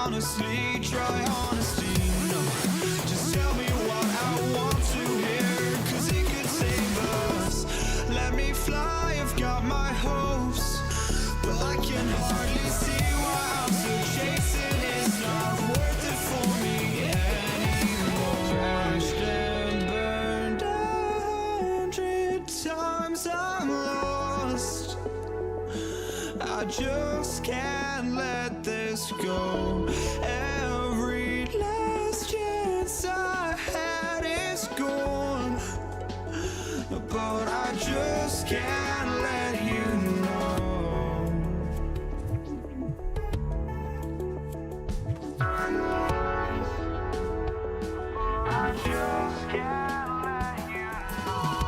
honestly, try honesty. No, just tell me what I want to hear, 'cause it could save us. Let me fly, I've got my hopes, but I can hardly see why I'm still chasing. It's not worth it for me anymore. Crashed and burned 100 times, I'm lost. I just can't let this go. Every last chance I had is gone, but I just can't let you know. I just can't let you know.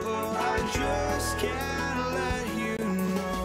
But I just can't let you know.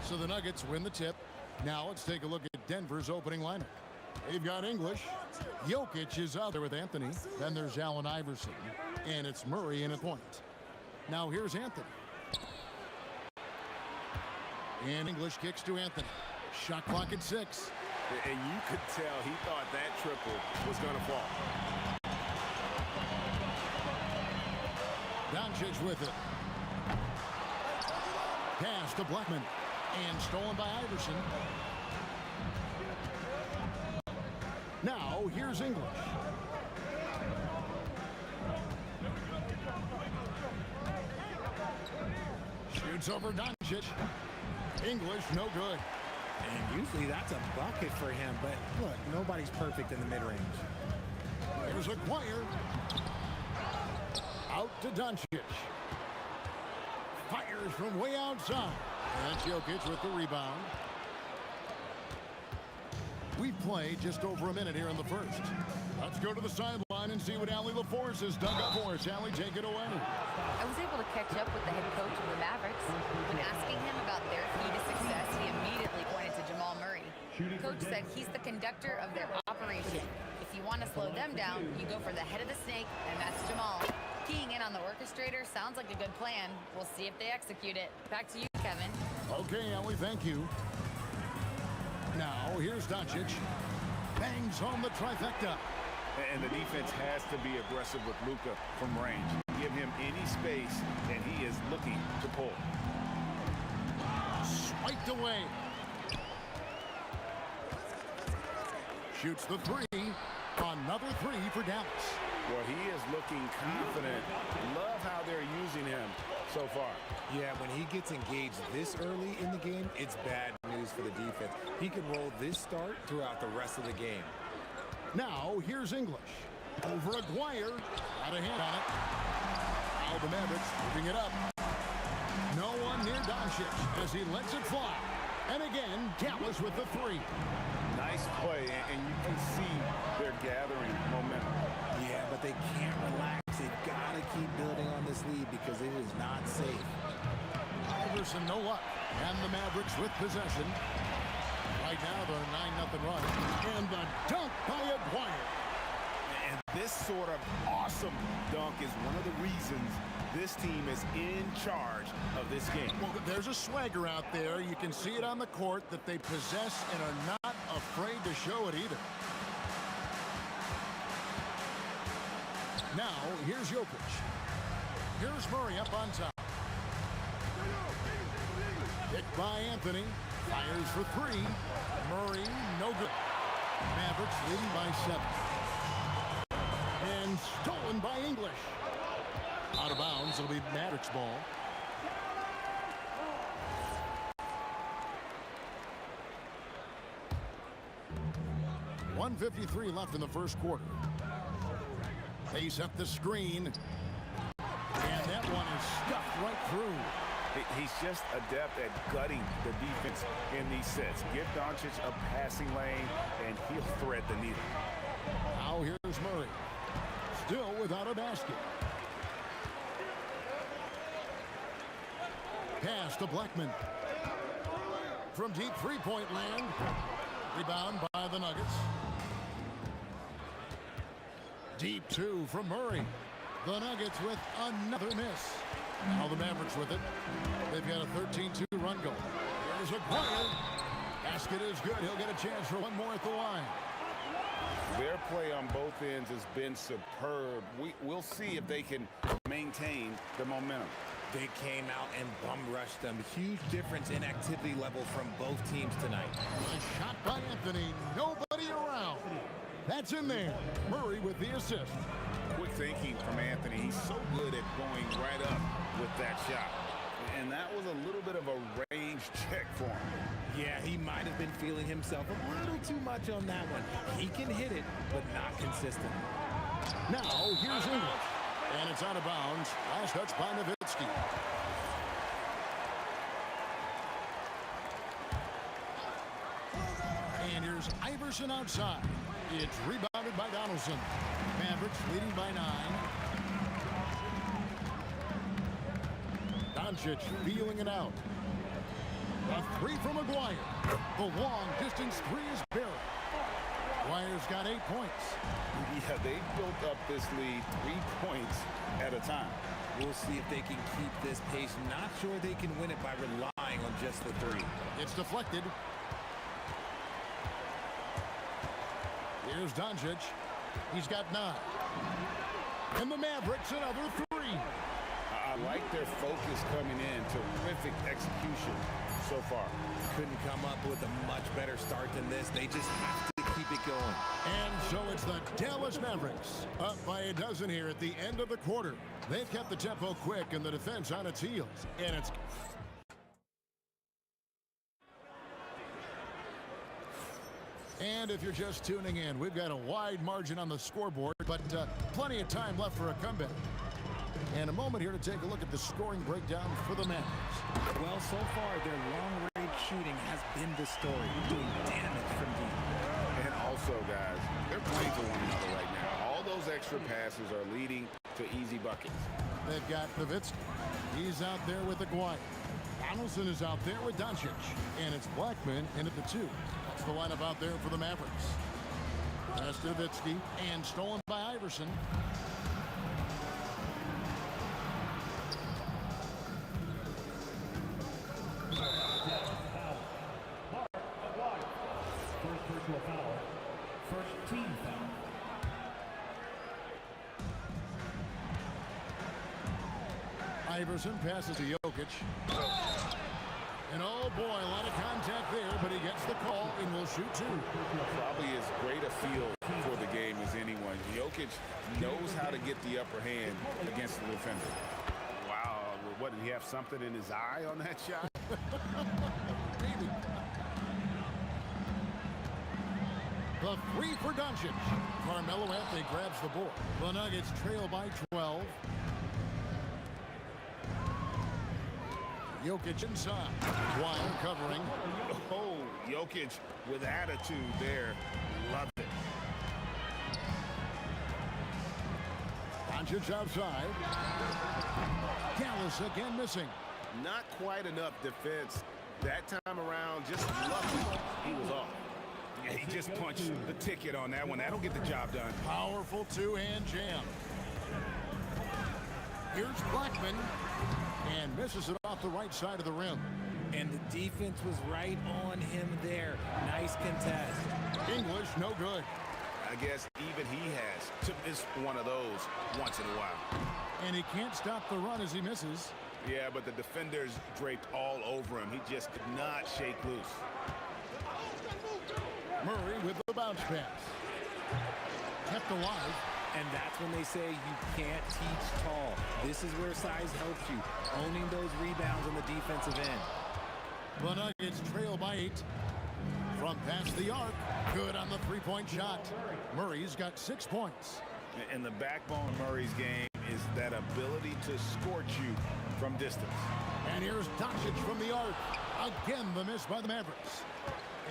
So the Nuggets win the tip. Now let's take a look at Denver's opening lineup. They've got English. Jokic is out there with Anthony. Then there's Allen Iverson. And it's Murray in at point. Now here's Anthony. And English kicks to Anthony. Shot clock at 6. And you could tell he thought that triple was going to fall. Doncic with it. Pass to Blackman. And stolen by Iverson. Now, here's English. Shoots over Doncic. English, no good. And usually that's a bucket for him, but look, nobody's perfect in the mid-range. Here's Acquire. Out to Doncic. Fires from way outside. And that's Jokic with the rebound. We've played just over a minute here in the first. Let's go to the sideline and see what Allie LaForce has dug up for us. Allie, take it away. I was able to catch up with the head coach of the Mavericks. When asking him about their key to success, he immediately pointed to Jamal Murray. Coach said he's the conductor of their operation. If you want to slow them down, you go for the head of the snake, and that's Jamal. Keying in on the orchestrator sounds like a good plan. We'll see if they execute it. Back to you, Kevin. Okay, Allie, thank you. Now, here's Doncic. Bangs home the trifecta. And the defense has to be aggressive with Luka from range. Give him any space, and he is looking to pull. Swiped away. Shoots the three. Another three for Dallas. Well, he is looking confident. Love how they're using him so far. Yeah, when he gets engaged this early in the game, it's bad news for the defense. He can roll this start throughout the rest of the game. Now, here's English. Over Aguirre. Got a hand on it. Now the Mavericks moving it up. No one near Doncic as he lets it fly. And again, Dallas with the three. Nice play, and you can see they're gathering momentum. Yeah, but they can't relax. They've got to keep building on this lead because it is not safe. Iverson, no luck. And the Mavericks with possession. Right now, they're a 9-0 run. And the dunk by Aguirre. And this sort of awesome dunk is one of the reasons this team is in charge of this game. Well, there's a swagger out there. You can see it on the court that they possess and are not afraid to show it either. Now, here's Jokic. Here's Murray up on top. Picked by Anthony. Fires for three. Murray, no good. Mavericks leading by 7. And stolen by English. Out of bounds. It'll be Mavericks ball. .153 left in the first quarter. Face up the screen. And that one is stuffed right through. He's just adept at gutting the defense in these sets. Give Doncic a passing lane, and he'll thread the needle. Now here's Murray. Still without a basket. Pass to Blackman. From deep three-point land. Rebound by the Nuggets. Deep two from Murray. The Nuggets with another miss. Now the Mavericks with it. They've got a 13-2 run going. There's Aguirre. Basket is good. He'll get a chance for one more at the line. Their play on both ends has been superb. We'll see if they can maintain the momentum. They came out and bum rushed them. Huge difference in activity level from both teams tonight. A shot by Anthony. Nobody around. That's in there. Murray with the assist. Quick thinking from Anthony. He's so good at going right up with that shot. And that was a little bit of a range check for him. Yeah, he might have been feeling himself a little too much on that one. He can hit it, but not consistent. Now, here's English. And it's out of bounds. Last touch by Nowitzki. And here's Iverson outside. It's rebounded by Donaldson. Mavericks leading by 9. Doncic feeling it out. A three from Aguirre. The long distance three is barely. Aguirre's got 8 points. Yeah, they've built up this lead 3 points at a time. We'll see if they can keep this pace. Not sure they can win it by relying on just the three. It's deflected. Here's Doncic. He's got 9. And the Mavericks another 3. I like their focus coming in. Terrific execution so far. Couldn't come up with a much better start than this. They just have to keep it going. And so it's the Dallas Mavericks up by a dozen here at the end of the quarter. They've kept the tempo quick and the defense on its heels. And it's... And if you're just tuning in, we've got a wide margin on the scoreboard, but plenty of time left for a comeback. And a moment here to take a look at the scoring breakdown for the Mavericks. Well, so far, their long-range shooting has been the story, doing damage from deep. And also, guys, they're playing to one another right now. All those extra passes are leading to easy buckets. They've got Nowitzki. He's out there with Aguirre. Donaldson is out there with Doncic. And it's Blackman in at the 2. That's the lineup out there for the Mavericks. That's Nowitzki and stolen by Iverson. personal foul. First team foul. Iverson passes to Jokic. And oh boy, a lot of contact there, but he gets the call and will shoot two. Probably as great a feel for the game as anyone. Jokic knows how to get the upper hand against the defender. Wow, what, did he have something in his eye on that shot? Maybe. The three for Doncic. Carmelo Anthony grabs the board. The Nuggets trail by 12. Jokic inside. Dwyer covering. Oh, Jokic with attitude there. Love it. Doncic outside. Dallas again missing. Not quite enough defense that time around. Just lucky he was off. Yeah, he just punched the ticket on that one. That'll get the job done. Powerful two-hand jam. Here's Blackman. And misses it off the right side of the rim. And the defense was right on him there. Nice contest. English, no good. I guess even he has to miss one of those once in a while. And he can't stop the run as he misses. Yeah, but the defenders draped all over him. He just could not shake loose. Murray with the bounce pass. Kept alive. And that's when they say you can't teach tall. This is where size helps you. Owning those rebounds on the defensive end. The Nuggets trail by 8. From past the arc. Good on the three-point shot. Murray's got 6 points. And the backbone of Murray's game is that ability to scorch you from distance. And here's Doncic from the arc. Again, the miss by the Mavericks.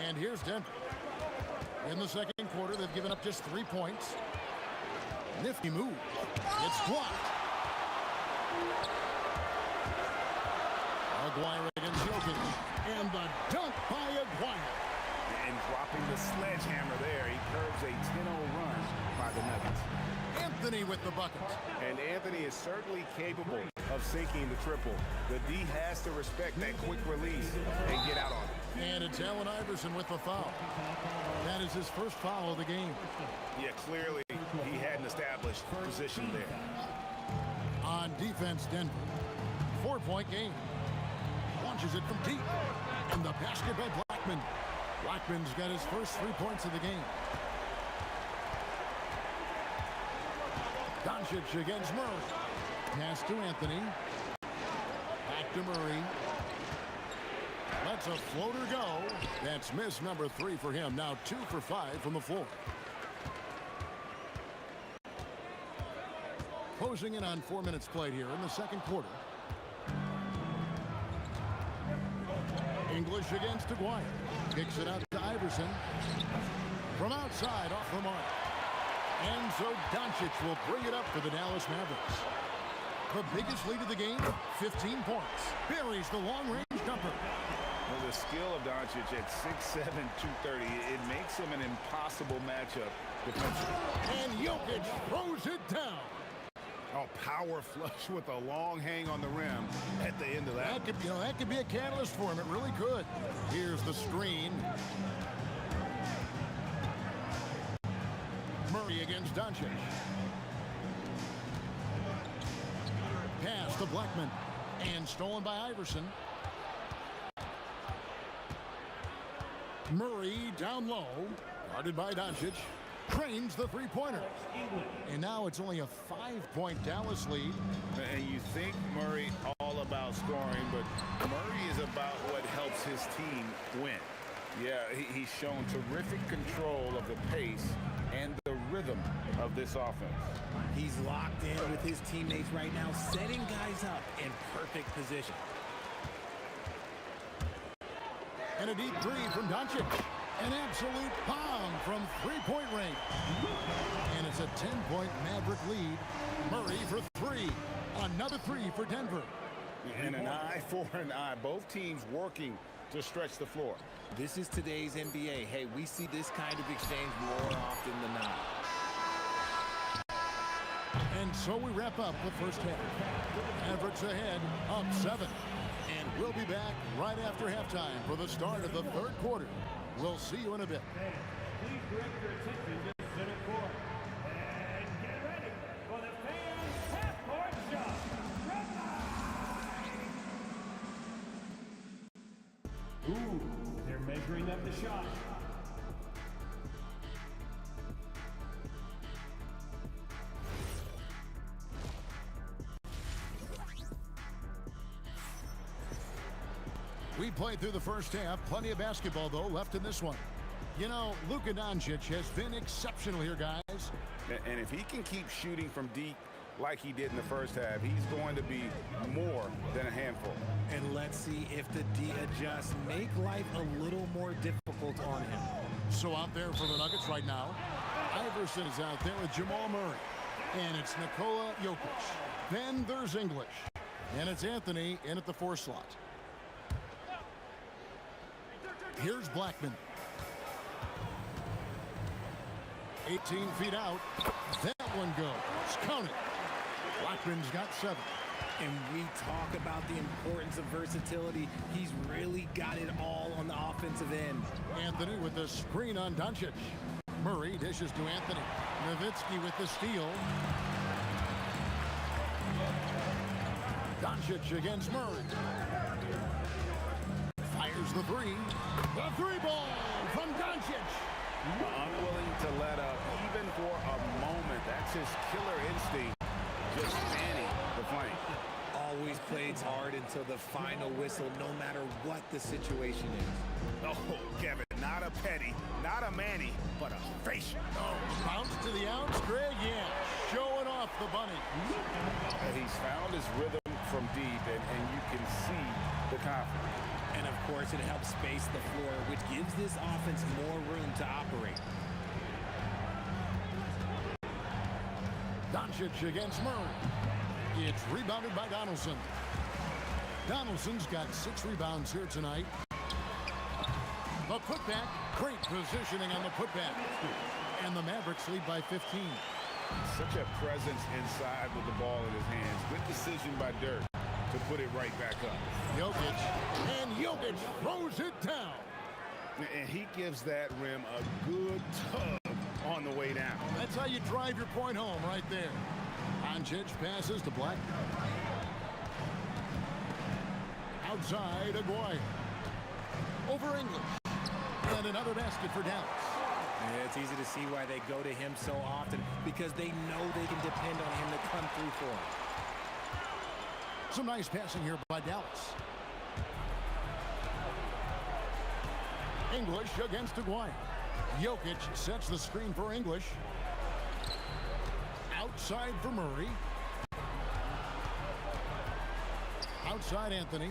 And here's Denver. In the second quarter, they've given up just 3 points. Nifty move. It's blocked. Aguirre against Jokic. And the dunk by Aguirre. And dropping the sledgehammer there, he curves a 10-0 run by the Nuggets. Anthony with the bucket. And Anthony is certainly capable of sinking the triple. The D has to respect that quick release and get out on it. And it's Allen Iverson with the foul. That is his first foul of the game. Yeah, clearly he had an established position there. On defense, Denver. 4-point game. Launches it from deep. And the basket by Blackman. Blackman's got his first 3 points of the game. Doncic against Murray. Pass to Anthony. Back to Murray. Lets a floater go. That's miss number 3 for him. Now 2 for 5 from the floor. Closing in on 4 minutes played here in the second quarter. English against Aguirre. Kicks it out to Iverson. From outside, off the mark. And so Doncic will bring it up for the Dallas Mavericks. The biggest lead of the game, 15 points. Buries the long-range jumper. Well, the skill of Doncic at 6'7", 230, it makes him an impossible matchup defensively. And Jokic throws it down. Oh, power flush with a long hang on the rim at the end of that. That could be a catalyst for him. It really could. Here's the screen. Murray against Doncic. Pass to Blackman. And stolen by Iverson. Murray down low. Guarded by Doncic. Trains the three-pointer. And now it's only a 5-point Dallas lead. And you think Murray all about scoring, but Murray is about what helps his team win. Yeah, he's shown terrific control of the pace and the rhythm of this offense. He's locked in with his teammates right now, setting guys up in perfect position. And a deep three from Doncic. An absolute bomb from three-point range. And it's a 10-point Maverick lead. Murray for 3. Another 3 for Denver. And an eye for an eye. Both teams working to stretch the floor. This is today's NBA. Hey, we see this kind of exchange more often than not. And so we wrap up the first half. Mavericks ahead, up 7. And we'll be back right after halftime for the start of the third quarter. We'll see you in a bit. Please direct your attention to center court. And get ready for the fans' half-court shot. Ooh, they're measuring up the shot. We played through the first half. Plenty of basketball, though, left in this one. You know, Luka Doncic has been exceptional here, guys. And if he can keep shooting from deep like he did in the first half, he's going to be more than a handful. And let's see if the D adjusts, make life a little more difficult on him. So out there for the Nuggets right now, Iverson is out there with Jamal Murray. And it's Nikola Jokic. Then there's English. And it's Anthony in at the 4 slot. Here's Blackman. 18 feet out. That one goes. Count it. Blackman's got 7. And we talk about the importance of versatility. He's really got it all on the offensive end. Anthony with the screen on Doncic. Murray dishes to Anthony. Nowitzki with the steal. Doncic against Murray. Fires the 3. The 3 ball from Doncic. Unwilling to let up even for a moment. That's his killer instinct. Just fanning the flank. Always plays hard until the final whistle, no matter what the situation is. Oh, Kevin, not a petty, not a Manny, but a facial. Oh, bounce to the outs, Greg, yeah. Showing off the bunny. He's found his rhythm from deep, and you can see the confidence. And of course, it helps space the floor, which gives this offense more room to operate. Doncic against Murray. It's rebounded by Donaldson. Donaldson's got 6 rebounds here tonight. The putback, great positioning on the putback. And the Mavericks lead by 15. Such a presence inside with the ball in his hands. Good decision by Dirk to put it right back up. Jokic, and Jokic throws it down. And he gives that rim a good tug on the way down. That's how you drive your point home right there. Doncic passes to Black. Outside, Aguirre. Over English. And another basket for Dallas. Yeah, it's easy to see why they go to him so often, because they know they can depend on him to come through for them. Some nice passing here by Dallas. English against Aguirre. Jokic sets the screen for English. Outside for Murray. Outside Anthony.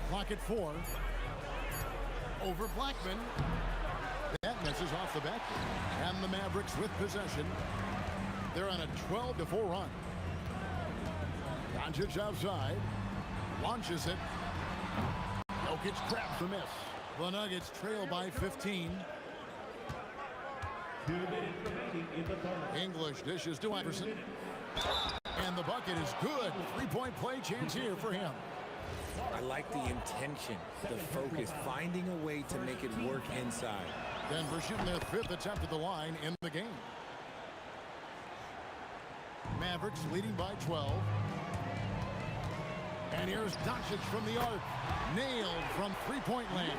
Clock at 4. Over Blackman. That misses off the back. And the Mavericks with possession. They're on a 12-4 run. Doncic outside. Launches it. Jokic grabs the miss. The Nuggets trail by 15. 2 minutes remaining in the third. English dishes to Iverson. And the bucket is good. 3-point play chance here for him. I like the intention, the focus, finding a way to make it work inside. Denver shooting their 5th attempt at the line in the game. Mavericks leading by 12. And here's Doncic from the arc. Nailed from 3-point land.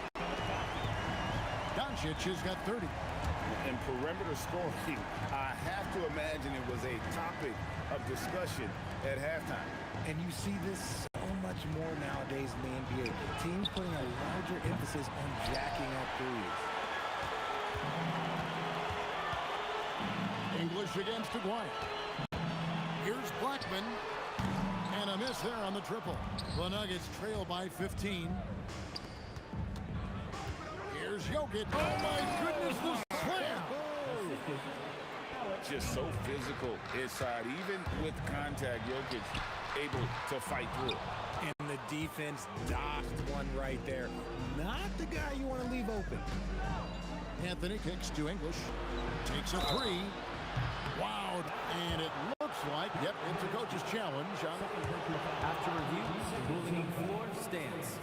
Doncic has got 30. And perimeter scoring, I have to imagine it was a topic of discussion at halftime. And you see this so much more nowadays in the NBA. Teams putting a larger emphasis on jacking up threes. English against Aguirre. Here's Blackman. And a miss there on the triple. The Nuggets trail by 15. Here's Jokic. Oh my goodness, the slam! Just so physical inside. Even with contact, Jokic able to fight through. And the defense dodged one right there. Not the guy you want to leave open. Anthony kicks to English. Takes a 3. Wow, and it looks like, yep, it's a coach's challenge. After review, the ruling floor stands.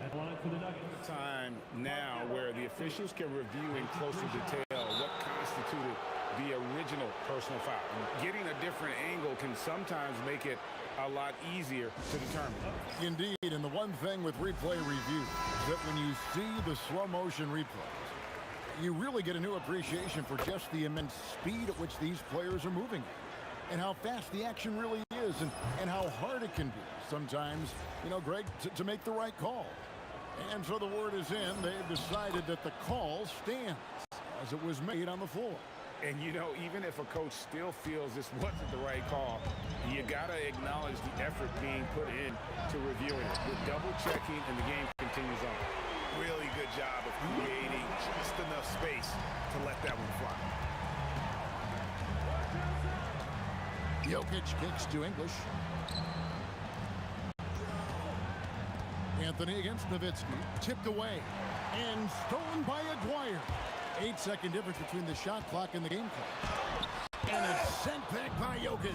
And line for the Nuggets. Time now where the officials can review in closer detail what constituted the original personal foul. Getting a different angle can sometimes make it a lot easier to determine. Indeed, and the one thing with replay review is that when you see the slow motion replays, you really get a new appreciation for just the immense speed at which these players are moving at, and how fast the action really is, and how hard it can be sometimes, Greg, to make the right call. And so the word is in. They've decided that the call stands as it was made on the floor. And, even if a coach still feels this wasn't the right call, you got to acknowledge the effort being put in to reviewing it. With double-checking, and the game continues on. Really good job of creating just enough space to let that one fly. Jokic kicks to English. Anthony against Nowitzki. Tipped away. And stolen by Aguirre. 8-second difference between the shot clock and the game clock. And it's sent back by Jokic.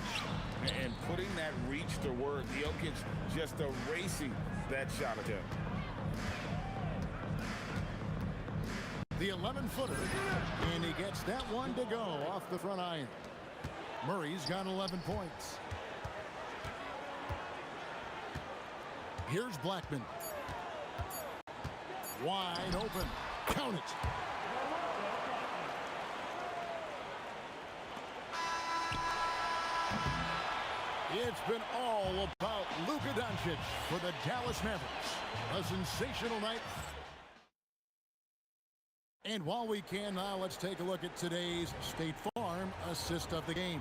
And putting that reach to work, Jokic just erasing that shot attempt. The 11-footer. And he gets that one to go off the front iron. Murray's got 11 points. Here's Blackman. Wide open. Count it. It's been all about Luka Doncic for the Dallas Mavericks. A sensational night. And while we can now, let's take a look at today's State Farm assist of the game.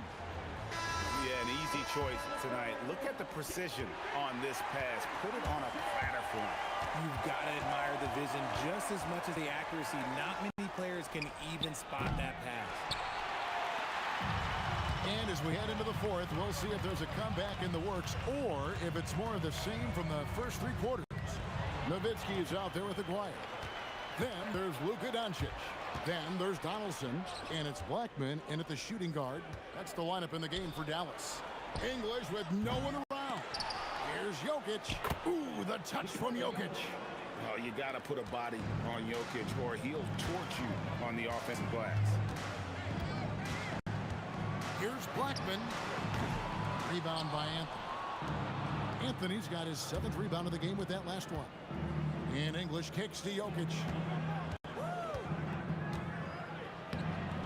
Yeah, an easy choice tonight. Look at the precision on this pass. Put it on a platter for him. You've got to admire the vision just as much as the accuracy. Not many players can even spot that pass. And as we head into the fourth, we'll see if there's a comeback in the works or if it's more of the same from the first three quarters. Nowitzki is out there with Aguirre. Then there's Luka Doncic. Then there's Donaldson, and it's Blackman in at the shooting guard. That's the lineup in the game for Dallas. English with no one around. Here's Jokic. Ooh, the touch from Jokic. Oh, you got to put a body on Jokic or he'll torch you on the offensive glass. Here's Blackman. Rebound by Anthony. Anthony's got his 7th rebound of the game with that last one. And English kicks to Jokic.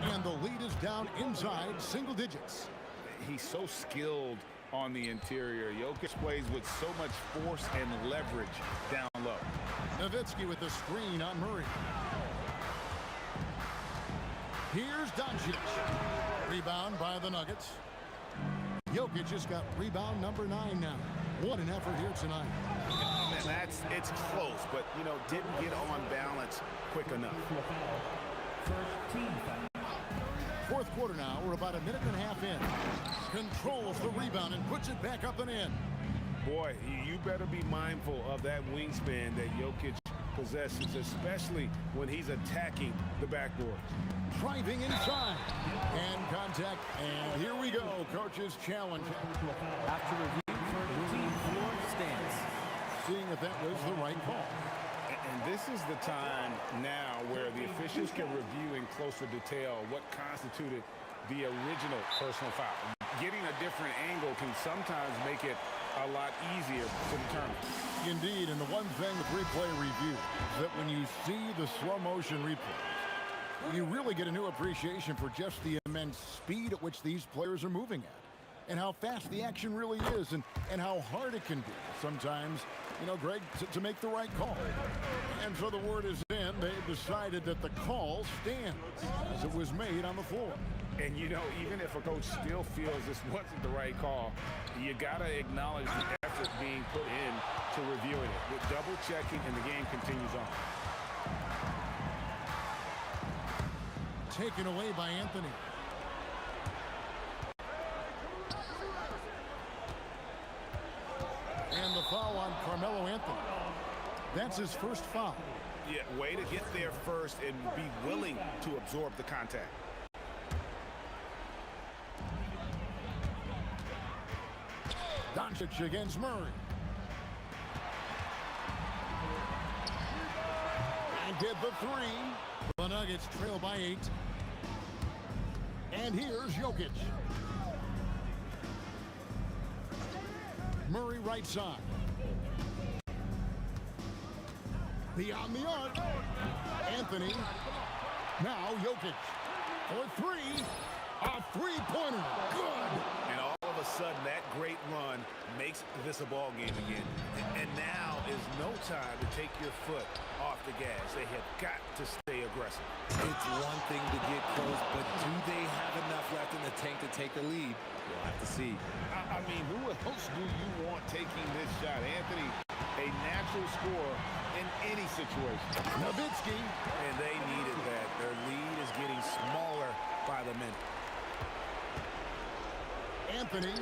And the lead is down inside single digits. He's so skilled on the interior. Jokic plays with so much force and leverage down low. Nowitzki with the screen on Murray. Here's Doncic. Rebound by the Nuggets. Jokic just got rebound number 9 now. What an effort here tonight. Man, it's close, but, didn't get on balance quick enough. First team foul. Fourth quarter now. We're about a minute and a half in. Controls the rebound and puts it back up and in. Boy, you better be mindful of that wingspan that Jokic possesses, especially when he's attacking the backboard. Driving inside. And contact. And here we go. Coach's challenge. After review, first team floor stance. Seeing if that was the right call. And this is the time now where the officials can review in closer detail what constituted the original personal foul. Getting a different angle can sometimes make it a lot easier to determine. Indeed, and the one thing with replay review is that when you see the slow motion replay, you really get a new appreciation for just the immense speed at which these players are moving at, and how fast the action really is, and how hard it can be sometimes, Greg, to make the right call. And so the word is in. They've decided that the call stands as it was made on the floor. And, even if a coach still feels this wasn't the right call, you got to acknowledge the effort being put in to reviewing it. With double checking, and the game continues on. Taken away by Anthony. And the foul on Carmelo Anthony. That's his first foul. Yeah, way to get there first and be willing to absorb the contact. Doncic against Murray. Can't get the three. The Nuggets trail by 8. And here's Jokic. Murray right side. Beyond the arc. Anthony. Now Jokic. For 3. A three-pointer. Good. And all of a sudden, that great run makes this a ball game again. And now is no time to take your foot off the gas. They have got to stay aggressive. It's one thing to get close, but do they have enough left in the tank to take the lead? We'll have to see. I mean, who else do you want taking this shot? Anthony, a natural scorer in any situation. Nowitzki. And they needed that. Their lead is getting smaller by the minute. Anthony.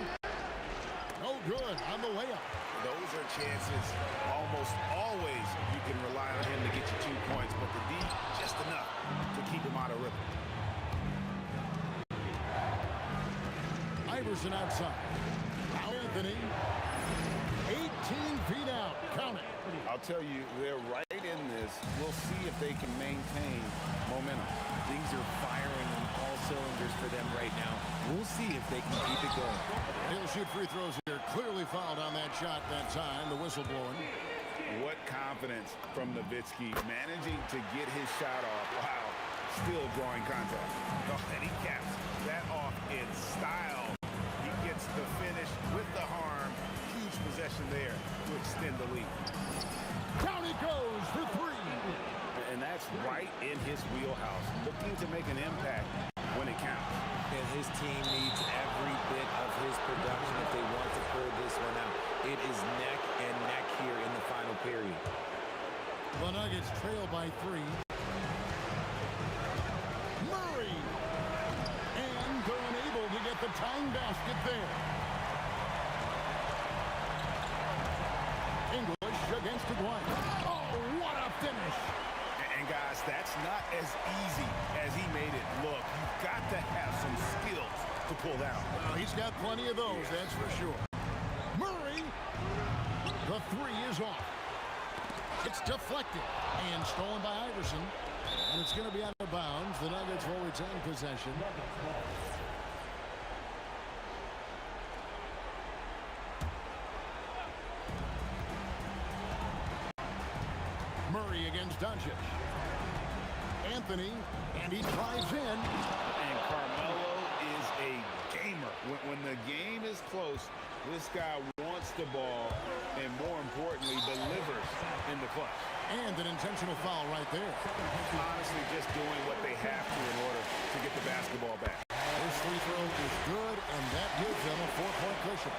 No good on the layup. Those are chances almost always you can rely on him to get you 2 points, but the D, just enough to keep him out of rhythm. Iverson outside. Now Anthony. 18 feet out. Count it. I'll tell you, they're right in this. We'll see if they can maintain momentum. Things are firing on all cylinders for them right now. We'll see if they can keep it going. He'll shoot free throws here. Clearly fouled on that shot that time. The whistle blowing. What confidence from Nowitzki, managing to get his shot off. Wow, still drawing contact. Oh, and he caps that off in style. He gets the finish with the harm. Huge possession there to extend the lead. Down it goes for 3. And that's right in his wheelhouse, looking to make an impact when it counts. And his team needs every bit of his production if they want to pull this one out. It is neck and neck here in the final period. The Nuggets trail by 3. Murray. And they're unable to get the tying basket there. English against the Dwight. Oh, what a finish. And guys, that's not as easy as he made it look. You've got to have some skills to pull that off. Well, he's got plenty of those, that's for sure. Murray. The 3 is off. It's deflected and stolen by Iverson. And it's going to be out of bounds. The Nuggets will retain possession. Murray against Doncic. Anthony, and he drives in. And Carmelo is a gamer. When the game is close, this guy wants the ball and, more importantly, delivers in the clutch. And an intentional foul right there. Honestly, just doing what they have to in order to get the basketball back. This free throw is good, and that gives them a 4-point cushion.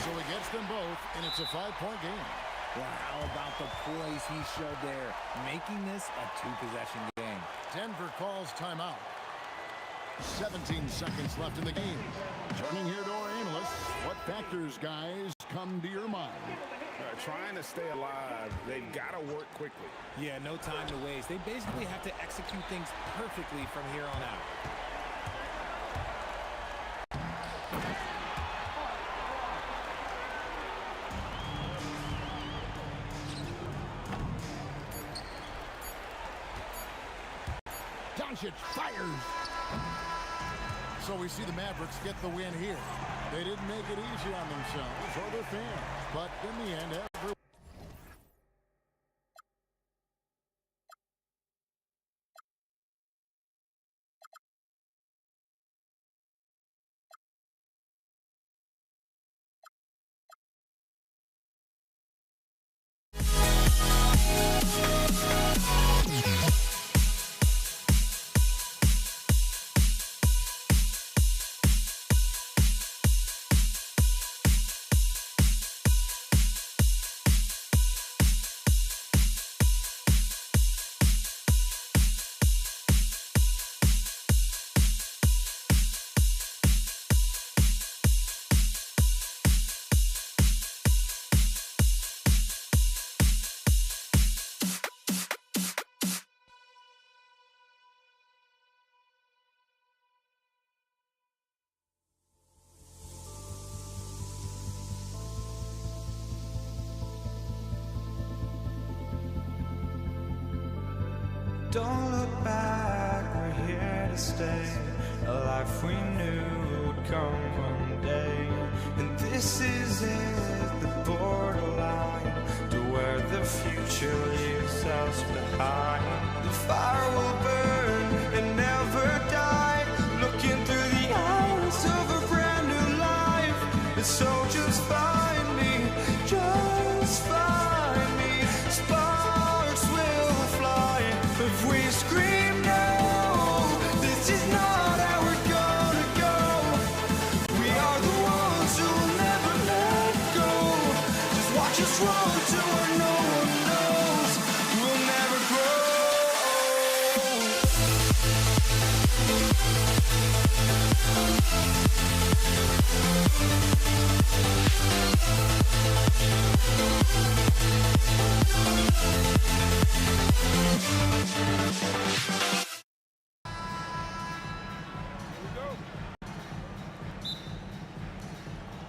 So he gets them both, and it's a 5-point game. Well, how about the poise he showed there, making this a 2-possession game? Denver calls timeout. 17 seconds left in the game. Turning here to our analysts, what factors, guys, come to your mind? Trying to stay alive, they've got to work quickly. Yeah, no time to waste. They basically have to execute things perfectly from here on out. Doncic fires. So we see the Mavericks get the win here. They didn't make it easy on themselves or their fans, but in the end, Don't look back, we're here to stay. A life we knew would come one day. And this is it, the borderline to where the future leaves us behind. The fire will burn and never die, looking through the eyes of a brand new life. And so just find me, just find me. Sparks will fly if we scream no. This is not how we're gonna go. We are the ones who will never let go. Just watch us run to where no one knows. We'll never grow.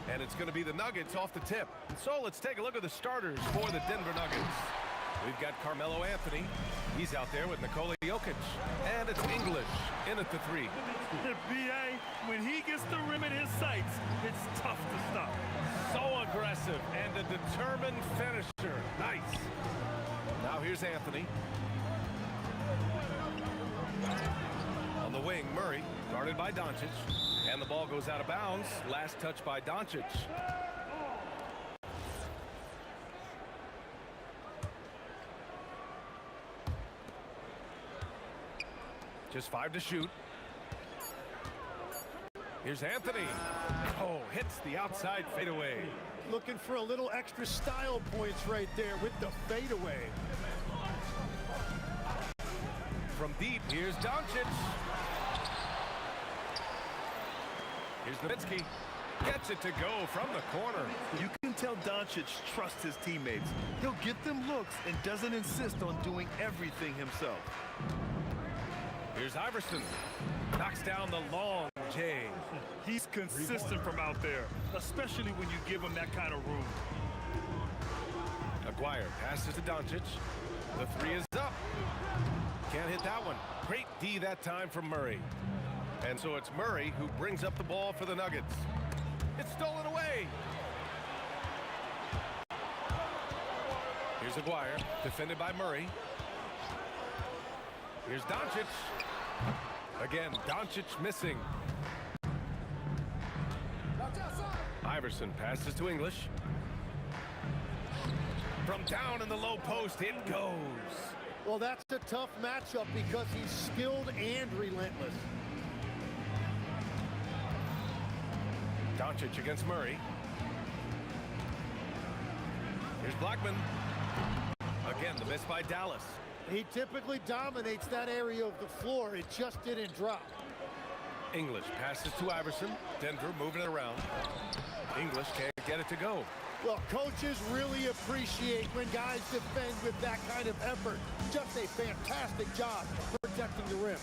And it's going to be the Nuggets off the tip. So let's take a look at the starters for the Denver Nuggets. We've got Carmelo Anthony. He's out there with Nikola Jokic. And it's English in at the 3. B.A., when he gets the rim in his sights, it's tough to stop. So aggressive and a determined finisher. Nice. Now here's Anthony. On the wing, Murray, guarded by Doncic. And the ball goes out of bounds. Last touch by Doncic. Just 5 to shoot. Here's Anthony. Oh, hits the outside fadeaway. Looking for a little extra style points right there with the fadeaway. From deep, here's Doncic. Here's Nowitzki. Gets it to go from the corner. You can tell Doncic trusts his teammates. He'll get them looks and doesn't insist on doing everything himself. Here's Iverson. Knocks down the long J. He's consistent from out there, especially when you give him that kind of room. Aguirre passes to Doncic. The 3 is up. Can't hit that one. Great D that time from Murray. And so it's Murray who brings up the ball for the Nuggets. It's stolen away. Here's Aguirre, defended by Murray. Here's Doncic. Again, Doncic missing. Iverson passes to English. From down in the low post, it goes. Well, that's a tough matchup because he's skilled and relentless. Doncic against Murray. Here's Blackman. Again, the miss by Dallas. He typically dominates that area of the floor. It just didn't drop. English passes to Iverson. Denver moving it around. English can't get it to go. Well, coaches really appreciate when guys defend with that kind of effort. Just a fantastic job protecting the rim.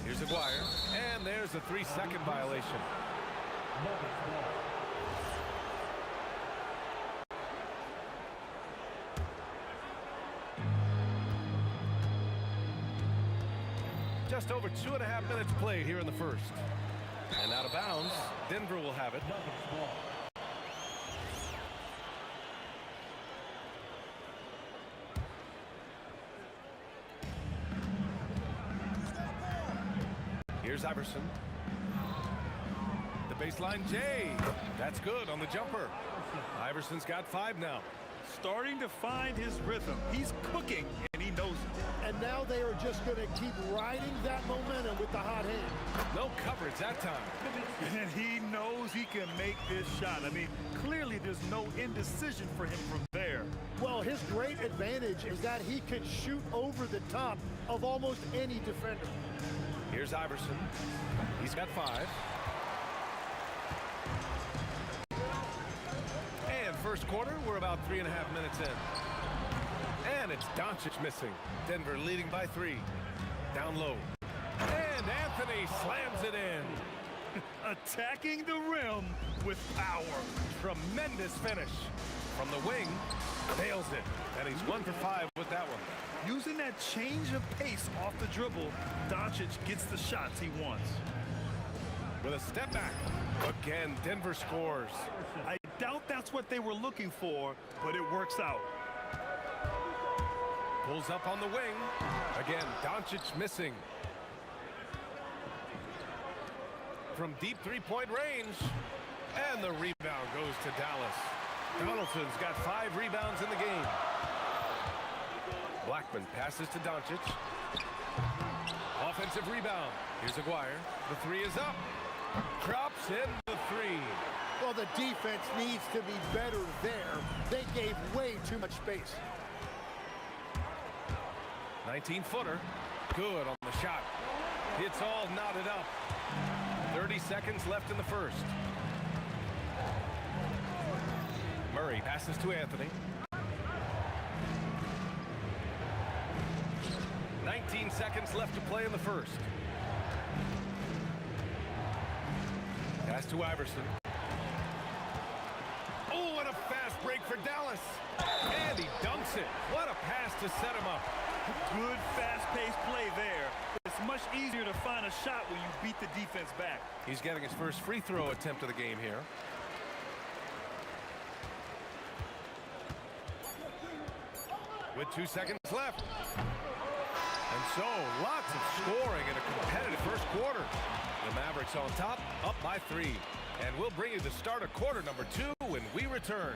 Here's Aguirre, and there's a 3-second violation. Just over 2.5 minutes played here in the first. And out of bounds, Denver will have it. Here's Iverson. The baseline J. That's good on the jumper. Iverson's got 5 now. Starting to find his rhythm. He's cooking, and he knows it. And now they are just going to keep riding that momentum with the hot hand. No coverage that time. And he knows he can make this shot. I mean, clearly there's no indecision for him from there. Well, his great advantage is that he can shoot over the top of almost any defender. Here's Iverson. He's got 5. And first quarter, we're about 3.5 minutes in. And it's Doncic missing. Denver leading by 3. Down low. And Anthony slams it in. Attacking the rim with power. Tremendous finish. From the wing, nails it. And he's 1 for 5 with that one. Using that change of pace off the dribble, Doncic gets the shots he wants. With a step back. Again, Denver scores. I doubt that's what they were looking for, but it works out. Pulls up on the wing. Again, Doncic missing. From deep three-point range. And the rebound goes to Dallas. Donaldson's got 5 rebounds in the game. Blackman passes to Doncic. Offensive rebound. Here's Aguirre. The 3 is up. Drops in the 3. Well, the defense needs to be better there. They gave way too much space. 19-footer. Good on the shot. It's all knotted up. 30 seconds left in the first. Murray passes to Anthony. 19 seconds left to play in the first. Pass to Iverson. Oh, and a fast break for Dallas. And he dunks it. What a pass to set him up. Good fast-paced play there. It's much easier to find a shot when you beat the defense back. He's getting his first free throw attempt of the game here. With 2 seconds left. And so, lots of scoring in a competitive first quarter. The Mavericks on top, up by 3. And we'll bring you the start of quarter number 2 when we return.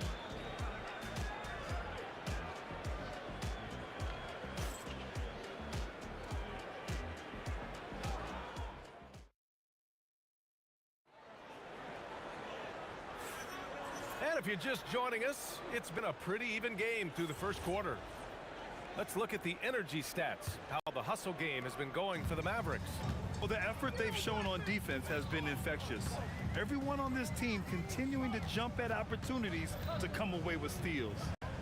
And if you're just joining us, it's been a pretty even game through the first quarter. Let's look at the energy stats, how the hustle game has been going for the Mavericks. Well, the effort they've shown on defense has been infectious. Everyone on this team continuing to jump at opportunities to come away with steals.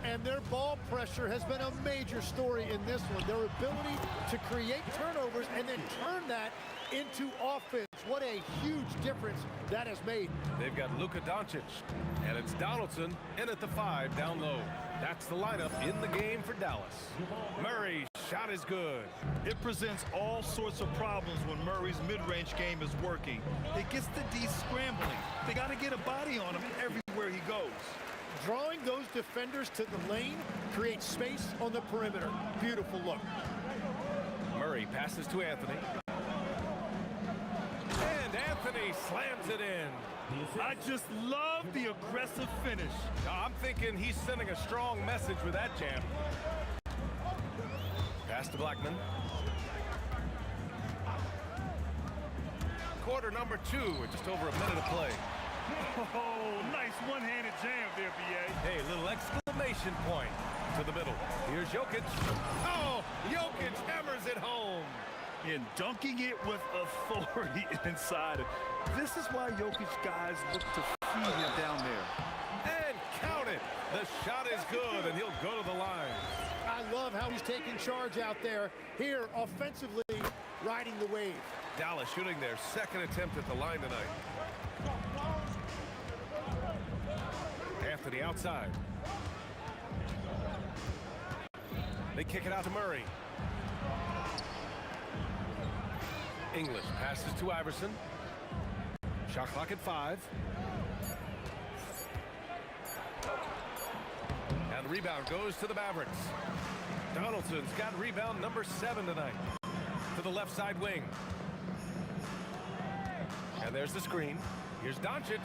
And their ball pressure has been a major story in this one. Their ability to create turnovers and then turn that into offense. What a huge difference that has made. They've got Luka Doncic, and it's Donaldson in at the 5 down low. That's the lineup in the game for Dallas. Murray's shot is good. It presents all sorts of problems when Murray's mid-range game is working. It gets the D scrambling. They got to get a body on him everywhere he goes. Drawing those defenders to the lane creates space on the perimeter. Beautiful look. Murray passes to Anthony. And Anthony slams it in. I just love the aggressive finish. I'm thinking he's sending a strong message with that jam. Pass to Blackman. Quarter number 2 with just over a minute of play. Oh, nice one-handed jam there, B.A. Hey, little exclamation point to the middle. Here's Jokic. Oh, Jokic hammers it home. And dunking it with authority inside it. This is why Jokic guys look to feed him down there. And count it. The shot is good, and he'll go to the line. I love how he's taking charge out there. Here, offensively, riding the wave. Dallas shooting their second attempt at the line tonight. Anthony outside. They kick it out to Murray. English passes to Iverson. Shot clock at 5. And the rebound goes to the Mavericks. Donaldson's got rebound number 7 tonight. To the left side wing. And there's the screen. Here's Doncic.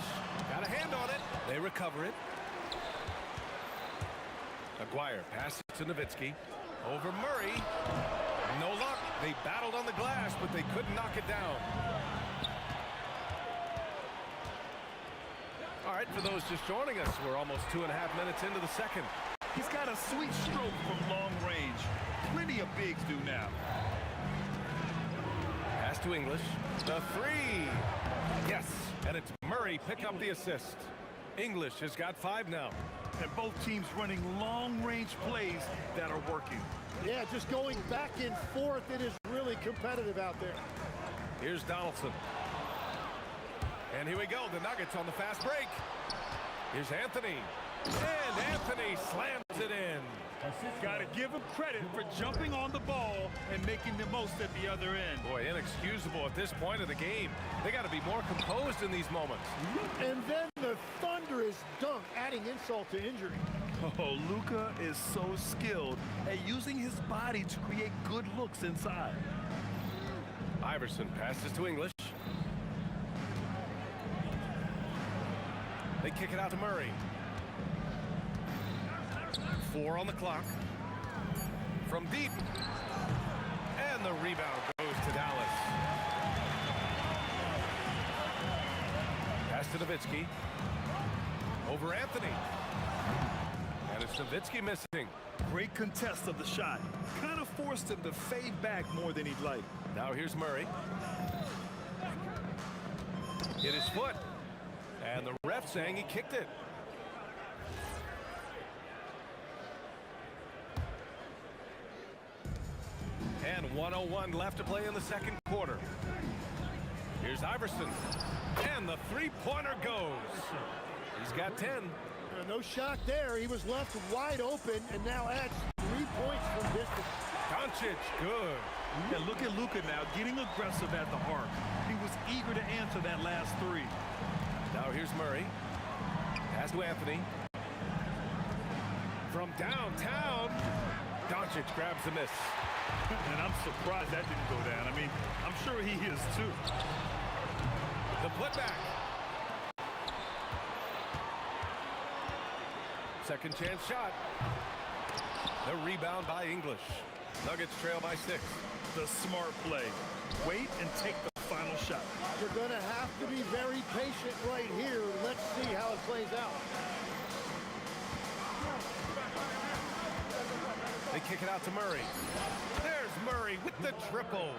Got a hand on it. They recover it. Aguirre passes to Nowitzki. Over Murray. No luck. They battled on the glass, but they couldn't knock it down. All right, for those just joining us, we're almost 2.5 minutes into the second. He's got a sweet stroke from long range. Plenty of bigs do now. Pass to English. The 3. Yes, and it's Murray pick up the assist. English has got 5 now. And both teams running long-range plays that are working. Yeah, just going back and forth. It is really competitive out there. Here's Donaldson. And here we go, the Nuggets on the fast break. Here's Anthony. And Anthony slams it in. Got to give him credit for jumping on the ball and making the most at the other end. Boy, inexcusable at this point of the game. They got to be more composed in these moments. And then the thunderous dunk, adding insult to injury. Oh, Luka is so skilled at using his body to create good looks inside. Iverson passes to English. They kick it out to Murray. 4 on the clock. From deep. And the rebound goes to Dallas. Pass to Nowitzki. Over Anthony. And it's Nowitzki missing. Great contest of the shot. Kind of forced him to fade back more than he'd like. Now here's Murray. Hit his foot. And the ref saying he kicked it. And 1:01 left to play in the second quarter. Here's Iverson. And the three-pointer goes. He's got 10. No shock there. He was left wide open and now adds 3 points from distance. Doncic, good. Yeah, look at Luka now, getting aggressive at the arc. He was eager to answer that last three. Now here's Murray. Pass to Anthony. From downtown, Doncic grabs the miss. And I'm surprised that didn't go down. I mean, I'm sure he is too. The putback. Second chance shot. The rebound by English. Nuggets trail by 6. The smart play. Wait and take the final shot. You're going to have to be very patient right here. Let's see how it plays out. They kick it out to Murray. There's Murray with the triple.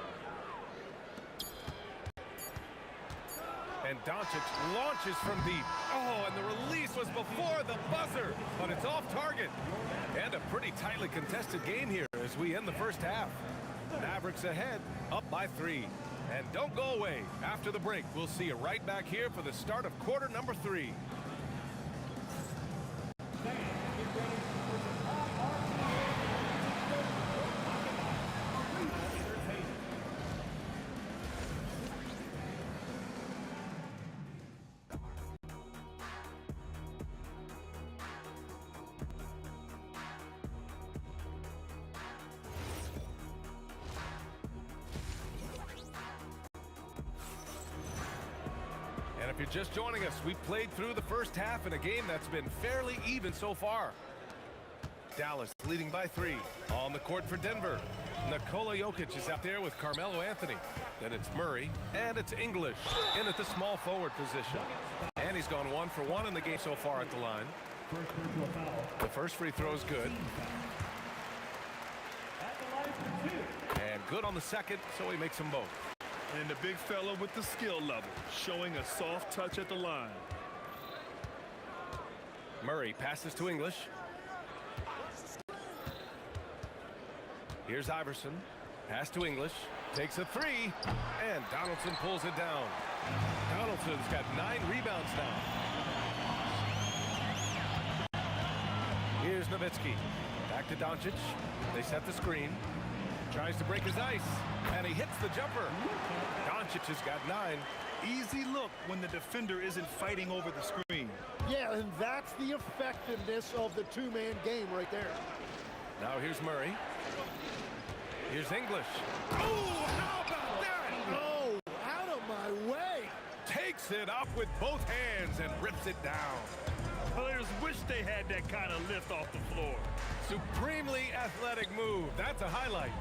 And Doncic launches from deep. Oh, and the release was before the buzzer, but it's off target. And a pretty tightly contested game here as we end the first half. Mavericks ahead, up by 3. And don't go away. After the break, we'll see you right back here for the start of quarter number 3. And if you're just joining us, we've played through the first half in a game that's been fairly even so far. Dallas leading by 3. On the court for Denver. Nikola Jokic is out there with Carmelo Anthony. Then it's Murray, and it's English in at the small forward position. And he's gone 1 for 1 in the game so far at the line. The first free throw is good. And good on the second, so he makes them both. And the big fella with the skill level, showing a soft touch at the line. Murray passes to English. Here's Iverson. Pass to English. Takes a 3. And Donaldson pulls it down. Donaldson's got 9 rebounds now. Here's Nowitzki. Back to Doncic. They set the screen. Tries to break his ice. And he hits the jumper. Doncic has got 9. Easy look when the defender isn't fighting over the screen. Yeah, and that's the effectiveness of the two-man game right there. Now here's Murray. Here's English. Oh, how about that? Oh, out of my way. Takes it up with both hands and rips it down. Players wish they had that kind of lift off the floor. Supremely athletic move. That's a highlight.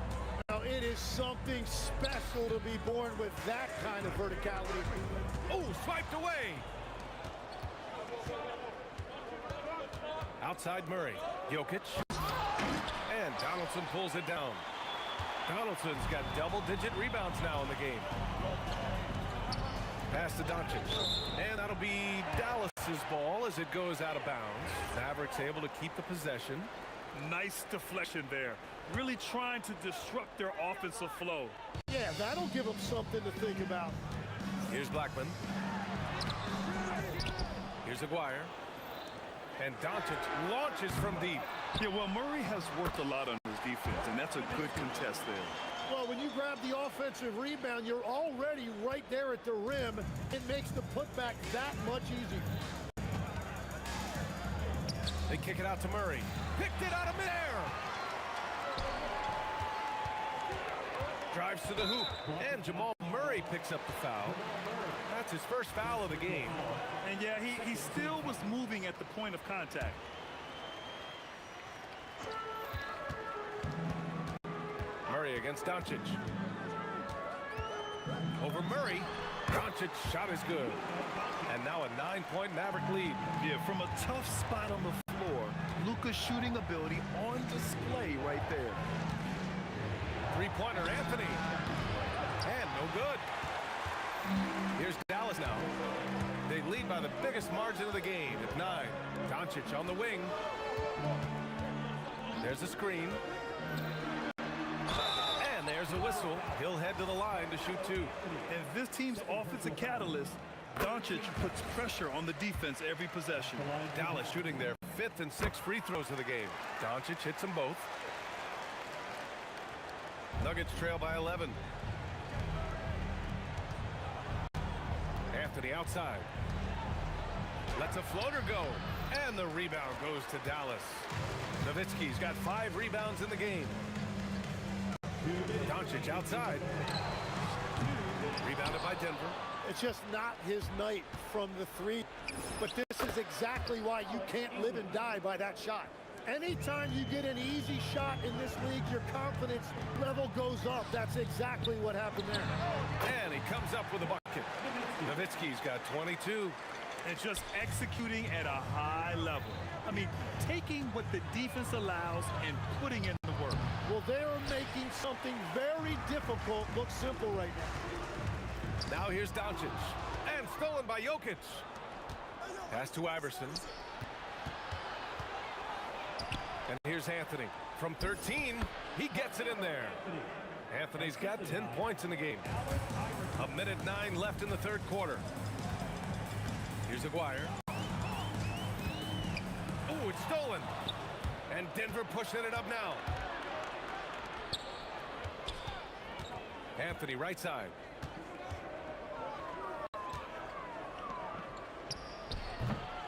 Now, it is something special to be born with that kind of verticality. Oh, swiped away. Outside Murray. Jokic. And Donaldson pulls it down. Donaldson's got double-digit rebounds now in the game. Pass to Doncic. And that'll be Dallas's ball as it goes out of bounds. Mavericks able to keep the possession. Nice deflection there. Really trying to disrupt their offensive flow. Yeah, that'll give them something to think about. Here's Blackman. Here's Aguirre. And Doncic launches from deep. Yeah, well, Murray has worked a lot on his defense, and that's a good contest there. Well, when you grab the offensive rebound, you're already right there at the rim. It makes the putback that much easier. They kick it out to Murray. Picked it out of midair. Drives to the hoop. And Jamal Murray picks up the foul. That's his first foul of the game. And yeah, he still was moving at the point of contact. Murray against Doncic. Over Murray. Doncic shot is good. And now a 9-point Maverick lead. Yeah, from a tough spot on the floor, Luka's shooting ability on display right there. Three-pointer Anthony. And no good. Here's Dallas now. They lead by the biggest margin of the game at 9. Doncic on the wing. There's a screen. And there's a whistle. He'll head to the line to shoot 2. And this team's offensive catalyst, Doncic, puts pressure on the defense every possession. Dallas shooting their 5th and 6th free throws of the game. Doncic hits them both. Nuggets trail by 11. Anthony outside. Lets a floater go. And the rebound goes to Dallas. Nowitzki's got 5 rebounds in the game. Doncic outside. Rebounded by Denver. It's just not his night from the 3. But this is exactly why you can't live and die by that shot. Anytime you get an easy shot in this league, your confidence level goes up. That's exactly what happened there. And he comes up with a bucket. Nowitzki's got 22. And just executing at a high level. I mean, taking what the defense allows and putting in the work. Well, they're making something very difficult look simple right now. Now here's Doncic. And stolen by Jokic. Pass to Iverson. And here's Anthony. From 13, he gets it in there. Anthony's got 10 points in the game. 1:09 left in the 3rd quarter. Here's Aguirre. Oh, it's stolen. And Denver pushing it up now. Anthony right side.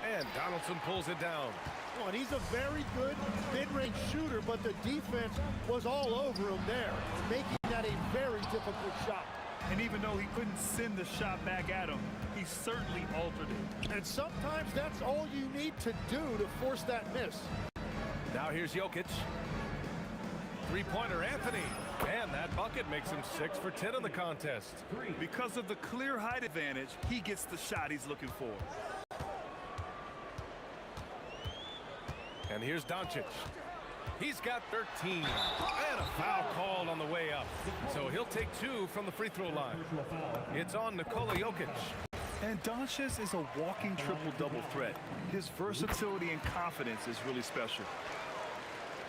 And Donaldson pulls it down. Oh, and he's a very good mid-range shooter, but the defense was all over him there, making that a very difficult shot. And even though he couldn't send the shot back at him, he certainly altered it. And sometimes that's all you need to do to force that miss. Now here's Jokic. Three-pointer Anthony. And that bucket makes him 6 for 10 in the contest. Because of the clear height advantage, he gets the shot he's looking for. And here's Doncic. He's got 13. And a foul called on the way up. So he'll take 2 from the free throw line. It's on Nikola Jokic. And Doncic is a walking triple-double threat. His versatility and confidence is really special.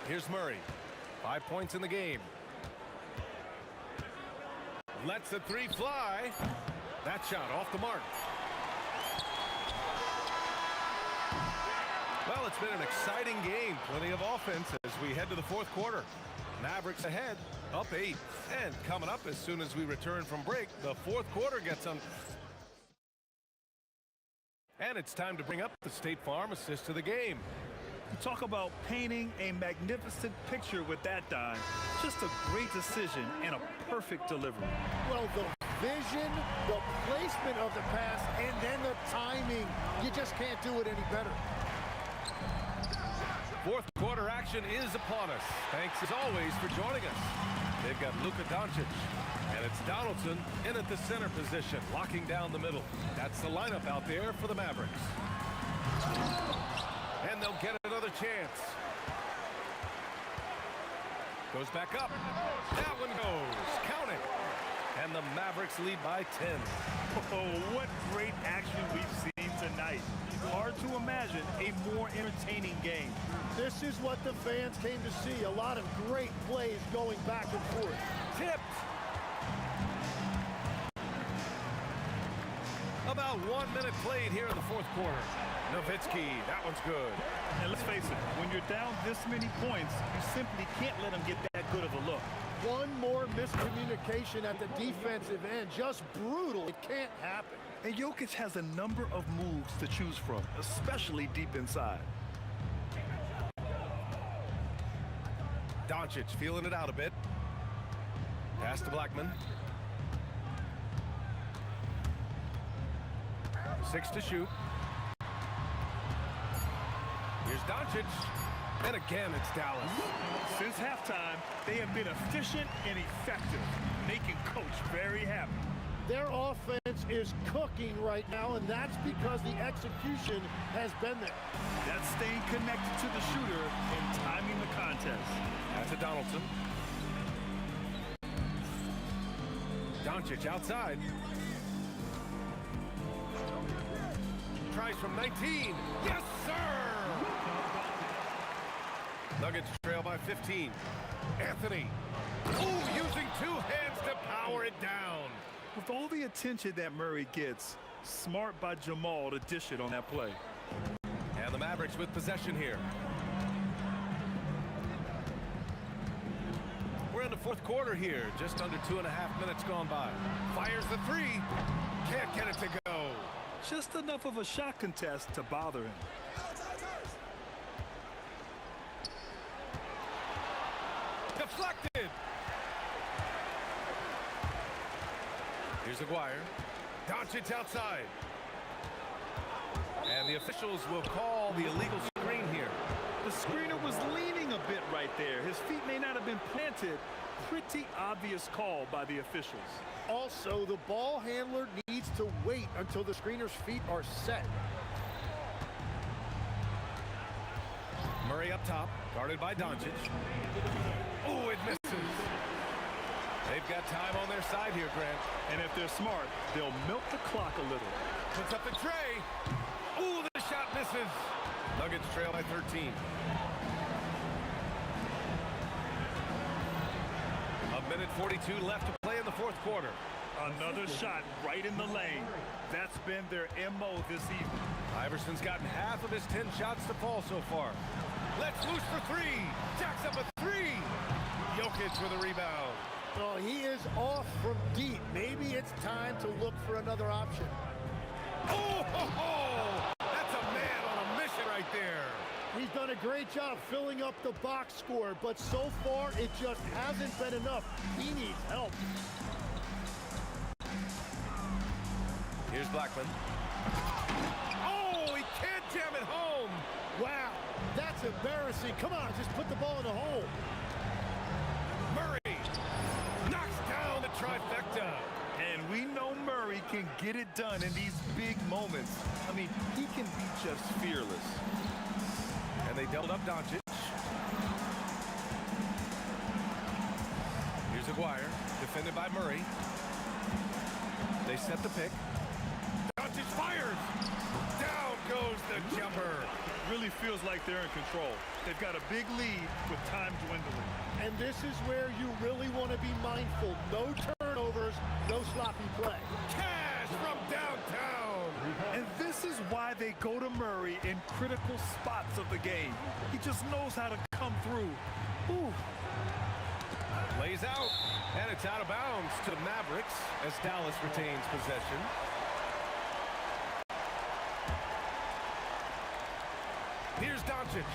Here's Murray. 5 points in the game. Lets the 3 fly. That shot off the mark. Well, it's been an exciting game. Plenty of offense as we head to the 4th quarter. Mavericks ahead, up 8. And coming up as soon as we return from break, the 4th quarter gets on. And it's time to bring up the State Farm assist to the game. Talk about painting a magnificent picture with that dime. Just a great decision and a perfect delivery. Well, the vision, the placement of the pass, and then the timing. You just can't do it any better. 4th quarter action is upon us. Thanks as always for joining us. They've got Luka Doncic. And it's Donaldson in at the center position, locking down the middle. That's the lineup out there for the Mavericks. And they'll get another chance. Goes back up. That one goes. Count it. And the Mavericks lead by 10. Oh, what great action we've seen tonight. Hard to imagine a more entertaining game. This is what the fans came to see. A lot of great plays going back and forth. Tipped. About 1 minute played here in the fourth quarter. Nowitzki, that one's good. And let's face it, when you're down this many points, you simply can't let them get that good of a look. One more miscommunication at the defensive end. Just brutal. It can't happen. And Jokic has a number of moves to choose from, especially deep inside. Doncic feeling it out a bit. Pass to Blackman. 6 to shoot. Here's Doncic. And again, it's Dallas. Since halftime, they have been efficient and effective, making Coach very happy. Their offense is cooking right now, and that's because the execution has been there. That's staying connected to the shooter and timing the contest. That's a Donaldson. Doncic outside. Tries from 19. Yes, sir! Nuggets trail by 15. Anthony. Ooh, using 2 hands to power it down. With all the attention that Murray gets, smart by Jamal to dish it on that play. And the Mavericks with possession here. We're in the fourth quarter here. Just under 2.5 minutes gone by. Fires the 3. Can't get it to go. Just enough of a shot contest to bother him. Deflected. Here's Aguirre. Doncic outside. And the officials will call the illegal screen here. The screener was leaning a bit right there. His feet may not have been planted. Pretty obvious call by the officials. Also, the ball handler needs to wait until the screener's feet are set. Murray up top, guarded by Doncic. Oh, it misses. They've got time on their side here, Grant. And if they're smart, they'll milk the clock a little. Puts up the tray. Ooh, the shot misses. Nuggets trail by 13. A minute 42 left to play in the fourth quarter. Another shot right in the lane. That's been their MO this evening. Iverson's gotten half of his 10 shots to fall so far. Let's loose for 3. Jacks up a 3. Jokic with a rebound. Oh, he is off from deep. Maybe it's time to look for another option. Oh, ho, ho. That's a man on a mission right there. He's done a great job filling up the box score, but so far it just hasn't been enough. He needs help. Here's Blackman. Oh, he can't jam it home. Wow, that's embarrassing. Come on, just put the ball in the hole. Murray knocks down the trifecta. And we know Murray can get it done in these big moments. I mean, he can be just fearless. And they doubled up Doncic. Here's Aguirre, defended by Murray. They set the pick. Doncic fires. Down goes the jumper. Really feels like they're in control. They've got a big lead with time dwindling. And this is where you really want to be mindful. No turnovers, no sloppy play. Cash from downtown. And this is why they go to Murray in critical spots of the game. He just knows how to come through. Ooh. Lays out, and it's out of bounds to the Mavericks as Dallas retains possession. Here's Doncic.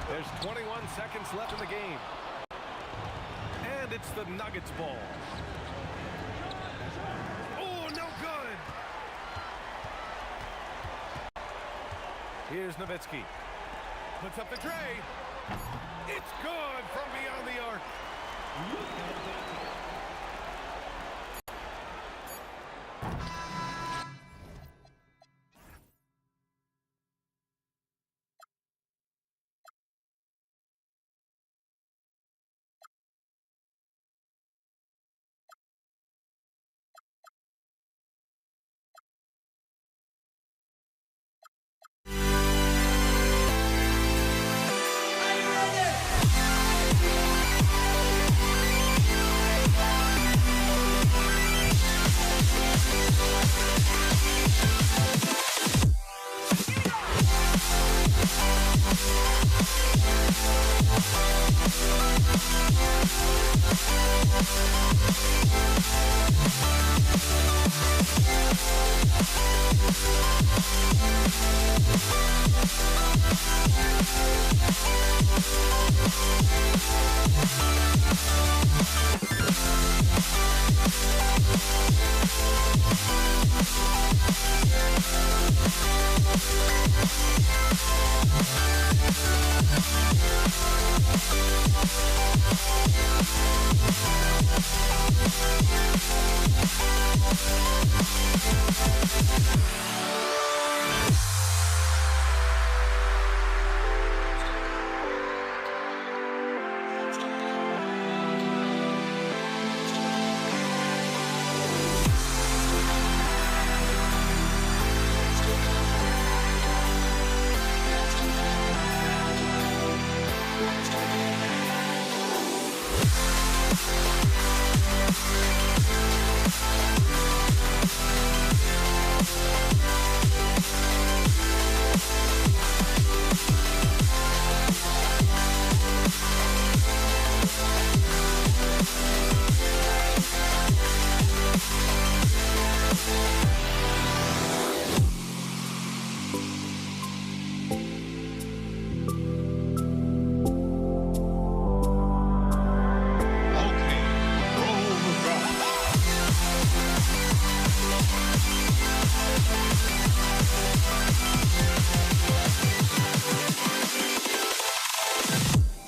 There's 21 seconds left in the game. And it's the Nuggets ball. Oh, no good. Here's Nowitzki. Puts up the tray. It's good from beyond the arc.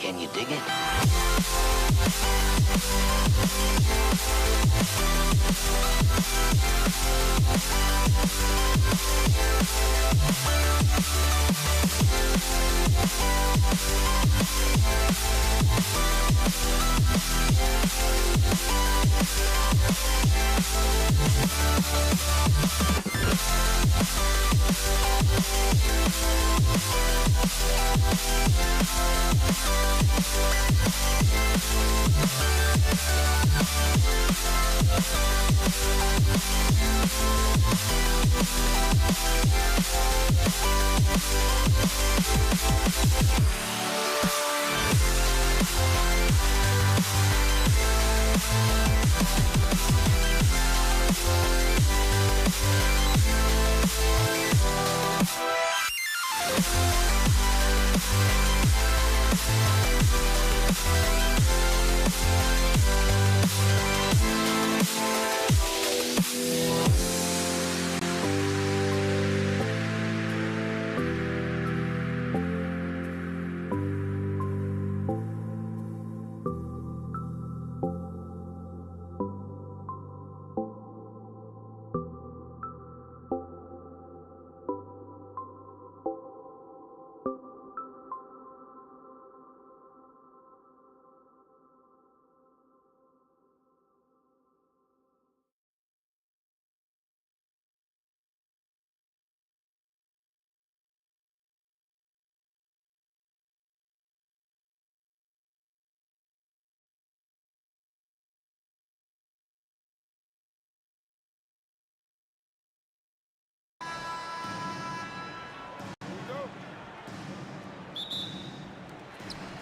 Can you dig it?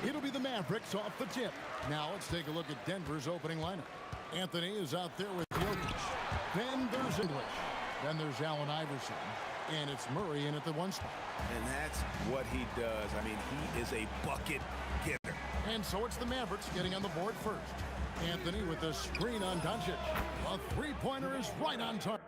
It'll be the Mavericks off the tip. Now let's take a look at Denver's opening lineup. Anthony is out there with Jokic. Then there's English. Then there's Allen Iverson. And it's Murray in at the one spot. And that's what he does. I mean, he is a bucket getter. And so it's the Mavericks getting on the board first. Anthony with the screen on Doncic. A three-pointer is right on target.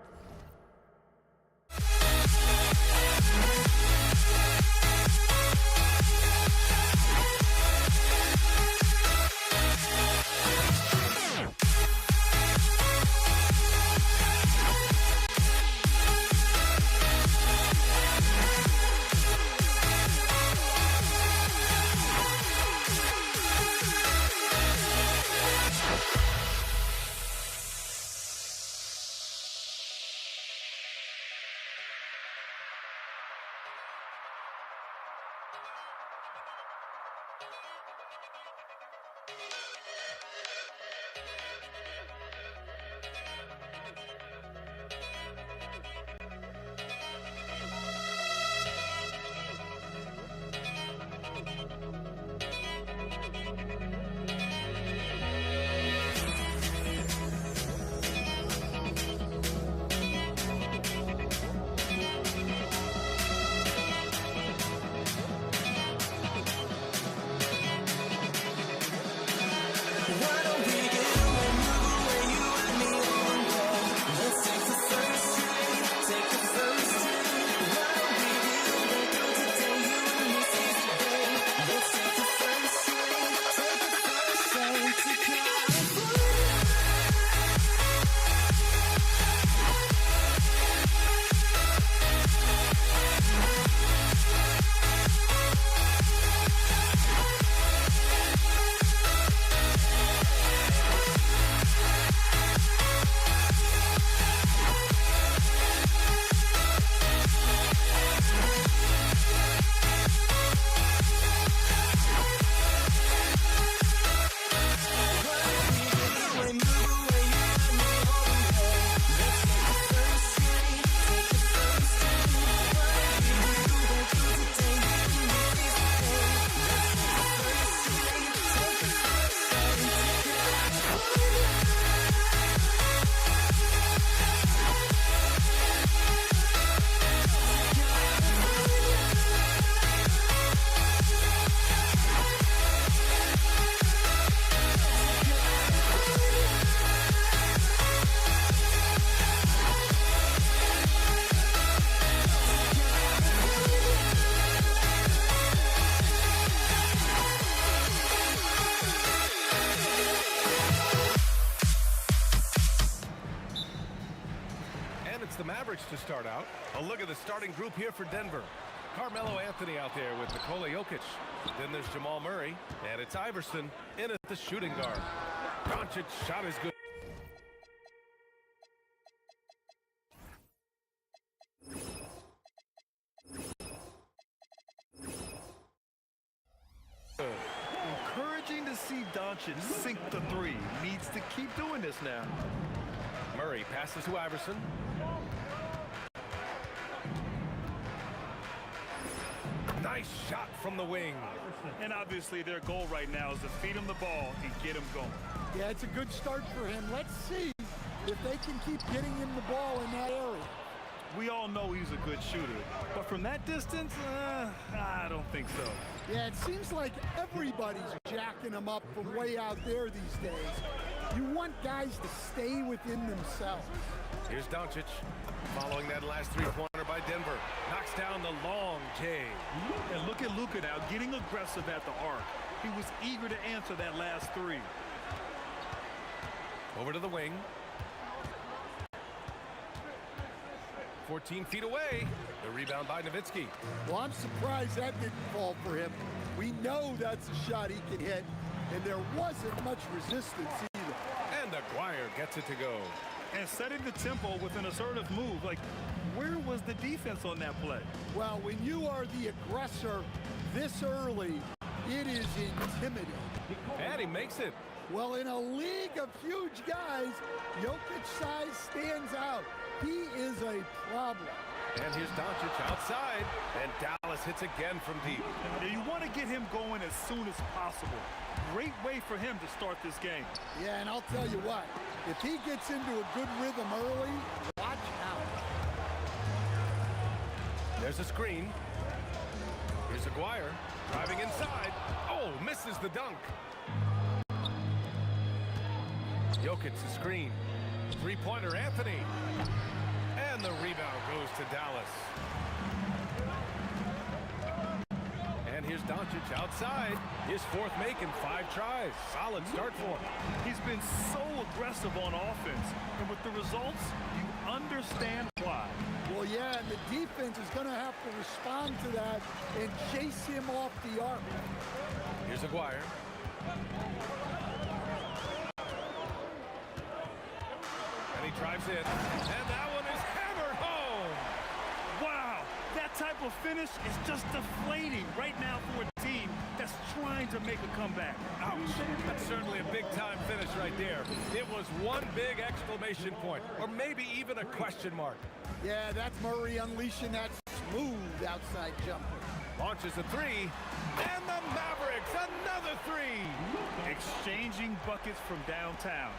Mavericks to start out. A look at the starting group here for Denver. Carmelo Anthony out there with Nikola Jokic. Then there's Jamal Murray, and it's Iverson in at the shooting guard. Doncic's shot is good. Encouraging to see Doncic sink the three. Needs to keep doing this now. Murray passes to Iverson. Nice shot from the wing. And obviously their goal right now is to feed him the ball and get him going. Yeah, it's a good start for him. Let's see if they can keep getting him the ball in that area. We all know he's a good shooter, but from that distance, I don't think so. Yeah, it seems like everybody's jacking him up from way out there these days. You want guys to stay within themselves. Here's Doncic following that last three-pointer by Denver. Knocks down the long J. And look at Luka now getting aggressive at the arc. He was eager to answer that last three. Over to the wing. 14 feet away. The rebound by Nowitzki. Well, I'm surprised that didn't fall for him. We know that's a shot he can hit, and there wasn't much resistance either. And Aguirre gets it to go. And setting the tempo with an assertive move. Like, where was the defense on that play? Well, when you are the aggressor this early, it is intimidating. And he makes it. Well, in a league of huge guys, Jokic's size stands out. He is a problem. And here's Doncic outside, and Dallas hits again from deep. Now you want to get him going as soon as possible. Great way for him to start this game. Yeah, and I'll tell you what, if he gets into a good rhythm early, watch out. There's a screen. Here's Aguirre driving inside. Oh, misses the dunk. Jokic's screen. Three-pointer, Anthony. And the rebound goes to Dallas. And here's Doncic outside. His fourth make in 5 tries. Solid start for him. He's been so aggressive on offense. And with the results, you understand why. Well, yeah, and the defense is going to have to respond to that and chase him off the arc. Here's Aguirre. And he drives in. And that one is hammered home. Wow, that type of finish is just deflating right now for a team that's trying to make a comeback. Ouch. That's certainly a big-time finish right there. It was one big exclamation point, or maybe even a question mark. Yeah, that's Murray unleashing that smooth outside jumper. Launches a three, and the Mavericks, another three. Exchanging buckets from downtown.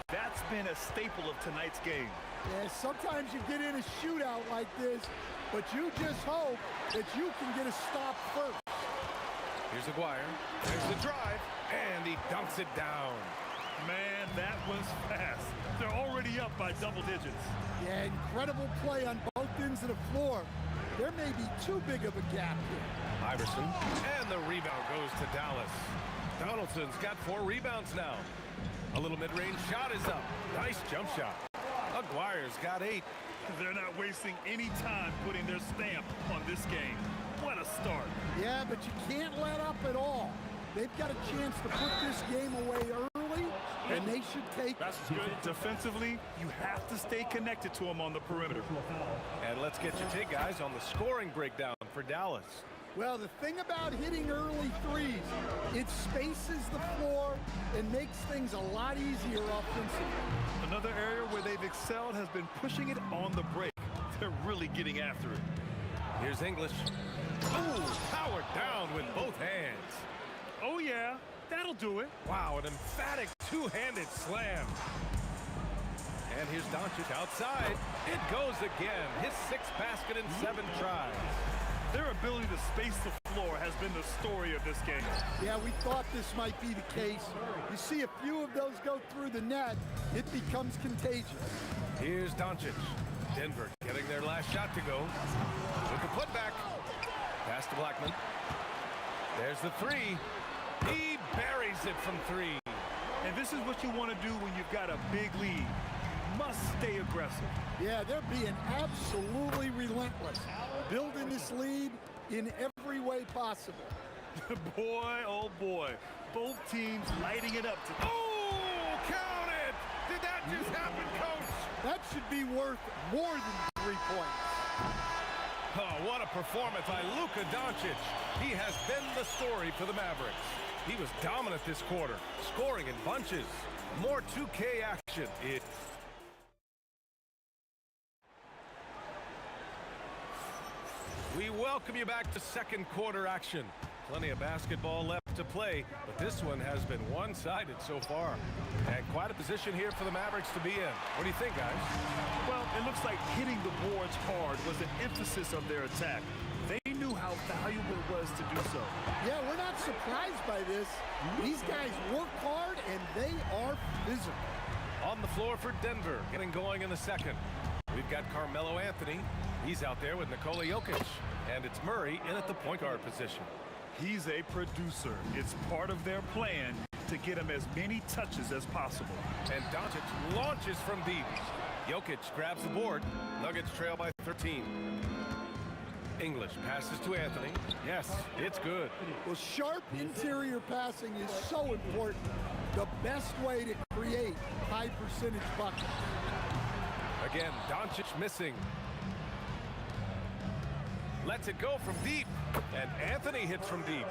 That's been a staple of tonight's game. Yeah, sometimes you get in a shootout like this, but you just hope that you can get a stop first. Here's Aguirre. There's the drive, and he dunks it down. Man, that was fast. They're already up by double digits. Yeah, incredible play on both ends of the floor. There may be too big of a gap here. Iverson, and the rebound goes to Dallas. Donaldson's got 4 rebounds now. A little mid-range shot is up. Nice jump shot. Aguirre's got 8. They're not wasting any time putting their stamp on this game. What a start. Yeah, but you can't let up at all. They've got a chance to put this game away early, and they should take That's good. Defensively, you have to stay connected to them on the perimeter. And let's get your take, guys, on the scoring breakdown for Dallas. Well, the thing about hitting early threes, it spaces the floor and makes things a lot easier offensively. Another area where they've excelled has been pushing it on the break. They're really getting after it. Here's English. Ooh, powered down with both hands. Oh, yeah, that'll do it. Wow, an emphatic two-handed slam. And here's Doncic outside. It goes again. His 6th basket in 7 tries. Their ability to space the floor has been the story of this game. Yeah, we thought this might be the case. You see a few of those go through the net, it becomes contagious. Here's Doncic. Denver getting their last shot to go. With the putback. Pass to Blackman. There's the 3. He buries it from 3. And this is what you want to do when you've got a big lead. must stay aggressive. Yeah, they're being absolutely relentless, building this lead in every way possible. Boy, oh boy, both teams lighting it up. Oh, count it! Did that just happen, Coach? That should be worth more than 3 points. Oh, what a performance by Luka Doncic. He has been the story for the Mavericks. He was dominant this quarter, scoring in bunches. More 2K action. We welcome you back to second quarter action. Plenty of basketball left to play, but this one has been one-sided so far. And quite a position here for the Mavericks to be in. What do you think, guys? Well, it looks like hitting the boards hard was an emphasis of their attack. They knew how valuable it was to do so. Yeah, we're not surprised by this. These guys work hard, and they are physical. On the floor for Denver, getting going in the second. We've got Carmelo Anthony. He's out there with Nikola Jokic. And it's Murray in at the point guard position. He's a producer. It's part of their plan to get him as many touches as possible. And Doncic launches from deep. Jokic grabs the board. Nuggets trail by 13. English passes to Anthony. Yes, it's good. Well, sharp interior passing is so important. The best way to create high percentage buckets. Again, Doncic missing. Lets it go from deep. And Anthony hits from deep.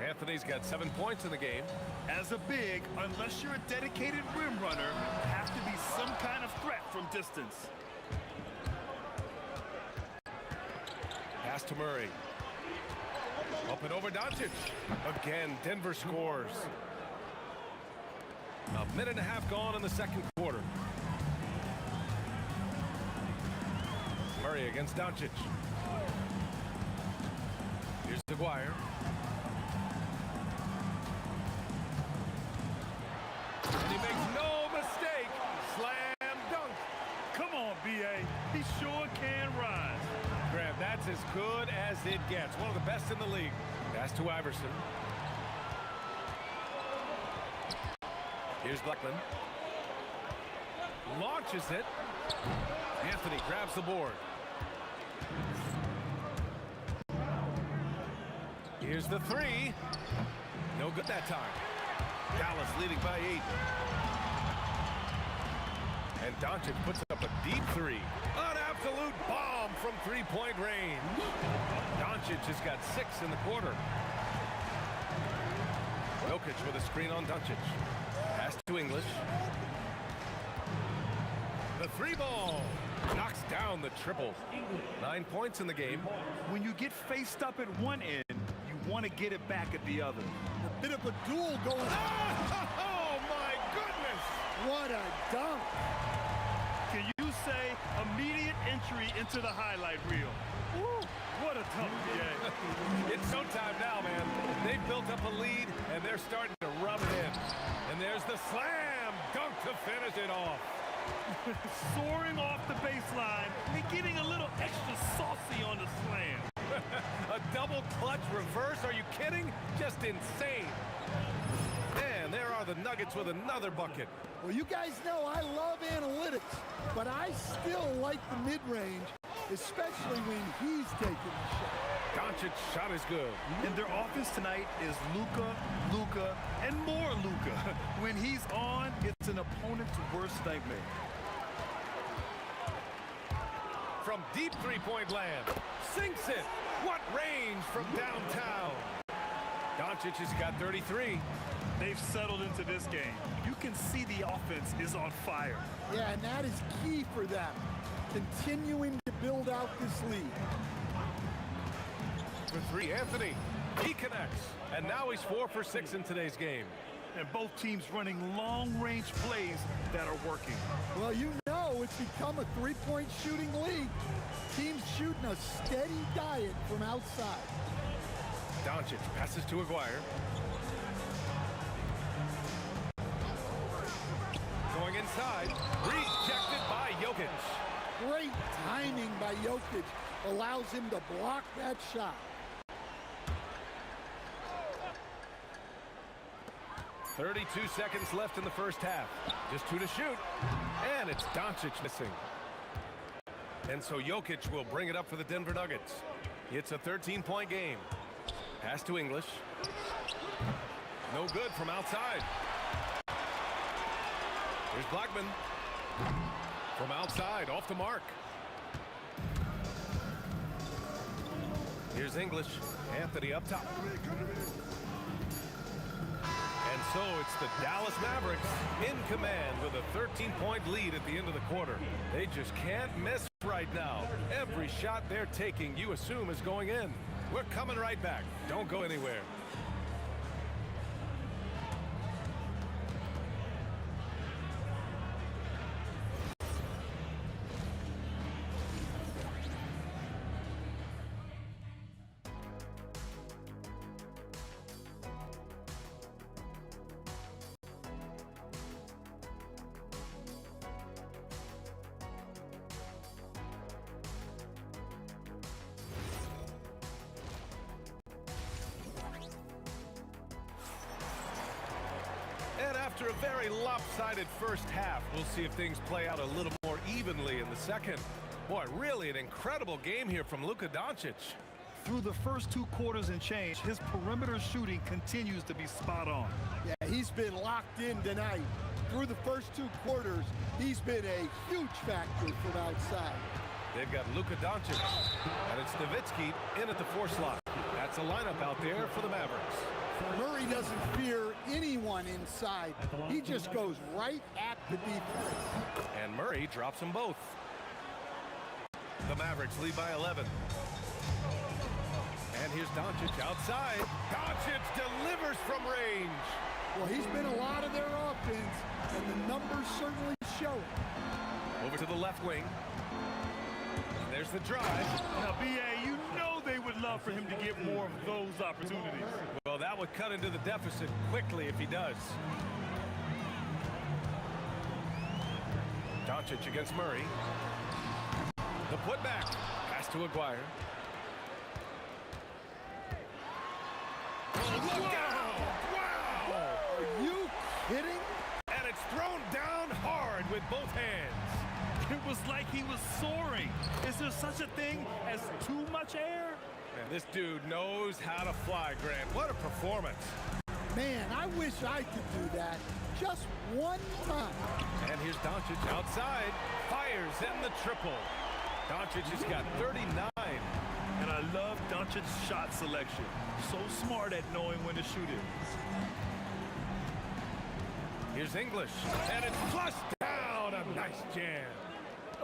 Anthony's got 7 points in the game. As a big, unless you're a dedicated rim runner, have to be some kind of threat from distance. Pass to Murray. Up and over Doncic. Again, Denver scores. A minute and a half gone in the second quarter. Murray against Doncic. Here's Aguirre. And he makes no mistake. Slam dunk. Come on, B.A. He sure can rise. Graham, that's as good as it gets. One of the best in the league. Pass to Iverson. Here's Blackman. Launches it. Anthony grabs the board. Here's the three. No good that time. Dallas leading by 8. And Doncic puts up a deep three. An absolute bomb from three-point range. Doncic has got 6 in the quarter. Jokic with a screen on Doncic. Pass to English. The three ball knocks down the triple. 9 points in the game. When you get faced up at one end, you want to get it back at the other. A bit of a duel going on. Oh, my goodness! What a dunk. Can you say immediate entry into the highlight reel? Woo, what a dunk, B.A. It's showtime now, man. They've built up a lead, and they're starting to rub it in. And there's the slam dunk to finish it off. Soaring off the baseline and getting a little extra saucy on the slam. A double clutch reverse, are you kidding? Just insane. And there are the Nuggets with another bucket. Well, you guys know I love analytics, but I still like the mid-range, especially when he's taking the shot. Doncic's shot is good. And their offense tonight is Luka, and more Luka. When he's on, it's an opponent's worst nightmare. From deep three-point land. Sinks it. What range from downtown. Doncic has got 33. They've settled into this game. You can see the offense is on fire. Yeah, and that is key for them, continuing to build out this lead. For three, Anthony. He connects. And now he's 4 for 6 in today's game. And both teams running long-range plays that are working. Well, you know it's become a three-point shooting league. Teams shooting a steady diet from outside. Doncic passes to Aguirre. Going inside. Rejected by Jokic. Great timing by Jokic allows him to block that shot. 32 seconds left in the first half. Just 2 to shoot. And it's Doncic missing. And so Jokic will bring it up for the Denver Nuggets. It's a 13-point game. Pass to English. No good from outside. Here's Blackman. From outside, off the mark. Here's English. Anthony up top. And so it's the Dallas Mavericks in command with a 13-point lead at the end of the quarter. They just can't miss right now. Every shot they're taking, you assume, is going in. We're coming right back. Don't go anywhere. After a very lopsided first half, we'll see if things play out a little more evenly in the second. Boy, really an incredible game here from Luka Doncic. Through the first 2 quarters and change, his perimeter shooting continues to be spot on. Yeah, he's been locked in tonight. Through the first 2 quarters, he's been a huge factor from outside. They've got Luka Doncic, and it's Nowitzki in at the 4 slot. That's a lineup out there for the Mavericks. Murray doesn't fear anyone inside. He just goes right at the defense. And Murray drops them both. The Mavericks lead by 11. And here's Doncic outside. Doncic delivers from range. Well, he's been a lot of their offense, and the numbers certainly show it. Over to the left wing. And there's the drive. Now, B.A., you know they would love for him to get more of those opportunities. Well, that would cut into the deficit quickly if he does. Doncic against Murray. The putback. Pass to Aguirre. Oh, look out! Wow! Are you kidding? And it's thrown down hard with both hands. It was like he was soaring. Is there such a thing as too much air? Man, this dude knows how to fly, Grant. What a performance. Man, I wish I could do that just one time. And here's Doncic outside. Fires in the triple. Doncic has got 39. And I love Doncic's shot selection. So smart at knowing when to shoot it. Here's English. And it's flushed down. A nice jam.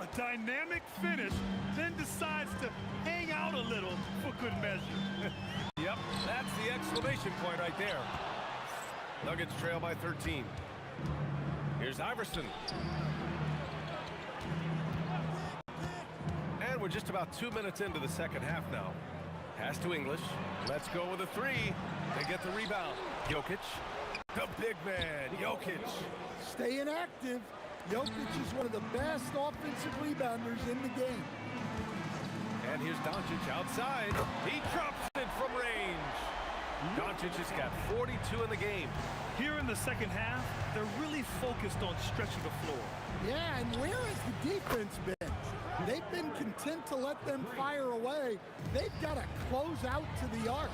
A dynamic finish, then decides to hang out a little for good measure. Yep, that's the exclamation point right there. Nuggets trail by 13. Here's Iverson. And we're just about 2 minutes into the second half now. Pass to English. Let's go with a 3. They get the rebound. Jokic. The big man, Jokic. Staying active. Jokic is one of the best offensive rebounders in the game. And here's Doncic outside. He drops it from range. Doncic has got 42 in the game. Here in the second half, they're really focused on stretching the floor. Yeah, and where has the defense been? They've been content to let them fire away. They've got to close out to the arc.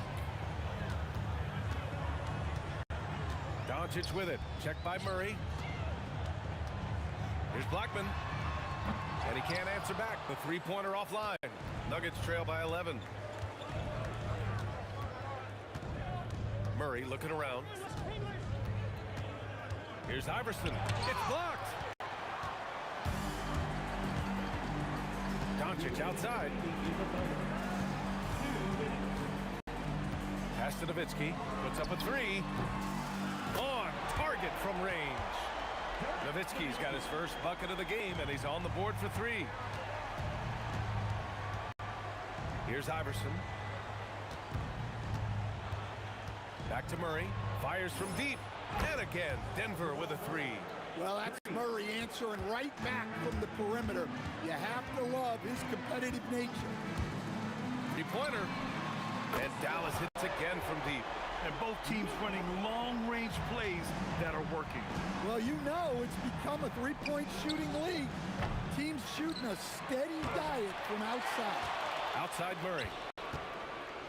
Doncic with it. Checked by Murray. Here's Blackman. And he can't answer back. The three-pointer offline. Nuggets trail by 11. Murray looking around. Here's Iverson. It's blocked. Doncic outside. Pass to Nowitzki. Puts up a 3. On target from range. Nowitzki's got his first bucket of the game, and he's on the board for 3. Here's Iverson. Back to Murray. Fires from deep. And again, Denver with a 3. Well, that's Murray answering right back from the perimeter. You have to love his competitive nature. Three-pointer. And Dallas hits again from deep. and both teams running long-range plays that are working. Well, you know it's become a three-point shooting league. Teams shooting a steady diet from outside. Outside Murray.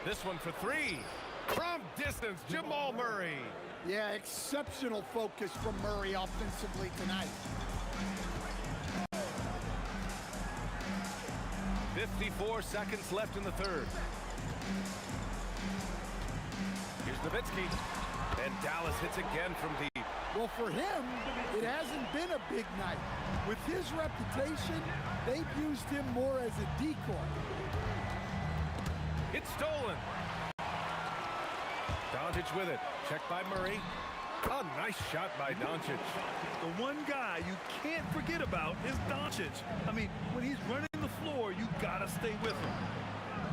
This one for three. From distance, Jamal Murray. Yeah, exceptional focus from Murray offensively tonight. 54 seconds left in the third. Here's Nowitzki. And Dallas hits again from deep. Well, for him, it hasn't been a big night. With his reputation, they've used him more as a decoy. It's stolen. Doncic with it. Checked by Murray. A nice shot by Doncic. The one guy you can't forget about is Doncic. I mean, when he's running the floor, you gotta stay with him.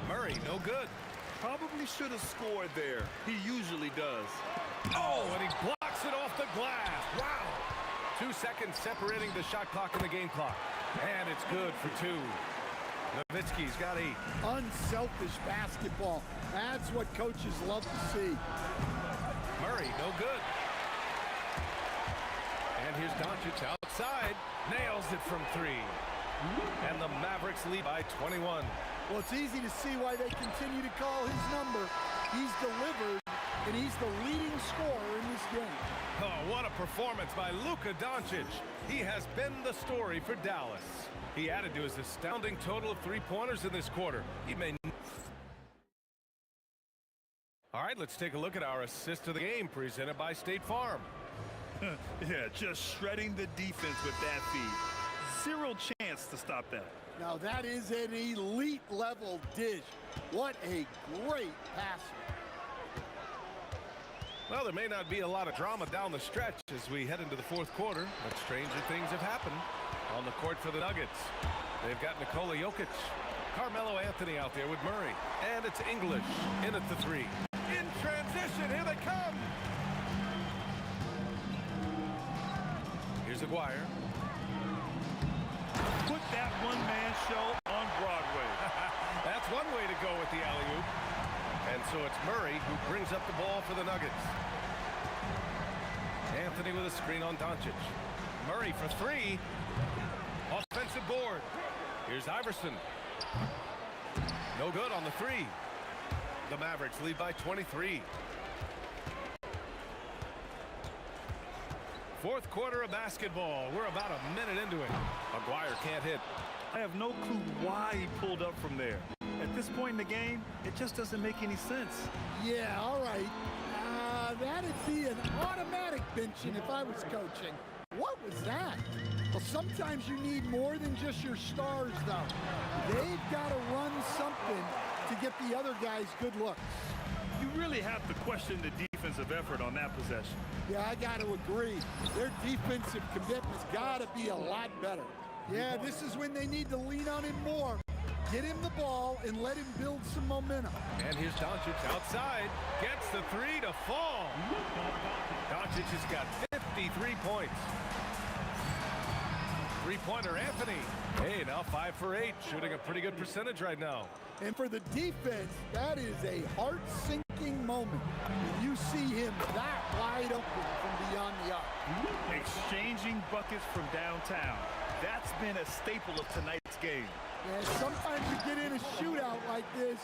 Murray, no good. Probably should have scored there. He usually does. Oh, and he blocks it off the glass. Wow. 2 seconds separating the shot clock and the game clock. And it's good for two. Nowitzki's got 8. Unselfish basketball. That's what coaches love to see. Murray, no good. And here's Doncic outside. Nails it from 3. And the Mavericks lead by 21. Well, it's easy to see why they continue to call his number. He's delivered, and he's the leading scorer in this game. Oh, what a performance by Luka Doncic. He has been the story for Dallas. He added to his astounding total of 3-pointers in this quarter. He may... All right, let's take a look at our assist of the game presented by State Farm. Yeah, just shredding the defense with that feed. Zero chance to stop that. Now, that is an elite-level dish. What a great passer. Well, there may not be a lot of drama down the stretch as we head into the fourth quarter, but stranger things have happened on the court for the Nuggets. They've got Nikola Jokic, Carmelo Anthony out there with Murray, and it's English in at the 3. In transition, here they come! Here's Aguirre. Put that one-man show on Broadway. That's one way to go with the alley-oop. And so it's Murray who brings up the ball for the Nuggets. Anthony with a screen on Doncic. Murray for 3. Offensive board. Here's Iverson. No good on the 3. The Mavericks lead by 23. Fourth quarter of basketball. We're about a minute into it. Aguirre can't hit. I have no clue why he pulled up from there. At this point in the game, it just doesn't make any sense. Yeah, all right. That'd be an automatic benching if I was coaching. What was that? Well, sometimes you need more than just your stars, though. They've got to run something to get the other guys good looks. You really have to question the defensive effort on that possession. Yeah, I got to agree. Their defensive commitment's got to be a lot better. Yeah, this is when they need to lean on him more. Get him the ball and let him build some momentum. And here's Doncic outside. Gets the 3 to fall. Doncic has got 53 points. Three-pointer Anthony. Hey, now 5 for 8. Shooting a pretty good percentage right now. And for the defense, that is a heart-sinking moment. You see him that wide open from beyond the arc. Exchanging buckets from downtown. That's been a staple of tonight's game. And sometimes you get in a shootout like this,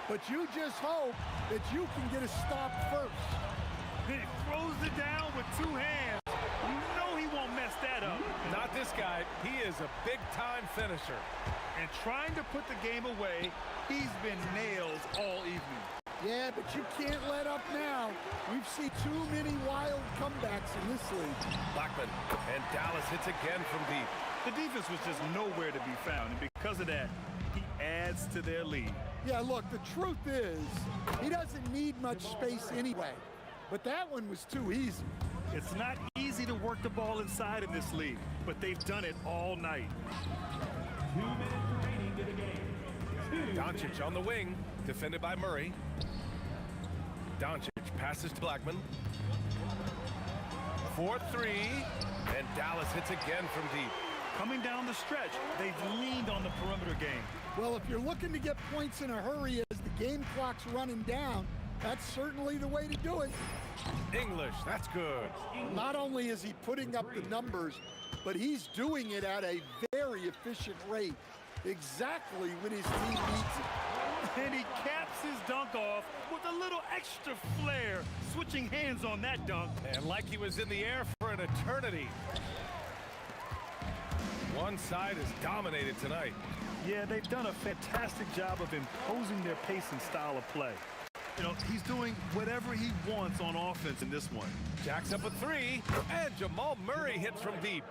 but you just hope that you can get a stop first. He throws it down with 2 hands. You know he won't mess that up. Not this guy. He is a big-time finisher. And trying to put the game away, he's been nails all evening. Yeah, but you can't let up now. We've seen too many wild comebacks in this league. Blackman, and Dallas hits again from deep. The defense was just nowhere to be found, and because of that, he adds to their lead. Yeah, look, the truth is, he doesn't need much space anyway. But that one was too easy. It's not easy to work the ball inside in this league, but they've done it all night. 2 minutes remaining to the game. Doncic on the wing, defended by Murray. Doncic passes to Blackman. 4-3, and Dallas hits again from deep. Coming down the stretch, they've leaned on the perimeter game. Well, if you're looking to get points in a hurry as the game clock's running down, That's certainly the way to do it. English, that's good. Not only is he putting up the numbers, but he's doing it at a very efficient rate, exactly when his team needs it. And he caps his dunk off with a little extra flair, switching hands on that dunk. And like he was in the air for an eternity. One side is dominated tonight. Yeah, they've done a fantastic job of imposing their pace and style of play. You know, he's doing whatever he wants on offense in this one. Jacks up a three, and Jamal Murray hits from deep.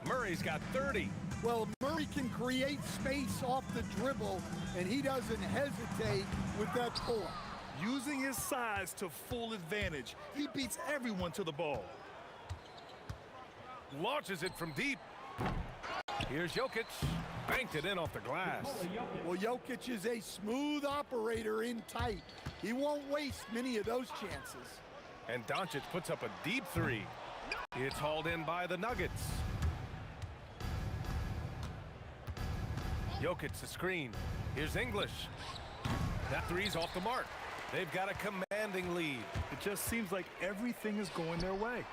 Murray's got 30. Well, Murray can create space off the dribble, and he doesn't hesitate with that pull. Using his size to full advantage, he beats everyone to the ball. Launches it from deep. Here's Jokic. Banked it in off the glass. Well, Jokic is a smooth operator in tight. He won't waste many of those chances. And Doncic puts up a deep three. It's hauled in by the Nuggets. Jokic the screen. Here's English. That three's off the mark. They've got a commanding lead. It just seems like everything is going their way.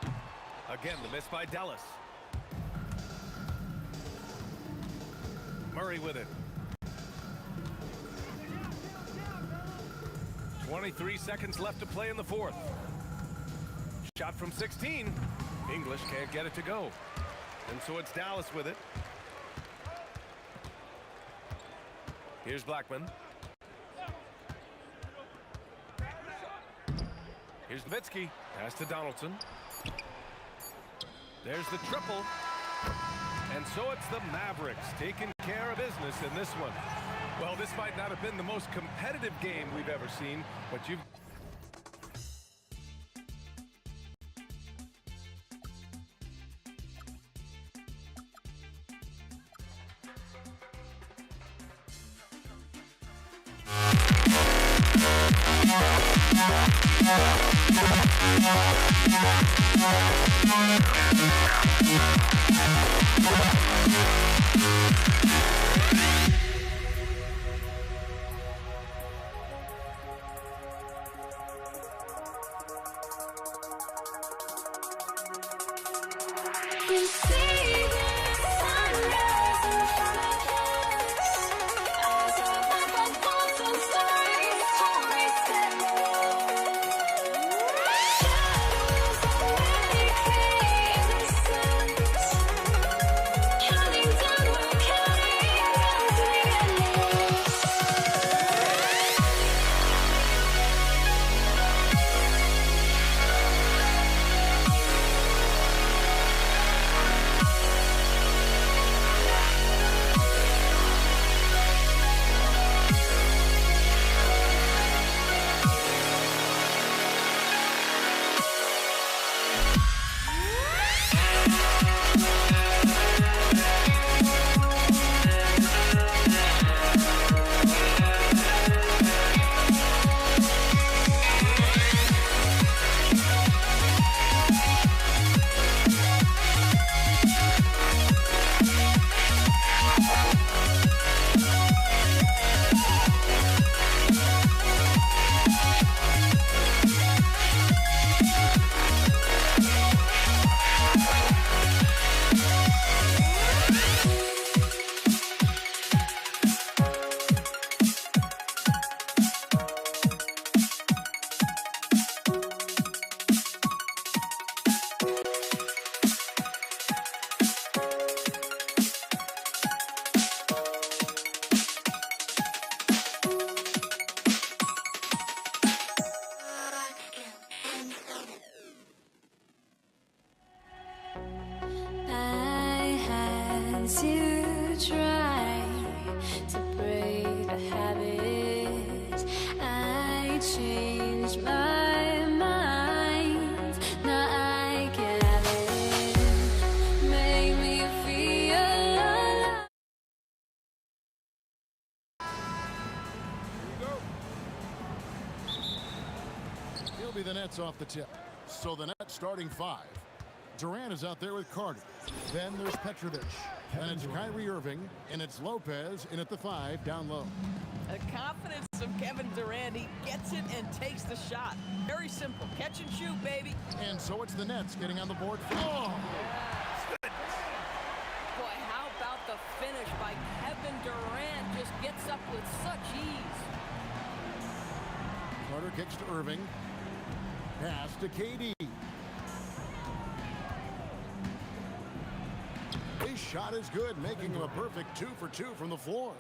Again, the miss by Dallas. Murray with it. 23 seconds left to play in the fourth. Shot from 16. English can't get it to go. And so it's Dallas with it. Here's Blackman. Here's Nowitzki. Pass to Donaldson. There's the triple. And so it's the Mavericks taking care of business in this one. Well, this might not have been the most competitive game we've ever seen, but you've... Be the Nets off the tip. So the Nets starting five. Durant is out there with Carter. Then there's Petrovic. And it's Kyrie Irving. And it's Lopez in at the 5 down low. The confidence of Kevin Durant. He gets it and takes the shot. Very simple. Catch and shoot, baby. And so it's the Nets getting on the board. Oh! Boy, how about the finish by Kevin Durant? Just gets up with such ease. Carter kicks to Irving. Pass to KD. His shot is good, making him a perfect 2 for 2 from the floor.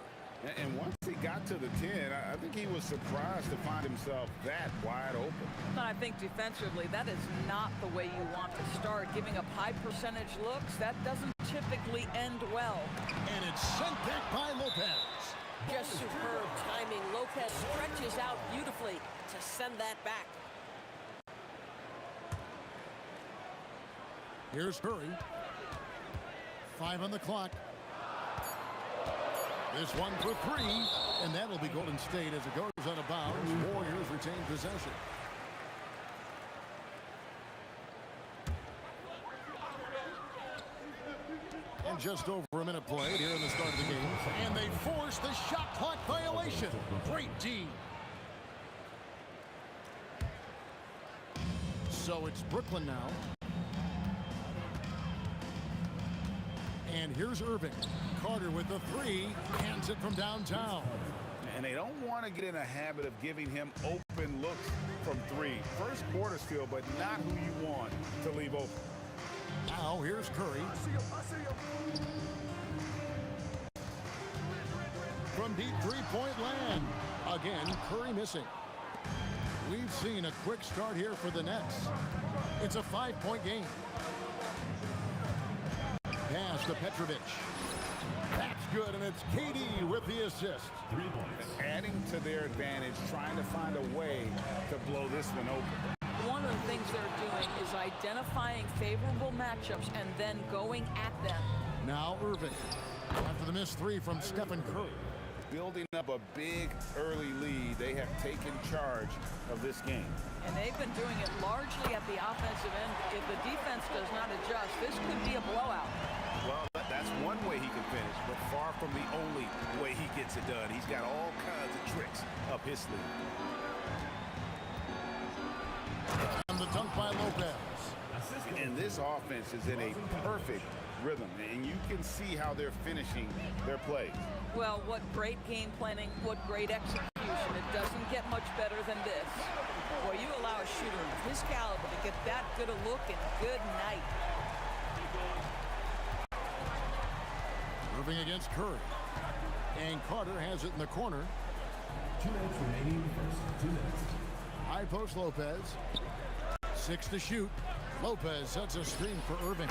And once he got to the 10, I think he was surprised to find himself that wide open. I think defensively, that is not the way you want to start. Giving up high percentage looks, that doesn't typically end well. And it's sent back by Lopez. Just superb timing. Lopez stretches out beautifully to send that back. Here's Curry. 5 on the clock. This one for 3, and that'll be Golden State as it goes out of bounds. Warriors retain possession. And just over a minute played here in the start of the game. And they force the shot clock violation. Great team. So it's Brooklyn now. And here's Irving. Carter with the 3, hands it from downtown. And they don't want to get in a habit of giving him open looks from 3. First quarter still, but not who you want to leave open. Now here's Curry. From deep three-point land. Again, Curry missing. We've seen a quick start here for the Nets. It's a 5-point game. Pass to Petrovic. That's good, and it's KD with the assist. 3 points. Adding to their advantage, trying to find a way to blow this one open. One of the things they're doing is identifying favorable matchups and then going at them. Now Irving. After the missed 3 from Stephen Curry. Building up a big early lead, they have taken charge of this game. And they've been doing it largely at the offensive end. If the defense does not adjust, this could be a blowout. Well, that's one way he can finish, but far from the only way he gets it done. He's got all kinds of tricks up his sleeve. And the dunk by Lopez. And this offense is in a perfect rhythm, and you can see how they're finishing their plays. Well, what great game planning, what great execution. It doesn't get much better than this. Boy, you allow a shooter of his caliber to get that good a look and good night. Irving against Curry. And Carter has it in the corner. 2 minutes remaining first. 2 minutes. High post Lopez. 6 to shoot. Lopez sets a screen for Irving.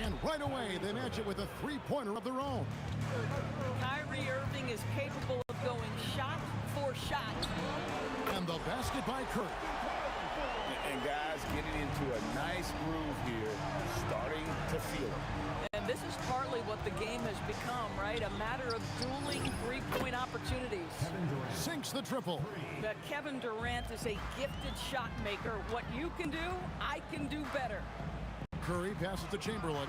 And right away, they match it with a 3-pointer of their own. Kyrie Irving is capable of going shot for shot. And the basket by Curry. And guys getting into a nice groove here, starting to feel it. And this is partly what the game has become, right? A matter of dueling 3-point opportunities. Sinks the triple. But Kevin Durant is a gifted shot maker. What you can do, I can do better. Curry passes to Chamberlain.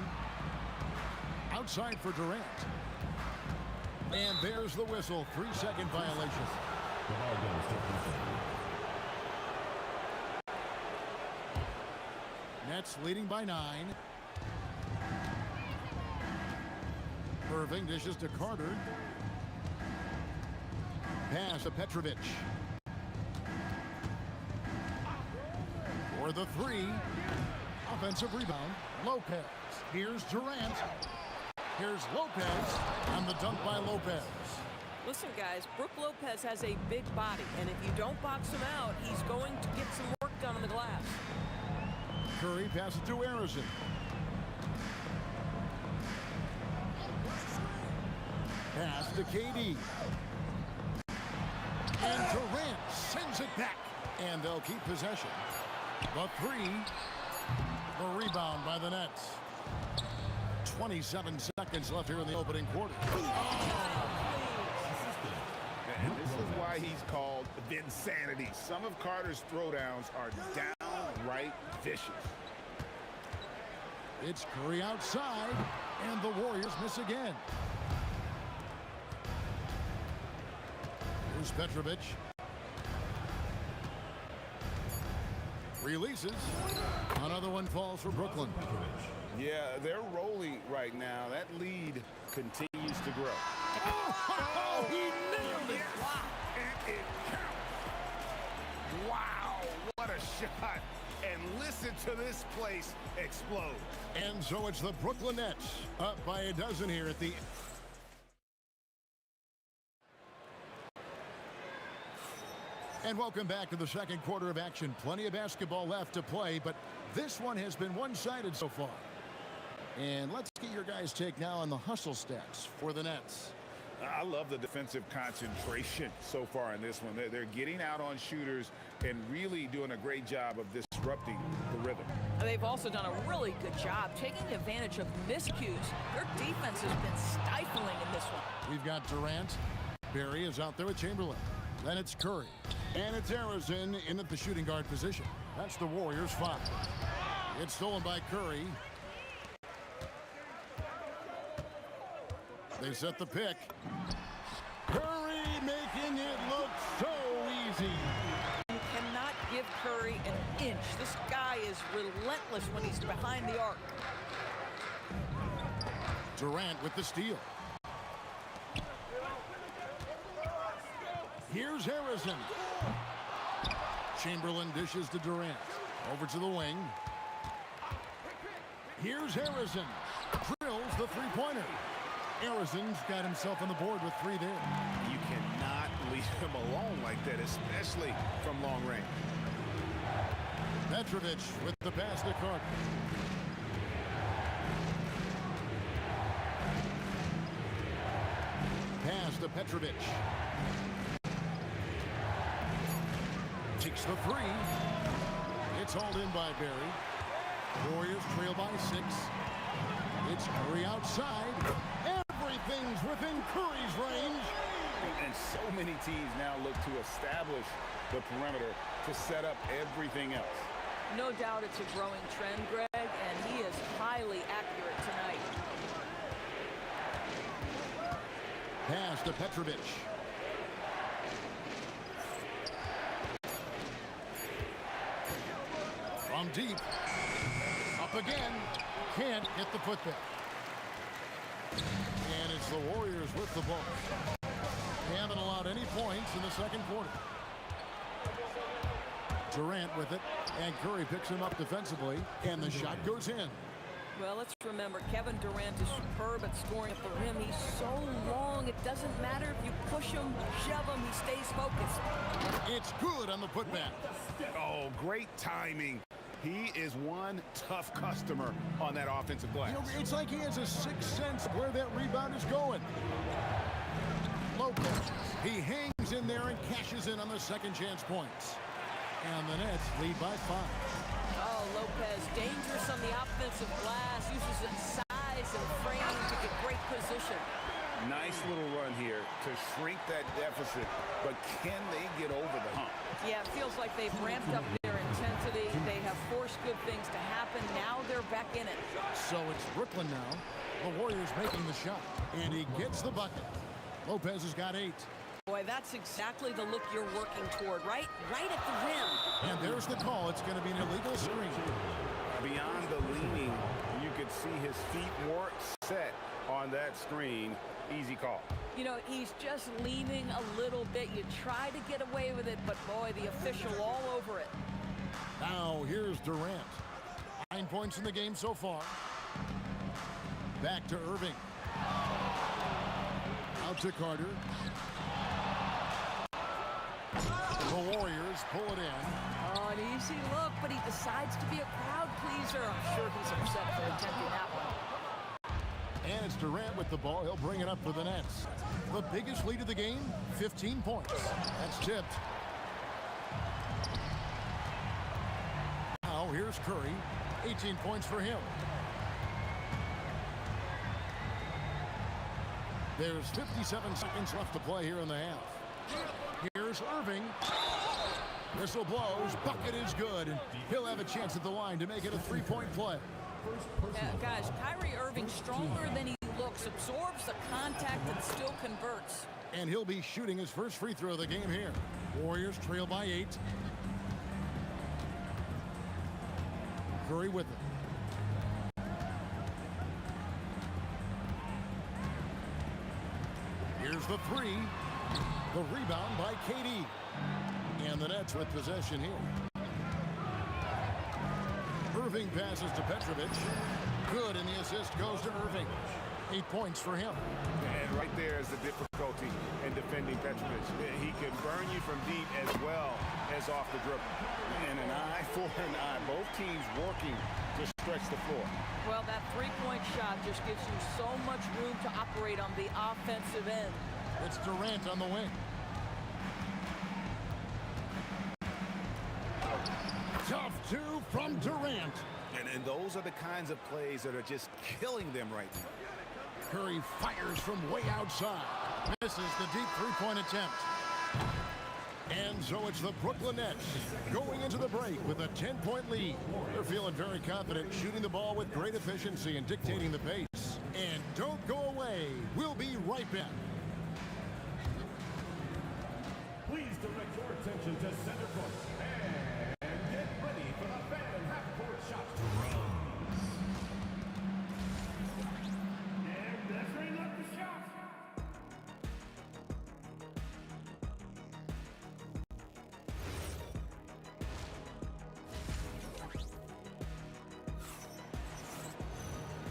Outside for Durant. And there's the whistle. 3-second violation. The ball goes to Brooklyn. Nets leading by 9. Irving dishes to Carter. Pass to Petrovic. For the 3. Offensive rebound. Lopez. Here's Durant. Here's Lopez. And the dunk by Lopez. Listen, guys, Brook Lopez has a big body, and if you don't box him out, he's going to get some work done on the glass. Curry passes to Harrison. Pass to KD. And Durant sends it back. And they'll keep possession. The 3. The rebound by the Nets. 27 seconds left here in the opening quarter. And this is why he's called Vinsanity. Some of Carter's throwdowns are downright vicious. It's Curry outside, and the Warriors miss again. Here's Petrovic. Releases. Another one falls for Brooklyn. Yeah, they're rolling right now. That lead continues to grow. Oh, he nailed it. And it counts. Wow, what a shot. And listen to this place explode. And so it's the Brooklyn Nets up by a dozen here at the... And welcome back to the second quarter of action. Plenty of basketball left to play, but this one has been one-sided so far. And let's get your guys' take now on the hustle stats for the Nets. I love the defensive concentration so far in this one. They're getting out on shooters and really doing a great job of disrupting the rhythm. They've also done a really good job taking advantage of miscues. Their defense has been stifling in this one. We've got Durant. Barry is out there with Chamberlain. Then it's Curry. And it's Harrison in at the shooting guard position. That's the Warriors' 5. It's stolen by Curry. They set the pick. Curry making it look so easy. You cannot give Curry an inch. This guy is relentless when he's behind the arc. Durant with the steal. Here's Harrison. Chamberlain dishes to Durant. Over to the wing. Here's Harrison. Drills the three-pointer. Harrison's got himself on the board with 3 there. You cannot leave him alone like that, especially from long range. Petrovic with the pass to Carter. Pass to Petrovic. Takes the 3. It's hauled in by Barry. Warriors trail by 6. It's Curry outside. Everything's within Curry's range. And so many teams now look to establish the perimeter to set up everything else. No doubt it's a growing trend, Greg, and he is highly accurate tonight. Pass to Petrovic. From deep. Up again. Can't get the putback. And it's the Warriors with the ball. They haven't allowed any points in the second quarter. Durant with it, and Curry picks him up defensively, and the shot goes in. Well, let's remember, Kevin Durant is superb at scoring at the rim. He's so long, it doesn't matter if you push him, shove him, he stays focused. It's good on the putback. Oh, great timing. He is one tough customer on that offensive glass. You know, it's like he has a sixth sense of where that rebound is going. Lopez, he hangs in there and cashes in on the second chance points. And the Nets lead by 5. Oh, Lopez, dangerous on the offensive glass, uses his size and frame to get great position. Nice little run here to shrink that deficit, but can they get over the hump? Yeah, it feels like they've ramped up their intensity. They have forced good things to happen. Now they're back in it. So it's Brooklyn now. The Warriors making the shot, and he gets the bucket. Lopez has got 8. Boy, that's exactly the look you're working toward, right? Right at the rim. And there's the call. It's going to be an illegal screen. Beyond the leaning, you could see his feet more set on that screen. Easy call. You know, he's just leaning a little bit. You try to get away with it, but boy, the official all over it. Now, here's Durant. 9 points in the game so far. Back to Irving. Out to Carter. The Warriors pull it in. Oh, an easy look, but he decides to be a crowd pleaser. I'm sure he's upset for attempting that one. And it's Durant with the ball. He'll bring it up for the Nets. The biggest lead of the game, 15 points. That's tipped. Now here's Curry. 18 points for him. There's 57 seconds left to play here in the half. Here's Irving. Whistle blows. Bucket is good. And he'll have a chance at the line to make it a 3-point play. Guys, Kyrie Irving stronger than he looks looks, absorbs the contact, and still converts. And he'll be shooting his first free throw of the game here. Warriors trail by 8. Curry with it. Here's the 3. The rebound by KD. And the Nets with possession here. Irving passes to Petrovic. Good, and the assist goes to Irving. 8 points for him. And right there is the difficulty in defending Petrovic. He can burn you from deep as well as off the dribble. And an eye for an eye. Both teams working to stretch the floor. Well, that three-point shot just gives you so much room to operate on the offensive end. It's Durant on the wing. Tough 2 from Durant. And those are the kinds of plays that are just killing them right now. Curry fires from way outside. Misses the deep three-point attempt. And so it's the Brooklyn Nets going into the break with a 10-point lead. They're feeling very confident, shooting the ball with great efficiency and dictating the pace. And don't go away. We'll be right back. Please direct your attention to center court. And get ready for the Phantom half-court shot. And let's bring up the shot.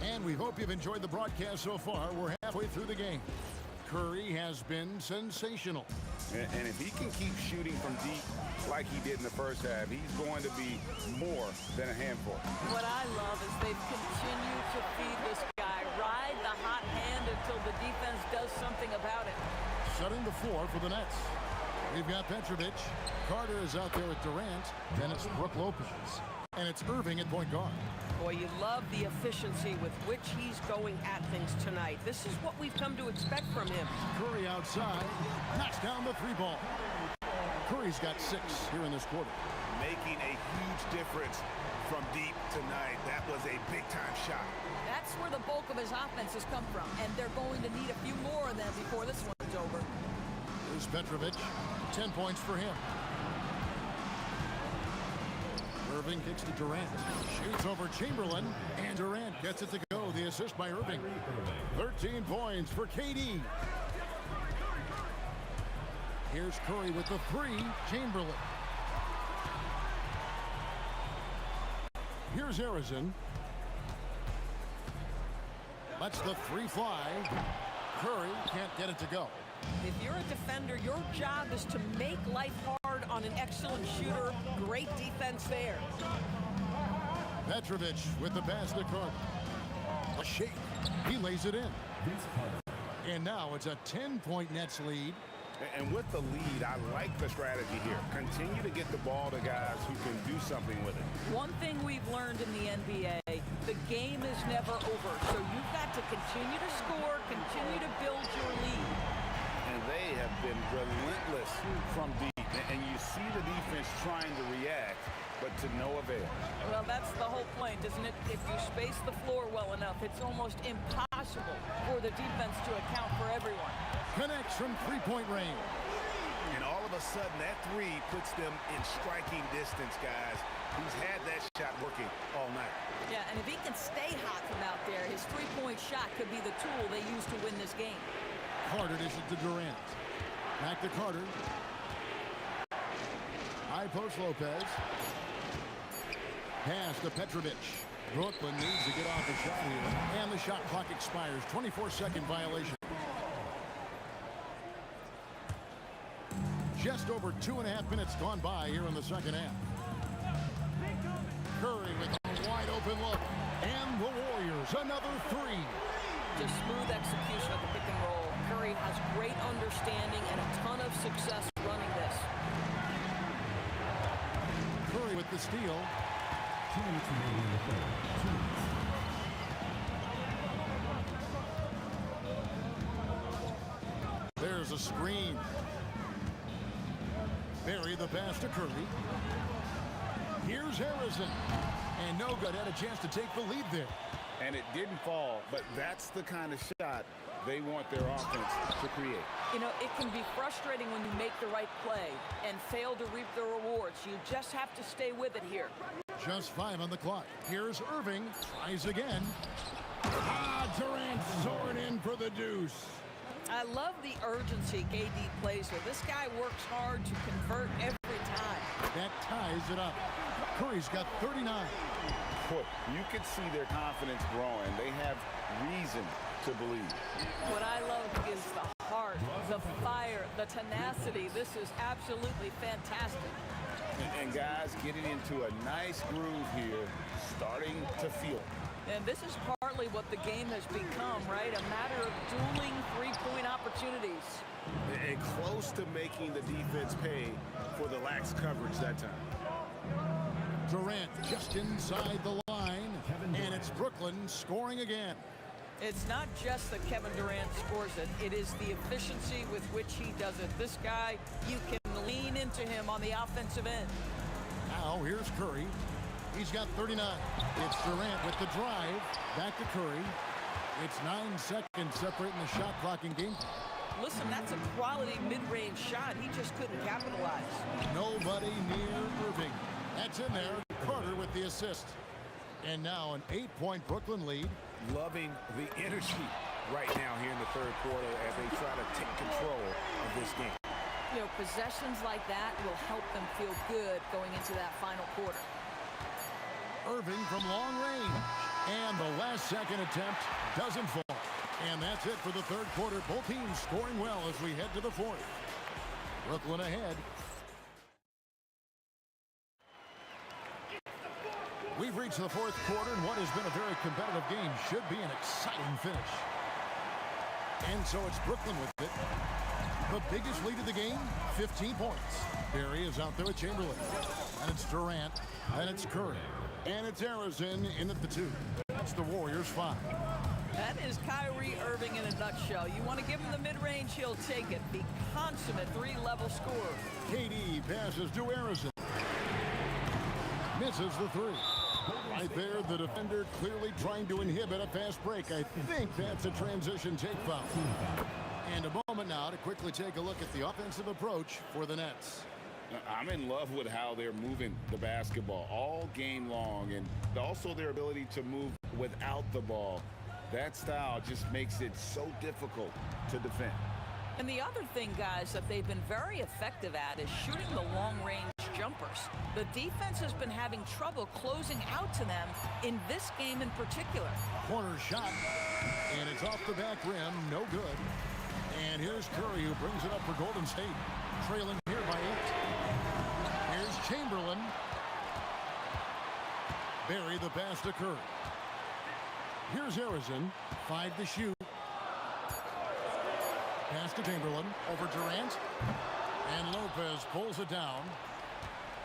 And we hope you've enjoyed the broadcast so far. We're halfway through the game. Curry has been sensational. And if he can keep shooting from deep like he did in the first half, he's going to be more than a handful. What I love is they've continued to feed this guy, ride the hot hand until the defense does something about it. Setting the floor for the Nets. We've got Petrovic. Carter is out there with Durant. Then it's Brook Lopez. And it's Irving at point guard. Boy, you love the efficiency with which he's going at things tonight. This is what we've come to expect from him. Curry outside. Knocks down the 3 ball. Curry's got 6 here in this quarter. Making a huge difference from deep tonight. That was a big-time shot. That's where the bulk of his offense has come from, and they're going to need a few more of them before this one's over. Here's Petrovic. 10 points for him. Irving kicks to Durant. Shoots over Chamberlain. And Durant gets it to go. The assist by Irving. 13 points for KD. Here's Curry with the 3. Chamberlain. Here's Harrison. Lets the 3 fly. Curry can't get it to go. If you're a defender, your job is to make life hard on an excellent shooter. Great defense there. Petrovic with the pass to Carter. A shake. He lays it in. And now it's a 10-point Nets lead. And with the lead, I like the strategy here. Continue to get the ball to guys who can do something with it. One thing we've learned in the NBA, the game is never over. So you've got to continue to score, continue to build your lead. And they have been relentless from deep. And you see the defense trying to react, but to no avail. Well, that's the whole point, isn't it? If you space the floor well enough, it's almost impossible for the defense to account for everyone. Connects from 3-point range. And all of a sudden, that 3 puts them in striking distance, guys. He's had that shot working all night. Yeah, and if he can stay hot from out there, his 3-point shot could be the tool they use to win this game. Carter dishes it to Durant. Back to Carter. High post Lopez. Pass to Petrovic. Brooklyn needs to get off the shot here. And the shot clock expires. 24-second violation. Just over 2.5 minutes gone by here in the second half. Curry with a wide open look. And the Warriors, another 3. Just smooth execution of the pick and roll. Curry has great understanding and a ton of success running this. Curry with the steal. 2 minutes remaining in the third. 2 minutes. There's a screen. Barry the pass to Curry. Here's Harrison. And no good. Had a chance to take the lead there. And it didn't fall, but that's the kind of shot they want their offense to create. You know, it can be frustrating when you make the right play and fail to reap the rewards. You just have to stay with it here. Just 5 on the clock. Here's Irving. Tries again. Durant soaring in for the deuce. I love the urgency KD plays with. This guy works hard to convert every time. That ties it up. Curry's got 39. Boy, you can see their confidence growing. They have reason to believe. What I love is the heart, the fire, the tenacity. This is absolutely fantastic. And guys getting into a nice groove here, starting to feel. And this is partly what the game has become, right? A matter of dueling three-point opportunities. And close to making the defense pay for the lax coverage that time. Durant just inside the line, and it's Brooklyn scoring again. It's not just that Kevin Durant scores it. It is the efficiency with which he does it. This guy, you can lean into him on the offensive end. Now here's Curry. He's got 39. It's Durant with the drive. Back to Curry. It's 9 seconds separating the shot clock in game. Listen, that's a quality mid-range shot. He just couldn't capitalize. Nobody near Irving. That's in there. Carter with the assist. And now an 8-point Brooklyn lead. Loving the energy right now here in the third quarter as they try to take control of this game. You know, possessions like that will help them feel good going into that final quarter. Irving from long range. And the last second attempt doesn't fall. And that's it for the third quarter. Both teams scoring well as we head to the fourth. Brooklyn ahead. We've reached the fourth quarter, and what has been a very competitive game should be an exciting finish. And so it's Brooklyn with it. The biggest lead of the game, 15 points. Barry is out there with Chamberlain. And it's Durant. And it's Curry. And it's Harrison in at the 2. That's the Warriors 5. That is Kyrie Irving in a nutshell. You want to give him the mid-range, he'll take it. The consummate three-level scorer. KD passes to Harrison. Misses the 3. Right there, the defender clearly trying to inhibit a fast break. I think that's a transition take foul. And a moment now to quickly take a look at the offensive approach for the Nets. I'm in love with how they're moving the basketball all game long, and also their ability to move without the ball. That style just makes it so difficult to defend. And the other thing, guys, that they've been very effective at is shooting the long-range jumpers. The defense has been having trouble closing out to them in this game in particular. Corner shot, and it's off the back rim, no good. And here's Curry, who brings it up for Golden State, trailing here by 8. Here's Chamberlain. Barry the pass to Curry. Here's Harrison, 5 to shoot. Pass to Chamberlain, over Durant. And Lopez pulls it down.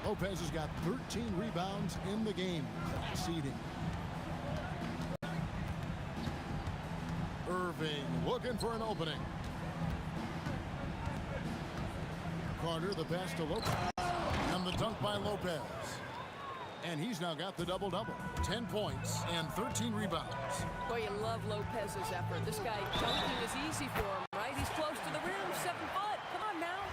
Lopez has got 13 rebounds in the game. Seeding. Irving looking for an opening. Carter, the pass to Lopez. And the dunk by Lopez. And he's now got the double-double. 10 points and 13 rebounds. Boy, you love Lopez's effort. This guy dunking is easy for him, right? He's close to the rim, 7 foot. Come on now.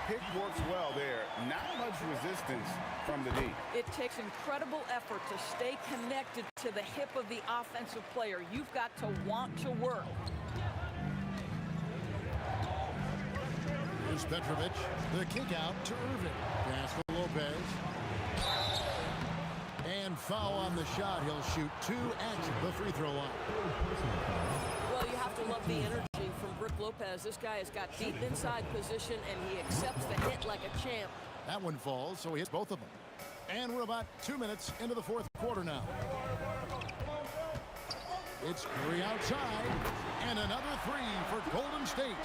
Pick works well there. Not much resistance from the D. It takes incredible effort to stay connected to the hip of the offensive player. You've got to want to work. Here's Petrovic. The kick out to Irving. Pass to Lopez. And foul on the shot. He'll shoot 2 at the free throw line. Well, you have to love the energy from Brook Lopez. This guy has got deep inside position, and he accepts the hit like a champ. That one falls, so he hits both of them. And we're about 2 minutes into the fourth quarter now. It's Curry outside, and another 3 for Golden State.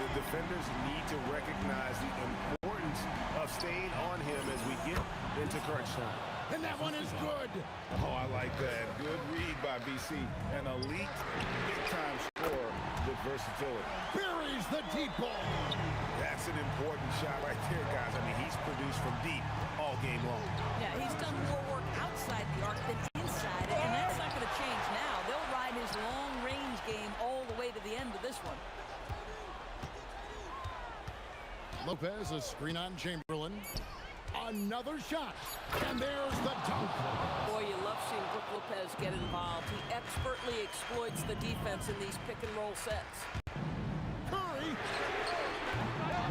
The defenders need to recognize the importance of staying on him as we get into crunch time. And that one is good. Oh, I like that. Good read by BC. An elite big-time scorer with versatility. Buries the deep ball. That's an important shot right there, guys. I mean, he's produced from deep all game long. Yeah, he's done more work outside the arc than inside, and that's not going to change now. They'll his long-range game all the way to the end of this one. Lopez, a screen on Chamberlain. Another shot. And there's the dunk. Boy, you love seeing Brook Lopez get involved. He expertly exploits the defense in these pick-and-roll sets. Curry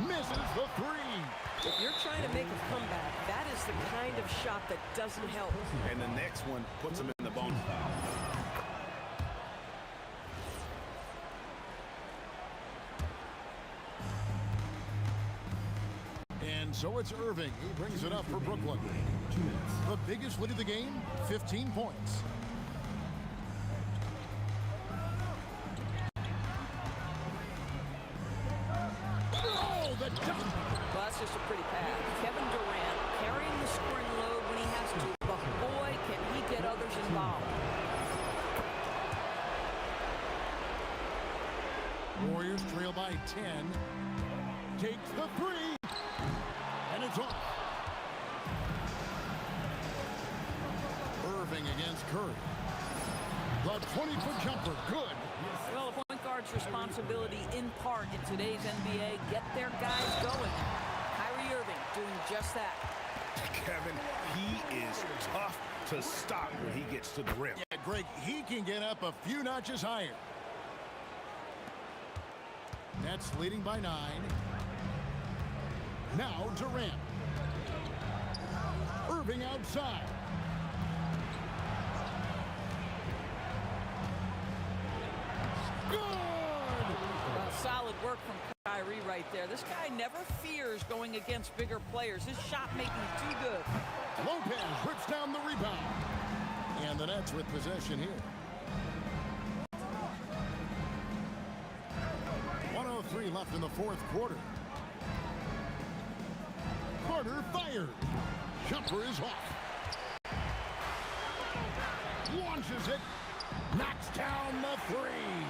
misses the three. If you're trying to make a comeback, that is the kind of shot that doesn't help. And the next one puts him in the bonus. And so it's Irving. He brings it up for Brooklyn. The biggest lead of the game, 15 points. Oh, the dunk. Well, that's just a pretty pass. Kevin Durant carrying the scoring load when he has to, but boy, can he get others involved. Warriors trail by 10. Takes the three. And it's off. Irving against Curry. The 20-foot jumper, good. Well, a point guard's responsibility in part in today's NBA, get their guys going. Kyrie Irving doing just that. Kevin, he is tough to stop when he gets to the rim. Yeah, Greg, he can get up a few notches higher. Nets leading by 9. Now Durant. Irving outside. Good! Solid work from Kyrie right there. This guy never fears going against bigger players. His shot making too good. Lopez rips down the rebound. And the Nets with possession here. 1:03 left in the fourth quarter. Carter fired. Jumper is off. Launches it. Knocks down the three.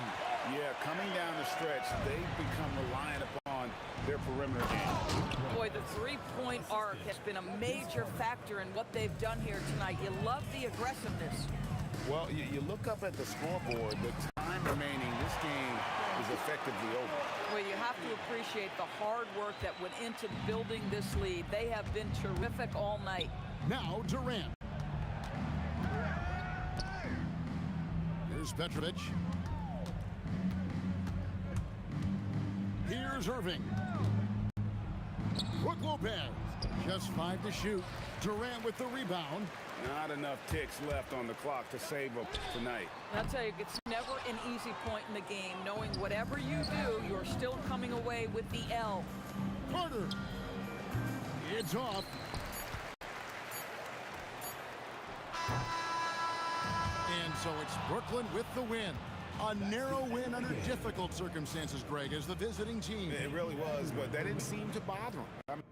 Yeah, coming down the stretch, they've become reliant upon their perimeter game. Boy, the three-point arc has been a major factor in what they've done here tonight. You love the aggressiveness. Well, you look up at the scoreboard, the time remaining, this game is effectively over. Well, you have to appreciate the hard work that went into building this lead. They have been terrific all night. Now Durant. Here's Petrovic. Here's Irving. Brook Lopez. Just 5 to shoot. Durant with the rebound. Not enough ticks left on the clock to save up tonight. I'll tell you, it's never an easy point in the game, knowing whatever you do, you're still coming away with the L. Carter. It's off. And so it's Brooklyn with the win. A narrow win under difficult circumstances, Greg, as the visiting team. It really was, but that didn't seem to bother him.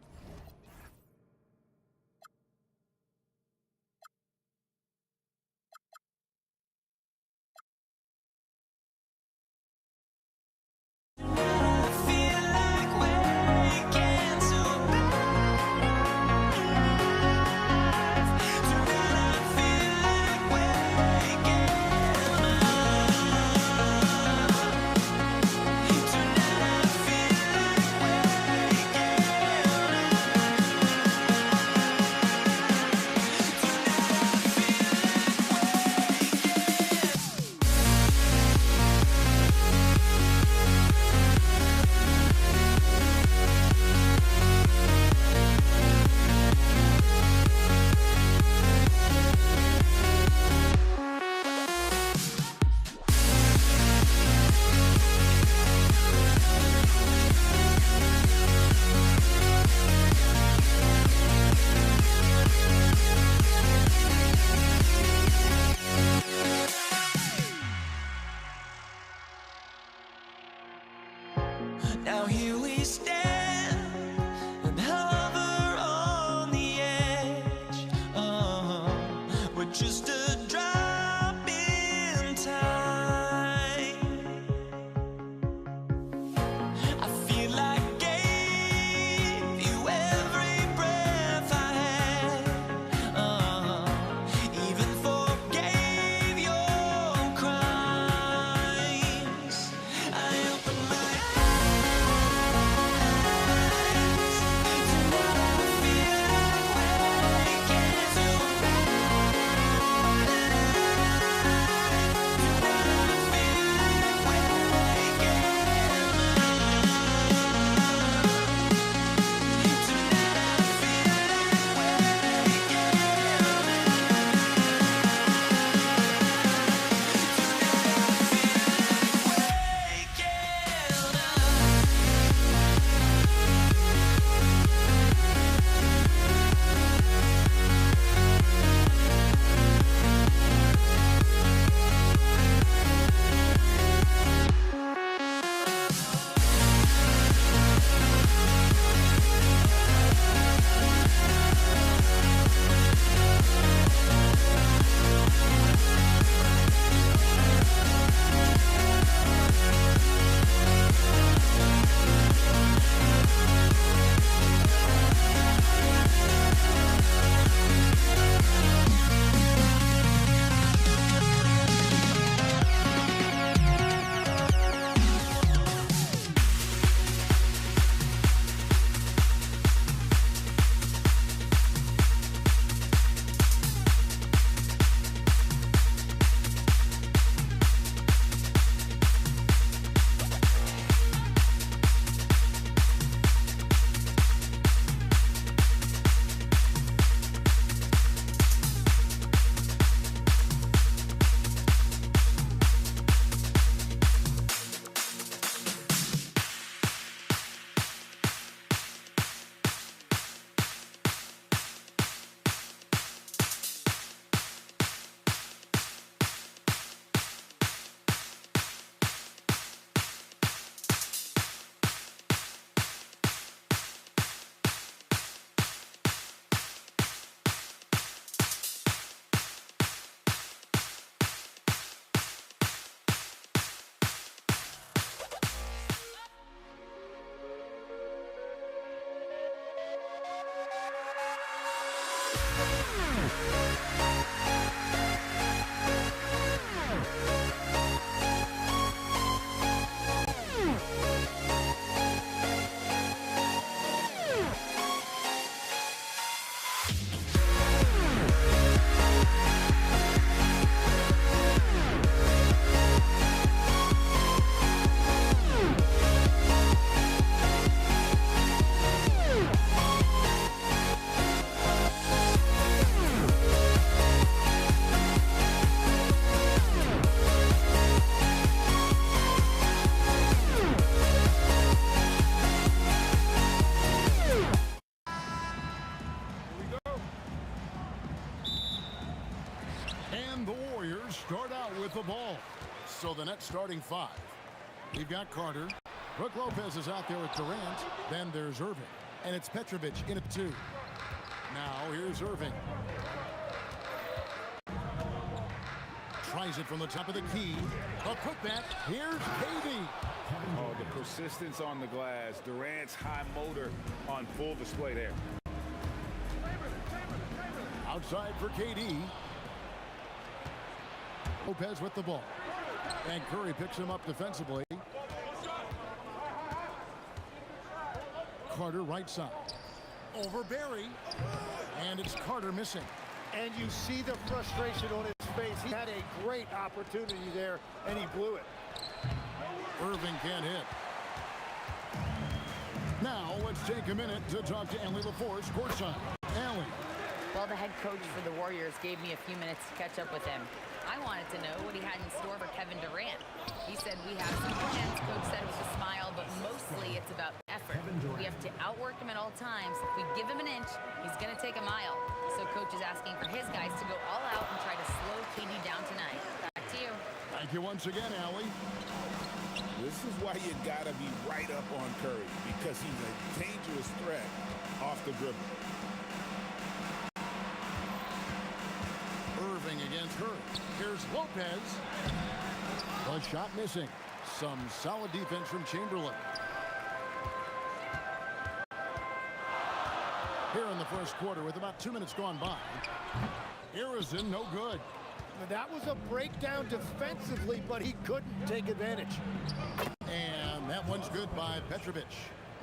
Now here we stand and hover on the edge. We're just a drop in time. I feel like I gave you every breath I had. Even forgave your crime. the ball. So the net starting 5. We've got Carter. Brook Lopez is out there with Durant. Then there's Irving. And it's Petrovic in at 2. Now here's Irving. Tries it from the top of the key. A putback. Here's KD. Oh, the persistence on the glass. Durant's high motor on full display there. Outside for KD. Lopez with the ball. And Curry picks him up defensively. Carter right side. Over Barry. And it's Carter missing. And you see the frustration on his face. He had a great opportunity there, and he blew it. Irving can't hit. Now let's take a minute to talk to Allie LaForce courtside. Allie. Well, the head coach for the Warriors gave me a few minutes to catch up with him. I wanted to know what he had in store for Kevin Durant. He said, we have some plans, coach said with a smile, but mostly it's about effort. We have to outwork him at all times. If we give him an inch, he's going to take a mile. So coach is asking for his guys to go all out and try to slow KD down tonight. Back to you. Thank you once again, Allie. This is why you got to be right up on Curry, because he's a dangerous threat off the dribble. Irving against Curry. Here's Lopez. The shot missing. Some solid defense from Chamberlain. Here in the first quarter with about 2 minutes gone by. Harrison, no good. That was a breakdown defensively, but he couldn't take advantage. And that one's good by Petrovic.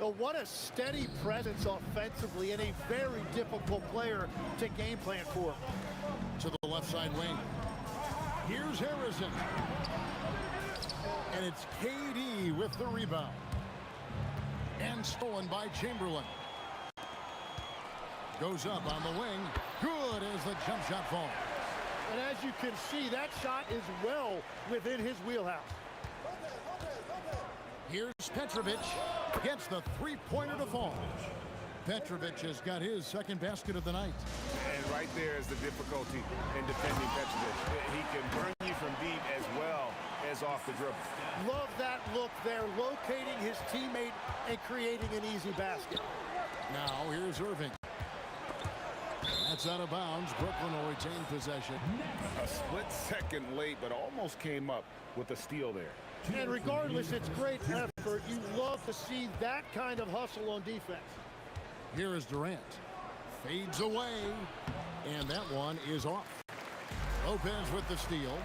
Oh, what a steady presence offensively and a very difficult player to game plan for. To the left side wing. Here's Harrison. And it's KD with the rebound. And stolen by Chamberlain. Goes up on the wing. Good as the jump shot falls. And as you can see, that shot is well within his wheelhouse. Here's Petrovic. Gets the three-pointer to fall. Petrovic has got his second basket of the night. And right there is the difficulty in defending Petrovic. He can burn you from deep as well as off the dribble. Love that look there, locating his teammate and creating an easy basket. Now here's Irving. That's out of bounds. Brooklyn will retain possession. A split second late, but almost came up with a steal there. And regardless, it's great effort. You love to see that kind of hustle on defense. Here is Durant. Fades away. And that one is off. Lopez with the steal.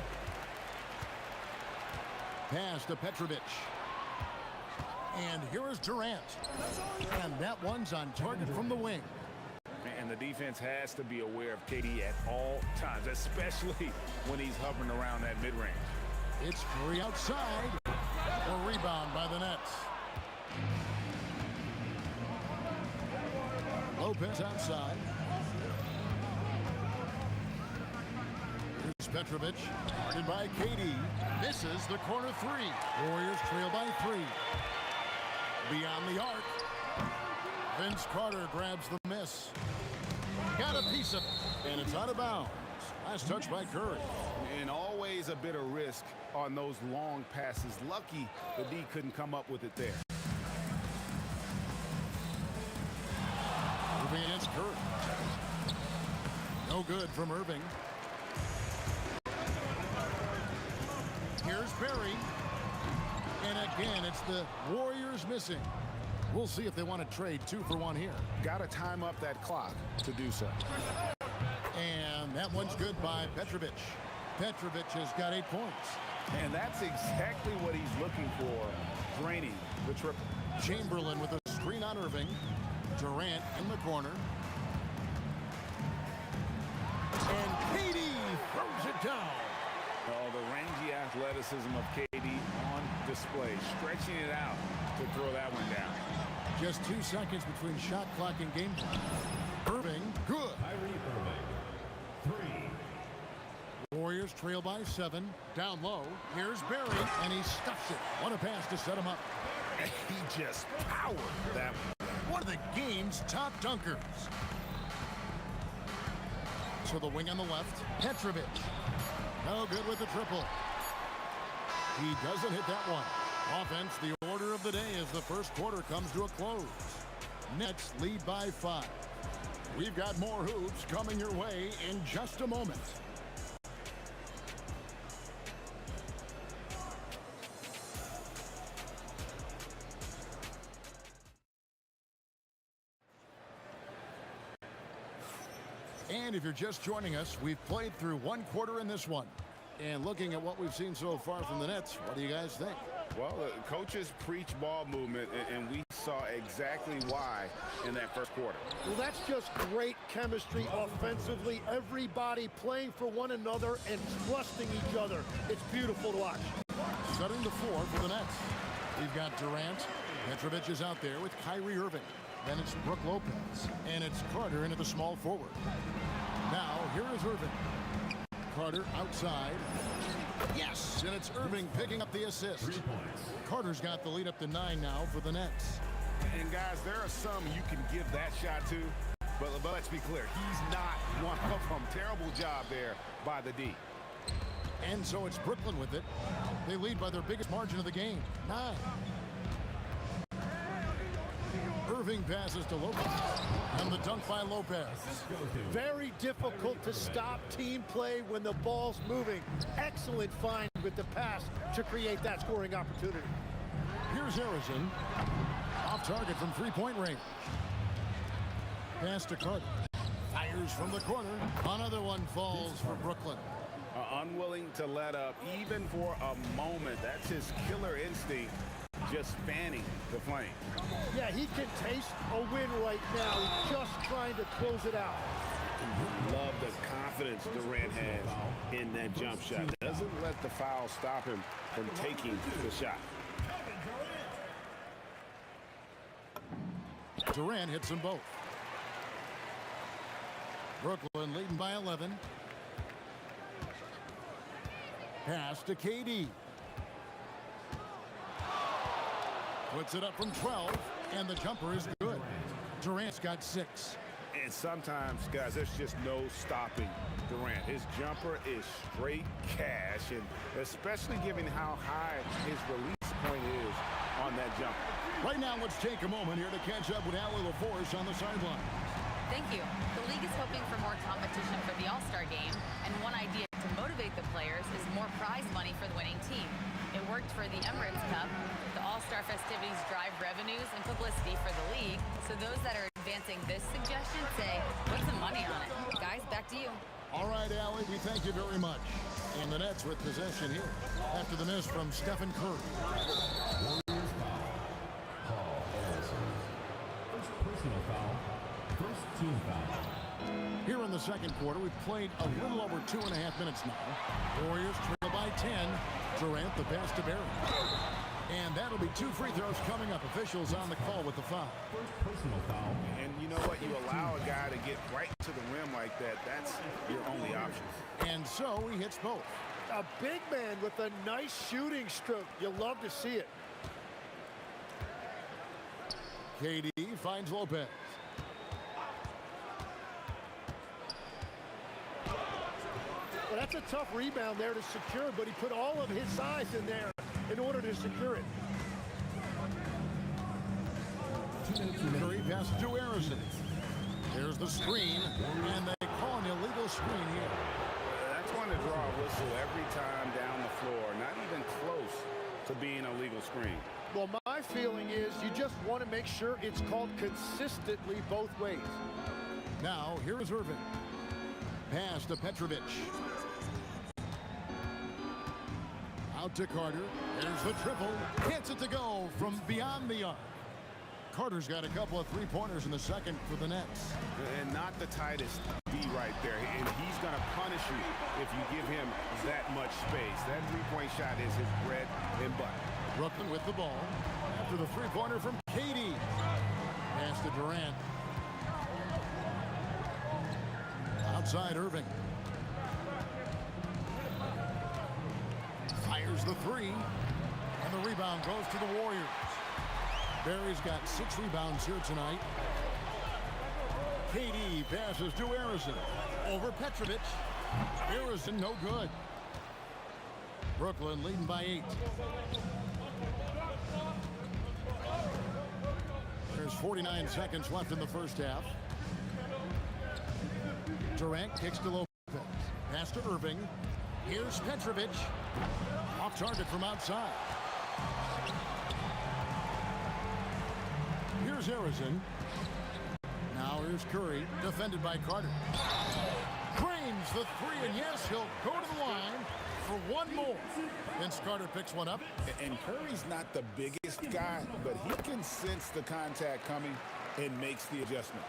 Pass to Petrovic. And here is Durant. And that one's on target from the wing. And the defense has to be aware of KD at all times, especially when he's hovering around that mid-range. It's Curry outside. A rebound by the Nets. Lopez outside. Here's Petrovic. Guarded by KD. Misses the corner three. Warriors trail by 3. Beyond the arc. Vince Carter grabs the miss. Got a piece of it. And it's out of bounds. Last touch by Curry. And always a bit of risk on those long passes. Lucky the D couldn't come up with it there. Moving against Curry. No good from Irving. Here's Barry. And again, it's the Warriors missing. We'll see if they want to trade 2 for 1 here. Got to time up that clock to do so. And that one's good by Petrovic. Petrovic has got 8 points. And that's exactly what he's looking for, draining the triple. Chamberlain with a screen on Irving. Durant in the corner. And KD throws it down. Oh, the rangy athleticism of KD on display, stretching it out to throw that one down. Just 2 seconds between shot clock and game time. Irving, good. Warriors trail by 7. Down low. Here's Barry, and he stuffs it. What a pass to set him up. He just powered that one. One of the game's top dunkers. To the wing on the left. Petrovic. No good with the triple. He doesn't hit that one. Offense, the order of the day as the first quarter comes to a close. Nets lead by 5. We've got more hoops coming your way in just a moment. And if you're just joining us, we've played through one quarter in this one. And looking at what we've seen so far from the Nets, what do you guys think? Well, the coaches preach ball movement, and we saw exactly why in that first quarter. Well, that's just great chemistry offensively. Everybody playing for one another and trusting each other. It's beautiful to watch. Setting the floor for the Nets. We've got Durant. Petrovic is out there with Kyrie Irving. Then it's Brook Lopez. And it's Carter into the small forward. Now, here is Irving. Carter outside. Yes, and it's Irving picking up the assist. Carter's got the lead up to 9 now for the Nets. And guys, there are some you can give that shot to, but let's be clear, he's not one of them. Terrible job there by the D. And so it's Brooklyn with it. They lead by their biggest margin of the game, 9. Irving passes to Lopez. And the dunk by Lopez. Very difficult to stop team play when the ball's moving. Excellent find with the pass to create that scoring opportunity. Here's Harrison. Off target from three-point range. Pass to Carter. Fires from the corner. Another one falls for Brooklyn. Unwilling to let up even for a moment. That's his killer instinct. Just fanning the flame. Yeah, he can taste a win right now. He's just trying to close it out. Love the confidence Durant has in that jump shot. Doesn't let the foul stop him from taking the shot. Durant hits them both. Brooklyn leading by 11. Pass to KD. Puts it up from 12, and the jumper is good. Durant's got 6. And sometimes, guys, there's just no stopping Durant. His jumper is straight cash, and especially given how high his release point is on that jumper. Right now, let's take a moment here to catch up with Allie LaForce on the sideline. Thank you. The league is hoping for more competition for the All-Star game, and one idea to motivate the players is more prize money for the winning team. It worked for the Emirates Cup. The All-Star festivities drive revenues and publicity for the league, so those that are advancing this suggestion say, put some money on it. Guys, back to you. All right, Allie, we thank you very much. And the Nets with possession here after the miss from Stephen Curry. Warriors foul. Paul Anderson. First personal foul. First team foul. Here in the second quarter, we've played a little over 2.5 minutes now. Warriors trail by 10. Durant the pass to Barry. And that'll be 2 free throws coming up. Officials on the call with the foul. First personal foul. And you know what? You allow a guy to get right to the rim like that. That's your only option. And so he hits both. A big man with a nice shooting stroke. You love to see it. KD finds Lopez. Well, that's a tough rebound there to secure, but he put all of his size in there in order to secure it. Curry passes to Harrison. There's the screen, and they call an illegal screen here. That's one to draw a whistle every time down the floor. Not even close to being a legal screen. Well, my feeling is you just want to make sure it's called consistently both ways. Now, here is Irving. Pass to Petrovic. Out to Carter. There's the triple. Gets it to go from beyond the arc. Carter's got a couple of three-pointers in the second for the Nets. And not the tightest D right there. And he's going to punish you if you give him that much space. That three-point shot is his bread and butter. Brooklyn with the ball. After the three-pointer from KD. Pass to Durant. Outside Irving. Fires the three. And the rebound goes to the Warriors. Barry's got 6 rebounds here tonight. KD passes to Harrison. Over Petrovic. Harrison no good. Brooklyn leading by 8. There's 49 seconds left in the first half. Durant kicks to Lopez. Pass to Irving. Here's Petrovic. Off target from outside. Here's Harrison. Now here's Curry, defended by Carter. Cranes the three, and yes, he'll go to the line for one more. Vince Carter picks one up. And Curry's not the biggest guy, but he can sense the contact coming and makes the adjustment.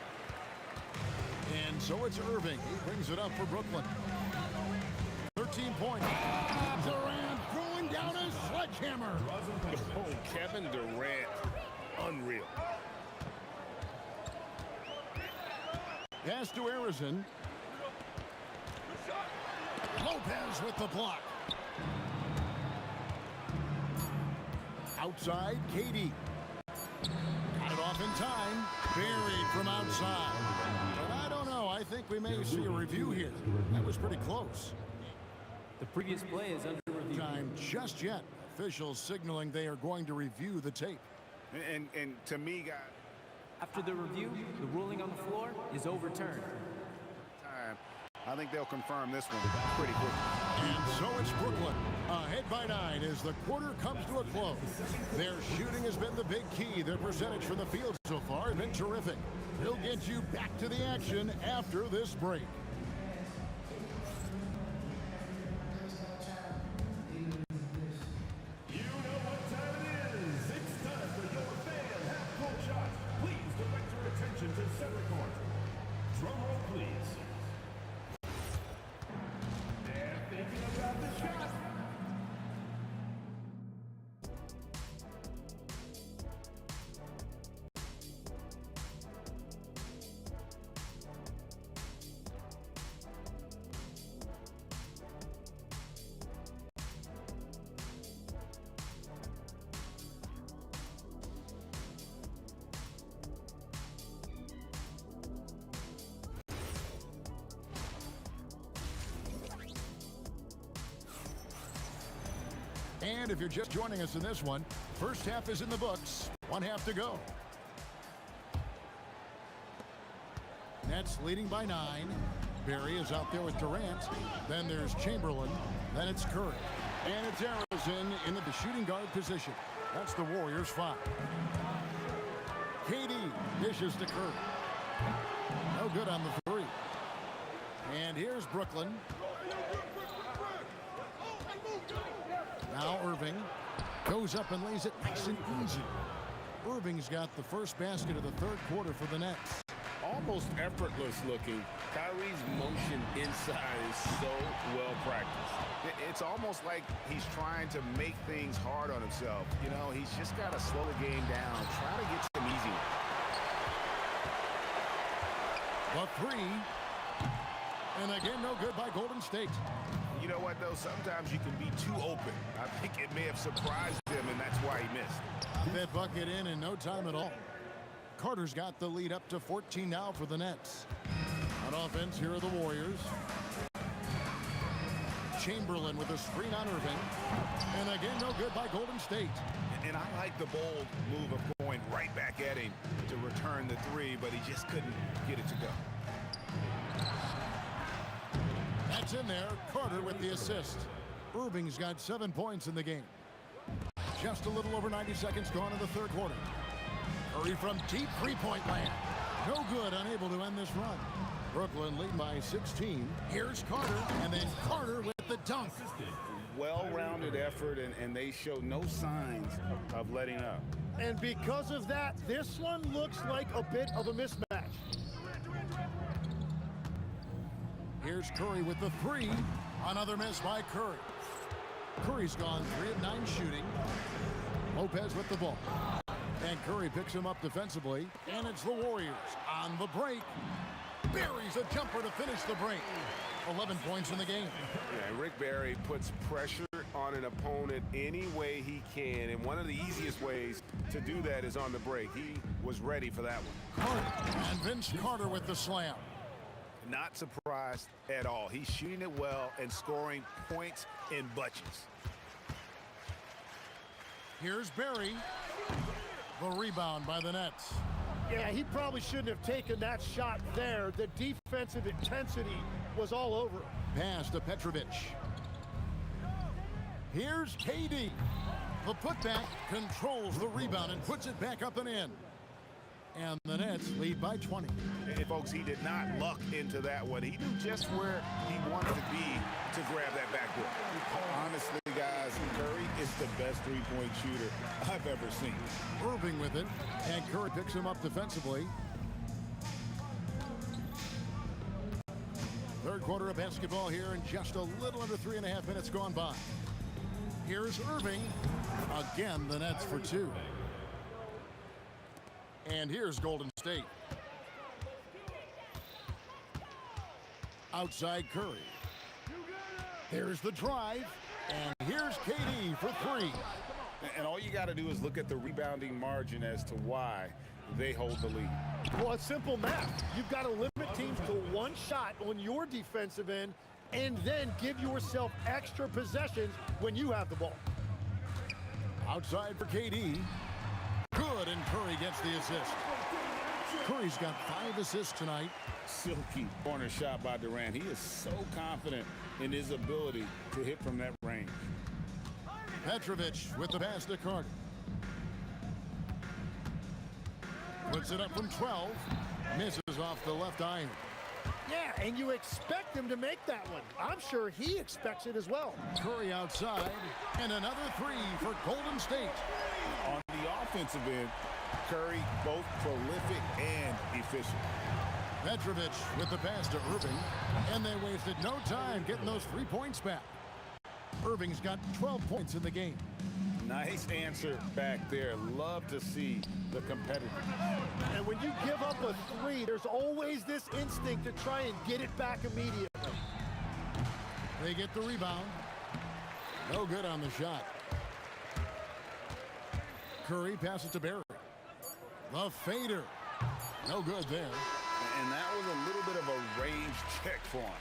And so it's Irving. He brings it up for Brooklyn. 13 points. Durant throwing down a sledgehammer. Oh, Kevin Durant, unreal. Pass to Harrison. Lopez with the block. Outside, KD. Got it off in time. Buried from outside. But I don't know. I think we may see a review here. That was pretty close. The previous play is under review. Time just yet. Officials signaling they are going to review the tape. And to me, guys, After the review, the ruling on the floor is overturned. I think they'll confirm this one pretty quickly. And so it's Brooklyn, ahead by 9 as the quarter comes to a close. Their shooting has been the big key. Their percentage from the field so far has been terrific. We'll get you back to the action after this break. You know what time it is. It's time for your fan half-court shot. Please direct your attention to center court. Drum roll, please. They're thinking about the shot. And if you're just joining us in this one, first half is in the books. One half to go. Nets leading by 9. Barry is out there with Durant. Then there's Chamberlain. Then it's Curry. And it's Harrison into the shooting guard position. That's the Warriors' 5. KD dishes to Curry. No good on the 3. And here's Brooklyn. Now Irving goes up and lays it nice and easy. Irving's got the first basket of the third quarter for the Nets. Almost effortless looking. Kyrie's motion inside is so well practiced. It's almost like he's trying to make things hard on himself. You know, he's just got to slow the game down, try to get some easy ones. The 3. And again, no good by Golden State. You know what, though? Sometimes you can be too open. I think it may have surprised him, and that's why he missed. That bucket in no time at all. Carter's got the lead up to 14 now for the Nets. On offense, here are the Warriors. Chamberlain with a screen on Irving. And again, no good by Golden State. And I like the bold move of going right back at him to return the 3, but he just couldn't get it to go. That's in there. Carter with the assist. Irving's got 7 points in the game. Just a little over 90 seconds gone in the third quarter. Curry from deep three-point land. No good, unable to end this run. Brooklyn lead by 16. Here's Carter, and then Carter with the dunk. Well-rounded effort, and they show no signs of letting up. And because of that, this one looks like a bit of a mismatch. Here's Curry with the 3. Another miss by Curry. Curry's gone 3 of 9 shooting. Lopez with the ball. And Curry picks him up defensively. And it's the Warriors on the break. Buries a jumper to finish the break. 11 points in the game. Yeah, Rick Barry puts pressure on an opponent any way he can, and one of the easiest ways to do that is on the break. He was ready for that one. Carter and Vince Carter with the slam. Not surprised at all. He's shooting it well and scoring points in bunches. Here's Barry. The rebound by the Nets. Yeah, he probably shouldn't have taken that shot there. The defensive intensity was all over him. Pass to Petrovic. Here's KD. The putback controls the rebound and puts it back up and in. And the Nets lead by 20. Hey, folks, he did not luck into that one. He knew just where he wanted to be to grab that backboard. Honestly, guys, Curry is the best three-point shooter I've ever seen. Irving with it, and Curry picks him up defensively. Third quarter of basketball here, and just a little under 3.5 minutes gone by. Here's Irving. Again, the Nets for two. And here's Golden State. Outside Curry. Here's the drive. And here's KD for three. And all you got to do is look at the rebounding margin as to why they hold the lead. Well, it's simple math. You've got to limit teams to one shot on your defensive end and then give yourself extra possessions when you have the ball. Outside for KD. Good, and Curry gets the assist. Curry's got 5 assists tonight. Silky corner shot by Durant. He is so confident in his ability to hit from that range. Petrovic with the pass to Carter. Puts it up from 12. Misses off the left iron. Yeah, and you expect him to make that one. I'm sure he expects it as well. Curry outside, and another three for Golden State. On the offensive end, Curry both prolific and efficient. Petrovic with the pass to Irving, and they wasted no time getting those 3 points back. Irving's got 12 points in the game. Nice answer back there. Love to see the competitor. And when you give up a three, there's always this instinct to try and get it back immediately. They get the rebound. No good on the shot. Curry passes to Barry. The fader. No good there. And that was a little bit of a range check for him.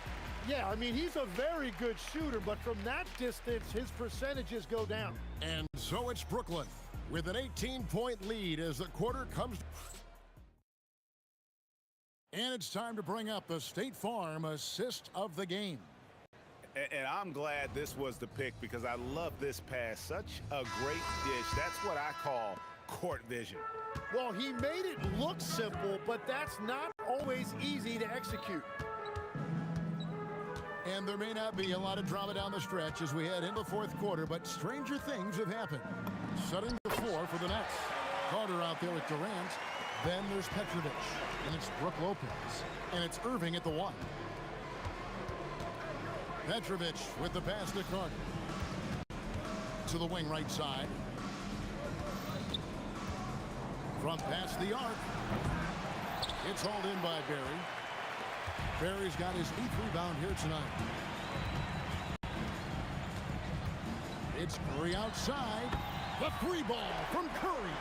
Yeah, I mean, he's a very good shooter, but from that distance, his percentages go down. And so it's Brooklyn with an 18-point lead as the quarter comes. And it's time to bring up the State Farm assist of the game. And I'm glad this was the pick because I love this pass. Such a great dish. That's what I call court vision. Well, he made it look simple, but that's not always easy to execute. And there may not be a lot of drama down the stretch as we head into the fourth quarter, but stranger things have happened. Setting the floor for the Nets. Carter out there with Durant. Then there's Petrovic. And it's Brook Lopez. And it's Irving at the 1. Petrovic with the pass to Carter. To the wing right side. From past the arc. It's hauled in by Barry. Barry's got his 8th rebound here tonight. It's Curry outside. The 3 ball from Curry.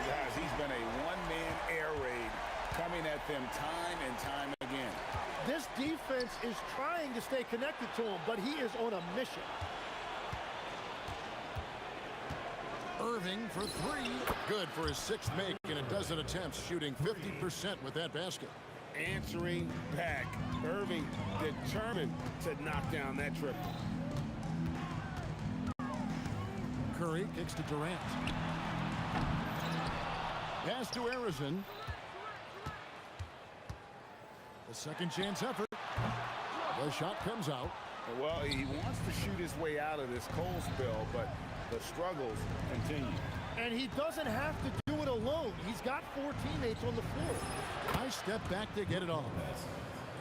Guys, he's been a one-man air raid coming at them time and time again. This defense is trying to stay connected to him, but he is on a mission. Irving for 3. Good for his 6th make, and a dozen attempts, shooting 50% with that basket. Answering back. Irving determined to knock down that triple. Curry kicks to Durant. Pass to Arizon. The second chance effort. The shot comes out. Well, he wants to shoot his way out of this cold spell, but the struggles continue. And he doesn't have to do it alone. He's got 4 teammates on the floor. Nice step back to get it off.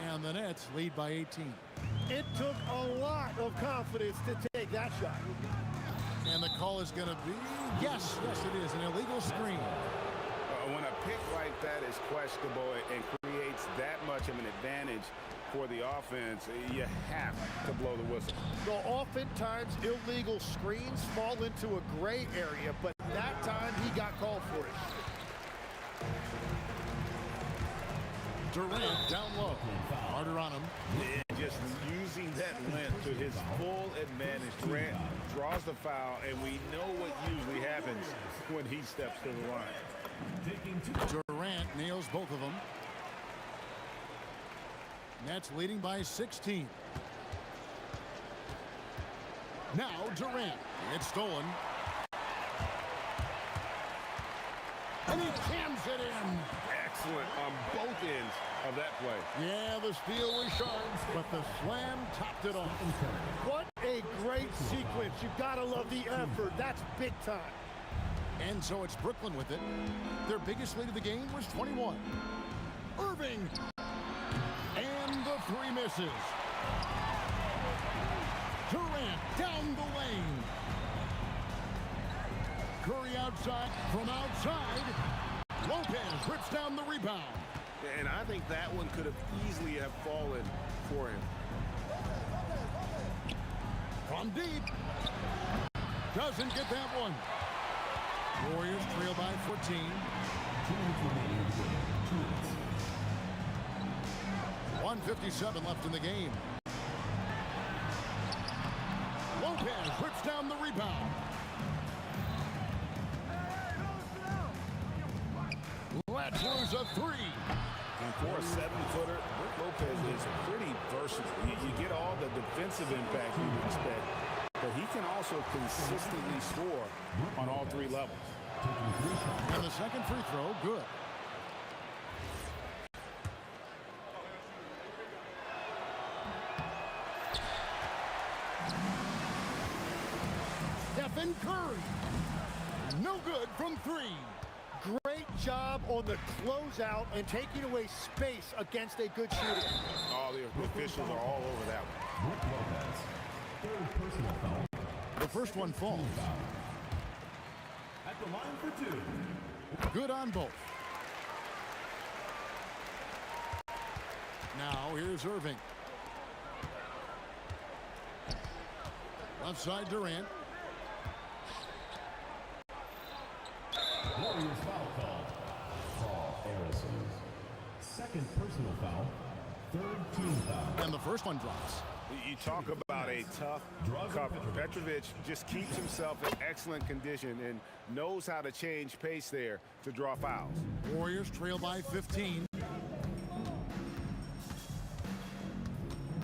And the Nets lead by 18. It took a lot of confidence to take that shot. And the call is going to be, yes, it is, an illegal screen. When a pick like that is questionable and creates that much of an advantage for the offense, you have to blow the whistle. Well, oftentimes illegal screens fall into a gray area, but that time he got called for it. Durant down low. Harder on him. Yeah, just using that length to his full advantage. Durant draws the foul, and we know what usually happens when he steps to the line. Durant nails both of them. Nets leading by 16. Now Durant. It's stolen. And he jams it in. Excellent on both ends of that play. Yeah, the steal was sharp, but the slam topped it off. What a great sequence. You've got to love the effort. That's big time. And so it's Brooklyn with it. Their biggest lead of the game was 21. Irving. And the three misses. Durant down the lane. Curry outside from outside. Lopez rips down the rebound. And I think that one could have easily have fallen for him. From deep. Doesn't get that one. Warriors trail by 14. 1:57 left in the game. Lopez rips down the rebound. Let's lose a three. And for a 7-footer, Brook Lopez is pretty versatile. You get all the defensive impact you would expect, but he can also consistently score on all three levels. And the second free throw, good. Stephen Curry. No good from three. Great job on the closeout and taking away space against a good shooter. All the officials are all over that one. The first one falls. At the line for two. Good on both. Now here's Irving. Left side Durant. Warriors foul call. Paul Harrison. Second personal foul. Third team foul. And the first one drops. You talk about a tough cover. Petrovic just keeps himself in excellent condition and knows how to change pace there to draw fouls. Warriors trail by 15.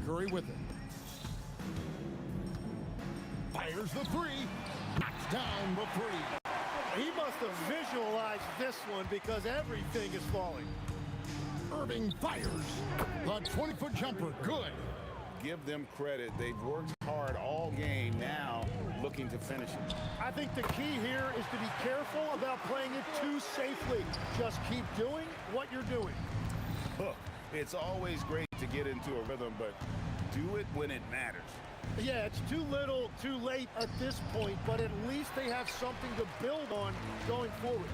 Curry with it. Fires the three. Knocks down the three. He must have visualized this one because everything is falling. Irving fires. The 20-foot jumper, good. Give them credit. They've worked hard all game, now looking to finish it. I think the key here is to be careful about playing it too safely. Just keep doing what you're doing. Look, it's always great to get into a rhythm, but do it when it matters. Yeah, it's too little, too late at this point, but at least they have something to build on going forward.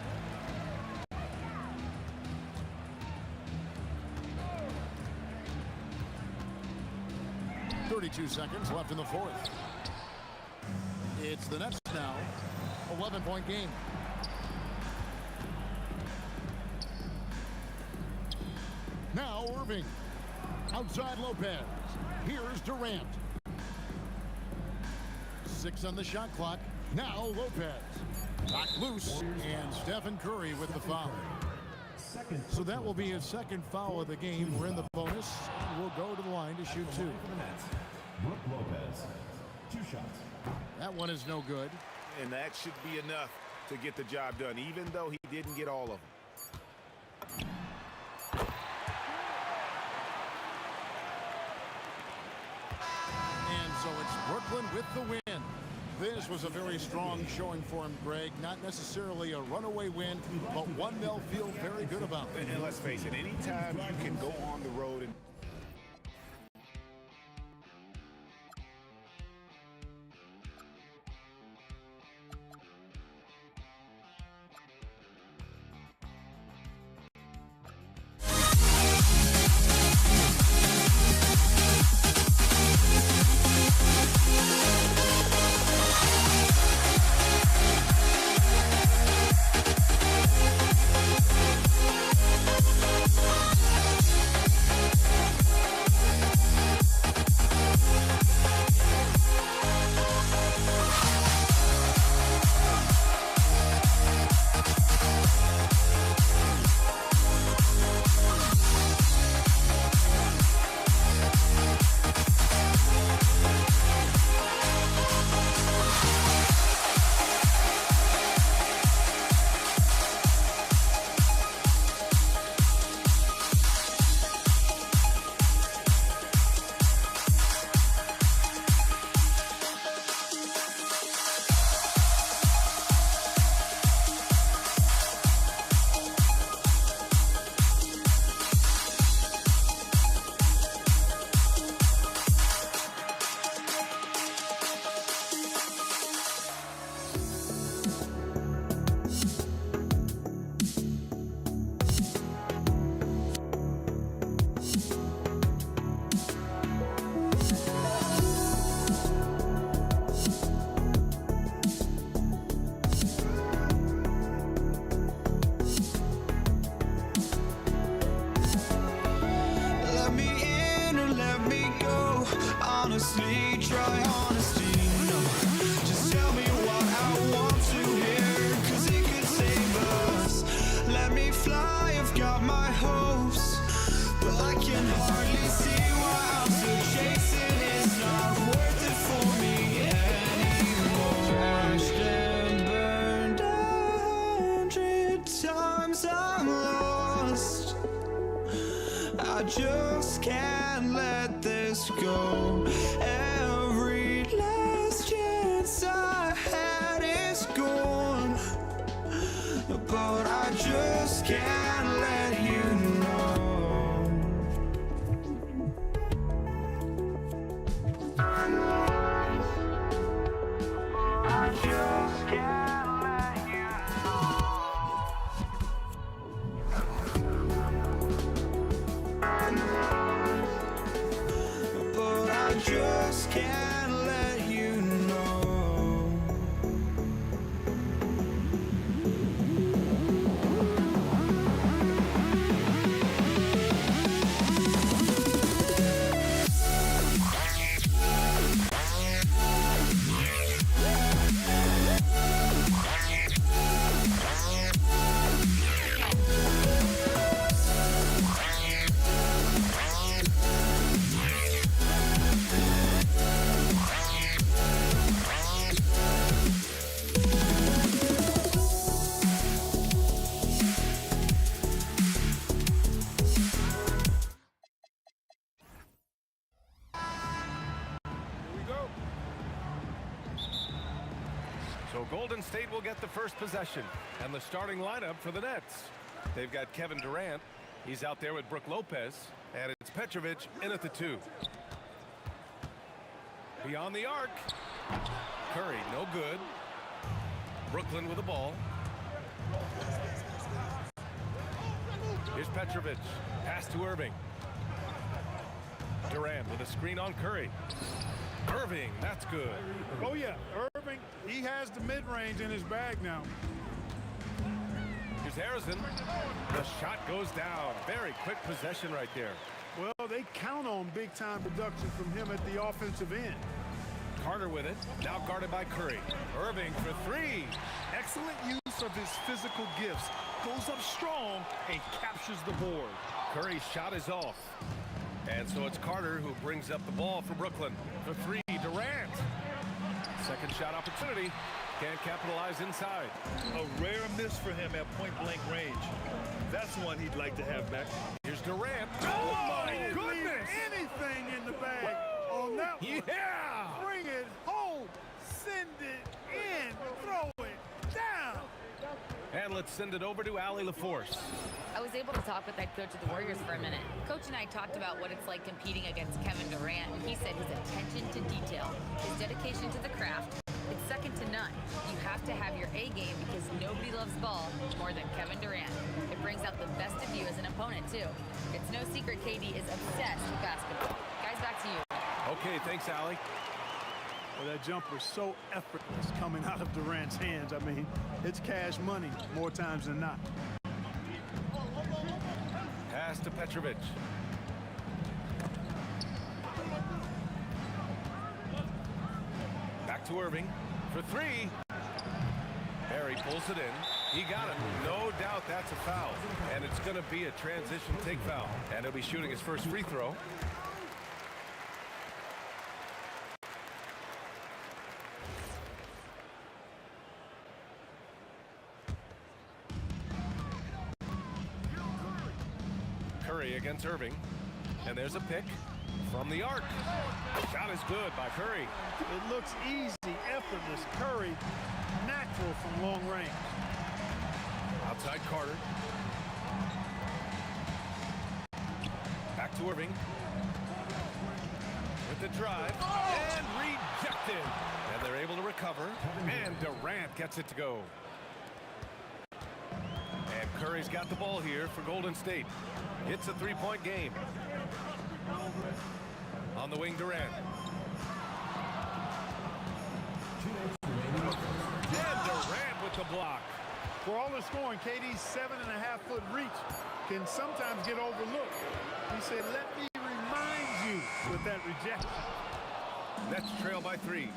.32 seconds left in the fourth. It's the Nets now. 11-point game. Now Irving. Outside Lopez. Here's Durant. 6 on the shot clock. Now Lopez. Knocked loose. And Stephen Curry with the foul. So that will be his second foul of the game. We're in the bonus. And we'll go to the line to shoot two. Brook Lopez. 2 shots. That one is no good. And that should be enough to get the job done, even though he didn't get all of them. And so it's Brooklyn with the win. This was a very strong showing for him, Greg. Not necessarily a runaway win, but one they'll feel very good about. And let's face it, anytime you can go on the road and honestly, try honesty. No, just tell me what I want to hear, 'cause it could save us. Let me fly, I've got my hopes, but I can hardly see why I'm still chasing. It's not worth it for me anymore. Crashed and burned 100 times, I'm lost. I just can't let this go. Every last chance I had is gone, but I just can't let you know. I just can't let you know. But I just can't let you know. So Golden State will get the first possession, and the starting lineup for the Nets. They've got Kevin Durant. He's out there with Brook Lopez, and it's Petrovic in at the 2. Beyond the arc. Curry, no good. Brooklyn with the ball. Here's Petrovic. Pass to Irving. Durant with a screen on Curry. Irving, that's good. Oh, yeah, Irving, he has the mid-range in his bag now. Here's Harrison. The shot goes down. Very quick possession right there. Well, they count on big-time production from him at the offensive end. Carter with it. Now guarded by Curry. Irving for 3. Excellent use of his physical gifts. Goes up strong and captures the board. Curry's shot is off. And so it's Carter who brings up the ball for Brooklyn. For 3, Durant. Second shot opportunity. Can't capitalize inside. A rare miss for him at point-blank range. That's one he'd like to have back. Here's Durant. Oh, my goodness! Anything in the bag on that one. Yeah! Bring it home. Send it in. Throw it down. And let's send it over to Allie LaForce. I was able to talk with that coach of the Warriors for a minute. Coach and I talked about what it's like competing against Kevin Durant, and he said his attention to detail, his dedication to the craft, it's second to none. You have to have your A game because nobody loves ball more than Kevin Durant. It brings out the best of you as an opponent, too. It's no secret KD is obsessed with basketball. Guys, back to you. Okay, thanks, Allie. Well, that jumper's so effortless coming out of Durant's hands. I mean, it's cash money more times than not. Pass to Petrovic. Back to Irving for 3. Barry pulls it in. He got it. No doubt that's a foul. And it's going to be a transition take foul. And he'll be shooting his first free throw. Curry against Irving. And there's a pick from the arc. Shot is good by Curry. It looks easy, effortless. Curry, natural from long range. Outside Carter. Back to Irving. With the drive. And rejected. And they're able to recover. And Durant gets it to go. And Curry's got the ball here for Golden State. It's a 3-point game. On the wing, Durant. And Durant with the block. For all the scoring, KD's 7.5-foot reach can sometimes get overlooked. He said, let me remind you with that rejection. Nets trail by 3.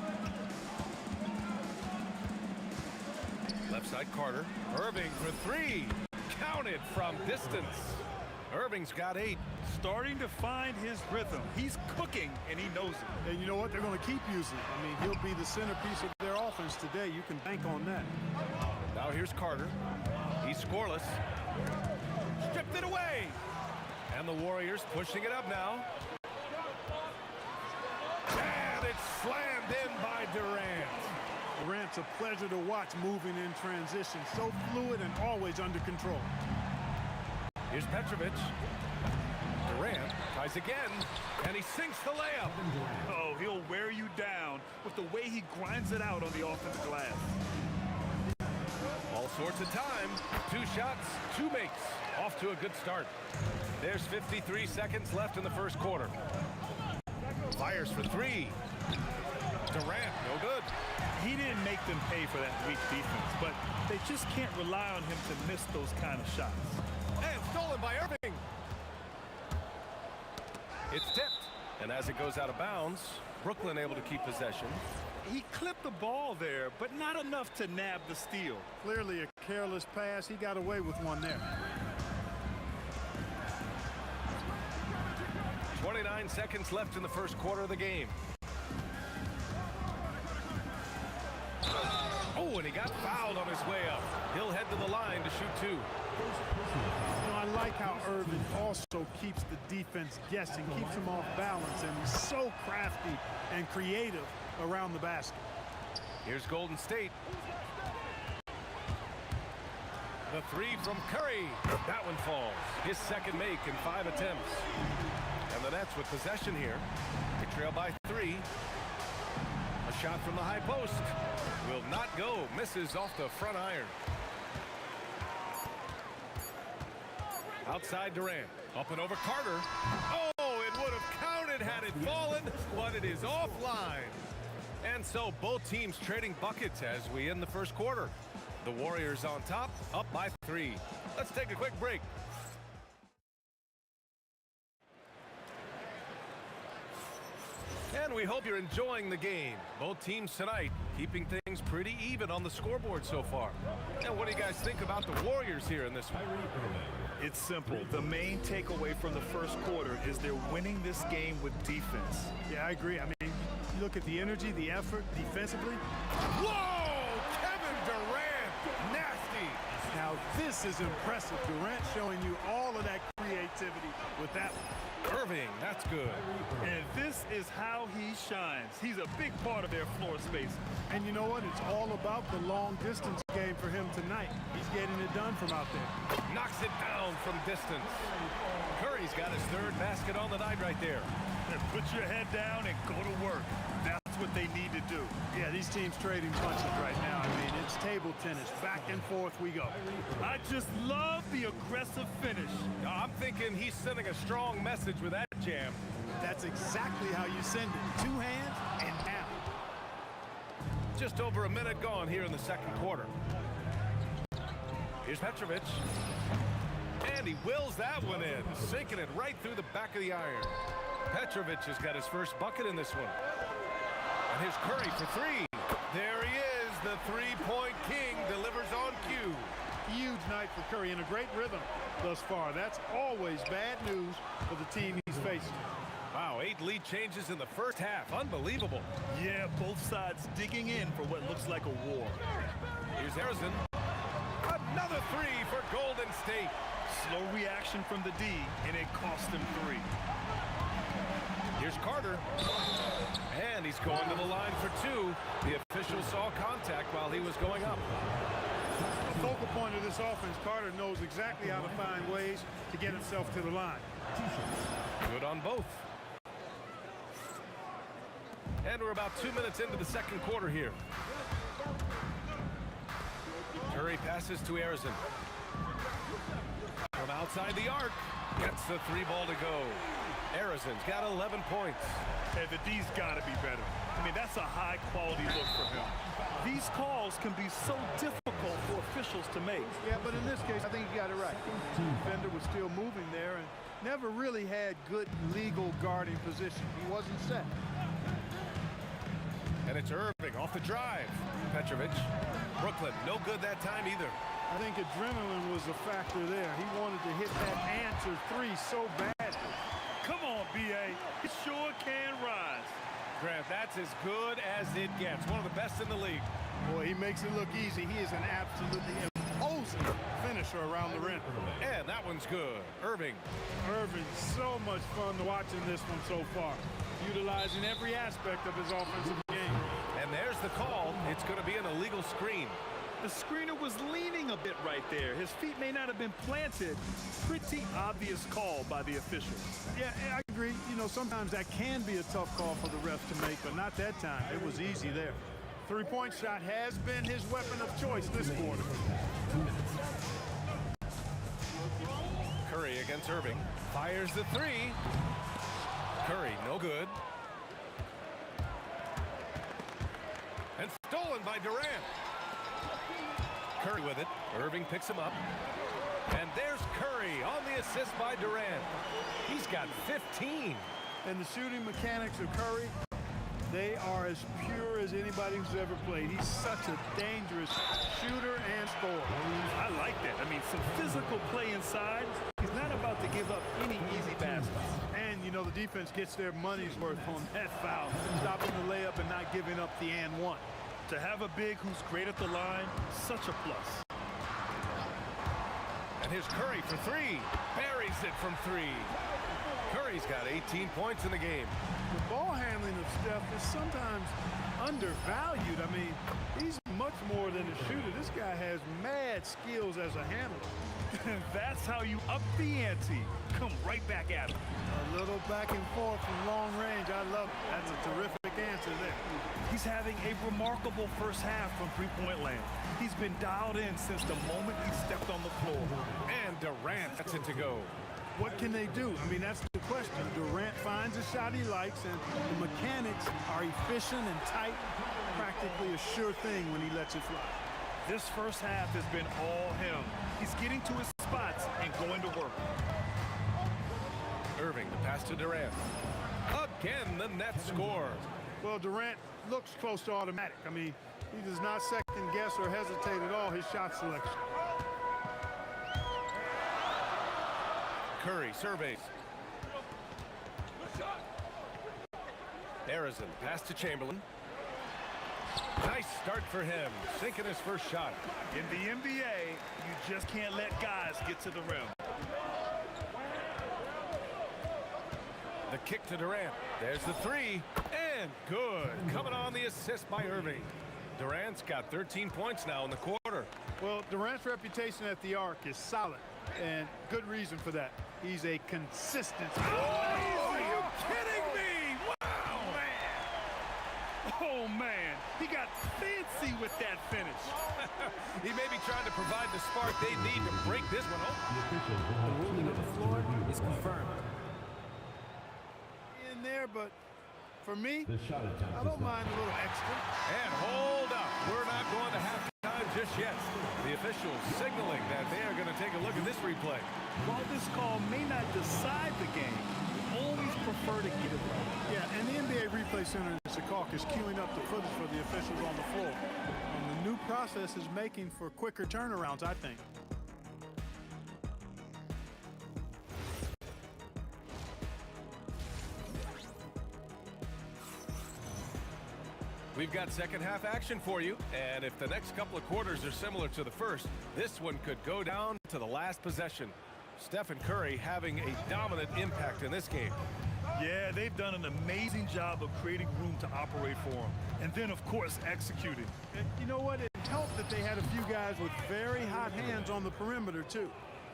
Left side Carter. Irving for 3. Counted from distance. Irving's got 8. Starting to find his rhythm. He's cooking, and he knows it. And you know what? They're going to keep using it. I mean, he'll be the centerpiece of their offense today. You can bank on that. Now here's Carter. He's scoreless. Stripped it away. And the Warriors pushing it up now. And it's slammed in by Durant. Durant's a pleasure to watch moving in transition. So fluid and always under control. Here's Petrovic. Durant tries again, and he sinks the layup. Oh, he'll wear you down with the way he grinds it out on the offensive glass. All sorts of time. 2 shots, 2 makes. Off to a good start. There's 53 seconds left in the first quarter. Fires for 3. Durant, no good. He didn't make them pay for that weak defense, but they just can't rely on him to miss those kind of shots. And stolen by Irving. It's tipped. And as it goes out of bounds, Brooklyn able to keep possession. He clipped the ball there, but not enough to nab the steal. Clearly a careless pass. He got away with one there. 29 seconds left in the first quarter of the game. Oh, and he got fouled on his way up. He'll head to the line to shoot 2. You know, I like how Irving also keeps the defense guessing, keeps them off balance, and he's so crafty and creative around the basket. Here's Golden State. The 3 from Curry. That one falls. His second make in 5 attempts. And the Nets with possession here. They trail by 3. A shot from the high post. Will not go. Misses off the front iron. Outside Durant. Up and over Carter. Oh, it would have counted had it fallen, but it is offline. And so both teams trading buckets as we end the first quarter. The Warriors on top, up by 3. Let's take a quick break. And we hope you're enjoying the game. Both teams tonight keeping things pretty even on the scoreboard so far. And what do you guys think about the Warriors here in this one? It's simple. The main takeaway from the first quarter is they're winning this game with defense. Yeah, I agree. I mean, you look at the energy, the effort defensively. Whoa! Kevin Durant! Nasty! Now this is impressive. Durant showing you all of that creativity with that one. Irving, that's good. And this is how he shines. He's a big part of their floor space. And you know what? It's all about the long distance game for him tonight. He's getting it done from out there. Knocks it down from distance. Curry's got his 3rd basket on the night right there. And put your head down and go to work. That's what they need to do. Yeah, these teams trading punches right now. I mean, it's table tennis. Back and forth we go. I just love the aggressive finish. I'm thinking he's sending a strong message with that jam. That's exactly how you send it. 2 hands and down. Just over a minute gone here in the second quarter. Here's Petrovic. And he wills that one in, sinking it right through the back of the iron. Petrovic has got his first bucket in this one. And here's Curry for 3. There he is, the 3-point king, delivers on cue. Huge night for Curry and a great rhythm thus far. That's always bad news for the team he's facing. Wow, 8 lead changes in the first half. Unbelievable. Yeah, both sides digging in for what looks like a war. Here's Harrison. Another 3 for Golden State. Slow reaction from the D, and it cost them 3. Here's Carter. And he's going to the line for 2. The official saw contact while he was going up. The focal point of this offense, Carter knows exactly how to find ways to get himself to the line. Good on both. And we're about 2 minutes into the second quarter here. Curry passes to Harrison. From outside the arc, gets the 3-ball to go. Harrison's got 11 points. And the D's got to be better. I mean, that's a high-quality look for him. These calls can be so difficult for officials to make. Yeah, but in this case, I think you got it right. The defender was still moving there and never really had good legal guarding position. He wasn't set. And it's Irving off the drive. Petrovic. Brooklyn, no good that time either. I think adrenaline was a factor there. He wanted to hit that answer three so badly. Come on, B.A. It sure can rise. Grant, that's as good as it gets. One of the best in the league. Boy, he makes it look easy. He is an absolutely imposing finisher around the rim. And that one's good. Irving. Irving's so much fun watching this one so far, utilizing every aspect of his offensive game. And there's the call. It's going to be an illegal screen. The screener was leaning a bit right there. His feet may not have been planted. Pretty obvious call by the officials. Yeah, I agree. You know, sometimes that can be a tough call for the ref to make, but not that time. It was easy there. Three-point shot has been his weapon of choice this quarter. Curry against Irving. Fires the three. Curry, no good. And stolen by Durant. Curry with it. Irving picks him up. And there's Curry on the assist by Durant. He's got 15. And the shooting mechanics of Curry, they are as pure as anybody who's ever played. He's such a dangerous shooter and scorer. I like that. I mean, some physical play inside. He's not about to give up any easy baskets. And, you know, the defense gets their money's worth on that foul, stopping the layup and not giving up the and one. To have a big who's great at the line, such a plus. And here's Curry for three. Buries it from three. Curry's got 18 points in the game. The ball handling of Steph is sometimes undervalued. I mean, he's much more than a shooter. This guy has mad skills as a handler. That's how you up the ante. Come right back at him. A little back and forth from long range. I love it. That's a terrific answer there. He's having a remarkable first half from three-point land. He's been dialed in since the moment he stepped on the floor. And Durant gets it to go. What can they do? I mean, that's the question. Durant finds a shot he likes, and the mechanics are efficient and tight. Practically a sure thing when he lets it fly. This first half has been all him. He's getting to his spots and going to work. Irving, the pass to Durant. Again, the net score. Well, Durant looks close to automatic. I mean, he does not second guess or hesitate at all his shot selection. Curry surveys. Harrison, pass to Chamberlain. Nice start for him, sinking his first shot. In the NBA, you just can't let guys get to the rim. The kick to Durant. There's the three. And good. Coming on the assist by Irving. Durant's got 13 points now in the quarter. Well, Durant's reputation at the arc is solid, and good reason for that. He's a consistent. Oh, are you kidding me? Wow, man. Oh, man. He got fancy with that finish. He may be trying to provide the spark they need to break this one open. The ruling on the floor is confirmed. In there, but for me, I don't mind a little extra. And hold up. We're not going to halftime just yet. The officials signaling that they are going to take a look at this replay. While this call may not decide the game, we always prefer to get it right. Yeah, and the NBA Replay Center in Secaucus is queuing up the footage for the officials on the floor. And the new process is making for quicker turnarounds, I think. We've got second half action for you, and if the next couple of quarters are similar to the first, this one could go down to the last possession. Stephen Curry having a dominant impact in this game. Yeah, they've done an amazing job of creating room to operate for him. And then, of course, executing. And you know what? It helped that they had a few guys with very hot hands on the perimeter, too.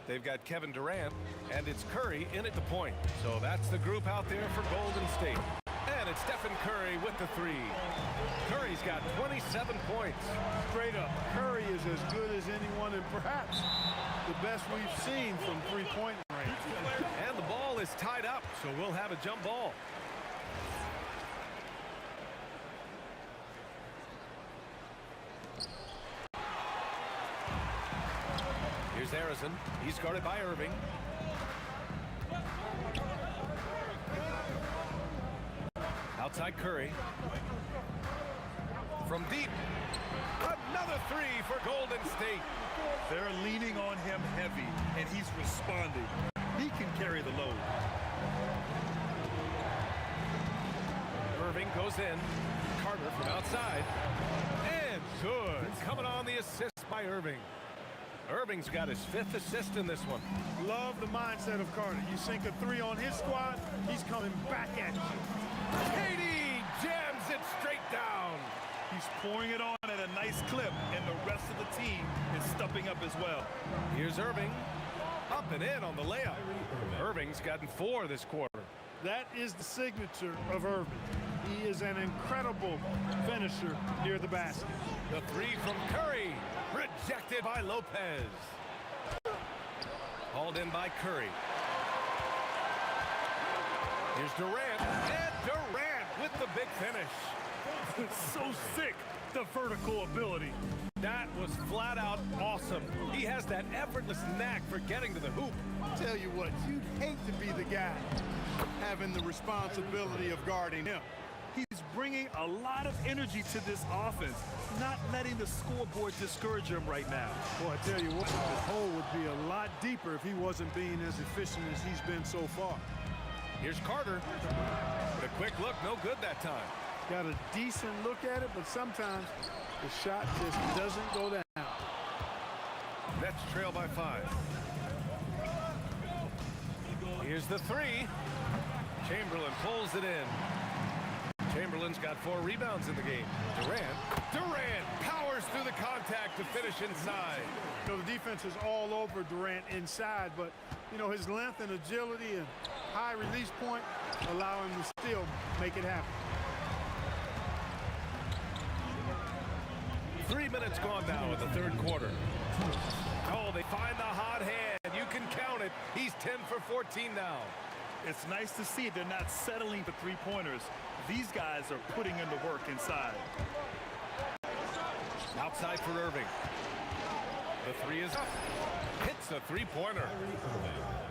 They've got Kevin Durant, and it's Curry in at the point. So that's the group out there for Golden State. And it's Stephen Curry with the three. Curry's got 27 points. Straight up, Curry is as good as anyone, and perhaps the best we've seen from three-point range. And the ball is tied up, so we'll have a jump ball. Here's Harrison. He's guarded by Irving. Outside Curry. from deep. Another three for Golden State. They're leaning on him heavy, and he's responding. He can carry the load. Irving goes in. Carter from outside. And good. Coming on the assist by Irving. Irving's got his 5th assist in this one. Love the mindset of Carter. You sink a 3 on his squad, he's coming back at you. KD jams it straight down. He's pouring it on at a nice clip, and the rest of the team is stepping up as well. Here's Irving. Up and in on the layup. Irving's gotten 4 this quarter. That is the signature of Irving. He is an incredible finisher near the basket. The 3 from Curry. Rejected by Lopez. Hauled in by Curry. Here's Durant. And Durant with the big finish. It's so sick, the vertical ability. That was flat out awesome. He has that effortless knack for getting to the hoop. Tell you what, you'd hate to be the guy having the responsibility of guarding him. He's bringing a lot of energy to this offense, not letting the scoreboard discourage him right now. Boy, I tell you what, the hole would be a lot deeper if he wasn't being as efficient as he's been so far. Here's Carter. The quick look, no good that time. Got a decent look at it, but sometimes the shot just doesn't go down. Nets trail by 5. Here's the 3. Chamberlain pulls it in. Chamberlain's got 4 rebounds in the game. Durant powers through the contact to finish inside. You know, the defense is all over Durant inside, but, you know, his length and agility and high release point allow him to still make it happen. 3 minutes gone now in the 3rd quarter. Oh, they find the hot hand. You can count it. He's 10 for 14 now. It's nice to see they're not settling for 3-pointers. These guys are putting in the work inside. Outside for Irving. The 3 is up. Hits a 3-pointer.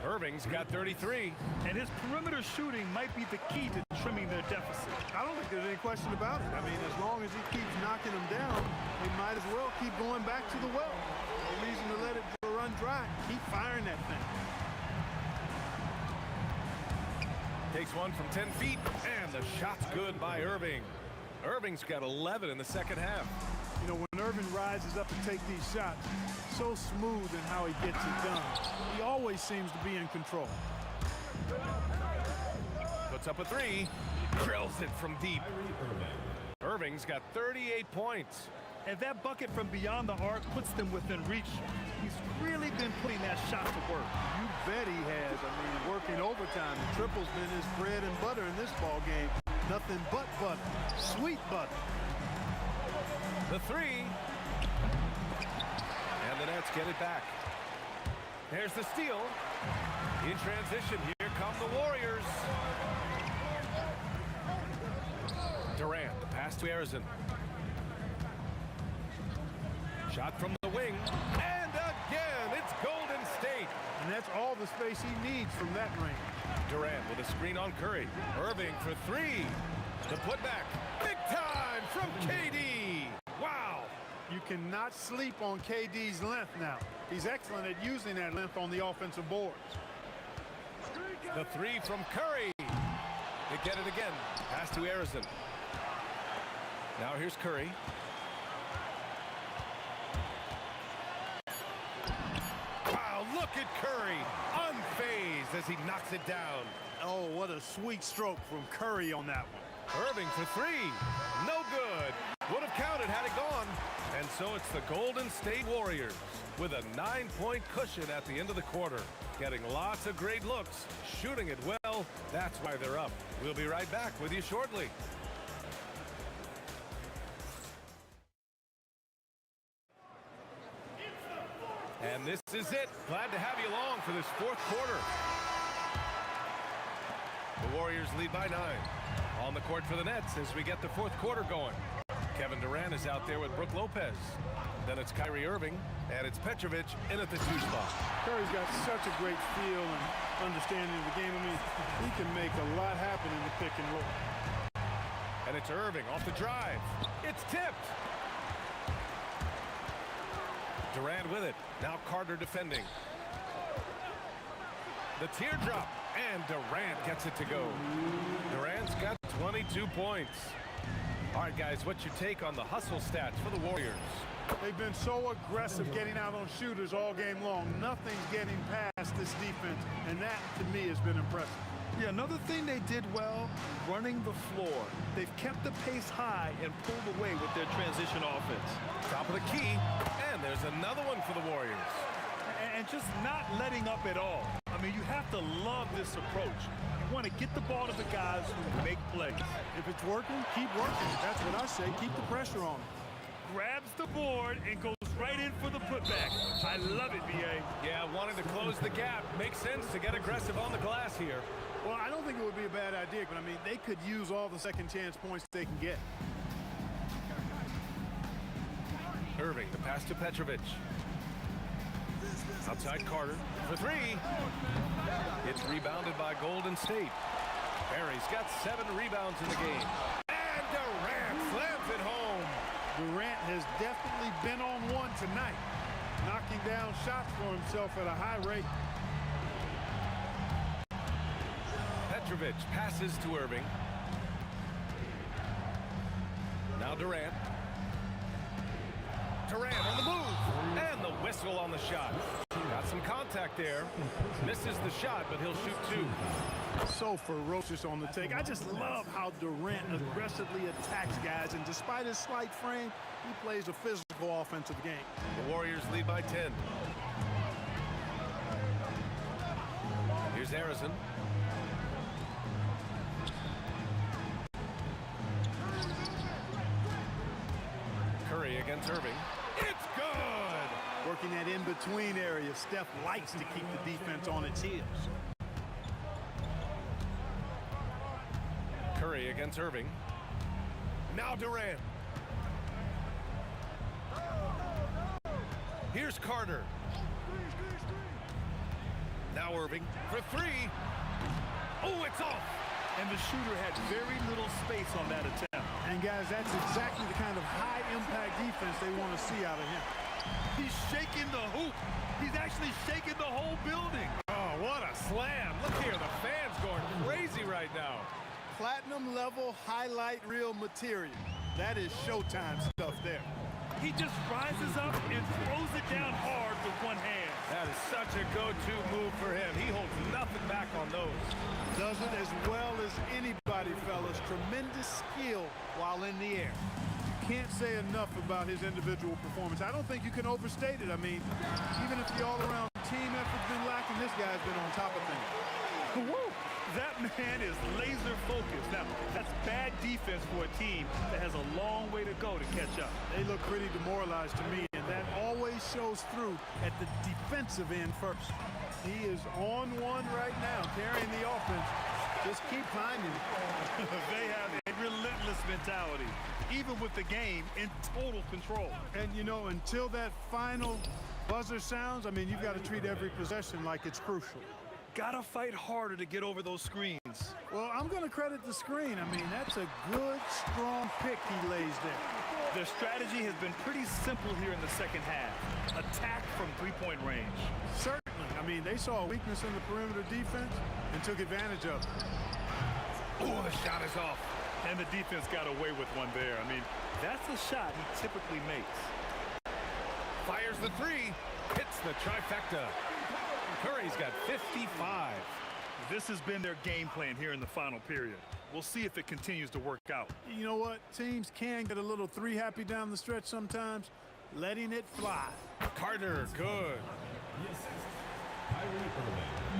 Irving's got 33. And his perimeter shooting might be the key to trimming their deficit. I don't think there's any question about it. I mean, as long as he keeps knocking them down, they might as well keep going back to the well. No reason to let it run dry. Keep firing that thing. Takes one from 10 feet, and the shot's good by Irving. Irving's got 11 in the 2nd half. You know, when Irving rises up to take these shots, so smooth in how he gets it done. He always seems to be in control. Puts up a 3, drills it from deep. Irving's got 38 points. And that bucket from beyond the arc puts them within reach. He's really been putting that shot to work. You bet he has. I mean, working overtime. The triple's been his bread and butter in this ball game. Nothing but butter. Sweet butter. The 3. And the Nets get it back. There's the steal. In transition, here come the Warriors. Durant, the pass to Arizon. Shot from the wing. And again, it's Golden State. And that's all the space he needs from that range. Durant with a screen on Curry. Irving for 3. The putback. Big time from KD. Wow. You cannot sleep on KD's length now. He's excellent at using that length on the offensive boards. The 3 from Curry. They get it again. Pass to Arizon. Now here's Curry. Wow, look at Curry. Unfazed as he knocks it down. Oh, what a sweet stroke from Curry on that one. Irving for 3. No good. Would have counted had it gone. And so it's the Golden State Warriors with a 9-point cushion at the end of the quarter. Getting lots of great looks, shooting it well. That's why they're up. We'll be right back with you shortly. And this is it. Glad to have you along for this 4th quarter. The Warriors lead by 9. On the court for the Nets as we get the 4th quarter going. Kevin Durant is out there with Brook Lopez. Then it's Kyrie Irving, and it's Petrovic in at the 2 spot. Curry's got such a great feel and understanding of the game. I mean, he can make a lot happen in the pick and roll. And it's Irving off the drive. It's tipped. Durant with it. Now Carter defending. The teardrop. And Durant gets it to go. Durant's got 22 points. All right, guys, what's your take on the hustle stats for the Warriors? They've been so aggressive getting out on shooters all game long. Nothing's getting past this defense, and that, to me, has been impressive. Yeah, another thing they did well, running the floor. They've kept the pace high and pulled away with their transition offense. Top of the key, and there's another one for the Warriors. And just not letting up at all. I mean, you have to love this approach. You want to get the ball to the guys who make plays. If it's working, keep working. That's what I say. Keep the pressure on them. Grabs the board and goes right in for the putback. I love it, B.A. Yeah, wanting to close the gap. Makes sense to get aggressive on the glass here. Well, I don't think it would be a bad idea, but I mean, they could use all the second chance points they can get. Irving, the pass to Petrovic. Outside Carter for three. It's rebounded by Golden State. Barry's got 7 rebounds in the game. And Durant slams it home. Durant has definitely been on one tonight, knocking down shots for himself at a high rate. Petrovic passes to Irving. Now Durant. Durant on the move. And the whistle on the shot. Got some contact there. Misses the shot, but he'll shoot 2. So ferocious on the take. I just love how Durant aggressively attacks guys, and despite his slight frame, he plays a physical offensive game. The Warriors lead by 10. Here's Harrison. Curry against Irving. It's good! Working that in-between area, Steph likes to keep the defense on its heels. Curry against Irving. Now Durant. Here's Carter. Now Irving for 3. Oh, it's off. And the shooter had very little space on that attempt. And guys, that's exactly the kind of high-impact defense they want to see out of him. He's shaking the hoop. He's actually shaking the whole building. Oh, what a slam. Look here, the fans going crazy right now. Platinum level highlight reel material. That is Showtime stuff there. He just rises up and throws it down hard with one hand. That is such a go-to move for him. He holds nothing back on those. Does it as well as anybody, fellas. Tremendous skill while in the air. You can't say enough about his individual performance. I don't think you can overstate it. I mean, even if the all-around team effort's been lacking, this guy's been on top of things. Woo! That man is laser focused. Now, that's bad defense for a team that has a long way to go to catch up. They look pretty demoralized to me, and that always shows through at the defensive end first. He is on one right now, carrying the offense. Just keep finding it. They have a relentless mentality, even with the game in total control. And, you know, until that final buzzer sounds, I mean, you've got to treat every possession like it's crucial. Gotta fight harder to get over those screens. Well, I'm going to credit the screen. I mean, that's a good, strong pick he lays there. Their strategy has been pretty simple here in the second half. Attack from three-point range. Certainly. I mean, they saw a weakness in the perimeter defense and took advantage of it. Oh, the shot is off. And the defense got away with one there. I mean, that's the shot he typically makes. Fires the 3. Hits the trifecta. Curry's got 55. This has been their game plan here in the final period. We'll see if it continues to work out. You know what? Teams can get a little 3-happy down the stretch sometimes. Letting it fly. Carter, good.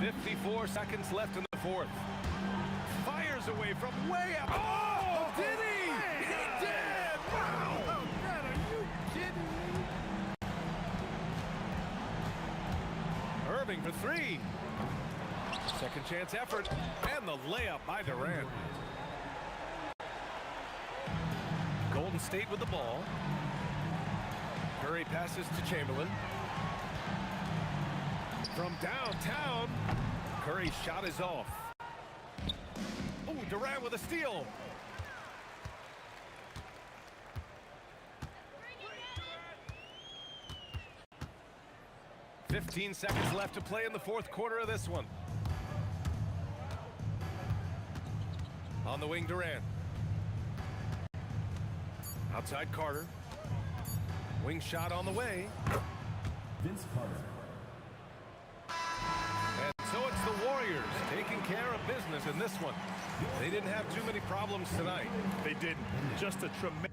54 seconds left in the fourth. Fires away from way up. Oh, did he? He did! Wow! Oh, God, are you kidding me? Irving for 3. Second chance effort. And the layup by Durant. Golden State with the ball. Curry passes to Chamberlain. From downtown, Curry's shot is off. Oh, Durant with a steal. 15 seconds left to play in the fourth quarter of this one. On the wing, Durant. Outside Carter. Wing shot on the way. Vince Carter. And so it's the Warriors taking care of business in this one. They didn't have too many problems tonight. They didn't. Just a tremendous...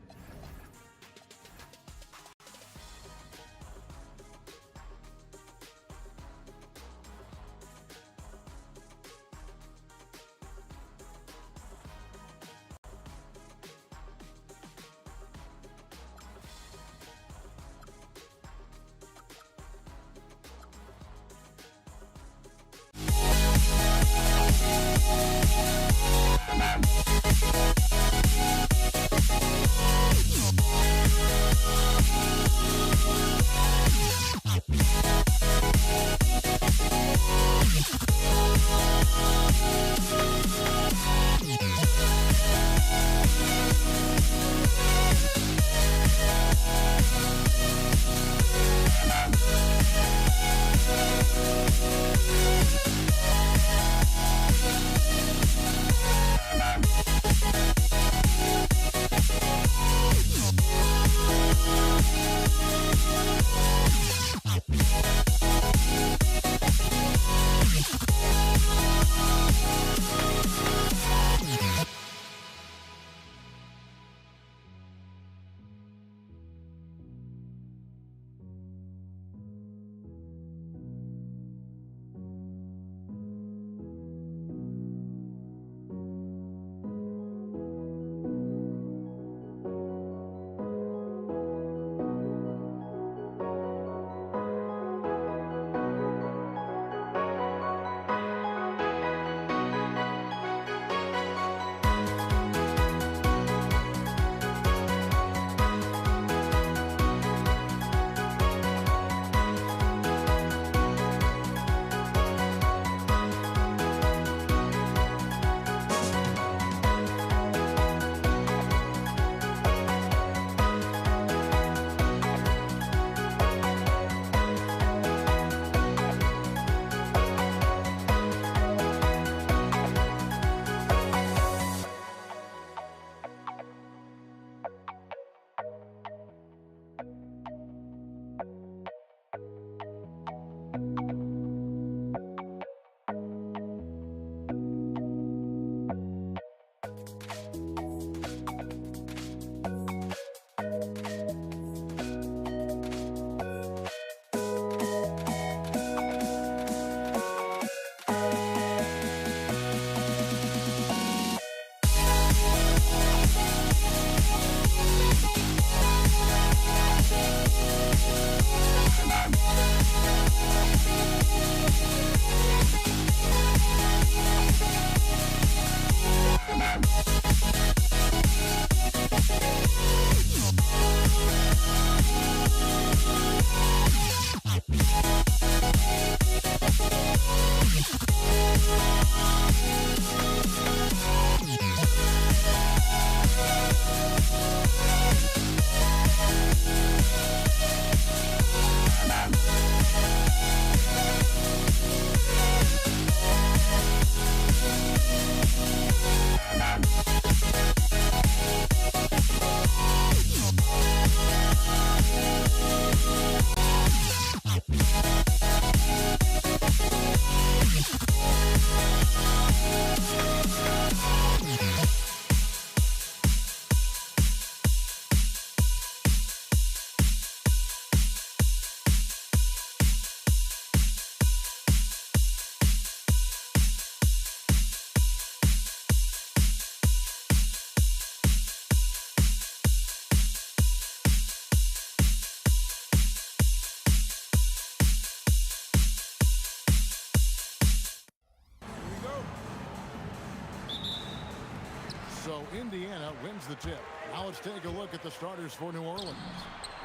So Indiana wins the tip. Now let's take a look at the starters for New Orleans.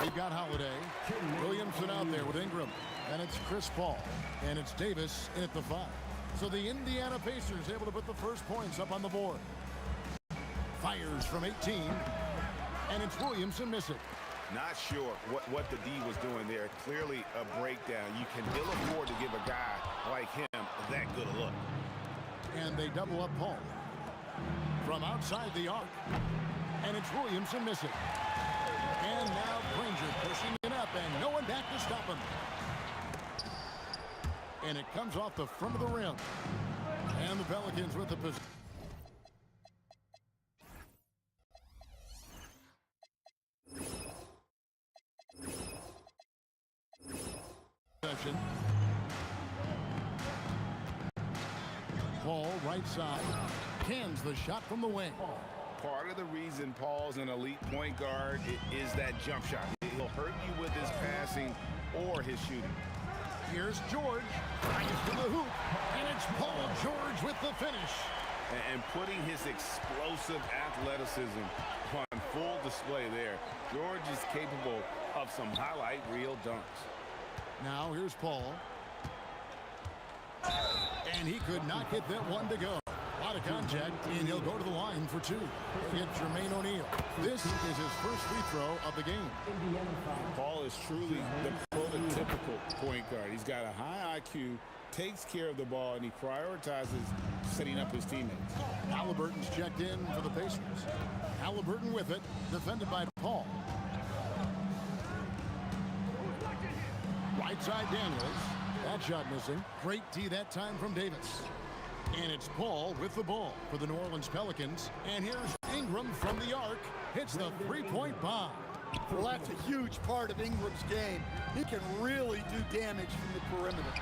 They've got Holiday, Williamson out there with Ingram, and it's Chris Paul, and it's Davis at the 5. So the Indiana Pacers able to put the first points up on the board. Fires from 18, and it's Williamson missing. Not sure what the D was doing there. Clearly a breakdown. You can ill afford to give a guy like him that good a look. And they double up Paul. From outside the arc. And it's Williamson missing. And now Granger pushing it up and no one back to stop him. And it comes off the front of the rim. And the Pelicans with the possession. Paul, right side, cans the shot from the wing. Part of the reason Paul's an elite point guard is that jump shot. He'll hurt you with his passing or his shooting. Here's George, right to the hoop, and it's Paul George with the finish. And putting his explosive athleticism on full display there. George is capable of some highlight reel dunks. Now here's Paul. And he could not get that one to go. A lot of contact, and he'll go to the line for two. Against Jermaine O'Neal. This is his first free throw of the game. Paul is truly the prototypical point guard. He's got a high IQ, takes care of the ball, and he prioritizes setting up his teammates. Halliburton's checked in for the Pacers. Halliburton with it, defended by Paul. Right side Daniels. That shot missing. Great D that time from Davis. And it's Paul with the ball for the New Orleans Pelicans. And here's Ingram from the arc. Hits the three-point bomb. Well, that's a huge part of Ingram's game. He can really do damage from the perimeter.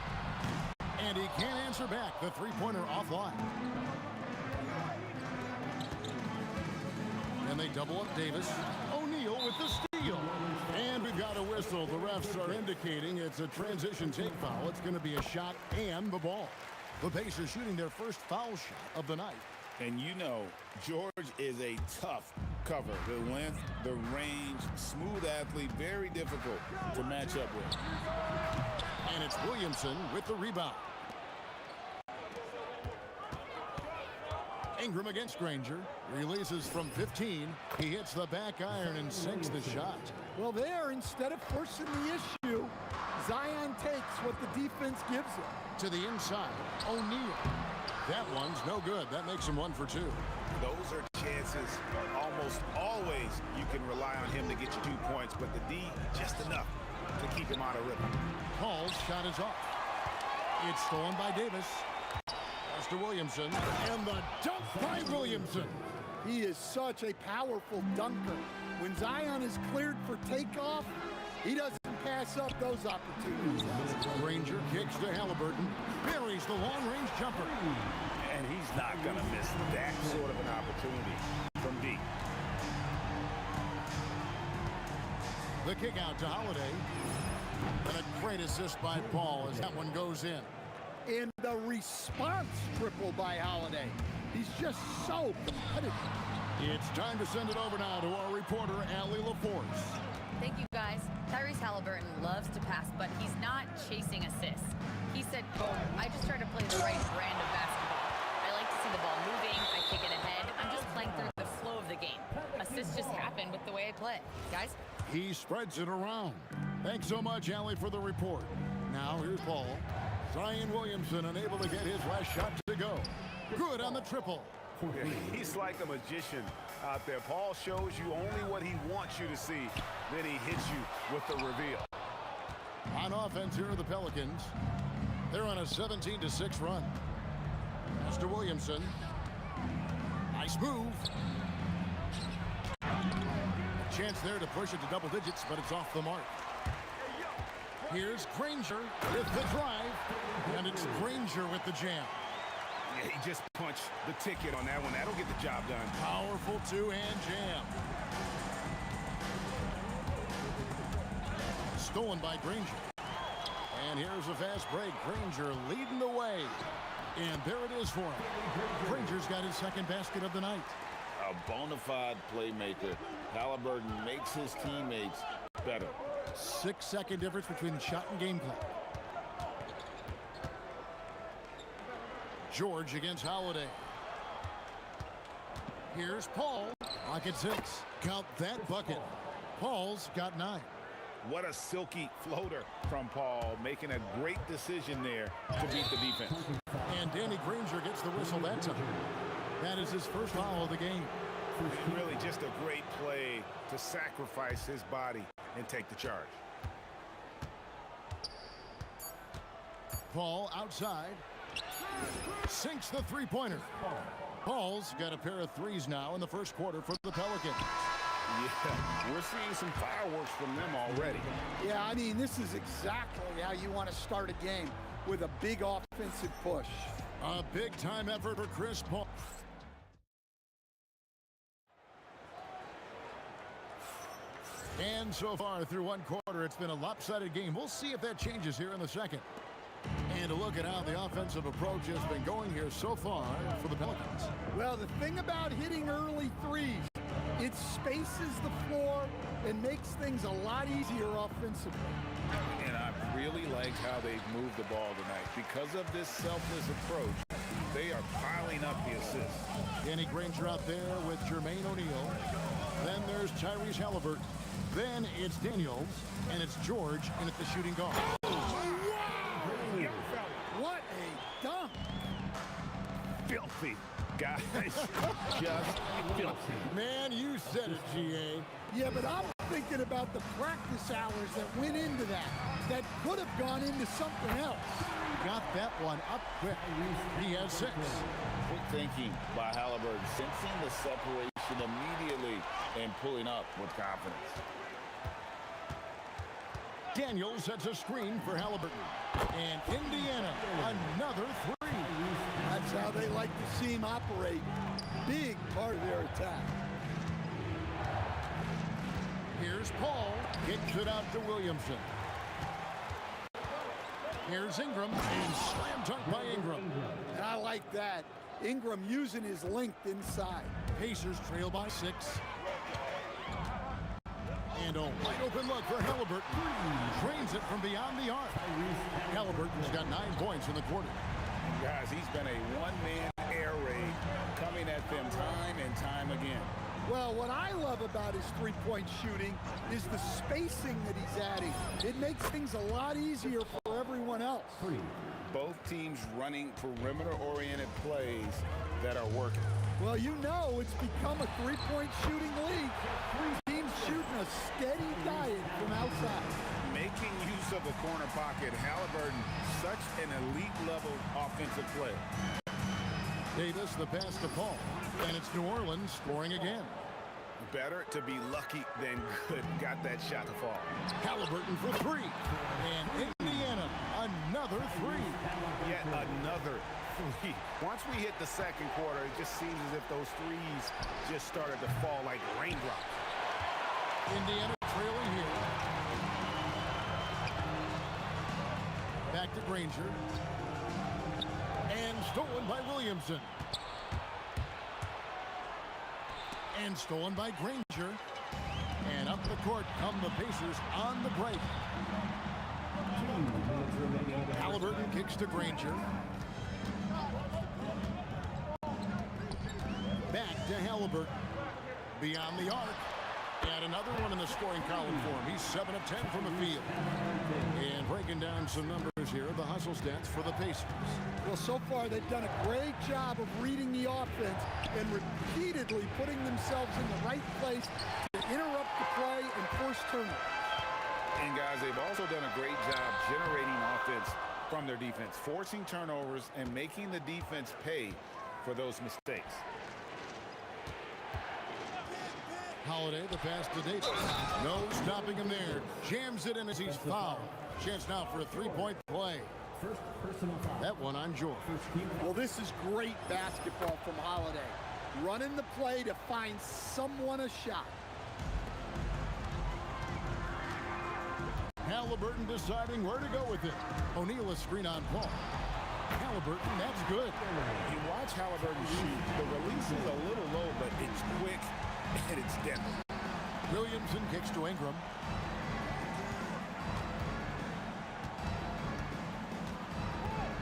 And he can't answer back. The three-pointer offline. And they double up Davis. O'Neal with the steal. And we've got a whistle. The refs are indicating it's a transition take foul. It's going to be a shot and the ball. The Pacers shooting their first foul shot of the night. And you know, George is a tough cover. The length, the range, smooth athlete, very difficult to match up with. And it's Williamson with the rebound. Ingram against Granger. Releases from 15. He hits the back iron and sinks the shot. Well, there, instead of forcing the issue, Zion takes what the defense gives him. To the inside, O'Neal. That one's no good. That makes him 1 for 2. Those are chances. Almost always you can rely on him to get you 2 points, but the D, just enough to keep him out of rhythm. Paul's shot is off. It's stolen by Davis. Pass to Williamson. And the dunk by Williamson. He is such a powerful dunker. When Zion is cleared for takeoff, he doesn't pass up those opportunities. Granger kicks to Halliburton. Buries the long-range jumper. And he's not going to miss that sort of an opportunity from deep. The kick out to Holiday. And a great assist by Paul as that one goes in. And the response triple by Holiday. He's just so competitive. It's time to send it over now to our reporter, Allie LaForce. Thank you, guys. Tyrese Halliburton loves to pass, but he's not chasing assists. He said, quote, I just try to play the right brand of basketball. I like to see the ball moving. I kick it ahead. I'm just playing through the flow of the game. Assists just happen with the way I play. Guys? He spreads it around. Thanks so much, Allie, for the report. Now, here's Paul. Zion Williamson unable to get his last shot to go. Good on the triple. Yeah, he's like a magician out there. Paul shows you only what he wants you to see. Then he hits you with the reveal. On offense, here are the Pelicans. They're on a 17-6 run. Mr. Williamson. Nice move. A chance there to push it to double digits, but it's off the mark. Here's Granger with the drive. And it's Granger with the jam. Yeah, he just punched the ticket on that one. That'll get the job done. Powerful two-hand jam. Stolen by Granger. And here's a fast break. Granger leading the way. And there it is for him. Granger's got his second basket of the night. A bona fide playmaker. Halliburton makes his teammates better. 6-second difference between the shot and game clock. George against Holiday. Here's Paul. Pocket 6. Count that bucket. Paul's got 9. What a silky floater from Paul, making a great decision there to beat the defense. And Danny Granger gets the whistle that time. That is his first foul of the game. And really just a great play to sacrifice his body and take the charge. Paul outside. Sinks the three-pointer. Paul's got a pair of threes now in the first quarter for the Pelicans. Yeah, we're seeing some fireworks from them already. Yeah, I mean, this is exactly how you want to start a game, with a big offensive push. A big-time effort for Chris Paul. And so far through one quarter, it's been a lopsided game. We'll see if that changes here in the second. And a look at how the offensive approach has been going here so far for the Pelicans. Well, the thing about hitting early threes, it spaces the floor and makes things a lot easier offensively. And I really liked how they've moved the ball tonight. Because of this selfless approach, they are piling up the assists. Danny Granger out there with Jermaine O'Neal. Then there's Tyrese Halliburton. Then it's Daniels, and it's George in at the shooting guard. What a dunk! Filthy, guys. Just filthy. Man, you said it, G.A. Yeah, but I'm thinking about the practice hours that went into that could have gone into something else. Got that one up quick. He has 6. Quick thinking by Halliburton, sensing the separation immediately and pulling up with confidence. Daniels sets a screen for Halliburton. And Indiana, another 3. That's how they like to see him operate. Big part of their attack. Here's Paul. Kicks it out to Williamson. Here's Ingram. And slam dunk by Ingram. I like that. Ingram using his length inside. Pacers trail by 6. And a wide open look for Halliburton. Trains it from beyond the arc. Halliburton's got 9 points in the quarter. Guys, he's been a one-man air raid coming at them time and time again. Well, what I love about his three-point shooting is the spacing that he's adding. It makes things a lot easier for everyone else. Both teams running perimeter-oriented plays that are working. Well, you know it's become a three-point shooting league. 3 teams shooting a steady diet from outside. Making use of the corner pocket, Halliburton, such an elite-level offensive player. Davis, the pass to Paul. And it's New Orleans scoring again. Better to be lucky than good. Got that shot to fall. Halliburton for 3. And Indiana, another 3. Yet another 3. Once we hit the second quarter, it just seems as if those threes just started to fall like raindrops. Indiana trailing here. Back to Granger. And stolen by Williamson. And stolen by Granger. And up the court come the Pacers on the break. Halliburton kicks to Granger. Back to Halliburton. Beyond the arc. And another one in the scoring column for him. He's 7 of 10 from the field. And breaking down some numbers here, the hustle stats for the Pacers. Well, so far they've done a great job of reading the offense and repeatedly putting themselves in the right place to interrupt the play and force turnovers. And guys, they've also done a great job generating offense from their defense, forcing turnovers and making the defense pay for those mistakes. Holiday, the pass to Davis. No stopping him there. Jams it in as he's fouled. Chance now for a three-point play. That one on George. Well, this is great basketball from Holiday. Running the play to find someone a shot. Halliburton deciding where to go with it. O'Neal a screen on Paul. Halliburton, that's good. You watch Halliburton shoot. The release is a little low, but it's quick and it's deadly. Williamson kicks to Ingram.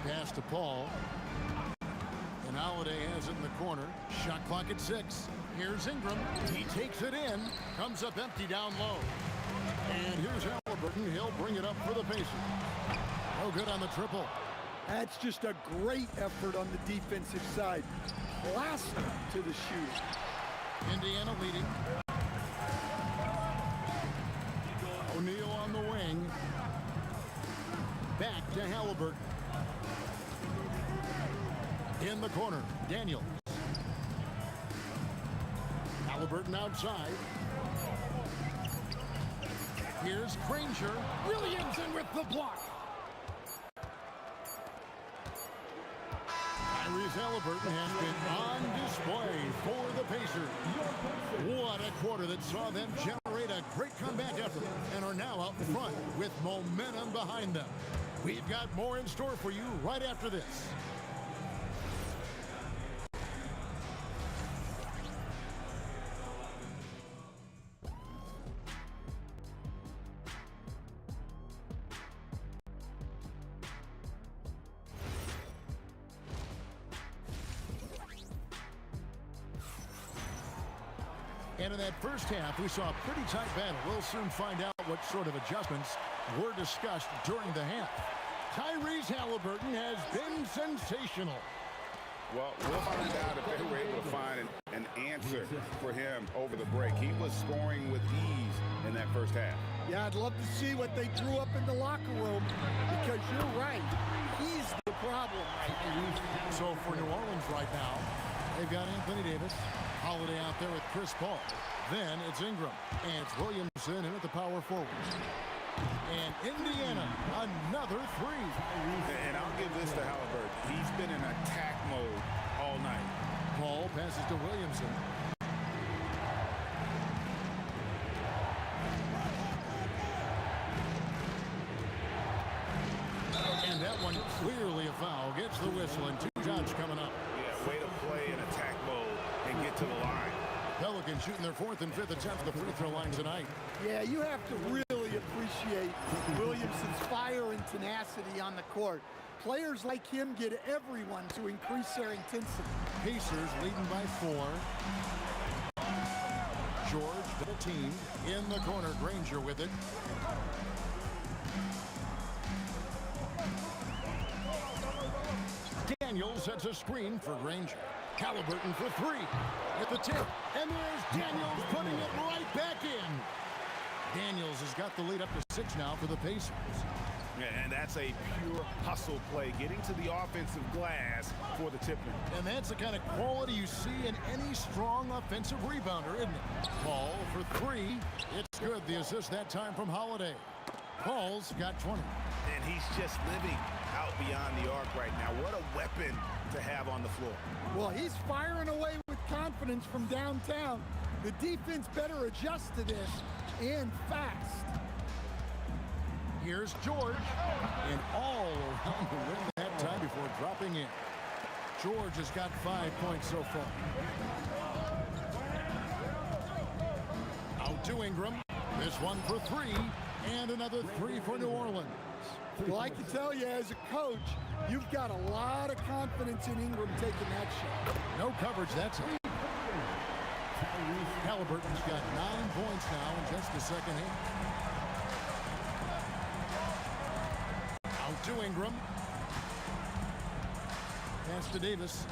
Pass to Paul. And Holiday has it in the corner. Shot clock at 6. Here's Ingram. He takes it in. Comes up empty down low. And here's Halliburton. He'll bring it up for the Pacers. No good on the triple. That's just a great effort on the defensive side. Plaster to the shooter. Indiana leading. O'Neal on the wing. Back to Halliburton. In the corner, Daniels. Halliburton outside. Here's Granger. Williamson with the block. Tyrese Halliburton has been on display for the Pacers. What a quarter that saw them generate a great comeback effort and are now out in front with momentum behind them. We've got more in store for you right after this. And in that first half, we saw a pretty tight battle. We'll soon find out what sort of adjustments were discussed during the half. Tyrese Halliburton has been sensational. Well, we'll find out if they were able to find an answer for him over the break. He was scoring with ease in that first half. Yeah, I'd love to see what they drew up in the locker room because you're right. He's the problem right now. So for New Orleans right now, they've got Anthony Davis. Holiday out there with Chris Paul. Then it's Ingram. And it's Williamson in at the power forward. And Indiana, another three. And I'll give this to Halliburton. He's been in attack mode all night. Paul passes to Williamson. And that one clearly a foul. Gets the whistle and 2 shots coming up. Yeah, way to play in attack mode and get to the line. Pelicans shooting their 4th and 5th attempts at the free throw line tonight. Yeah, you have to really appreciate Williamson's fire and tenacity on the court. Players like him get everyone to increase their intensity. Pacers leading by 4. George double teamed in the corner. Granger with it. Daniels sets a screen for Granger. Halliburton for 3 at the tip. And there's Daniels putting it right back in. Daniels has got the lead up to 6 now for the Pacers. And that's a pure hustle play, getting to the offensive glass for the Tippman. And that's the kind of quality you see in any strong offensive rebounder, isn't it? Paul for 3. It's good. The assist that time from Holiday. Paul's got 20. And he's just living out beyond the arc right now. What a weapon to have on the floor. Well, he's firing away with confidence from downtown. The defense better adjust to this, and fast. Here's George, and all around the rim that time before dropping in. George has got 5 points so far. Out to Ingram. This one for 3, and another 3 for New Orleans. Well, I can tell you as a coach, you've got a lot of confidence in Ingram taking that shot. No coverage, that's it. Halliburton's got 9 points now in just the second half. Out to Ingram. Pass to Davis.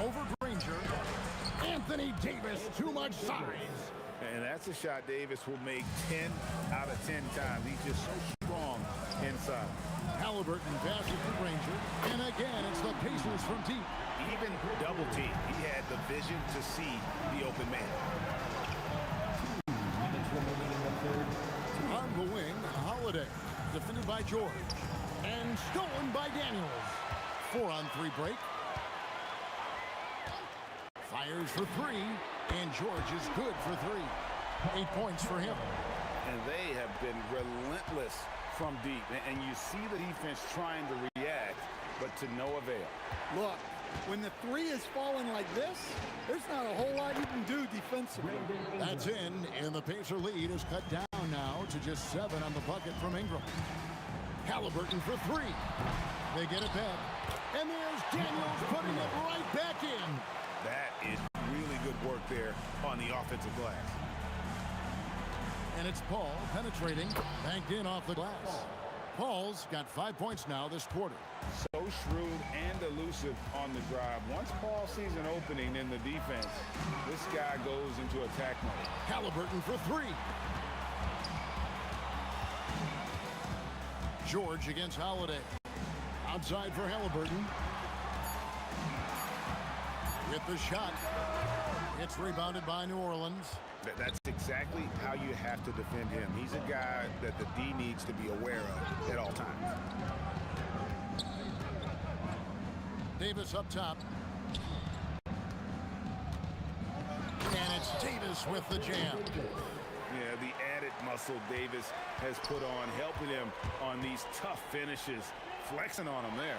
Over Granger. Anthony Davis, too much size. And that's a shot Davis will make 10 out of 10 times. He's just so strong inside. Halliburton passes to Granger. And again, it's the Pacers from deep. Even double team, he had the vision to see the open man. On the wing, Holiday. Defended by George. And stolen by Daniels. 4-on-3 break. Fires for 3. And George is good for 3. 8 points for him. And they have been relentless from deep. And you see the defense trying to react, but to no avail. Look, when the 3 is falling like this, there's not a whole lot you can do defensively. That's in, and the Pacer lead is cut down now to just 7 on the bucket from Ingram. Halliburton for three. They get it back. And there's Daniels putting it right back in. That is really good work there on the offensive glass. And it's Paul penetrating, banked in off the glass. Paul's got 5 points now this quarter. So shrewd and elusive on the drive. Once Paul sees an opening in the defense, this guy goes into attack mode. Halliburton for three. George against Holiday. Outside for Halliburton. With the shot. It's rebounded by New Orleans. That's exactly how you have to defend him. He's a guy that the D needs to be aware of at all times. Davis up top. And it's Davis with the jam. Yeah, the added muscle Davis has put on, helping him on these tough finishes, flexing on him there.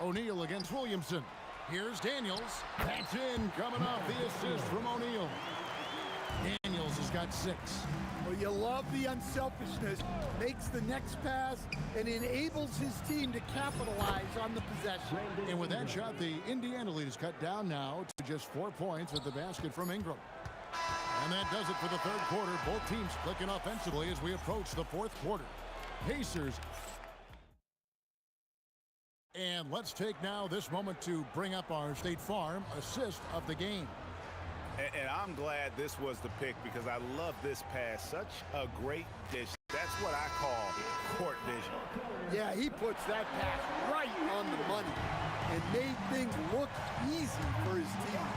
O'Neal against Williamson. Here's Daniels. That's in, coming off the assist from O'Neal. Daniels has got 6. Well, you love the unselfishness. Makes the next pass and enables his team to capitalize on the possession. And with that shot, the Indiana lead is cut down now to just 4 points with the basket from Ingram. And that does it for the third quarter. Both teams clicking offensively as we approach the fourth quarter. Pacers. And let's take now this moment to bring up our State Farm assist of the game. And I'm glad this was the pick because I love this pass. Such a great dish. That's what I call court vision. Yeah, he puts that pass right on the money and made things look easy for his team.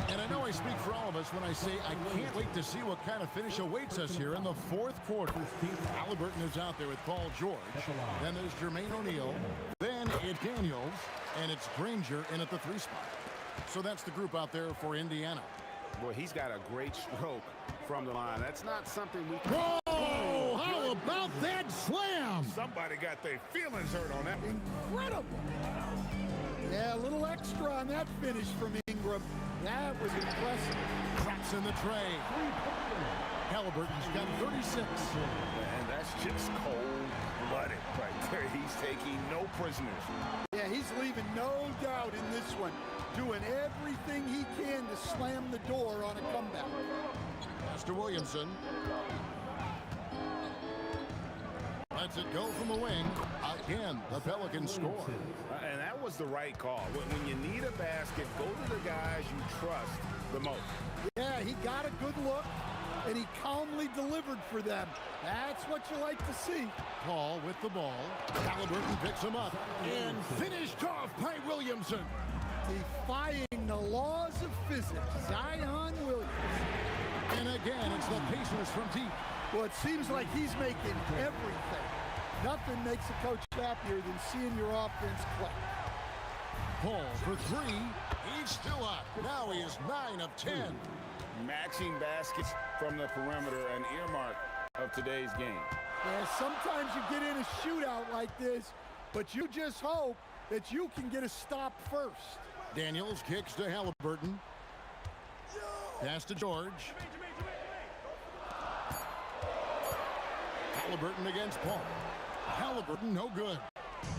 And I know I speak for all of us when I say I can't wait to see what kind of finish awaits us here in the fourth quarter. Halliburton is out there with Paul George. Then there's Jermaine O'Neal. Then it's Daniels. And it's Granger in at the 3 spot. So that's the group out there for Indiana. Boy, he's got a great stroke from the line. That's not something we can... Whoa! How about that slam? Somebody got their feelings hurt on that one. Incredible. Yeah, a little extra on that finish from Ingram. That was impressive. Cracks in the tray. Halliburton's got 36. And that's just cold-blooded right there. He's taking no prisoners. Yeah, he's leaving no doubt in this one. Doing everything he can to slam the door on a comeback. Mr. Williamson. Lets it go from the wing. Again, the Pelicans score. And that was the right call. When you need a basket, go to the guys you trust the most. Yeah, he got a good look, and he calmly delivered for them. That's what you like to see. Paul with the ball. Halliburton picks him up. And finished off by Williamson. Defying the laws of physics, Zion Williamson. And again, it's the Pacers from deep. Well, it seems like he's making everything. Nothing makes a coach happier than seeing your offense click. Paul for 3. He's still up. Now he is 9 of 10. Maxing baskets from the perimeter, an earmark of today's game. Yeah, sometimes you get in a shootout like this, but you just hope that you can get a stop first. Daniels kicks to Halliburton. Pass to George. Halliburton against Paul. Halliburton, no good.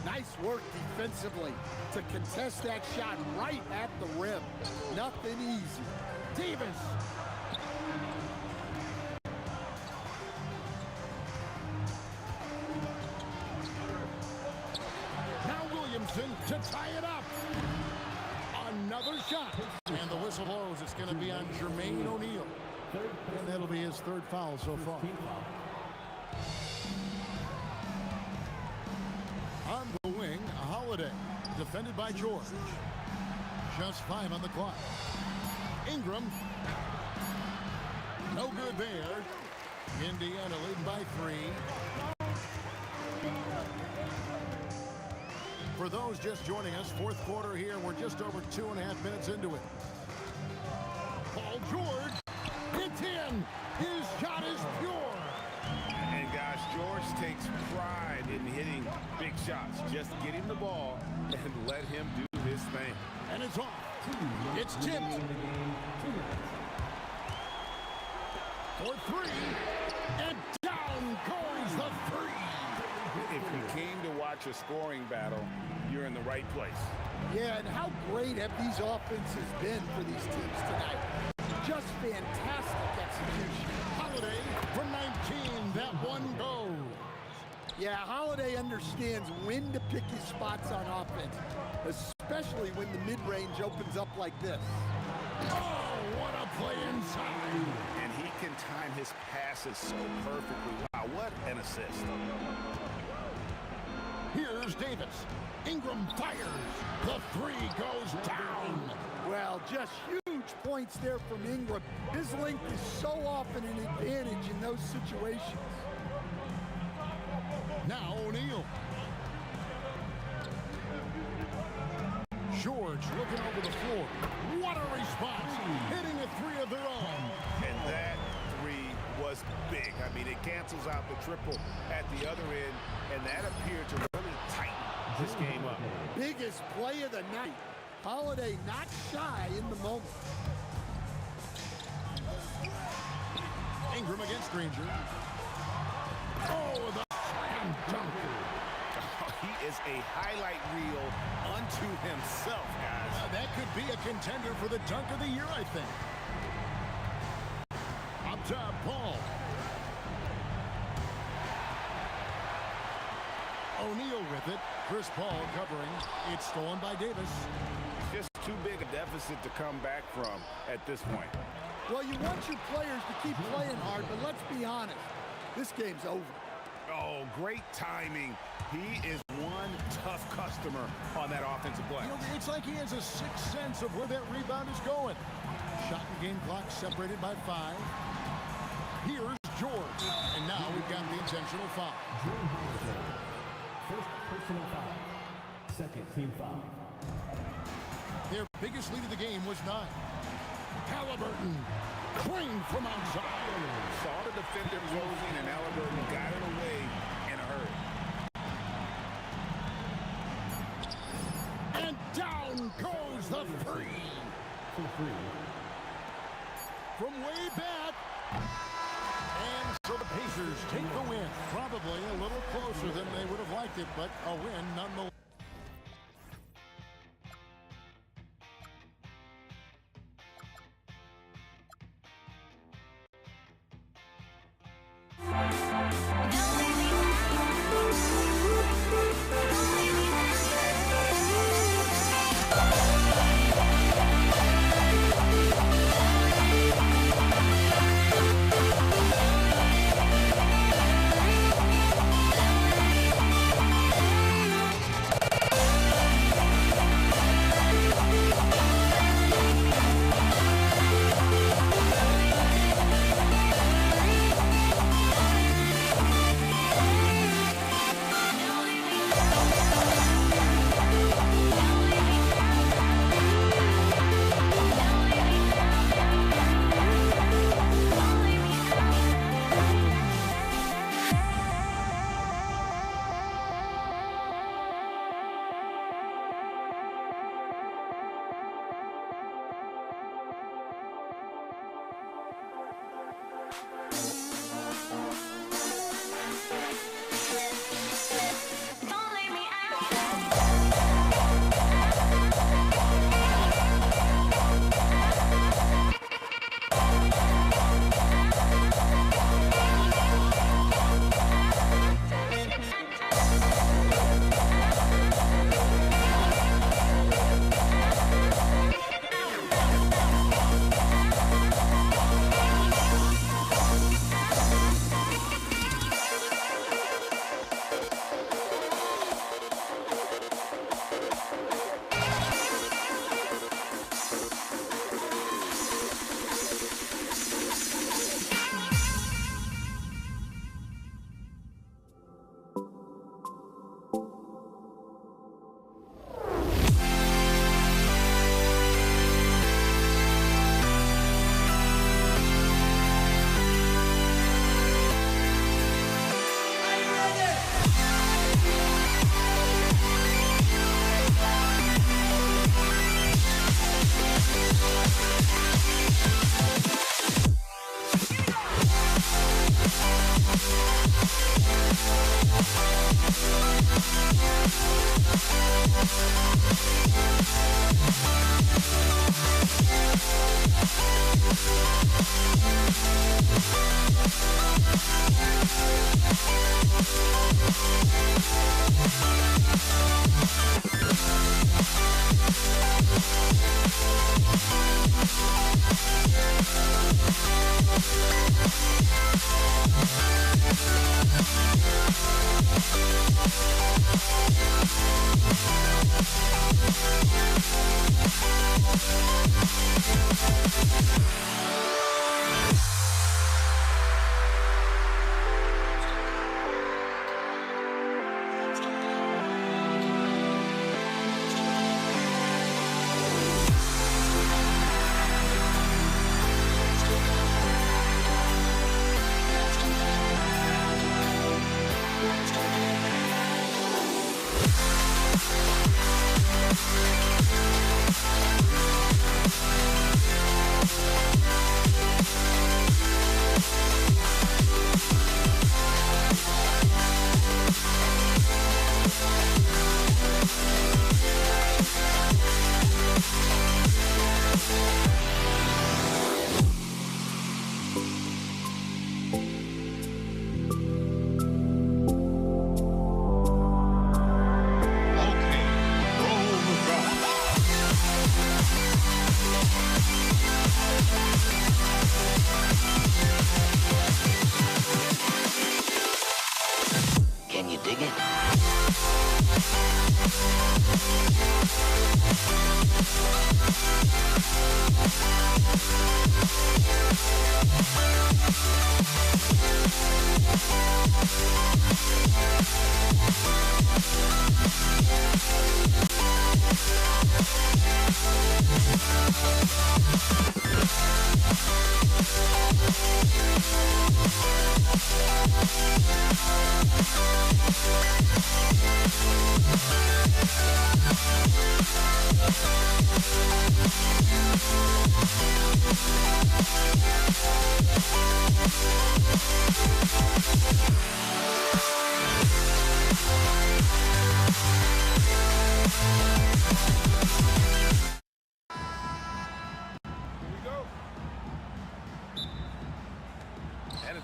Nice work defensively to contest that shot right at the rim. Nothing easy. Davis. Now Williamson to tie it up. Another shot. And the whistle blows. It's going to be on Jermaine O'Neal. And that'll be his 3rd foul so far. On the wing, Holiday. Defended by George. Just 5 on the clock. Ingram. No good there. Indiana leading by 3. For those just joining us, fourth quarter here. We're just over 2.5 minutes into it. Paul George. It's in. His shot is pure. And guys, George takes pride in hitting big shots. Just get him the ball and let him do his thing. And it's off. It's tipped. for three, and down goes the three. If you came to watch a scoring battle, you're in the right place. Yeah, and how great have these offenses been for these teams tonight? Just fantastic execution. Holiday from 19, that one goes. Yeah, Holiday understands when to pick his spots on offense, especially when the mid-range opens up like this. Oh, what a play inside. And he can time his passes so perfectly. Wow, what an assist. Here's Davis. Ingram fires. The three goes down. Well, just huge points there from Ingram. His length is so often an advantage in those situations. Now O'Neal. George looking over the floor. What a response. Hitting a three of their own. And that three was big. I mean, it cancels out the triple at the other end, and that appeared to really tighten this game up. Biggest play of the night. Holiday not shy in the moment. Ingram against Granger. Oh, the slam dunk. He is a highlight reel unto himself, guys. That could be a contender for the dunk of the year, I think. Up top, Paul. O'Neal with it. Chris Paul covering. It's stolen by Davis. Just too big a deficit to come back from at this point. Well, you want your players to keep playing hard, but let's be honest. This game's over. Oh, great timing. He is one tough customer on that offensive play. You know, it's like he has a sixth sense of where that rebound is going. Shot and game clock separated by 5. Here's George. And now we've got the intentional foul. First personal foul. Second team foul. Their biggest lead of the game was 9. Halliburton, clean from outside. Saw the defender closing, and Halliburton got it away in a hurry. And down goes the three. From way back. And so the Pacers take the win. Probably a little closer than they would have liked it, but a win nonetheless.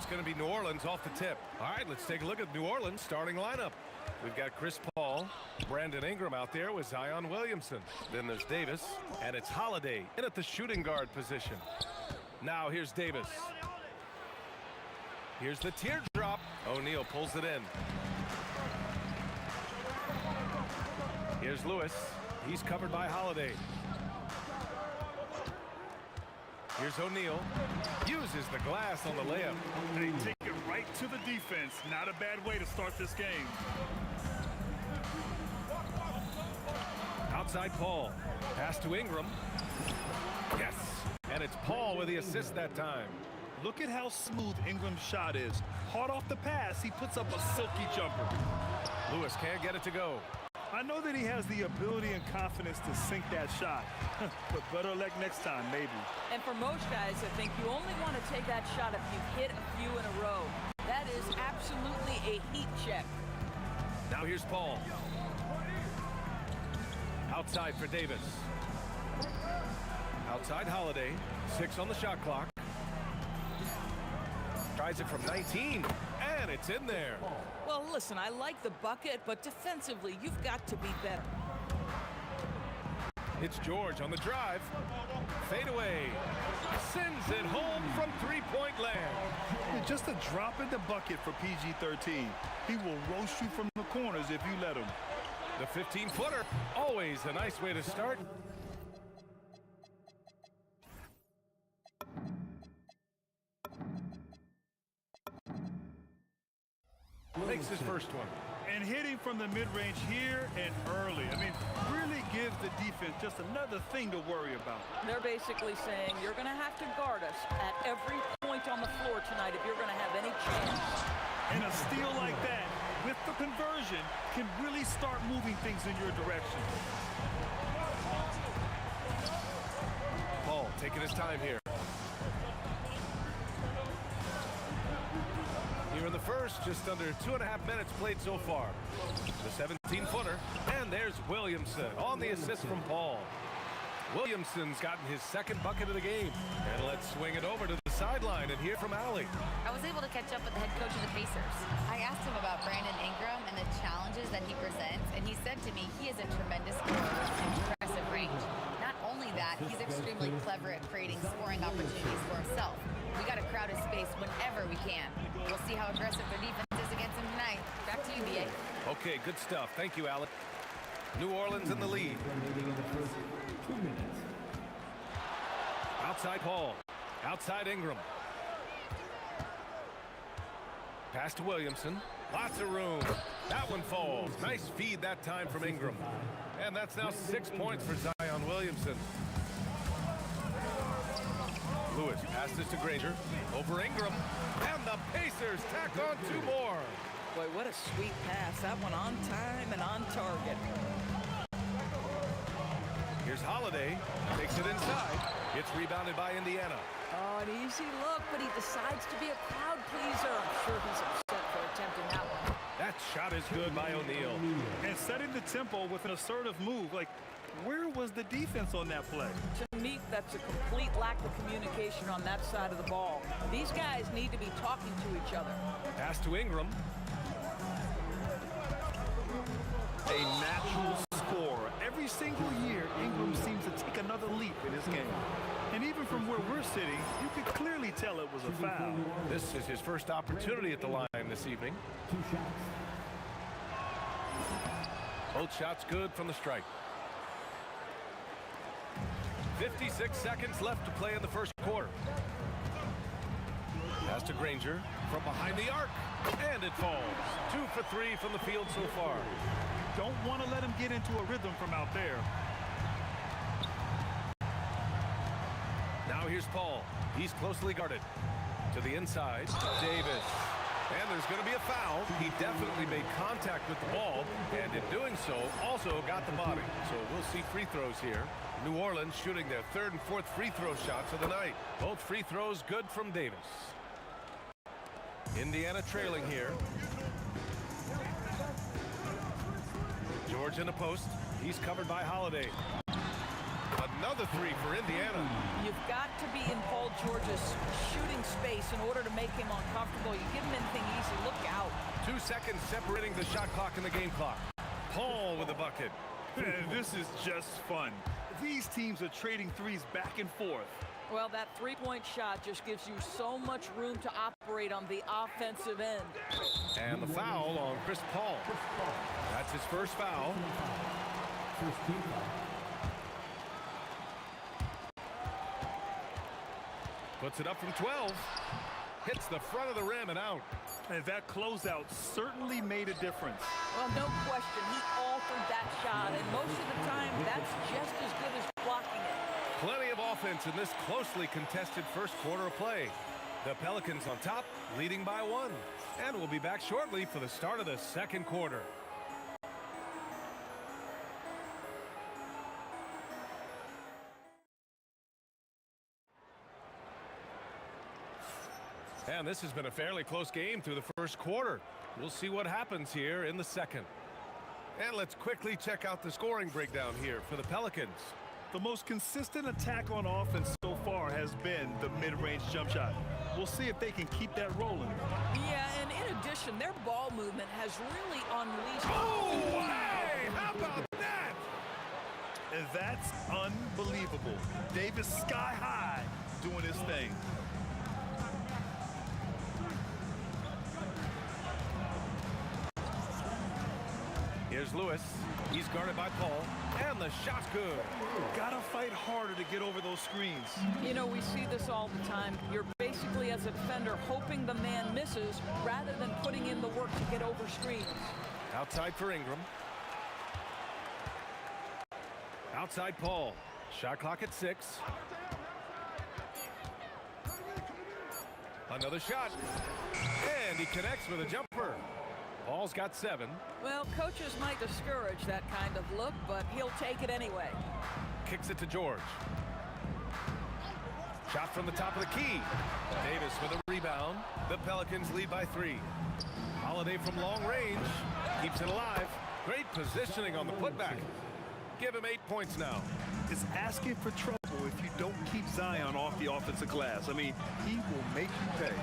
Going to be New Orleans off the tip. All right, let's take a look at New Orleans starting lineup. We've got Chris Paul, Brandon Ingram out there with Zion Williamson. Then there's Davis, and it's Holiday in at the shooting guard position. Now here's Davis. Here's the teardrop. O'Neal pulls it in. Here's Lewis. He's covered by Holiday. Here's O'Neal. Uses the glass on the layup. They take it right to the defense. Not a bad way to start this game. Outside Paul. Pass to Ingram. Yes. And it's Paul with the assist that time. Look at how smooth Ingram's shot is. Hard off the pass, he puts up a silky jumper. Lewis can't get it to go. I know that he has the ability and confidence to sink that shot, but better luck next time, maybe. And for most guys, I think you only want to take that shot if you've hit a few in a row. That is absolutely a heat check. Now here's Paul. Outside for Davis. Outside Holiday. 6 on the shot clock. Tries it from 19, and it's in there. Well, listen, I like the bucket, but defensively, you've got to be better. It's George on the drive. Fade away. Sends it home from three-point land. Just a drop in the bucket for PG-13. He will roast you from the corners if you let him. The 15-footer, always a nice way to start. Makes his first one. And hitting from the mid-range here and early. I mean, really gives the defense just another thing to worry about. They're basically saying you're going to have to guard us at every point on the floor tonight if you're going to have any chance. And a steal like that, with the conversion, can really start moving things in your direction. Paul taking his time here. Here in the first, just under 2.5 minutes played so far. The 17-footer, and there's Williamson on the assist from Paul. Williamson's gotten his second bucket of the game. And let's swing it over to the sideline and hear from Allie. I was able to catch up with the head coach of the Pacers. I asked him about Brandon Ingram and the challenges that he presents, and he said to me he is a tremendous scorer with impressive range. Not only that, he's extremely clever at creating scoring opportunities for himself. We got to crowd his space whenever we can. We'll see how aggressive their defense is against him tonight. Back to you, B.A. Okay, good stuff. Thank you, Alec. New Orleans in the lead. Outside Paul. Outside Ingram. Pass to Williamson. Lots of room. That one falls. Nice feed that time from Ingram. And that's now 6 points for Zion Williamson. Lewis passes to Granger. Over Ingram. And the Pacers tack on 2 more. Boy, what a sweet pass. That one on time and on target. Here's Holiday. Takes it inside. It's rebounded by Indiana. Oh, an easy look, but he decides to be a crowd pleaser. I'm sure he's upset for attempting that one. That shot is good by O'Neal. And setting the tempo with an assertive move. Like, where was the defense on that play? To me, that's a complete lack of communication on that side of the ball. These guys need to be talking to each other. Pass to Ingram. A natural scorer. Every single year, Ingram seems to take another leap in his game. And even from where we're sitting, you could clearly tell it was a foul. This is his first opportunity at the line this evening. Both shots good from the strike. 56 seconds left to play in the first quarter. Pass to Granger from behind the arc. And it falls. 2 for 3 from the field so far. Don't want to let him get into a rhythm from out there. Now here's Paul. He's closely guarded. To the inside, Davis. And there's going to be a foul. He definitely made contact with the ball, and in doing so, also got the body. So we'll see free throws here. New Orleans shooting their 3rd and 4th free throw shots of the night. Both free throws good from Davis. Indiana trailing here. George in the post. He's covered by Holiday. Another 3 for Indiana. You've got to be in Paul George's shooting space in order to make him uncomfortable. You give him anything easy, look out. 2 seconds separating the shot clock and the game clock. Paul with a bucket. This is just fun. These teams are trading threes back and forth. Well, that three-point shot just gives you so much room to operate on the offensive end. And the foul on Chris Paul. That's his first foul. Puts it up from 12. Hits the front of the rim and out. And that closeout certainly made a difference. Well, no question. He altered that shot, and most of the time, that's just as good as blocking it. Plenty of offense in this closely contested first quarter of play. The Pelicans on top, leading by 1. And we'll be back shortly for the start of the second quarter. And this has been a fairly close game through the first quarter. We'll see what happens here in the second. And let's quickly check out the scoring breakdown here for the Pelicans. The most consistent attack on offense so far has been the mid-range jump shot. We'll see if they can keep that rolling. Yeah, and in addition, their ball movement has really unleashed. Oh, hey, how about that? And that's unbelievable. Davis sky high doing his thing. Here's Lewis. He's guarded by Paul. And the shot's good. Gotta fight harder to get over those screens. You know, we see this all the time. You're basically, as a defender, hoping the man misses rather than putting in the work to get over screens. Outside for Ingram. Outside Paul. Shot clock at 6. Another shot. And he connects with a jumper. Paul's got 7. Well, coaches might discourage that kind of look, but he'll take it anyway. Kicks it to George. Shot from the top of the key. Davis with a rebound. The Pelicans lead by 3. Holiday from long range. Keeps it alive. Great positioning on the putback. Give him 8 points now. It's asking for trouble if you don't keep Zion off the offensive glass. I mean, he will make you pay.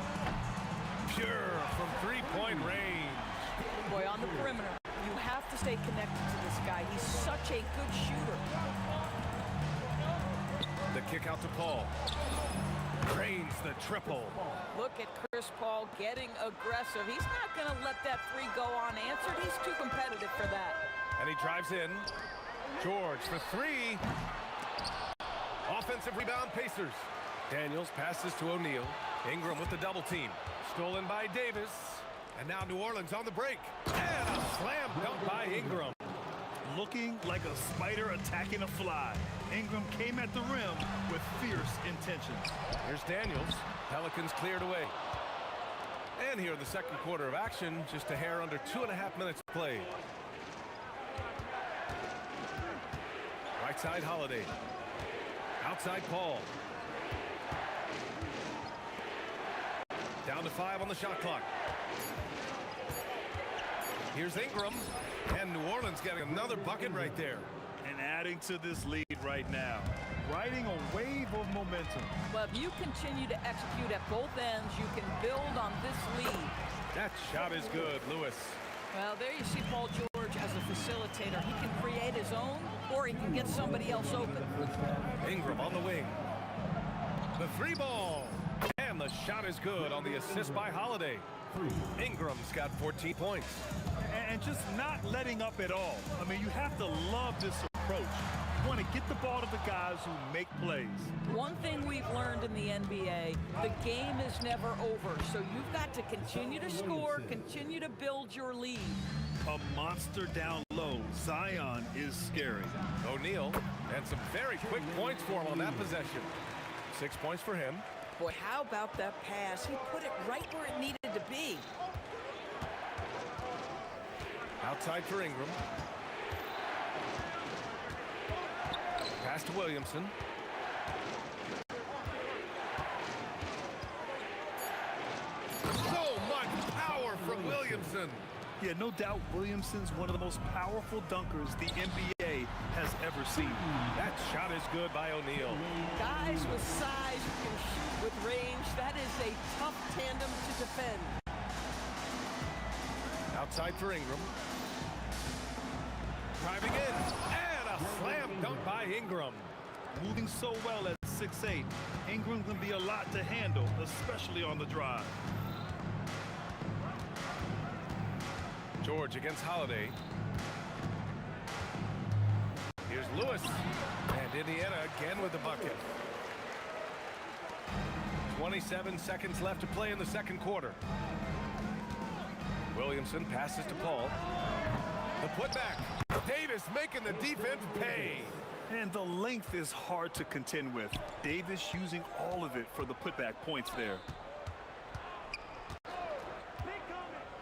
Pure from three-point range. Boy, on the perimeter, you have to stay connected to this guy. He's such a good shooter. The kick out to Paul. Drains the triple. Look at Chris Paul getting aggressive. He's not going to let that three go unanswered. He's too competitive for that. And he drives in. George for 3. Offensive rebound, Pacers. Daniels passes to O'Neal. Ingram with the double team. Stolen by Davis. And now New Orleans on the break. And a slam dunk by Ingram. Looking like a spider attacking a fly. Ingram came at the rim with fierce intentions. Here's Daniels. Pelicans cleared away. And here in the second quarter of action, just a hair under 2.5 minutes played. Right side, Holiday. Outside, Paul. Down to 5 on the shot clock. Here's Ingram. And New Orleans getting another bucket right there. And adding to this lead right now. Riding a wave of momentum. But if you continue to execute at both ends, you can build on this lead. That shot is good, Lewis. Well, there you see Paul George as a facilitator. He can create his own, or he can get somebody else open. Ingram on the wing. The 3 ball. And the shot is good on the assist by Holiday. Ingram's got 14 points. And just not letting up at all. I mean, you have to love this approach. You want to get the ball to the guys who make plays. One thing we've learned in the NBA, the game is never over. So you've got to continue to score, continue to build your lead. A monster down low. Zion is scary. O'Neal, and some very quick points for him on that possession. 6 points for him. Boy, how about that pass? He put it right where it needed to be. Outside for Ingram. Pass to Williamson. So much power from Williamson. Yeah, no doubt Williamson's one of the most powerful dunkers the NBA has ever seen. That shot is good by O'Neal. Guys with size who can shoot with range, that is a tough tandem to defend. Outside for Ingram. Driving in. And a slam dunk by Ingram. Moving so well at 6'8", Ingram can be a lot to handle, especially on the drive. George against Holiday. Here's Lewis. And Indiana again with the bucket. 27 seconds left to play in the second quarter. Williamson passes to Paul. The putback. Davis making the defense pay. And the length is hard to contend with. Davis using all of it for the putback points there.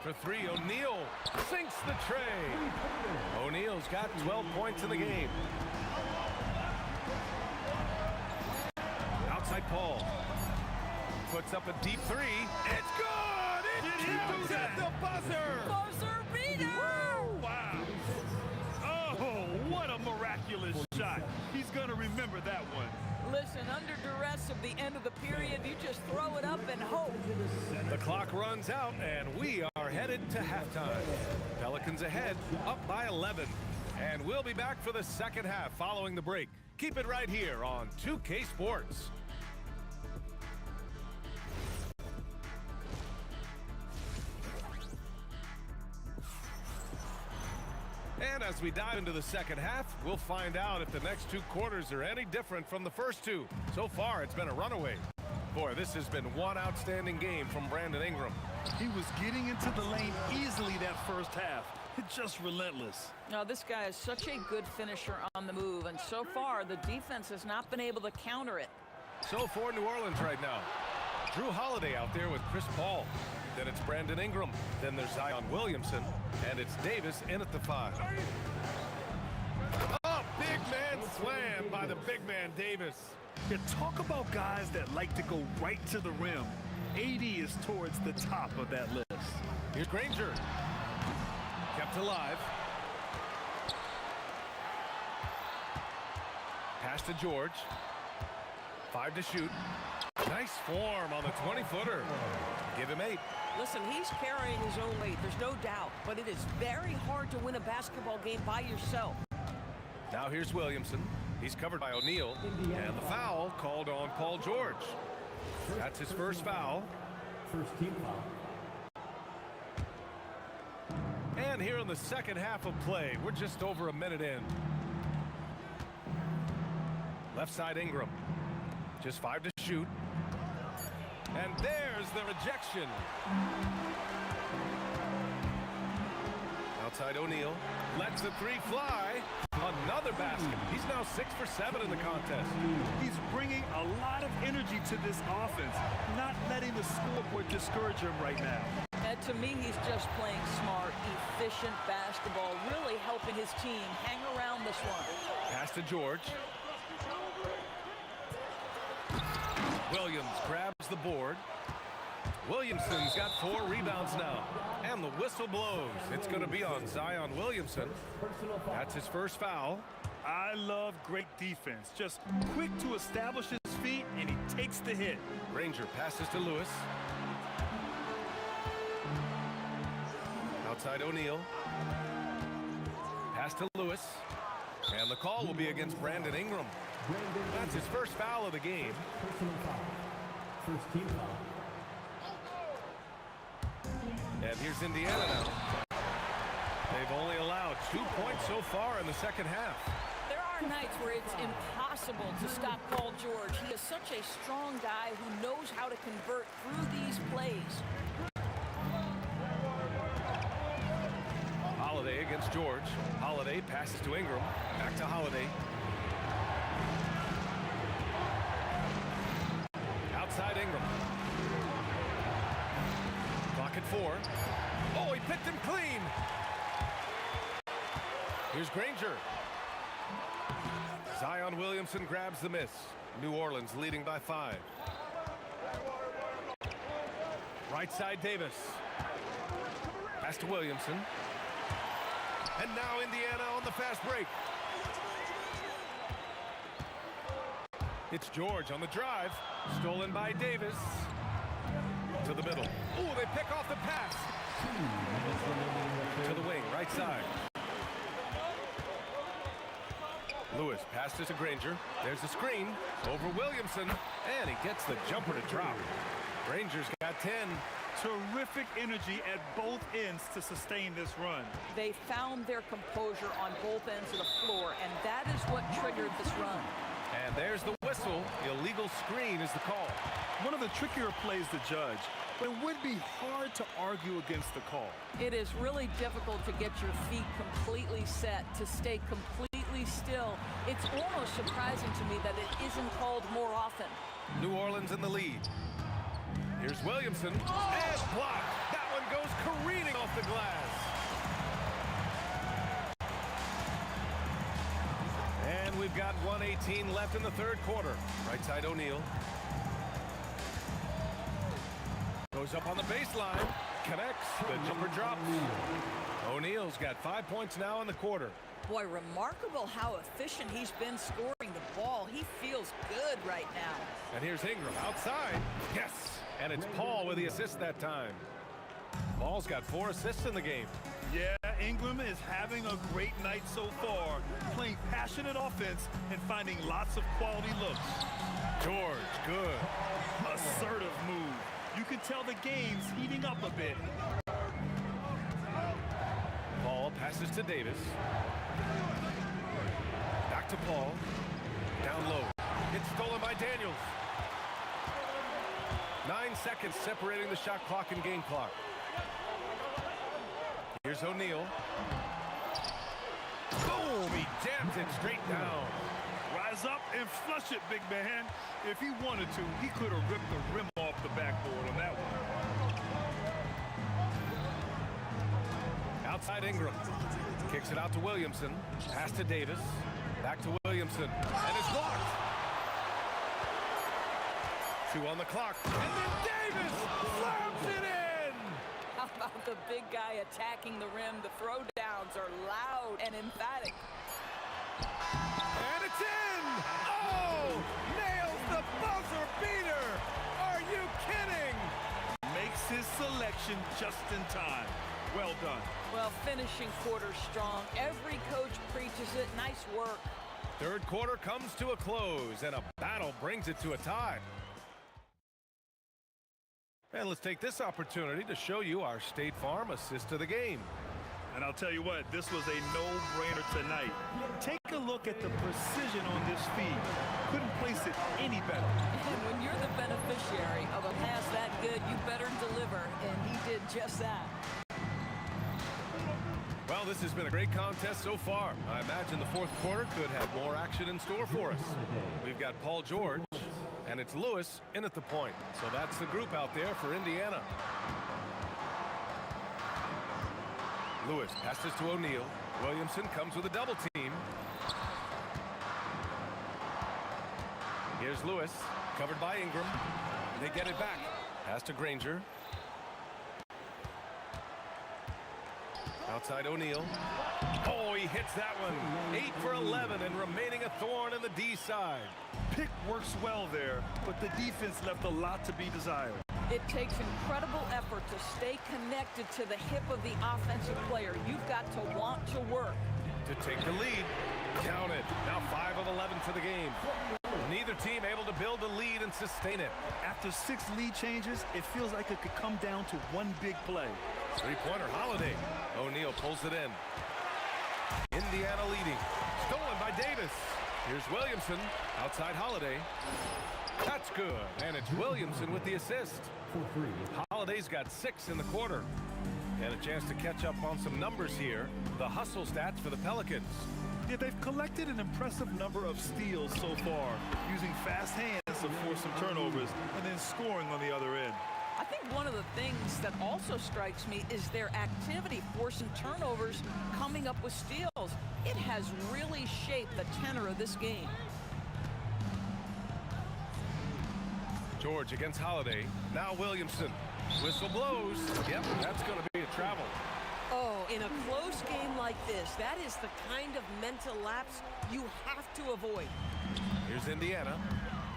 For 3, O'Neal sinks the tray. O'Neal's got 12 points in the game. Outside Paul. Puts up a deep 3. It's good! It counts at the buzzer! Buzzer beater! Wow! Oh, what a miraculous shot. He's going to remember that one. Listen, under duress of the end of the period, you just throw it up and hope. The clock runs out, and we are headed to halftime. Pelicans ahead, up by 11. And we'll be back for the second half following the break. Keep it right here on 2K Sports. And as we dive into the second half, we'll find out if the next 2 quarters are any different from the first 2. So far, it's been a runaway. Boy, this has been one outstanding game from Brandon Ingram. He was getting into the lane easily that first half. It's just relentless. Now, this guy is such a good finisher on the move, and so far, the defense has not been able to counter it. So for New Orleans right now, Drew Holiday out there with Chris Paul. Then it's Brandon Ingram. Then there's Zion Williamson. And it's Davis in at the 5. Oh, big man slam by the big man, Davis. Yeah, talk about guys that like to go right to the rim. AD is towards the top of that list. Here's Granger. Kept alive. Pass to George. 5 to shoot. Nice form on the 20-footer. Give him 8. Listen, he's carrying his own weight, there's no doubt, but it is very hard to win a basketball game by yourself. Now here's Williamson. He's covered by O'Neal. And the foul called on Paul George. That's his first foul. First team foul. And here in the second half of play, we're just over a minute in. Left side Ingram. Just 5 to shoot. And there's the rejection. Outside O'Neal. Lets the 3 fly. Another basket. He's now 6 for 7 in the contest. He's bringing a lot of energy to this offense, not letting the scoreboard discourage him right now. And to me, he's just playing smart, efficient basketball, really helping his team hang around this one. Pass to George. Williams grabs the board. Williamson's got 4 rebounds now. And the whistle blows. It's going to be on Zion Williamson. That's his first foul. I love great defense. Just quick to establish his feet, and he takes the hit. Granger passes to Lewis. Outside O'Neal. Pass to Lewis. And the call will be against Brandon Ingram. That's his first foul of the game. First team foul. And here's Indiana now. They've only allowed 2 points so far in the second half. There are nights where it's impossible to stop Paul George. He is such a strong guy who knows how to convert through these plays. Holiday against George. Holiday passes to Ingram. Back to Holiday. Outside Ingram. Clock at 4. Oh, he picked him clean. Here's Granger. Zion Williamson grabs the miss. New Orleans leading by 5. Right side Davis. Pass to Williamson. And now Indiana on the fast break. It's George on the drive. Stolen by Davis. To the middle. Ooh, they pick off the pass. To the wing, right side. Lewis passes to Granger. There's the screen. Over Williamson. And he gets the jumper to drop. Granger's got 10. Terrific energy at both ends to sustain this run. They found their composure on both ends of the floor, and that is what triggered this run. And there's the whistle. Illegal screen is the call. One of the trickier plays to judge, but it would be hard to argue against the call. It is really difficult to get your feet completely set, to stay completely still. It's almost surprising to me that it isn't called more often. New Orleans in the lead. Here's Williamson. And blocked. That one goes careening off the glass. And we've got 1:18 left in the third quarter. Right side O'Neal. Goes up on the baseline. Connects. The jumper drops. O'Neal's got 5 points now in the quarter. Boy, remarkable how efficient he's been scoring the ball. He feels good right now. And here's Ingram outside. Yes. And it's Paul with the assist that time. Paul's got 4 assists in the game. Yeah, Ingram is having a great night so far, playing passionate offense and finding lots of quality looks. George, good. Assertive move. You can tell the game's heating up a bit. Paul passes to Davis. Back to Paul. Down low. It's stolen by Daniels. 9 seconds separating the shot clock and game clock. Here's O'Neal. Boom! He jams it straight down. Rise up and flush it, big man. If he wanted to, he could have ripped the rim off the backboard on that one. Outside Ingram. Kicks it out to Williamson. Pass to Davis. Back to Williamson. Williamson, and it's blocked. 2 on the clock, and then Davis slams it in! How about the big guy attacking the rim? The throwdowns are loud and emphatic. And it's in! Oh! Nails the buzzer beater! Are you kidding? Makes his selection just in time. Well done. Well, finishing quarter strong. Every coach preaches it. Nice work. Third quarter comes to a close, and a battle brings it to a tie. And let's take this opportunity to show you our State Farm assist to the game. And I'll tell you what, this was a no-brainer tonight. Take a look at the precision on this feed. Couldn't place it any better. And when you're the beneficiary of a pass that good, you better deliver, and he did just that. Well, this has been a great contest so far. I imagine the fourth quarter could have more action in store for us. We've got Paul George, and it's Lewis in at the point. So that's the group out there for Indiana. Lewis passes to O'Neal. Williamson comes with a double team. Here's Lewis, covered by Ingram. They get it back. Pass to Granger. Outside O'Neal. Oh, he hits that one. 8 for 11 and remaining a thorn in the D side. Pick works well there, but the defense left a lot to be desired. It takes incredible effort to stay connected to the hip of the offensive player. You've got to want to work. To take the lead. Count it. Now 5 of 11 to the game. Neither team able to build a lead and sustain it. After 6 lead changes, it feels like it could come down to one big play. Three-pointer Holiday. O'Neal pulls it in. Indiana leading. Stolen by Davis. Here's Williamson. Outside Holiday. That's good. And it's Williamson with the assist. Holiday's got 6 in the quarter. And a chance to catch up on some numbers here. The hustle stats for the Pelicans. Yeah, they've collected an impressive number of steals so far, using fast hands to force some turnovers and then scoring on the other end. I think one of the things that also strikes me is their activity forcing turnovers, coming up with steals. It has really shaped the tenor of this game. George against Holiday. Now Williamson. Whistle blows. Yep, that's going to be a travel. Oh, in a close game like this, that is the kind of mental lapse you have to avoid. Here's Indiana.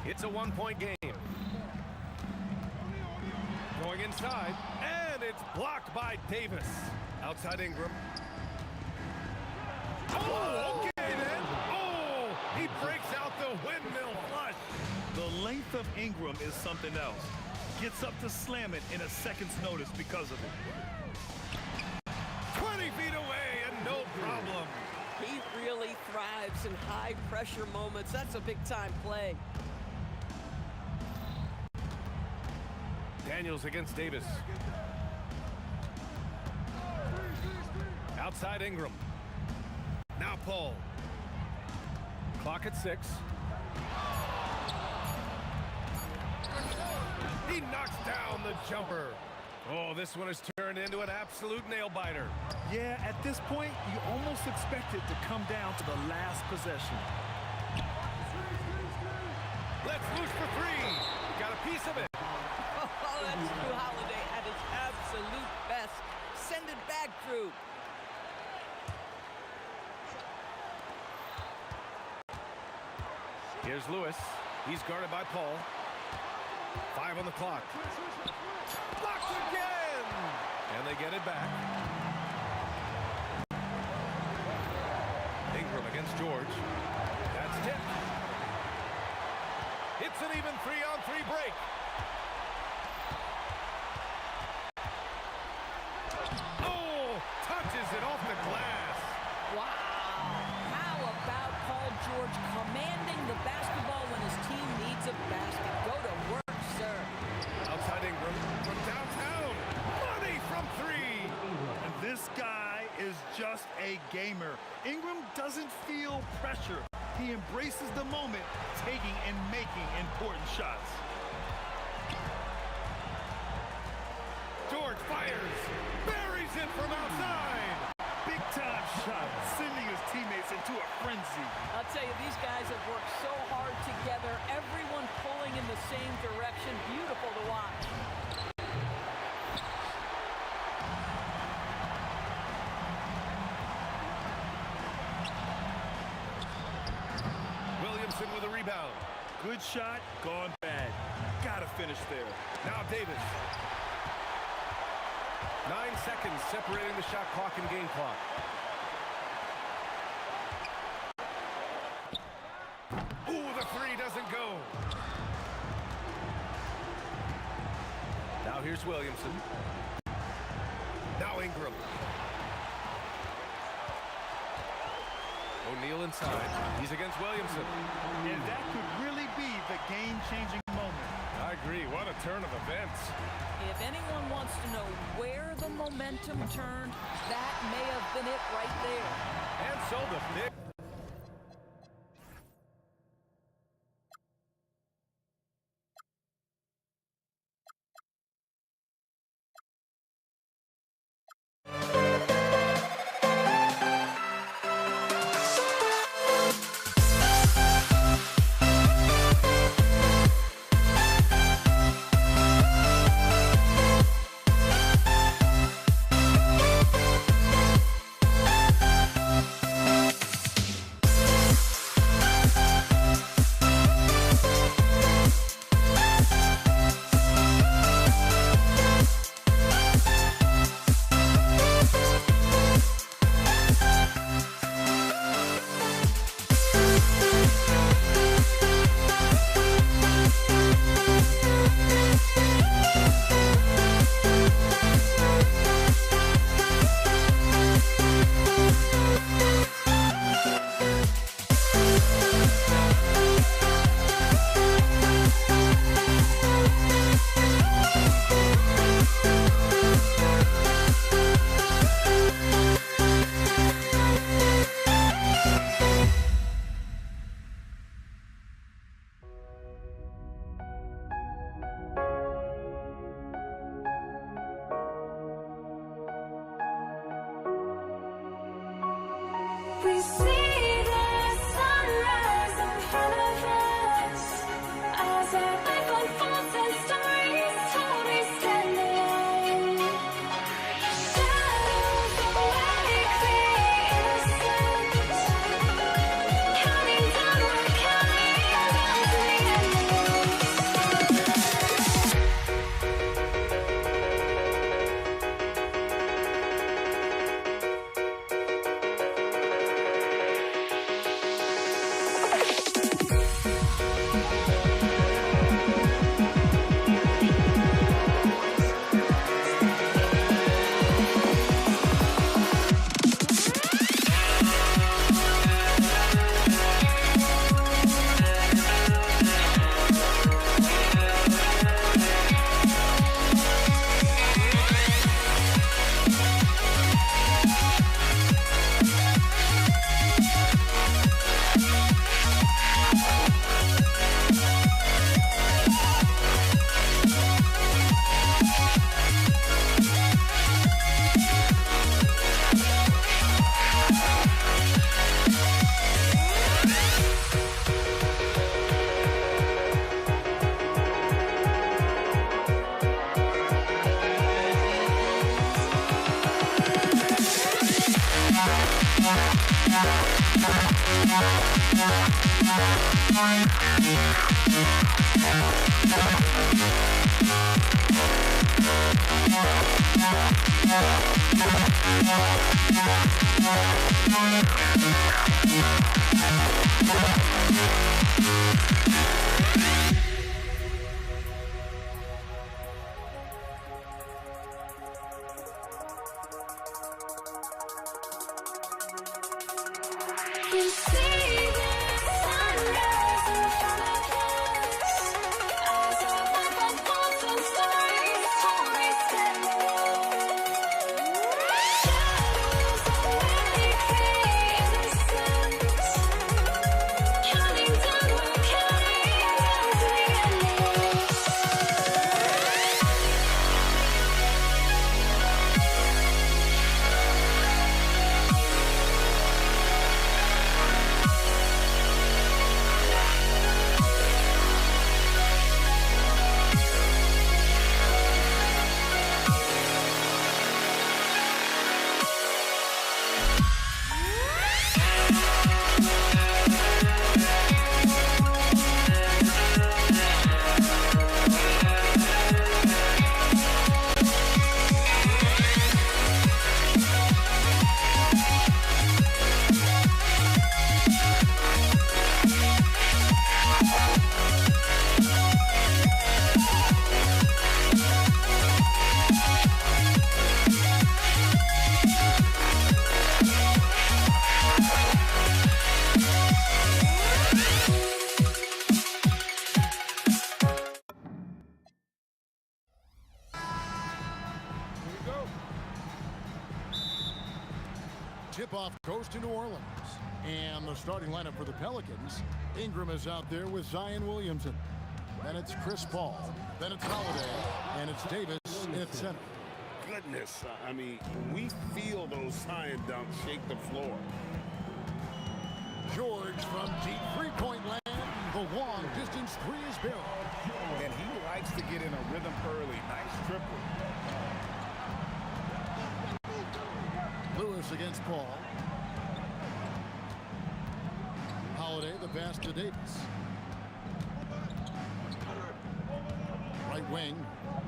It's a one-point game. Going inside, and it's blocked by Davis. Outside Ingram. Oh, okay then. Oh, he breaks out the windmill flush. The length of Ingram is something else. Gets up to slam it in a second's notice because of it. 20 feet away and no problem. He really thrives in high-pressure moments. That's a big-time play. Daniels against Davis. Outside Ingram. Now Paul. Clock at 6. He knocks down the jumper. Oh, this one is turned into an absolute nail-biter. Yeah, at this point, you almost expect it to come down to the last possession. Let's loose for 3. Got a piece of it. Oh, that's Drew Holiday at his absolute best. Send it back, Drew. Here's Lewis. He's guarded by Paul. 5 on the clock. Blocked again! And they get it back. Ingram against George. That's tipped. It's an even 3-on-3 break. Oh, touches it off the glass. Wow. How about Paul George commanding the basketball when his team needs a basket? Go to work, sir. Outside Ingram from downtown. Money from 3. And this guy is just a gamer. Ingram doesn't feel pressure. He embraces the moment, taking and making important shots. George fires. Buries it from outside. Big-time shot, sending his teammates into a frenzy. I'll tell you, these guys with the rebound. Good shot, gone bad. Gotta finish there. Now Davis. 9 seconds separating the shot clock and game clock. Ooh, the three doesn't go. Now here's Williamson. Now Ingram. O'Neal inside. He's against Williamson. And that could really be the game-changing moment. I agree. What a turn of events. If anyone wants to know where the momentum turned, that may have been it right there. And so the big... We see the sunrise in front of us as our life unfolds and stories told. We stand alone. Shadows awake the innocent, counting down, we're counting down to the We see the sunrise in front of us as our life unfolds and stories told. We stand alone. Shadows awake the innocent, counting down, we're counting down to the endless. Tip-off goes to New Orleans. And the starting lineup for the Pelicans. Ingram is out there with Zion Williamson. Then it's Chris Paul. Then it's Holiday. And it's Davis at center. Goodness, I mean, we feel those Zion dunks shake the floor. George from deep three-point land. The long distance three is barreled. And he likes to get in a rhythm early. Nice triple. Lewis against Paul. Holiday, the pass to Davis. Right wing,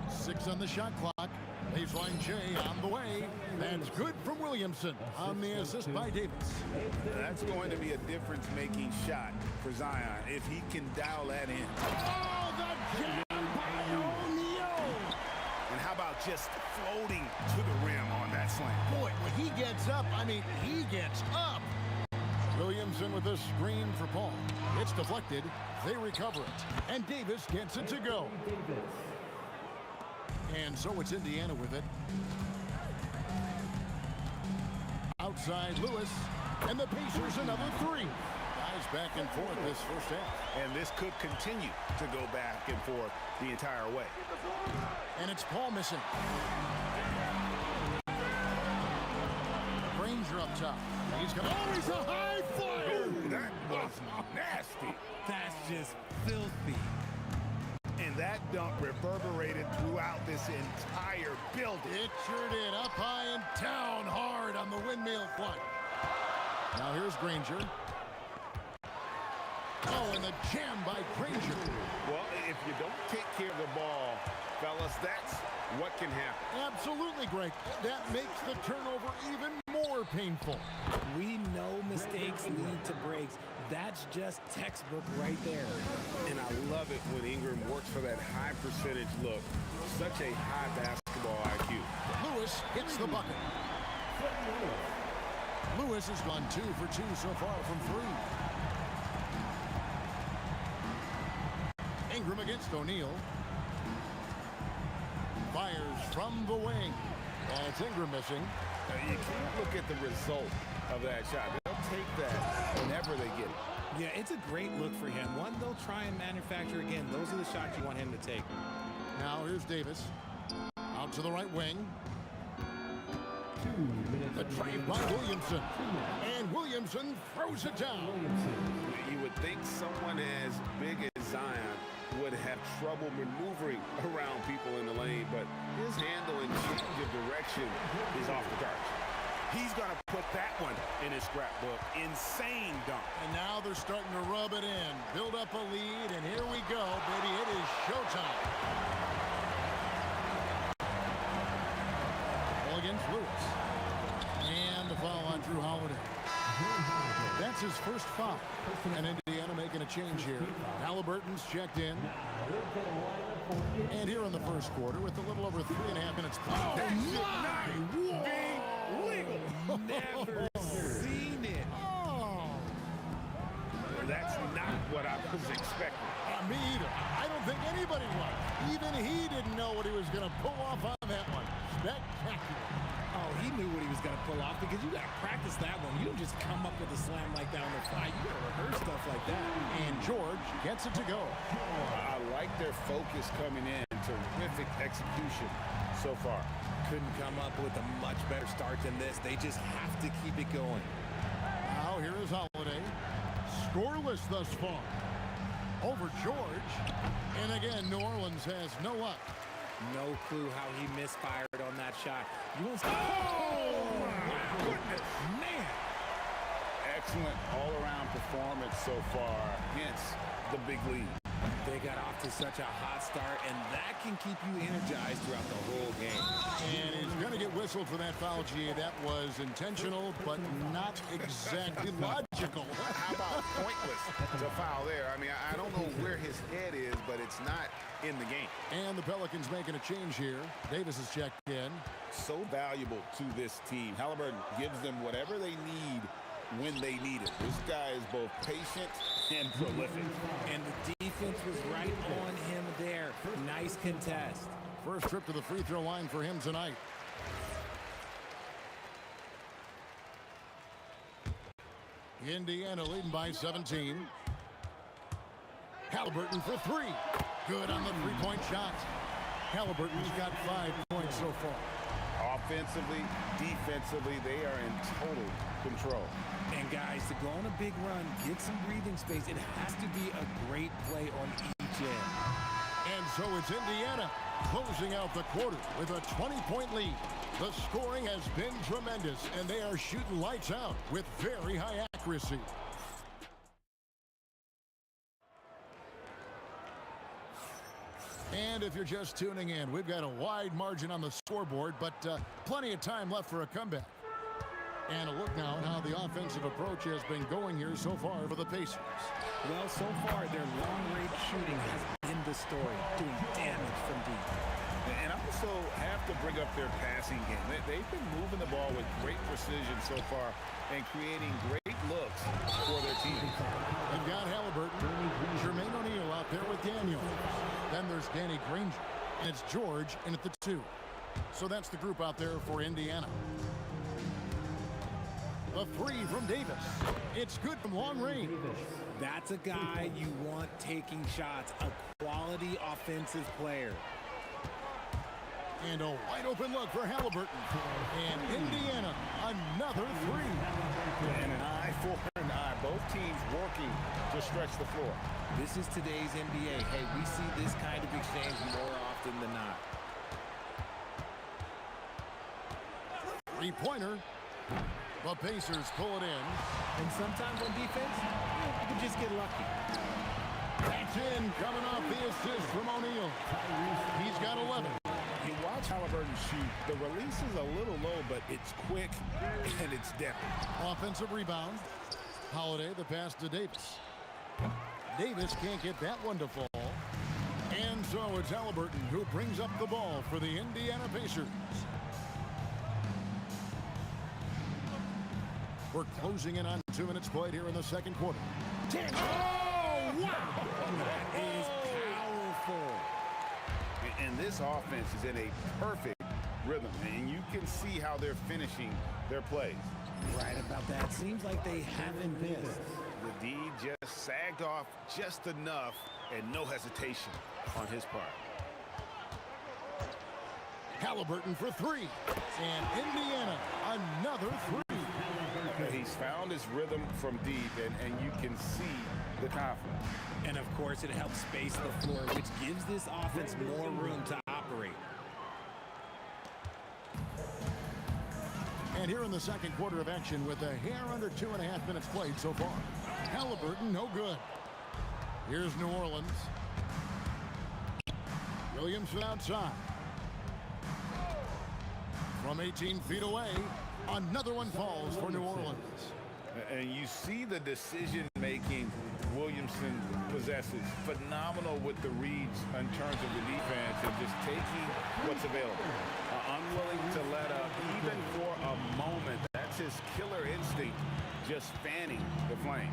6 on the shot clock. Baseline J on the way. That's good from Williamson on the assist by Davis. That's going to be a difference-making shot for Zion if he can dial that in. Oh, the jam by O'Neal. And how about just floating to the rim on that slam? Boy, when he gets up, I mean, he gets up. Williamson with a screen for Paul. It's deflected. They recover it. And Davis gets it to go. And so it's Indiana with it. Outside Lewis. And the Pacers another three. Guys back and forth this first half. And this could continue to go back and forth the entire way. And it's Paul missing. Granger up top. He's going to... Oh, he's a high flyer! Oh, that was nasty. That's just filthy. And that dunk reverberated throughout this entire building. It sure did. Up high and down hard on the windmill front. Now here's Granger. Oh, and the jam by Granger. Well, if you don't take care of the ball, fellas, that's what can happen. Absolutely, Greg. That makes the turnover even more painful. We know mistakes lead to breaks. That's just textbook right there. And I love it when Ingram works for that high percentage look. Such a high basketball IQ. Lewis hits the bucket. Lewis has gone 2 for 2 so far from 3. Ingram against O'Neal. Fires from the wing. That's Ingram missing. You can't look at the result of that shot. They'll take that whenever they get it. Yeah, it's a great look for him. One they'll try and manufacture again. Those are the shots you want him to take. Now here's Davis. Out to the right wing. The drive by Williamson. And Williamson throws it down. You would think someone as big as Zion would have trouble maneuvering around people in the lane, but his handle and change of direction is off the charts. He's going to put that one in his scrapbook. Insane dunk. And now they're starting to rub it in. Build up a lead, and here we go, baby. It is showtime. Ball against Lewis. And the foul on Drew Holiday. That's his first foul. And Indiana making a change here. Halliburton's checked in. And here in the first quarter with a little over 3.5 minutes. Oh, my! Never seen it. Oh. That's not what I was expecting. Me either. I don't think anybody was. Even he didn't know what he was going to pull off on that one. Spectacular. Oh, he knew what he was going to pull off because you got to practice that one. You don't just come up with a slam like that on the fly. You got to rehearse stuff like that. And George gets it to go. I like their focus coming in. Terrific execution so far. Couldn't come up with a much better start than this. They just have to keep it going. Now here is Holiday. Scoreless thus far. Over George. And again, New Orleans has no luck. No clue how he misfired on that shot. You want to... Oh, my goodness. Man. Excellent all-around performance so far. Hence the big lead. They got off to such a hot start, and that can keep you energized throughout the whole game. And he's going to get whistled for that foul, G. That was intentional, but not exactly logical. How about pointless to foul there? I mean, I don't know where his head is, but it's not in the game. And the Pelicans making a change here. Davis is checked in. So valuable to this team. Halliburton gives them whatever they need when they need it. This guy is both patient and prolific. And the defense was right on him there. Nice contest. First trip to the free throw line for him tonight. Indiana leading by 17. Halliburton for three. Good on the three-point shot. Halliburton's got 5 points so far. Offensively, defensively, they are in total control. And guys, to go on a big run, get some breathing space, it has to be a great play on each end. And so it's Indiana closing out the quarter with a 20-point lead. The scoring has been tremendous, and they are shooting lights out with very high accuracy. And if you're just tuning in, we've got a wide margin on the scoreboard, but plenty of time left for a comeback. And a look now at how the offensive approach has been going here so far for the Pacers. Well, so far, their long-range shooting has been the story, doing damage from deep. And I also have to bring up their passing game. They've been moving the ball with great precision so far and creating great looks for their team. You've got Halliburton, Jermaine O'Neal out there with Daniel. Then there's Danny Granger, and it's George in at the 2. So that's the group out there for Indiana. The 3 from Davis. It's good from long range. That's a guy you want taking shots, a quality offensive player. And a wide open look for Halliburton. And Indiana, another 3. And an eye for an eye. Both teams working to stretch the floor. This is today's NBA. Hey, we see this kind of exchange more often than not. Three-pointer. The Pacers pull it in. And sometimes on defense, you can just get lucky. That's in, coming off the assist from O'Neal. He's got 11. You watch Halliburton shoot. The release is a little low, but it's quick and it's definite. Offensive rebound. Holiday, the pass to Davis. Davis can't get that one to fall. And so it's Halliburton who brings up the ball for the Indiana Pacers. We're closing in on 2 minutes played here in the second quarter. Oh, wow! That is powerful. And this offense is in a perfect rhythm, and you can see how they're finishing their plays. Right about that. Seems like they haven't missed. The D just sagged off just enough, and no hesitation on his part. Halliburton for 3. And Indiana, another 3. He's found his rhythm from deep, and you can see the confidence. And, of course, it helps space the floor, which gives this offense more room to operate. And here in the second quarter of action with a hair under 2.5 minutes played so far. Halliburton, no good. Here's New Orleans. Williamson outside. From 18 feet away, another one falls for New Orleans. And you see the decision-making Williamson possesses. Phenomenal with the reads in terms of the defense and just taking what's available. Unwilling to let up even for a moment. That's his killer instinct, just fanning the flame.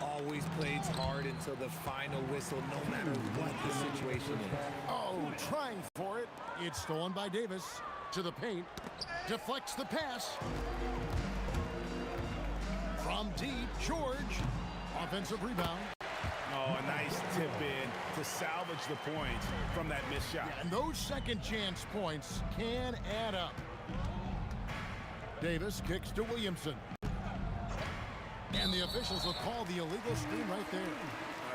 Always plays hard until the final whistle, no matter what the situation is. Oh, trying for it. It's stolen by Davis. To the paint. Deflects the pass. From deep, George. Offensive rebound. Oh, a nice tip in to salvage the points from that missed shot. Yeah, and those second chance points can add up. Davis kicks to Williamson. And the officials will call the illegal screen right there.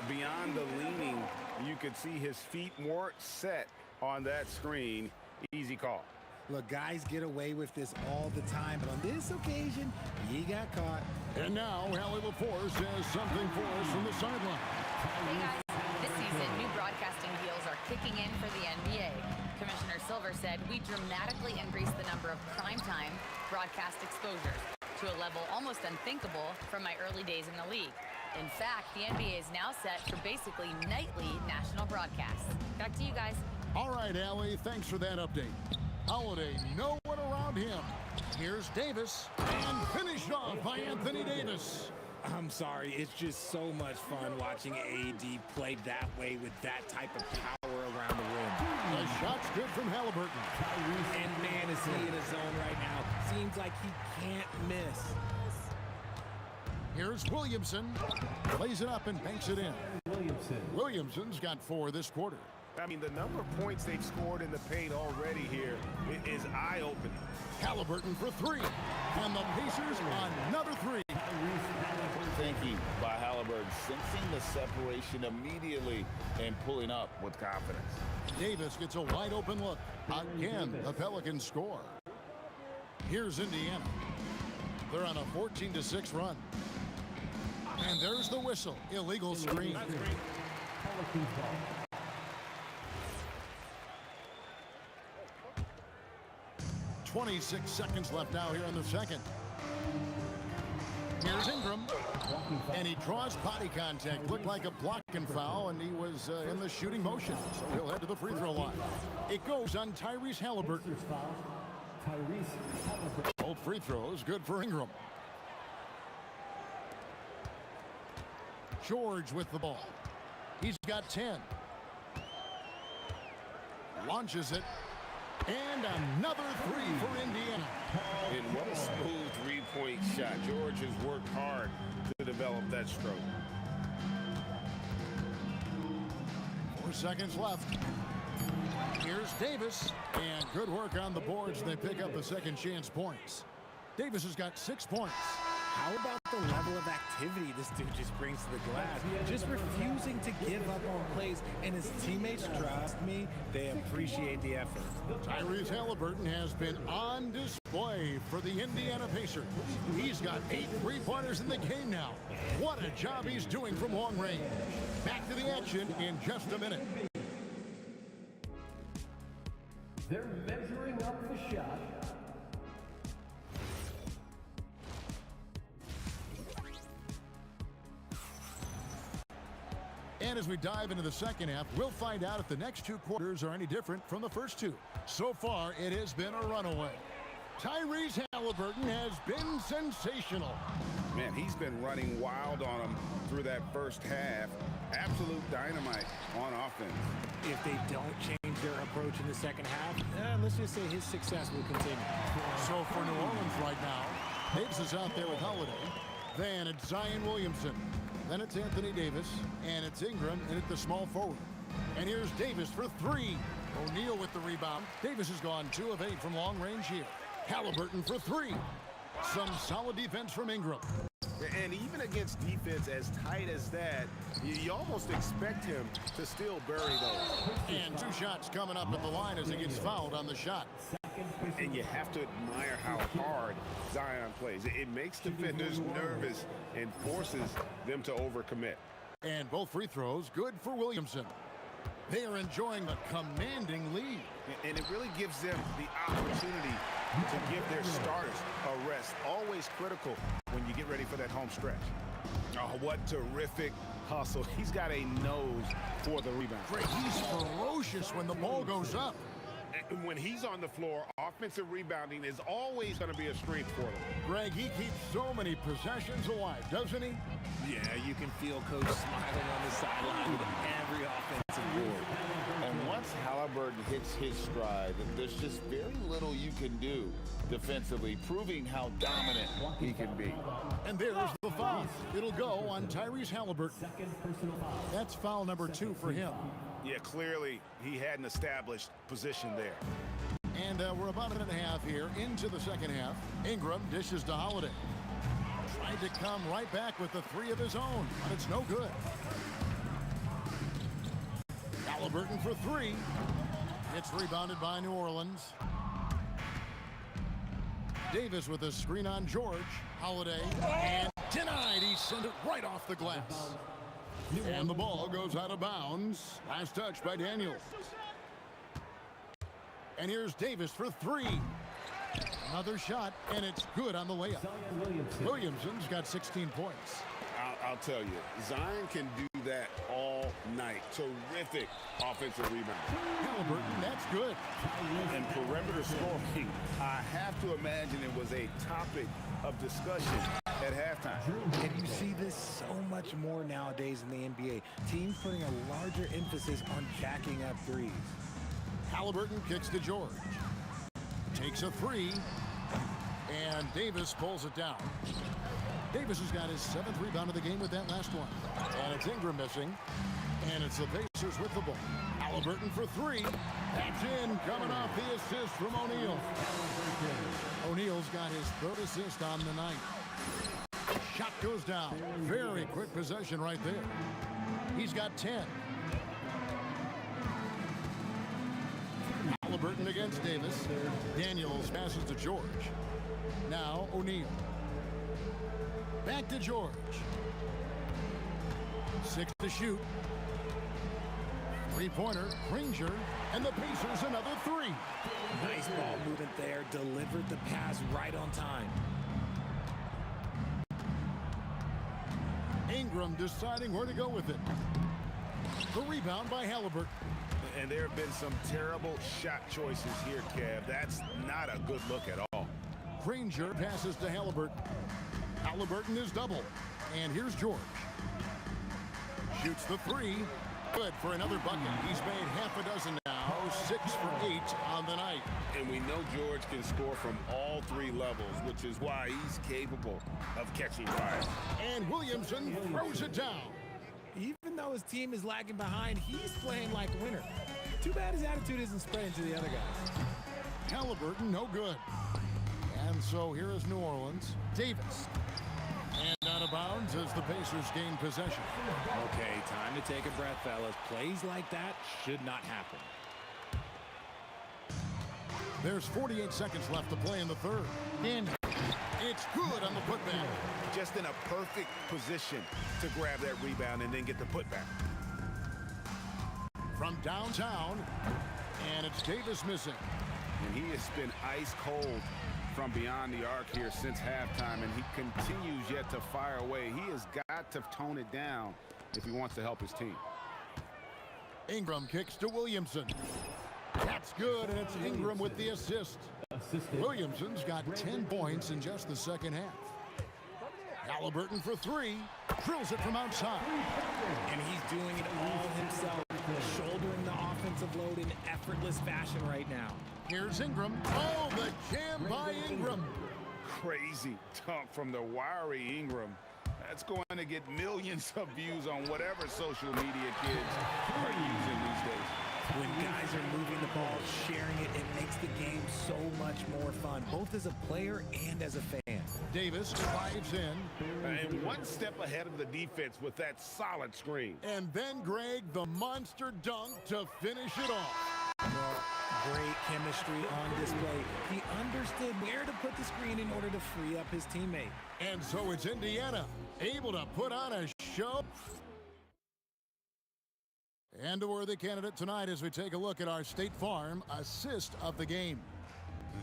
Beyond the leaning, you could see his feet weren't set on that screen. Easy call. Look, guys get away with this all the time, but on this occasion, he got caught. And now, Hallie LaForce says something for us from the sideline. Hey guys, this season, new broadcasting deals are kicking in for the NBA. Commissioner Silver said we dramatically increased the number of primetime broadcast exposures to a level almost unthinkable from my early days in the league. In fact, the NBA is now set for basically nightly national broadcasts. Back to you guys. All right, Allie, thanks for that update. Holiday, no one around him. Here's Davis, and finished off by Anthony Davis. I'm sorry, it's just so much fun watching AD play that way with that type of power around the rim. The shot's good from Halliburton. And man, is he in his zone right now. Seems like he can't miss. Here's Williamson. Plays it up and banks it in. Williamson's got 4 this quarter. I mean, the number of points they've scored in the paint already here is eye-opening. Halliburton for 3. And the Pacers another 3. Thinking by Halliburton, sensing the separation immediately and pulling up with confidence. Davis gets a wide open look. Again, the Pelicans score. Here's Indiana. They're on a 14-6 run. And there's the whistle. Illegal screen. 26 seconds left now here in the second. Here's Ingram. And he draws body contact. Looked like a block and foul, and he was in the shooting motion. So he'll head to the free throw line. It goes on Tyrese Halliburton. Both free throws good for Ingram. George with the ball. He's got 10. Launches it. And another 3 for Indiana. And what a smooth three-point shot. George has worked hard to develop that stroke. 4 seconds left. Here's Davis. And good work on the boards. They pick up the second chance points. Davis has got 6 points. How about the level of activity this dude just brings to the glass? Just refusing to give up on plays, and his teammates, trust me, they appreciate the effort. Tyrese Halliburton has been on display for the Indiana Pacers. He's got 8 3-pointers in the game now. What a job he's doing from long range. Back to the action in just a minute. They're measuring up the shot. And as we dive into the second half, we'll find out if the next 2 quarters are any different from the first 2. So far, it has been a runaway. Tyrese Halliburton has been sensational. Man, he's been running wild on him through that first half. Absolute dynamite on offense. If they don't change their approach in the second half, let's just say his success will continue. So for New Orleans right now, Davis is out there with Holiday. Then it's Zion Williamson. Then it's Anthony Davis, and it's Ingram, and it's the small forward. And here's Davis for 3. O'Neal with the rebound. Davis has gone 2 of 8 from long range here. Halliburton for 3. Some solid defense from Ingram. And even against defense as tight as that, you almost expect him to still bury those. And 2 shots coming up at the line as he gets fouled on the shot. And you have to admire how hard Zion plays. It makes defenders nervous and forces them to overcommit. And both free throws good for Williamson. They are enjoying a commanding lead. And it really gives them the opportunity to give their starters a rest. Always critical when you get ready for that home stretch. Oh, what terrific hustle. He's got a nose for the rebound. Great. He's ferocious when the ball goes up. And when he's on the floor, offensive rebounding is always going to be a strength for them. Greg, he keeps so many possessions alive, doesn't he? Yeah, you can feel Coach smiling on the sideline with every offensive board. And once Halliburton hits his stride, there's just very little you can do defensively, proving how dominant he can be. And there's the foul. It'll go on Tyrese Halliburton. That's foul number 2 for him. Yeah, clearly he had an established position there. And we're about a minute and a half here into the second half. Ingram dishes to Holiday. Tried to come right back with the 3 of his own, but it's no good. Halliburton for 3. It's rebounded by New Orleans. Davis with a screen on George. Holiday, and denied. He sent it right off the glass. And the ball goes out of bounds. Last touch by Daniels. And here's Davis for 3. Another shot, and it's good on the layup. Williamson's got 16 points. I'll tell you, Zion can do that all night. Terrific offensive rebound. Halliburton, that's good. And perimeter scoring, I have to imagine it was a topic of discussion at halftime. And you see this so much more nowadays in the NBA. Teams putting a larger emphasis on jacking up threes. Halliburton kicks to George. Takes a 3. And Davis pulls it down. Davis has got his 7th rebound of the game with that last one. And it's Ingram missing. And it's the Pacers with the ball. Halliburton for 3. That's in, coming off the assist from O'Neal. O'Neal's got his 3rd assist on the night. Shot goes down. Very quick possession right there. He's got 10. Halliburton against Davis. Daniels passes to George. Now O'Neal. Back to George. 6 to shoot. 3-pointer, Granger, and the Pacers another 3. Nice ball movement there. Delivered the pass right on time. Ingram deciding where to go with it. The rebound by Halliburton. And there have been some terrible shot choices here, Kev. That's not a good look at all. Granger passes to Halliburton. Halliburton is double. And here's George. Shoots the 3. Good for another bucket. He's made half a dozen now. 6 for 8 on the night. And we know George can score from all 3 levels, which is why he's capable of catching fire. And Williamson throws it down. Even though his team is lagging behind, he's playing like a winner. Too bad his attitude isn't spreading to the other guys. Halliburton, no good. And so here is New Orleans. Davis. And out of bounds as the Pacers gain possession. Okay, time to take a breath, fellas. Plays like that should not happen. There's 48 seconds left to play in the 3rd. And it's good on the putback. Just in a perfect position to grab that rebound and then get the putback. From downtown, and it's Davis missing. And he has been ice cold from beyond the arc here since halftime, and he continues yet to fire away. He has got to tone it down if he wants to help his team. Ingram kicks to Williamson. That's good, and it's Ingram with the assist. Williamson's got 10 points in just the second half. Halliburton for 3. Drills it from outside. And he's doing it all himself. Shouldering the offensive load in effortless fashion right now. Here's Ingram. Oh, the jam by Ingram. Crazy dunk from the wiry Ingram. That's going to get millions of views on whatever social media kids are using these days. When guys are moving the ball, sharing it, it makes the game so much more fun, both as a player and as a fan. Davis drives in. And one step ahead of the defense with that solid screen. And then Greg, the monster dunk to finish it off. Great chemistry on display. He understood where to put the screen in order to free up his teammate. And so it's Indiana, able to put on a show. And a worthy candidate tonight as we take a look at our State Farm assist of the game.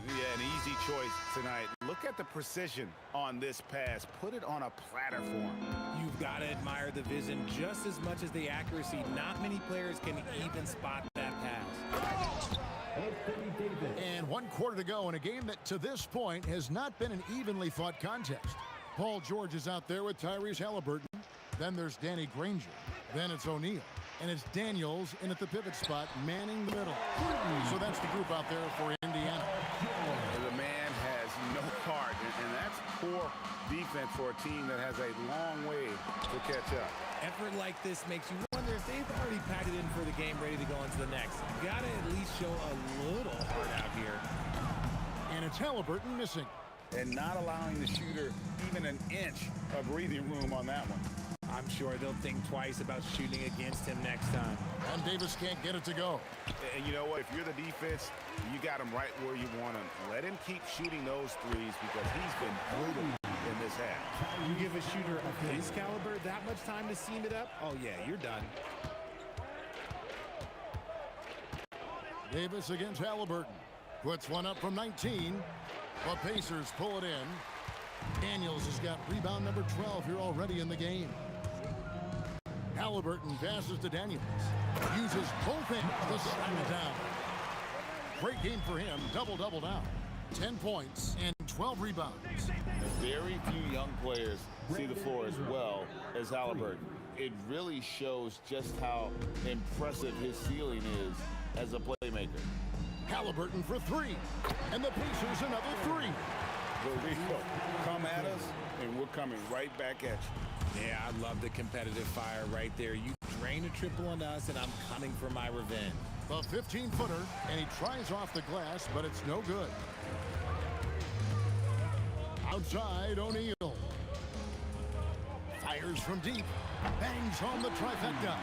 Yeah, an easy choice tonight. Look at the precision on this pass. Put it on a platter for him. You've got to admire the vision just as much as the accuracy. Not many players can even spot that pass. And 1 quarter to go in a game that to this point has not been an evenly fought contest. Paul George is out there with Tyrese Halliburton. Then there's Danny Granger. Then it's O'Neal. And it's Daniels in at the pivot spot, manning the middle. So that's the group out there for Indiana. The man has no heart, and that's poor defense for a team that has a long way to catch up. Effort like this makes you wonder if they've already packed it in for the game ready to go into the next. You got to at least show a little heart out here. And it's Halliburton missing. And not allowing the shooter even an inch of breathing room on that one. I'm sure they'll think twice about shooting against him next time. And Davis can't get it to go. And you know what? If you're the defense, you got him right where you want him. Let him keep shooting those threes because he's been brutal in this half. You give a shooter of his caliber that much time to seam it up? Oh, yeah, you're done. Davis against Halliburton. Puts one up from 19. The Pacers pull it in. Daniels has got rebound number 12 here already in the game. Halliburton passes to Daniels. Uses both hands to slam it down. Great game for him. Double-double now. 10 points and 12 rebounds. Very few young players see the floor as well as Halliburton. It really shows just how impressive his ceiling is as a playmaker. Halliburton for 3. And the Pacers another 3. Come at us, and we're coming right back at you. Yeah, I love the competitive fire right there. You drain a triple on us, and I'm coming for my revenge. The 15-footer, and he tries off the glass, but it's no good. Outside, O'Neal. Fires from deep. Bangs home the trifecta.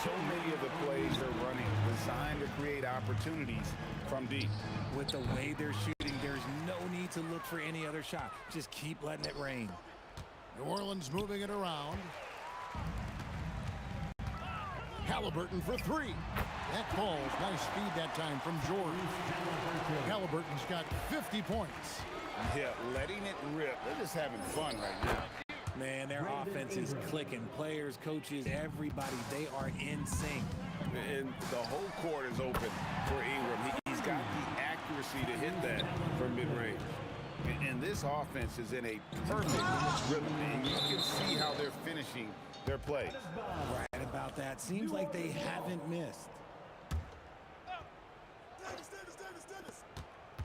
So many of the plays are running designed to create opportunities from deep. With the way they're shooting, there's no need to look for any other shot. Just keep letting it rain. New Orleans moving it around. Halliburton for three. That falls. Nice feed that time from George. Halliburton's got 50 points. Yeah, letting it rip. They're just having fun right now. Man, their offense is clicking. Players, coaches, everybody, they are in sync. And the whole court is open for Ingram. He's got the accuracy to hit that from mid-range. And this offense is in a perfect rhythm. And you can see how they're finishing their plays. Right about that. Seems like they haven't missed.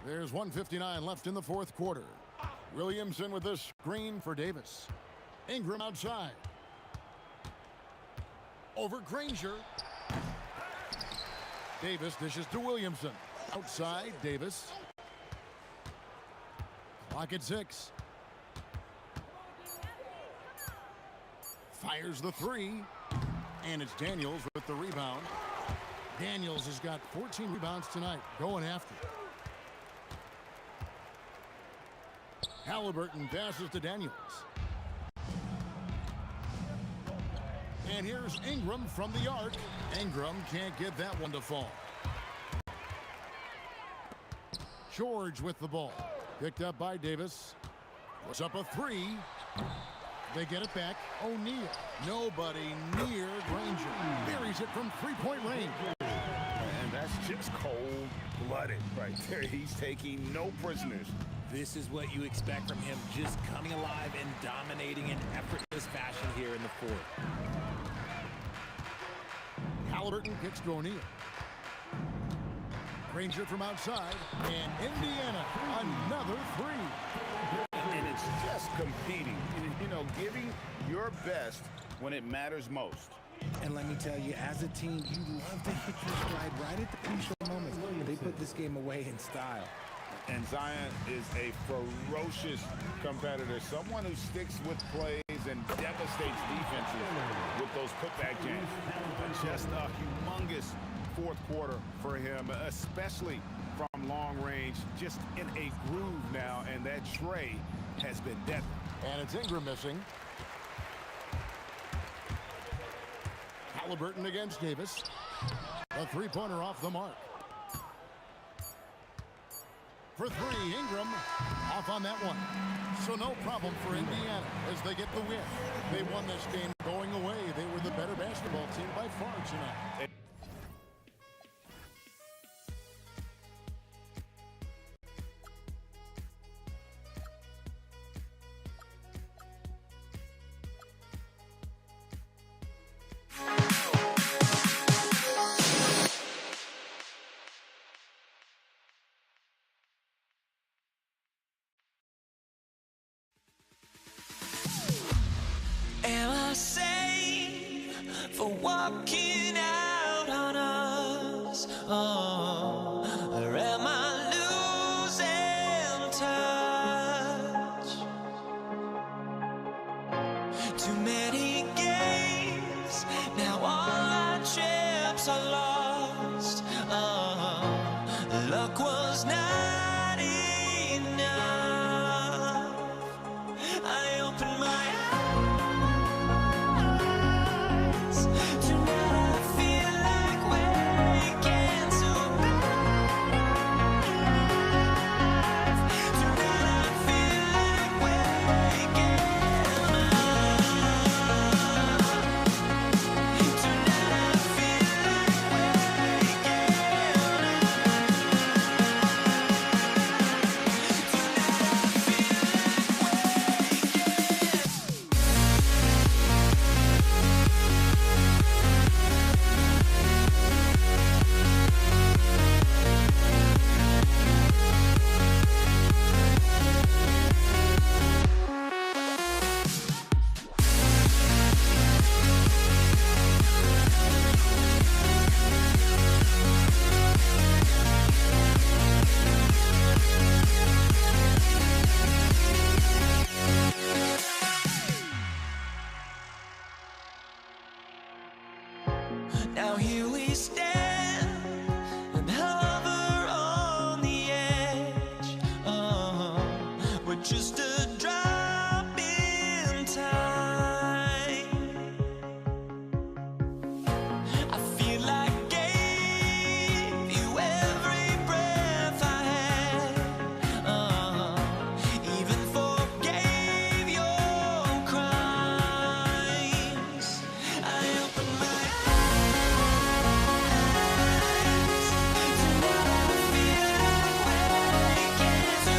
There's 1:59 left in the fourth quarter. Williamson with this screen for Davis. Ingram outside. Over Granger. Davis dishes to Williamson. Outside, Davis. Clock at 6. Fires the three. And it's Daniels with the rebound. Daniels has got 14 rebounds tonight. Going after it. Halliburton passes to Daniels. And here's Ingram from the arc. Ingram can't get that one to fall. George with the ball. Picked up by Davis. Was up a three. They get it back. O'Neal. Nobody near Granger. Buries it from three-point range. And that's just cold-blooded right there. He's taking no prisoners. This is what you expect from him, just coming alive and dominating in effortless fashion here in the fourth. Halliburton kicks to O'Neal. Granger from outside, and Indiana, another three. And it's just competing, you know, giving your best when it matters most. And let me tell you, as a team, you love to hit your stride right at the crucial moments. They put this game away in style. And Zion is a ferocious competitor, someone who sticks with plays and devastates defenses with those putback jams. Just a humongous fourth quarter for him, especially from long range, just in a groove now, and that tray has been deadly. And it's Ingram missing. Halliburton against Davis. A three-pointer off the mark. For three, Ingram off on that one. So no problem for Indiana as they get the win. They won this game going away. They were the better basketball team by far tonight. Am I safe for walking out on us? Oh, or am I losing touch? Too many games, now all our chips are lost. Oh, luck was not enough. I opened my eyes. just a drop in time. I feel like I gave you every breath I had, even forgave your crimes. I opened my eyes, tonight I feel like waking to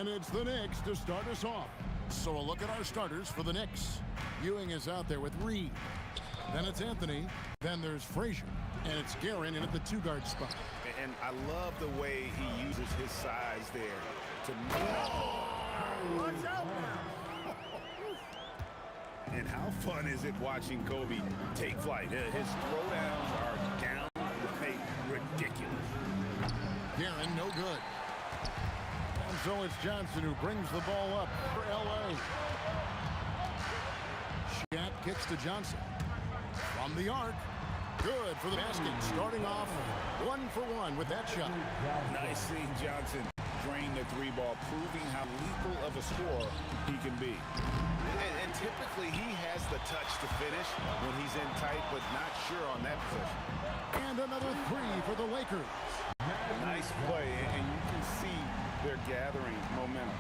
And it's the Knicks to start us off. So a look at our starters for the Knicks. Ewing is out there with Reed. Then it's Anthony. Then there's Frazier. And it's Guerin in at the two-guard spot. And I love the way he uses his size there to Watch out now. And how fun is it watching Kobe take flight? His throwdowns are downright ridiculous. Guerin, no good. And so it's Johnson who brings the ball up for L.A. Shat kicks to Johnson. From the arc. Good for the basket. Starting off 1-for-1 with that shot. Nice seeing Johnson drain the three ball, proving how lethal of a scorer he can be. And typically he has the touch to finish when he's in tight, but not sure on that position. And another three for the Lakers. Nice play, and you can see they're gathering momentum.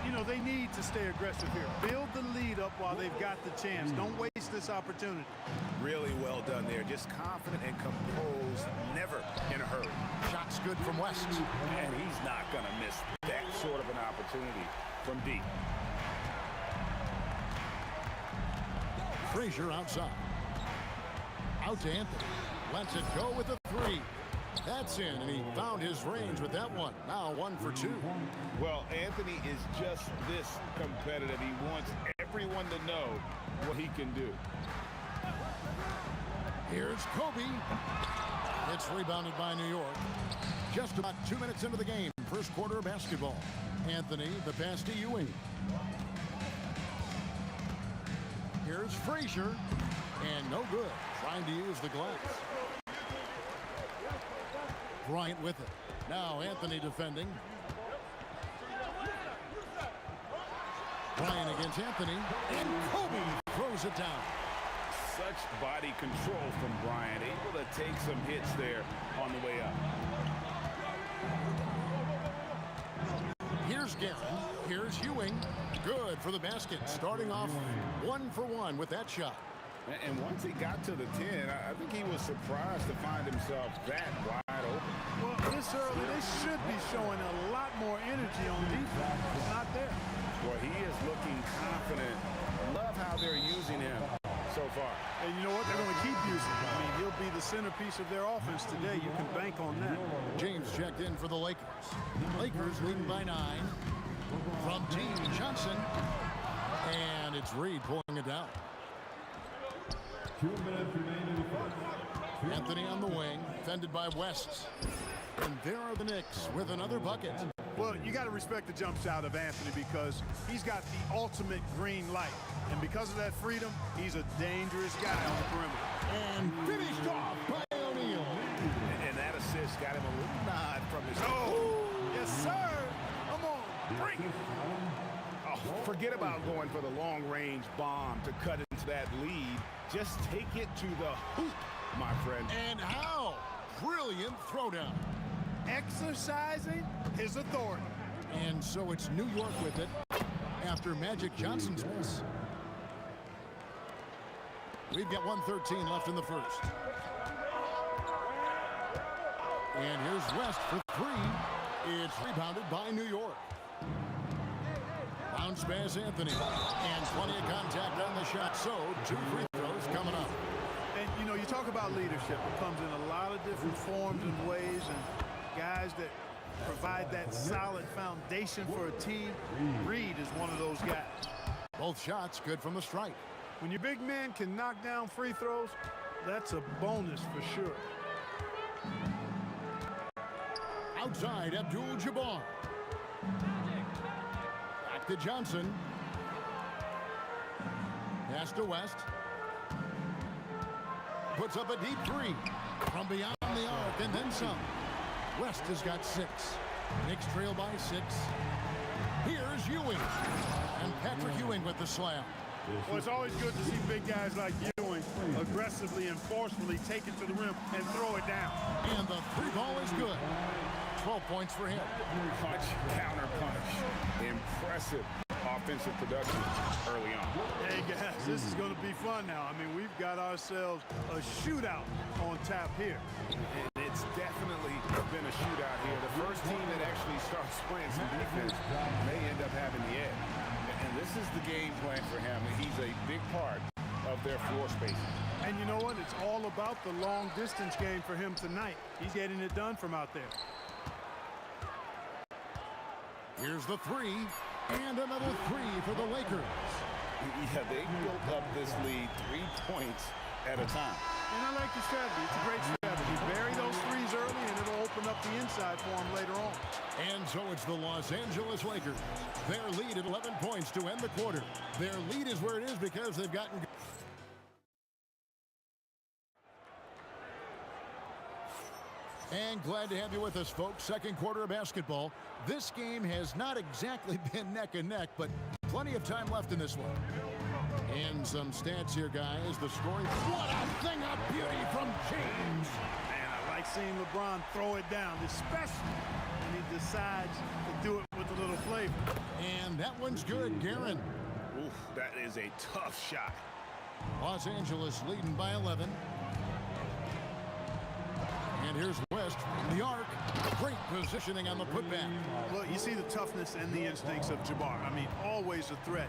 You know, they need to stay aggressive here. Build the lead up while they've got the chance. Don't waste this opportunity. Really well done there. Just confident and composed, never in a hurry. Shot's good from West. And he's not going to miss that sort of an opportunity from deep. Frazier outside. Out to Anthony. Lets it go with a three. That's in, and he found his range with that one. Now 1 for 2. Well, Anthony is just this competitive. He wants everyone to know what he can do. Here's Kobe. It's rebounded by New York. Just about 2 minutes into the game. First quarter of basketball. Anthony, the pass to Ewing. Here's Frazier. And no good. Trying to use the glass. Bryant with it. Now Anthony defending. Bryant against Anthony. And Kobe throws it down. Such body control from Bryant. Able to take some hits there on the way up. Here's Guerin. Here's Ewing. Good for the basket. Starting off 1 for 1 with that shot. And once he got to the 10, I think he was surprised to find himself that wide open. Well, this this early, they should be showing a lot more energy on defense. It's not there. Well, he is looking confident. Love how they're using him so far. And you know what? They're going to keep using him. I mean, he'll be the centerpiece of their offense today. You can bank on that. James checked in for the Lakers. Lakers leading by 9 from Team Johnson. And it's Reed pulling it down. 2 minutes remaining in the first. Anthony on the wing, defended by West. And there are the Knicks with another bucket. Well, you got to respect the jump shot of Anthony because he's got the ultimate green light. And because of that freedom, he's a dangerous guy on the perimeter. And finished off by O'Neal. And that assist got him a little nod from his... Oh, yes, sir. Come on, bring it. Oh, forget about going for the long-range bomb to cut into that lead. Just take it to the hoop, my friend. And how? Brilliant throwdown. Exercising his authority. And so it's New York with it after Magic Johnson's miss. We've got 1:13 left in the first. And here's West for 3. It's rebounded by New York. Bounce pass Anthony. And plenty of contact on the shot. So 2 free throws coming up. And, you know, you talk about leadership. It comes in a lot of different forms and ways. And guys that provide that solid foundation for a team, Reed is one of those guys. Both shots good from the stripe. When your big man can knock down free throws, that's a bonus for sure. Outside, Abdul-Jabbar. Back to Johnson. Pass to West. Puts up a deep 3 from beyond the arc and then some. West has got 6. Knicks trail by 6. Here's Ewing. And Patrick Ewing with the slam. Well, it's always good to see big guys like Ewing aggressively and forcefully take it to the rim and throw it down. And the 3 ball is good. 12 points for him. Punch, counter punch. Impressive offensive production early on. Hey, guys, this is going to be fun now. I mean, we've got ourselves a shootout on tap here. And it's definitely been a shootout here. The first team that actually starts playing some defense may end up having the edge. And this is the game plan for him. He's a big part of their floor spacing. And you know what? It's all about the long distance game for him tonight. He's getting it done from out there. Here's the 3. And another 3 for the Lakers. Yeah, they built up this lead 3 points at a time. And I like the strategy. It's a great strategy. Bury those 3s early, and it'll open up the inside for him later on. And so it's the Los Angeles Lakers. Their lead at 11 points to end the quarter. Their lead is where it is because they've gotten... And glad to have you with us, folks. Second quarter of basketball. This game has not exactly been neck and neck, but plenty of time left in this one. And some stats here, guys. The scoring. What a thing of beauty from James. Man, I like seeing LeBron throw it down, especially when he decides to do it with a little flavor. And that one's good, Guerin. Oof, that is a tough shot. Los Angeles leading by 11. And here's West from the arc. Great positioning on the putback. Well, you see the toughness and the instincts of Jabbar. I mean, always a threat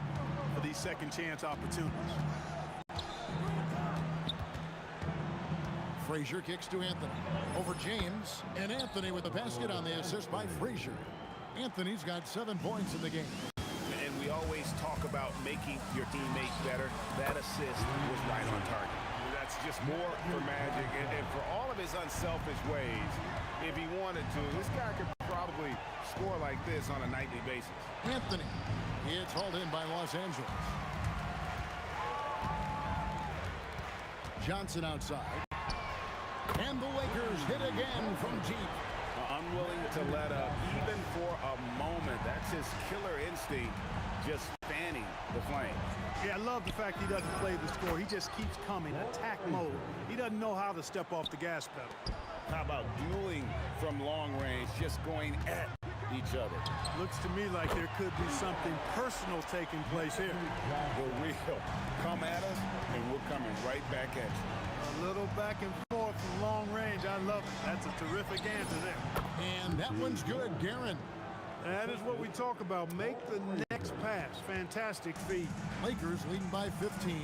for these second chance opportunities. Frazier kicks to Anthony. Over James. And Anthony with the basket on the assist by Frazier. Anthony's got 7 points in the game. And we always talk about making your teammates better. That assist was right on target. That's just more for Magic. And for all of his unselfish ways, if he wanted to, this guy could probably score like this on a nightly basis. Anthony. It's hauled in by Los Angeles. Johnson outside. And the Lakers hit again from deep. Unwilling to let up even for a moment. That's his killer instinct, just fanning the flame. Yeah, I love the fact he doesn't play the score. He just keeps coming, attack mode. He doesn't know how to step off the gas pedal. How about dueling from long range, just going at each other? Looks to me like there could be something personal taking place here. For real. Come at us, and we're coming right back at you. A little back and forth from long range. I I love it. That's a terrific answer there. And that one's good, Guerin. That is what we talk about. Make the next pass. Fantastic feed. Lakers leading by 15.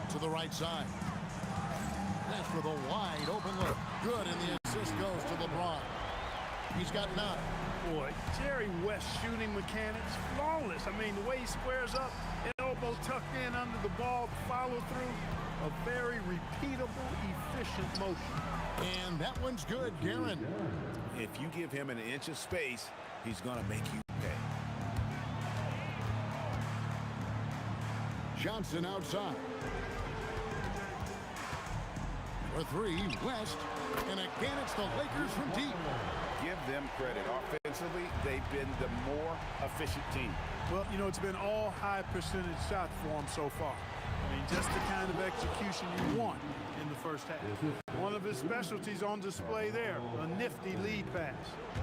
To the right side. That's with a wide open look. Good, and the assist goes to LeBron. He's got 9. Boy, Jerry West shooting mechanics, flawless. I mean, the way he squares up, elbow tucked in under the ball, follow through. A very repeatable, efficient motion. And that one's good, Guerin. If you give him an inch of space, he's going to make you pay. Johnson outside. For 3, West. And again, it's the Lakers from deep. Give them credit. Offensively, they've been the more efficient team. Well, you know, it's been all high percentage shots for them so far. I mean, just the kind of execution you want in the first half. One of his specialties on display there, a nifty lead pass.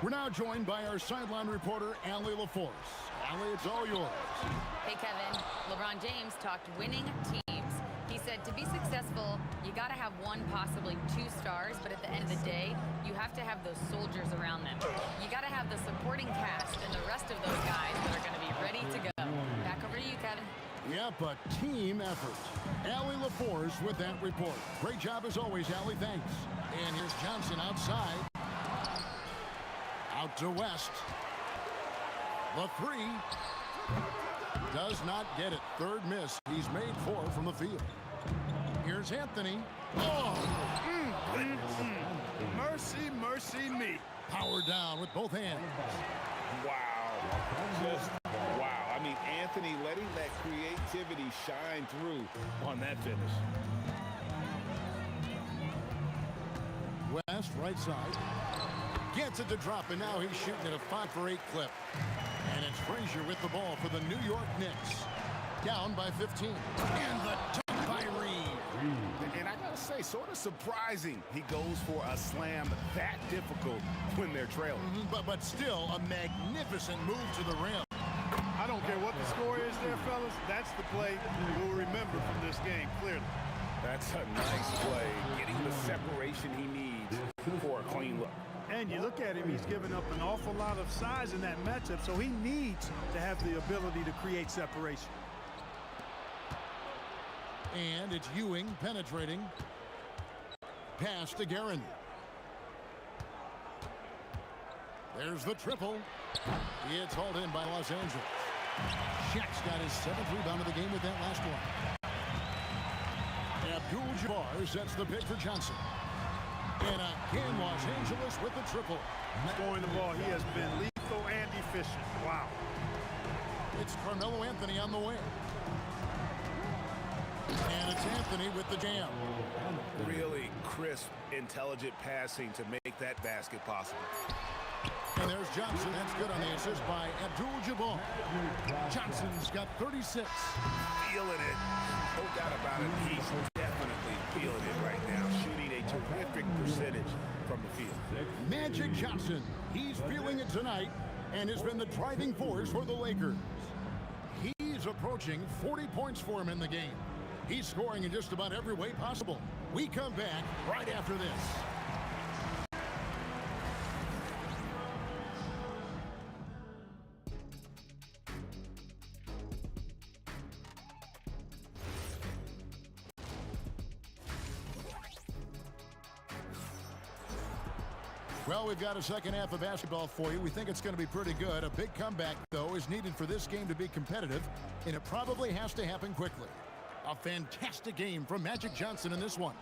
We're now joined by our sideline reporter, Allie LaForce. Allie, it's all yours. Hey, Kevin. LeBron James talked winning teams. He said to be successful, you got to have 1, possibly 2 stars, but at the end of the day, you have to have those soldiers around them. You got to have the supporting cast and the rest of those guys that are going to be ready to go. Back over to you, Kevin. Yep, a team effort. Allie LaForce with that report. Great job as always, Allie. Thanks. And here's Johnson outside. Out to West. The 3. Does not get it. 3rd miss. He's made 4 from the field. Here's Anthony. Oh! Mercy, mercy me. Power down with both hands. Wow. Just wow. I mean, Anthony letting that creativity shine through on that finish. West, right side. Gets it to drop, and now he's shooting at a 5 for 8 clip. And it's Frazier with the ball for the New York Knicks. Down by 15. And the dunk by Reed. And I gotta say, sort of surprising he goes for a slam that difficult when they're trailing. But still a magnificent move to the rim. I don't care what the score is there, fellas. That's the play we'll remember from this game, clearly. That's a nice play, getting the separation he needs for a clean look. And you look at him, he's given up an awful lot of size in that matchup, so he needs to have the ability to create separation. And it's Ewing penetrating. Pass to Guerin. There's the triple. It's hauled in by Los Angeles. Shaq's got his 7th rebound of the game with that last one. Abdul-Jabbar sets the pick for Johnson. And again, Los Angeles with the triple. Scoring the ball, he has been lethal and efficient. Wow. It's Carmelo Anthony on the way. And it's Anthony with the jam. Really crisp, intelligent passing to make that basket possible. And there's Johnson. That's good on the assist by Abdul-Jabbar. Johnson's got 36. Feeling it. No doubt about it. He's definitely feeling it right now. Shooting a terrific percentage from the field. Magic Johnson. He's feeling it tonight and has been the driving force for the Lakers. He's approaching 40 points for him in the game. He's scoring in just about every way possible. We come back right after this. Well, we've got a second half of basketball for you. We think it's going to be pretty good. A big comeback, though, is needed for this game to be competitive, and it probably has to happen quickly. A fantastic game from Magic Johnson in this one.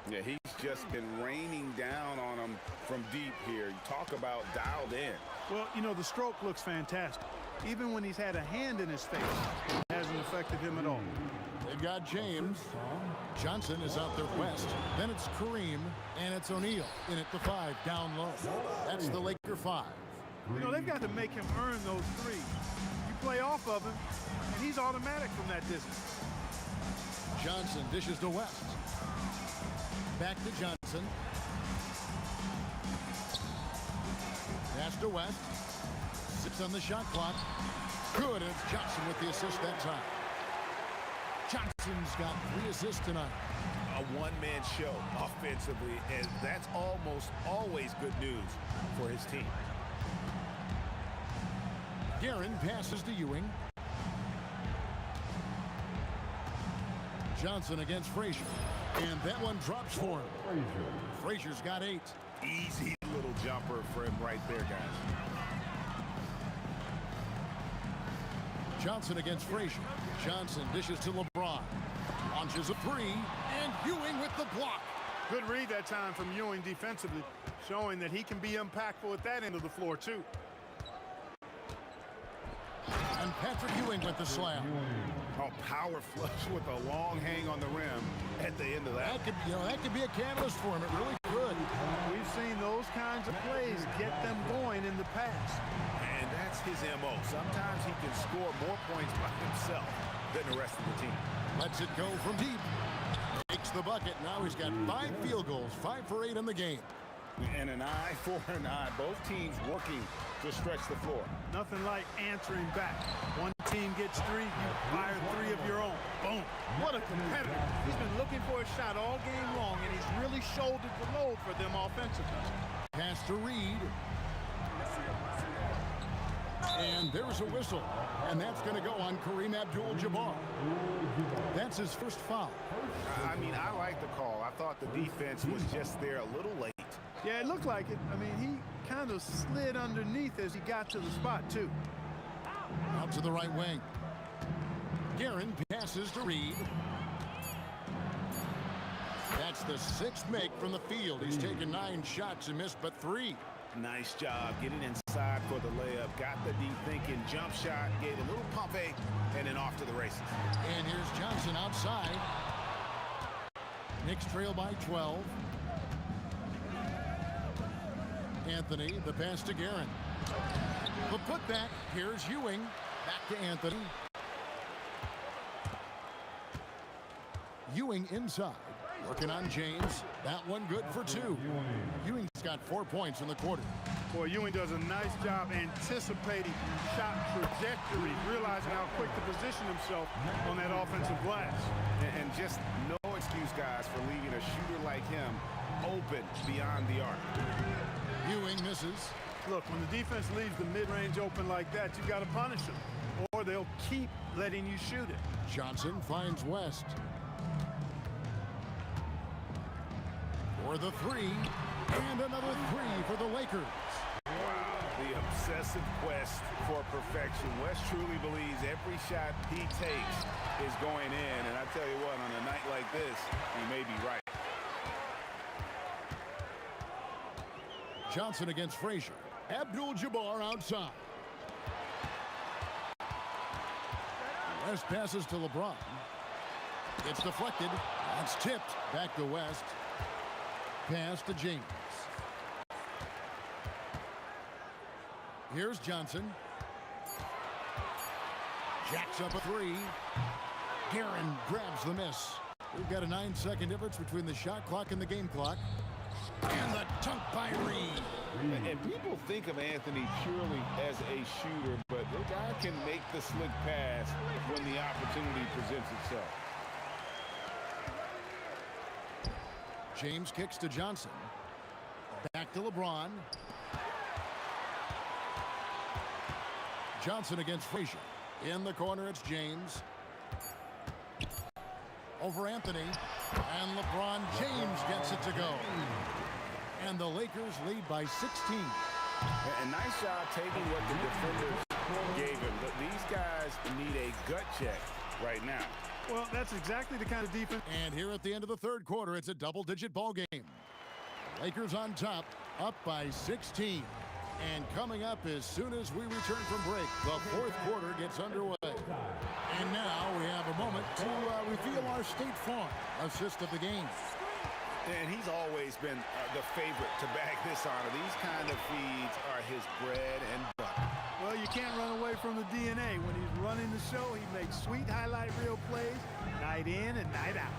Yeah, he's just been raining down on them from deep here. You talk about dialed in. Well, you know, the stroke looks fantastic. Even when he's had a hand in his face, it hasn't affected him at all. They've got James. Johnson is out there west. Then it's Kareem, and it's O'Neal in at the 5, down low. That's the Laker 5. You know, they've got to make him earn those threes. You play off of him, and he's automatic from that distance. Johnson dishes to West. Back to Johnson. Pass to West. Sips on the shot clock. Good, and it's Johnson with the assist that time. Johnson's got 3 assists tonight. a one-man show offensively, and that's almost always good news for his team. Guerin passes to Ewing. Johnson against Frazier. And that one drops for him. Frazier's got 8. Easy little jumper for him right there, guys. Johnson against Frazier. Johnson dishes to LeBron. Launches a 3. And Ewing with the block. Good read that time from Ewing defensively, showing that he can be impactful at that end of the floor, too. And Patrick Ewing with the slam. Oh, power flush with a long hang on the rim at the end of that. That could be a catalyst for him. It really could. We've seen those kinds of plays get them going in the past. And that's his MO. Sometimes he can score more points by himself than the rest of the team. Lets it go from deep. Makes the bucket. Now he's got 5 field goals, 5 for 8 in the game. And an eye for an eye. Both teams working to stretch the floor. Nothing like answering back. One team gets 3, you fire 3 of your own. Boom. What a competitor. He's been looking for a shot all game long, and he's really shouldered the load for them offensively. Pass to Reed. And there's a whistle. And that's going to go on Kareem Abdul-Jabbar. That's his first foul. I mean, I like the call. I thought the defense was just there a little late. Yeah, it looked like it. I mean, he kind of slid underneath as he got to the spot, too. Out to the right wing. Guerin passes to Reed. That's the 6th make from the field. He's taken 9 shots and missed but 3. Nice job getting inside for the layup. Got the deep thinking jump shot, gave a little pump fake, and then off to the races. And here's Johnson outside. Knicks trail by 12. Anthony, the pass to Guerin. The putback. Here's Ewing. Back to Anthony. Ewing inside. Working on James. That one good for 2. Ewing's got 4 points in the quarter. Boy, Ewing does a nice job anticipating shot trajectory, realizing how quick to position himself on that offensive glass. And just no excuse, guys, for leaving a shooter like him open beyond the arc. Ewing misses. Look, when the defense leaves the mid-range open like that, you got to punish them, or they'll keep letting you shoot it. Johnson finds West. For the 3, and another 3 for the Lakers. Wow, the obsessive quest for perfection. West truly believes every shot he takes is going in, and I tell you what, on a night like this, he may be right. Johnson against Frazier. Abdul-Jabbar outside. West passes to LeBron. It's deflected. That's tipped. Back to West. Pass to James. Here's Johnson. Jacks up a 3. Guerin grabs the miss. We've got a 9-second difference between the shot clock and the game clock. And the dunk by Reed. And people think of Anthony purely as a shooter, but the guy can make the slick pass when the opportunity presents itself. James kicks to Johnson. Back to LeBron. Johnson against Frazier. In the corner, it's James. Over Anthony. And LeBron James gets it to go. And the Lakers lead by 16. And nice job taking what the defenders gave him. But these guys need a gut check right now. Well, that's exactly the kind of defense. And here at the end of the 3rd quarter, it's a double-digit ball game. Lakers on top, up by 16. And coming up as soon as we return from break, the 4th quarter gets underway. And now we have a moment to reveal our State Farm assist of the game. And he's always been the favorite to bag this honor. These kind of feeds are his bread and butter. Well, you can't run away from the DNA. When he's running the show, he makes sweet highlight reel plays night in and night out.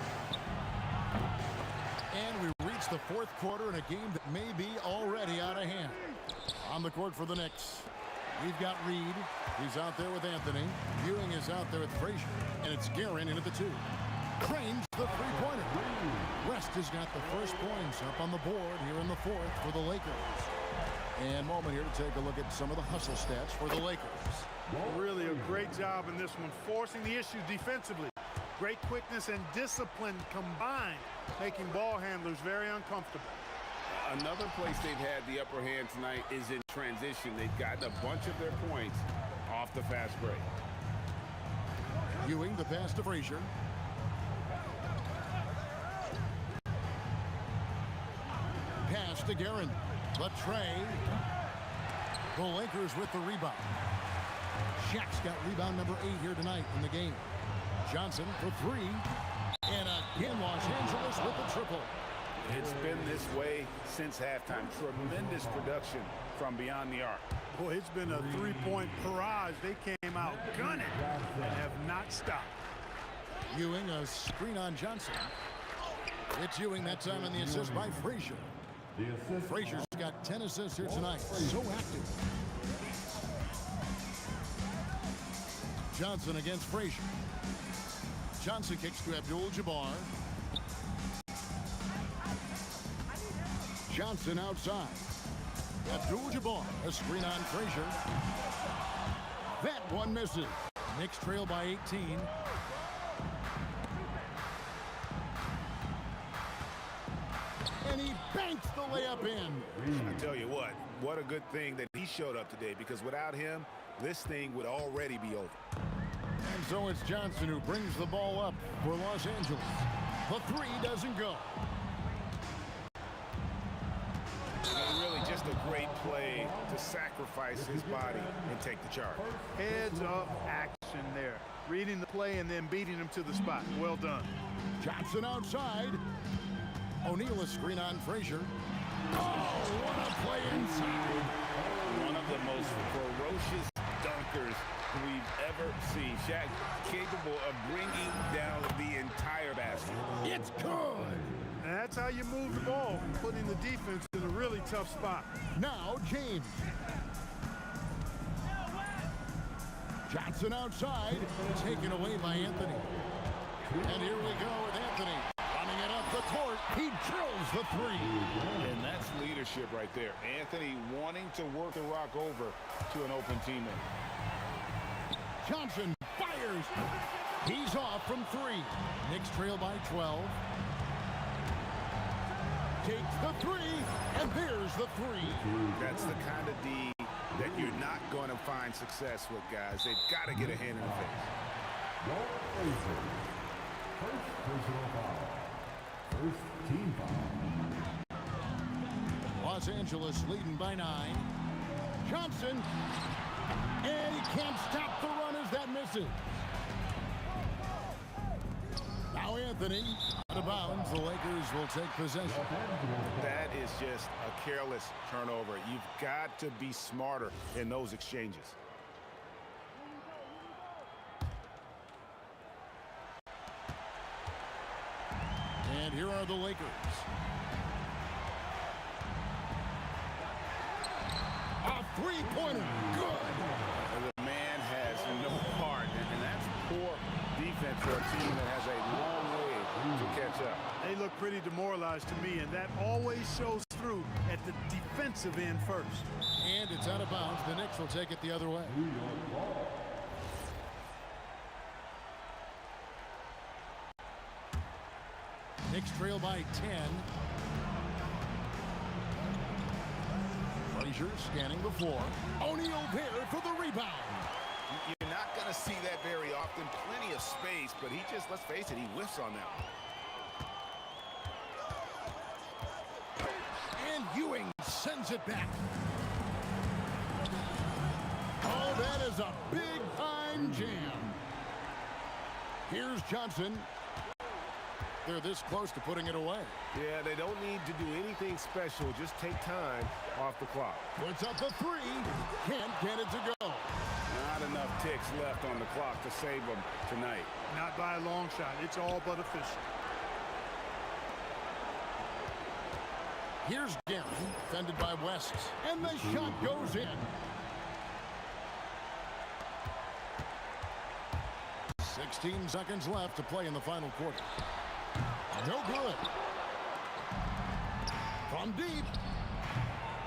And we reach the 4th quarter in a game that may be already out of hand. On the court for the Knicks, we've got Reed. He's out there with Anthony. Ewing is out there with Frazier. And it's Guerin in at the 2. Cranes the three-pointer. West has got the first points up on the board here in the fourth for the Lakers. And moment here to take a look at some of the hustle stats for the Lakers. Really a great job in this one, forcing the issues defensively. Great quickness and discipline combined, making ball handlers very uncomfortable. Another place they've had the upper hand tonight is in transition. They've gotten a bunch of their points off the fast break. Ewing the pass to Frazier. Pass to Guerin. Latrey. The Lakers with the rebound. Shaq's got rebound number 8 here tonight in the game. Johnson for 3. And again, Los Angeles with the triple. It's been this way since halftime. Tremendous production from beyond the arc. Boy, it's been a three-point barrage. They came out gunning and have not stopped. Ewing, a screen on Johnson. It's Ewing that time, and the assist by Frazier. Frazier's got 10 assists here tonight. So active. Johnson against Frazier. Johnson kicks to Abdul-Jabbar. Johnson outside. Abdul-Jabbar, a screen on Frazier. That one misses. Knicks trail by 18. And he banks the layup in. I tell you what a good thing that he showed up today, because without him, this thing would already be over. And so it's Johnson who brings the ball up for Los Angeles. The three doesn't go. Really just a great play to sacrifice his body and take the charge. Heads up action there. Reading the play and then beating him to the spot. Well done. Johnson outside. O'Neal a screen on Frazier. Oh, what a play inside. One of the most ferocious dunkers we've ever seen. Shaq capable of bringing down the entire basket. It's good. And that's how you move the ball, putting the defense in a really tough spot. Now James. Johnson outside, taken away by Anthony. And here we go with Anthony. Running it up the court. He drills the three. And that's leadership right there. Anthony wanting to work the rock over to an open teammate. Johnson fires. He's off from 3. Knicks trail by 12. Takes the 3, and there's the 3. That's the kind of D that you're not going to find success with, guys. They've got to get a hand in the face. First personal foul. First team foul. Los Angeles leading by 9. Johnson, and he can't stop the run as that misses. Now Anthony, out of bounds. The Lakers will take possession. That is just a careless turnover. You've got to be smarter in those exchanges. And here are the Lakers. A three-pointer. Good. The man has no heart, and that's poor defense for a team that has a long way to catch up. They look pretty demoralized to me, and that always shows through at the defensive end first. And it's out of bounds. The Knicks will take it the other way. Knicks trail by 10. Frazier scanning the floor. O'Neal there for the rebound. You're not going to see that very often. Plenty of space, but he just, let's face it, he whiffs on that one. And Ewing sends it back. Oh, that is a big-time jam. Here's Johnson. They're this close to putting it away. Yeah, they don't need to do anything special. Just take time off the clock. Puts up a 3. Can't get it to go. Not enough ticks left on the clock to save them tonight. Not by a long shot. It's all but official. Here's Guerin, defended by West. And the shot goes in. 6 16 seconds left to play in the final quarter. No good. From deep,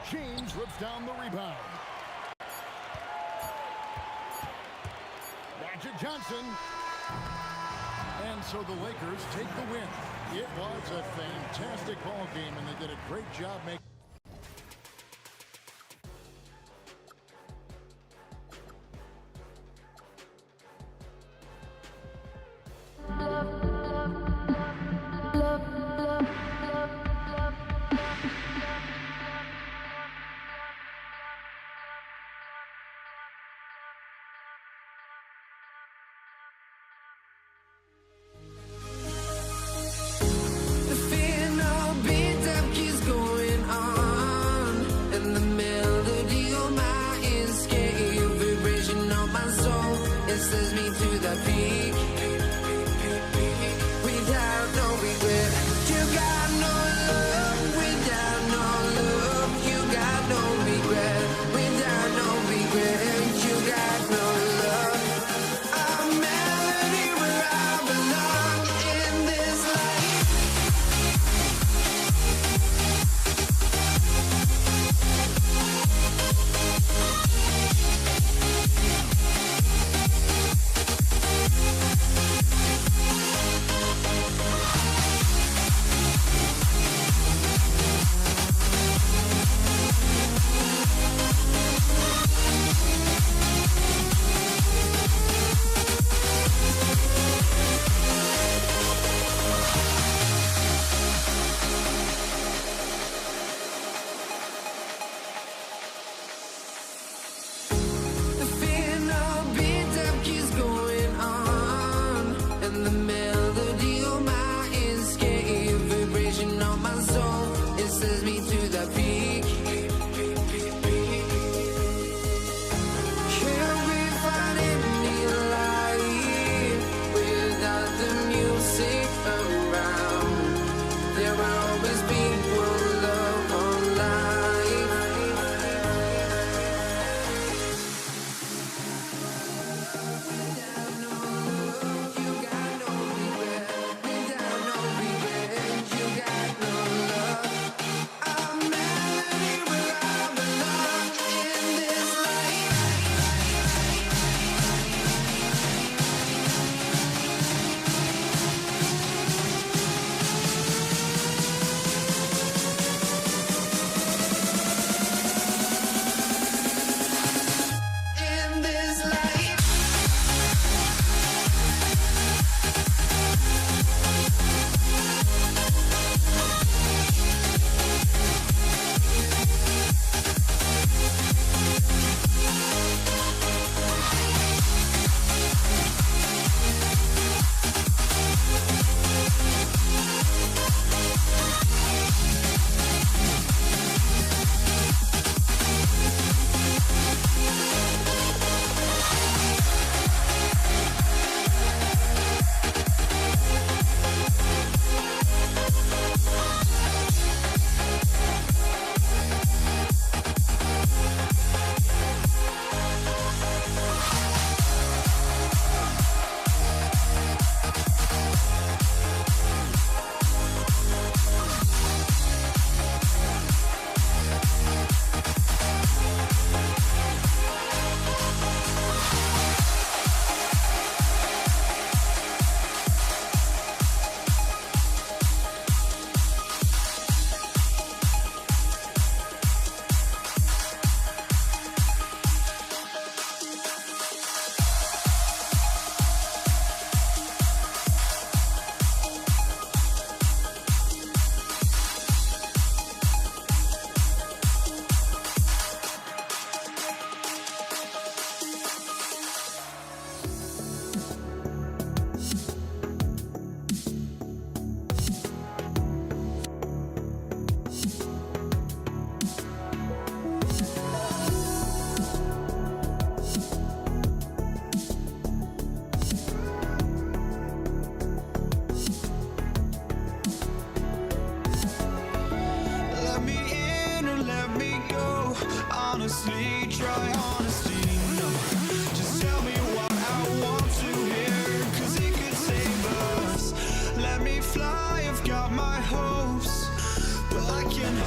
James rips down the rebound. Magic Johnson. And so the Lakers take the win. It was a fantastic ball game, and they did a great job making. The fear no beat up keeps going on.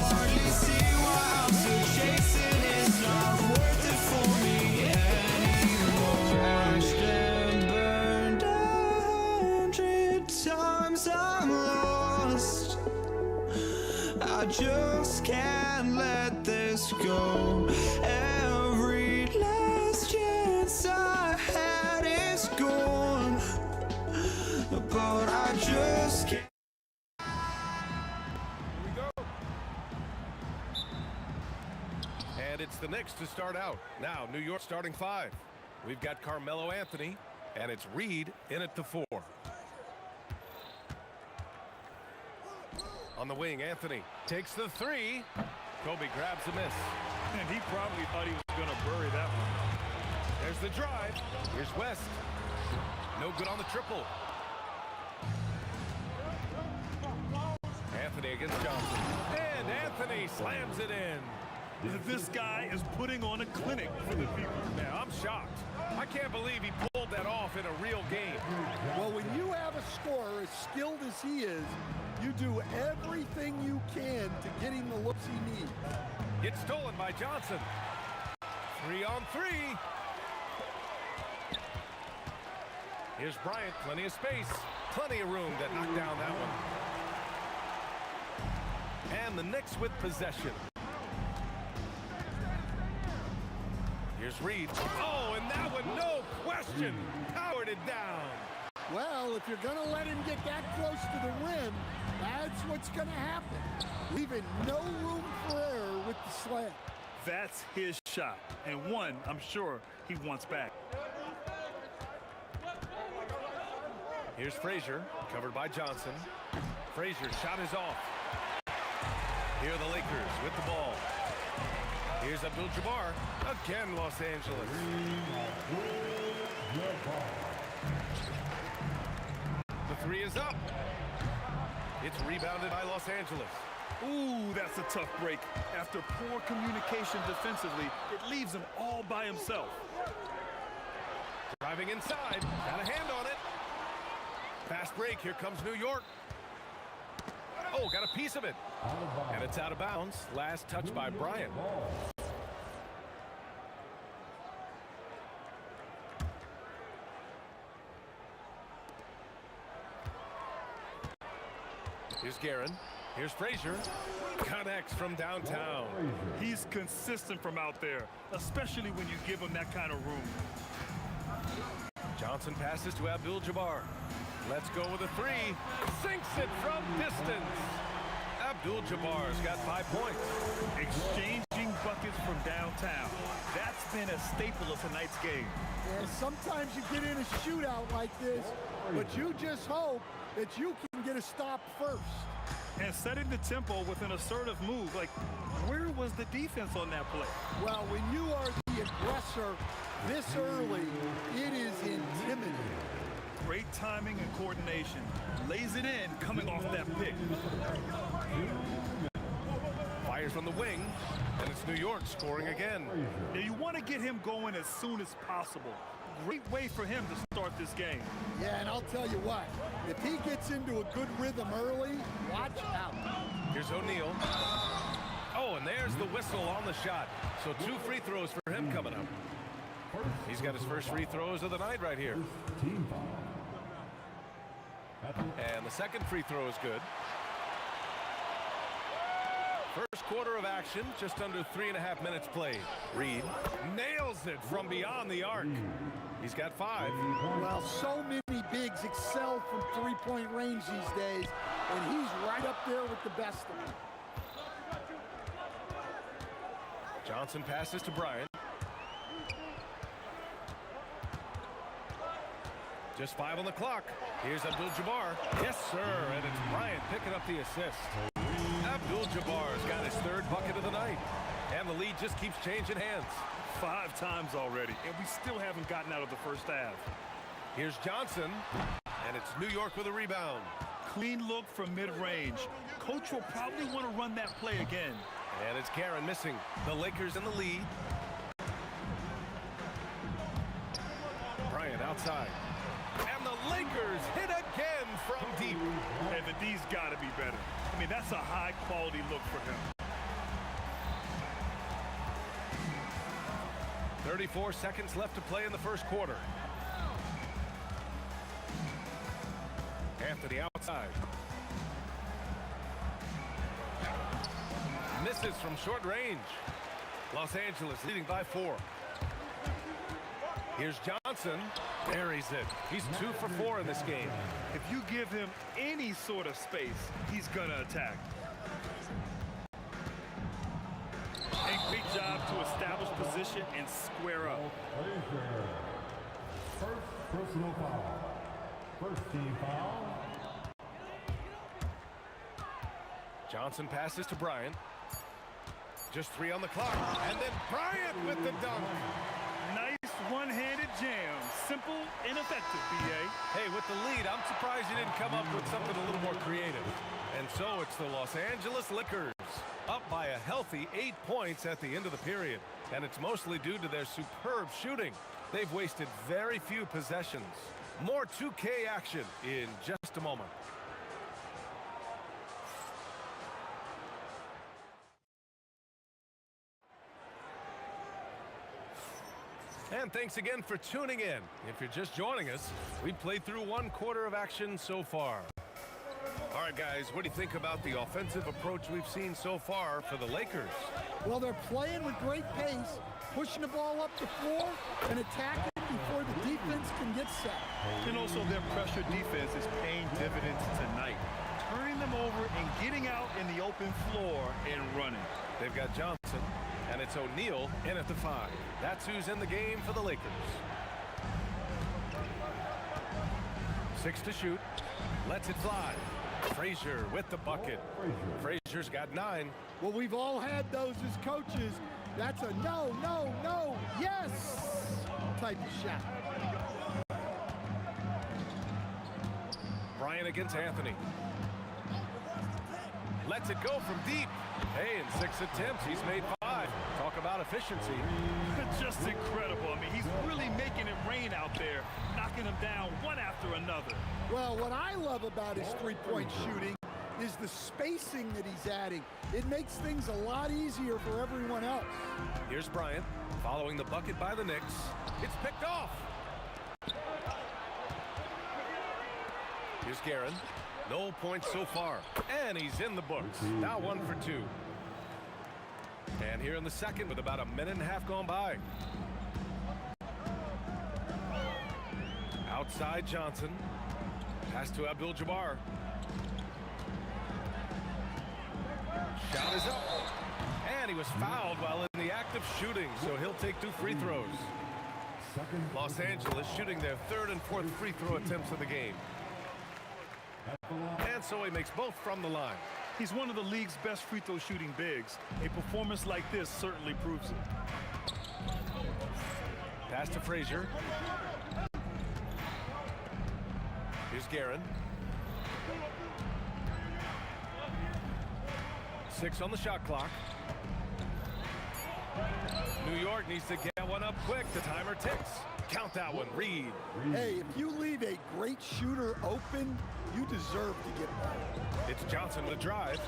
hardly see why I'm still chasing. It's not worth it for me anymore. Crashed and burned 100 times. I'm lost. I just can't let this go. Every last chance I had is gone, but I just can't. Here we go. And it's the Knicks to start out. Now, New York starting 5. We've got Carmelo Anthony, and it's Reed in at the 4. On the wing, Anthony takes the 3. Kobe grabs a miss. And he probably thought he was going to bury that one. There's the drive. Here's West. No good on the triple. Anthony against Johnson. And Anthony slams it in. This guy is putting on a clinic for the people. Man, I'm shocked. I can't believe he pulled that off in a real game. Well, when you have a scorer as skilled as he is, you do everything you can to get him the looks he needs. Gets stolen by Johnson. 3 on 3. Here's Bryant. Plenty of space. Plenty of room to knock down that one. And the Knicks with possession. Here's Reed. Oh, and that one, no question, powered it down. Well, if you're going to let him get that close to the rim, that's what's going to happen. Leaving no room for error with the slam. That's his shot, and one I'm sure he wants back. Here's Frazier, covered by Johnson. Frazier's shot is off. Here are the Lakers with the ball. Here's Abdul-Jabbar. Again, Los Angeles. The 3 is up. It's rebounded by Los Angeles. Ooh, that's a tough break. After poor communication defensively, it leaves him all by himself. Driving inside. Got a hand on it. Fast break. Here comes New York. Oh, got a piece of it. And it's out of bounds. Last touch by Bryant. Here's Guerin. Here's Frazier. Connects from downtown. He's consistent from out there, especially when you give him that kind of room. Johnson passes to Abdul-Jabbar. Let's go with a 3. Sinks it from distance. Abdul-Jabbar's got 5 points. Exchanging buckets from downtown. That's been a staple of tonight's game. And sometimes you get in a shootout like this, but you just hope that you can get a stop first. And setting the tempo with an assertive move. Like, where was the defense on that play? Well, when you are the aggressor this early, it is intimidating. Great timing and coordination. Lays it in, coming off that pick. Fires from the wing, and it's New York scoring again. Now you want to get him going as soon as possible. Great way for him to start this game. Yeah, and I'll tell you what, if he gets into a good rhythm early, watch out. Here's O'Neal. Oh, and there's the whistle on the shot. So 2 free throws for him coming up. He's got his first free throws of the night right here. And the second free throw is good. First quarter of action, just under 3.5 minutes played. Reed nails it from beyond the arc. He's got 5. Well, so many bigs excel from three-point range these days, and he's right up there with the best of them. Johnson passes to Bryant. Just 5 on the clock. Here's Abdul-Jabbar. Yes, sir, and it's Bryant picking up the assist. Abdul-Jabbar's got his 3rd bucket of the night, and the lead just keeps changing hands. 5 times already, and we still haven't gotten out of the first half. Here's Johnson, and it's New York with a rebound. Clean look from mid-range. Coach will probably want to run that play again. And it's Guerin missing. The Lakers in the lead. Bryant outside. And the Lakers hit again from deep. And the D's got to be better. I mean, that's a high-quality look for him. 34 seconds left to play in the first quarter. Anthony outside. Misses from short range. Los Angeles leading by 4. Here's Johnson. Buries it. He's 2 for 4 in this game. If you give him any sort of space, he's gonna attack. And great job to establish position and square up. First personal foul. First team foul. Johnson passes to Bryant. Just 3 on the clock. And then Bryant with the dunk. Nice one-handed jam. Simple and effective, B.A. Hey, with the lead, I'm surprised you didn't come up with something a little more creative. And so it's the Los Angeles Lakers up by a healthy 8 points at the end of the period. And it's mostly due to their superb shooting. They've wasted very few possessions. More 2K action in just a moment. And thanks again for tuning in. If you're just joining us, we've played through 1 quarter of action so far. All right, guys, what do you think about the offensive approach we've seen so far for the Lakers? Well, they're playing with great pace, pushing the ball up the floor and attacking before the defense can get set. And also their pressure defense is paying dividends tonight. Turning them over and getting out in the open floor and running. They've got Johnson, and it's O'Neal in at the 5. That's who's in the game for the Lakers. 6 to shoot. Lets it fly. Frazier with the bucket. Frazier's got 9. Well, we've all had those as coaches. That's a no, no, no, yes type of shot. Bryant against Anthony. Lets it go from deep. Hey, in 6 attempts, he's made 5. Talk about efficiency. Just incredible. I mean, he's really making it rain out there, knocking them down one after another. Well, what I love about his three-point shooting is the spacing that he's adding. It makes things a lot easier for everyone else. Here's Bryant following the bucket by the Knicks. It's picked off. Here's Guerin. No points so far. And he's in the books. Now 1 for 2. And here in the second with about a minute and a half gone by. Outside Johnson. Pass to Abdul-Jabbar. Shot is up. And he was fouled while in the act of shooting, so he'll take 2 free throws. Los Angeles shooting their 3rd and 4th free throw attempts of the game. And so he makes both from the line. He's one of the league's best free throw shooting bigs. A performance like this certainly proves it. Pass to Frazier. Here's Guerin. 6 on the shot clock. New York needs to get one up quick. The timer ticks. Count that one, Reed. Hey, if you leave a great shooter open, you deserve to get one. It's Johnson with a drive.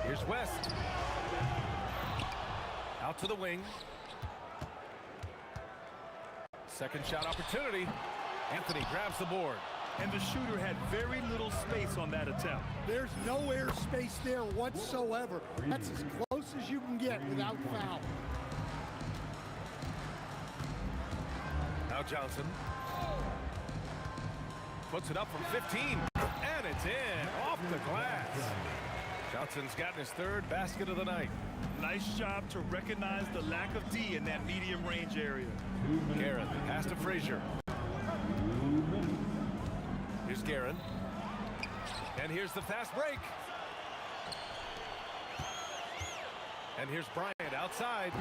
Here's West. Out to the wing. Second shot opportunity. Anthony grabs the board. And the shooter had very little space on that attempt. There's no air space there whatsoever. That's as close as you can get without foul. Now Johnson puts it up from 15, and it's in off the glass. Johnson's gotten his 3rd basket of the night. Nice job to recognize the lack of D in that medium range area. Guerin, pass to Frazier. Here's Guerin. And here's the fast break. And here's Bryant outside.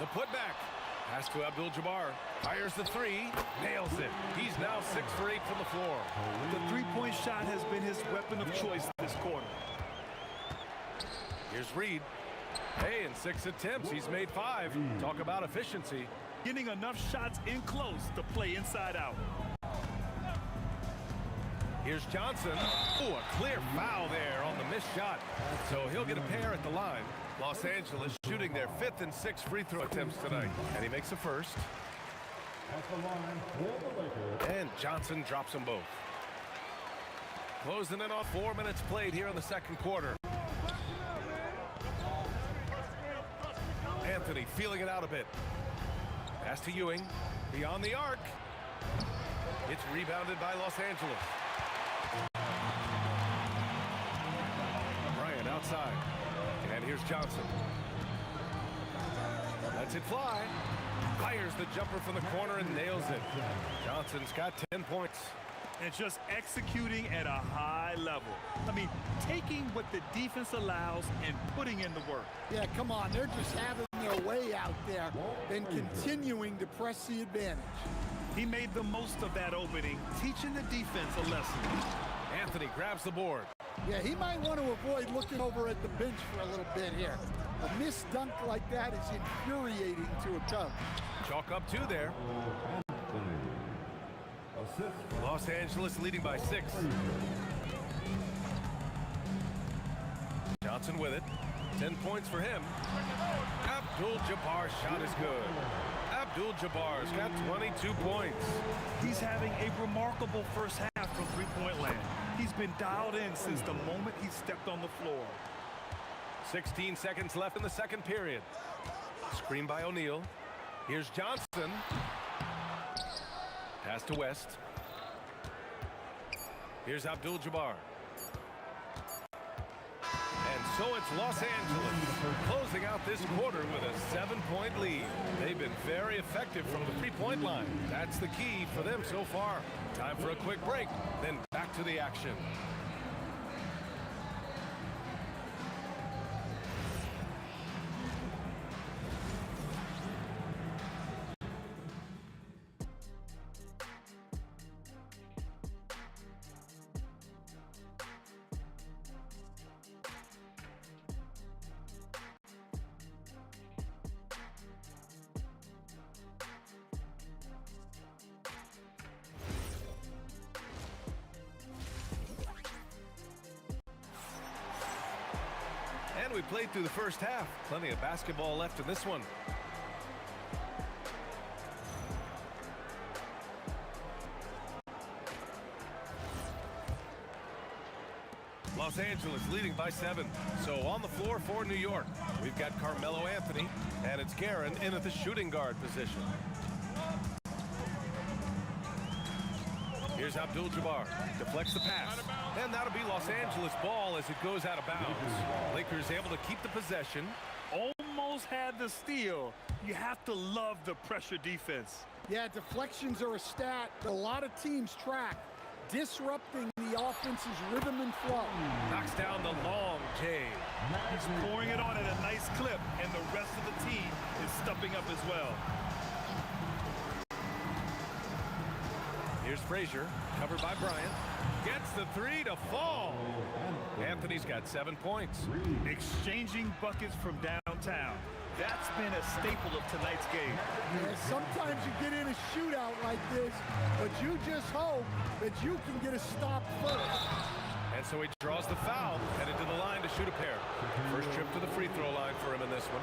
The putback. Pass to Abdul-Jabbar. Fires the 3. Nails it. He's now 6 for 8 from the floor. The three-point shot has been his weapon of choice this quarter. Here's Reed. Hey, in 6 attempts, he's made 5. Talk about efficiency. Getting enough shots in close to play inside out. Here's Johnson. Oh, a clear foul there on the missed shot. So he'll get a pair at the line. Los Angeles shooting their 5th and 6th free throw attempts tonight. And he makes the first. And Johnson drops them both. Closing in on 4 minutes played here in the second quarter. Anthony feeling it out a bit. Pass to Ewing. Beyond the arc. It's rebounded by Los Angeles. Bryant outside. And here's Johnson. Lets it fly. Fires the jumper from the corner and nails it. Johnson's got 10 points. And just executing at a high level. I mean, taking what the defense allows and putting in the work. Yeah, come on. They're just having their way out there and continuing to press the advantage. He made the most of that opening, teaching the defense a lesson. Anthony grabs the board. Yeah, he might want to avoid looking over at the bench for a little bit here. A missed dunk like that is infuriating to a coach. Chalk up 2 there. Los Angeles leading by 6. Johnson with it. 10 points for him. Abdul-Jabbar's shot is good. Abdul-Jabbar's got 22 points. He's having a remarkable first half from three-point land. He's been dialed in since the moment he stepped on the floor. 16 seconds left in the second period. Screen by O'Neal. Here's Johnson. Pass to West. Here's Abdul-Jabbar. And so it's Los Angeles closing out this quarter with a 7-point lead. They've been very effective from the three-point line. That's the key for them so far. Time for a quick break, then back to the action. And we played through the first half. Plenty of basketball left in this one. Los Angeles leading by 7. So on the floor for New York, we've got Carmelo Anthony, and it's Guerin in at the shooting guard position. Here's Abdul-Jabbar, deflects the pass, and that'll be Los Angeles ball as it goes out of bounds. Lakers able to keep the possession. Almost had the steal. You have to love the pressure defense. Yeah, deflections are a stat that a lot of teams track, disrupting the offense's rhythm and flow. Knocks down the long J. He's pouring it on at a nice clip, and the rest of the team is stepping up as well. Here's Frazier, covered by Bryant. Gets the 3 to fall. Anthony's got 7 points. Exchanging buckets from downtown. That's been a staple of tonight's game. Yeah, sometimes you get in a shootout like this, but you just hope that you can get a stop first. And so he draws the foul, headed to the line to shoot a pair. First trip to the free throw line for him in this one.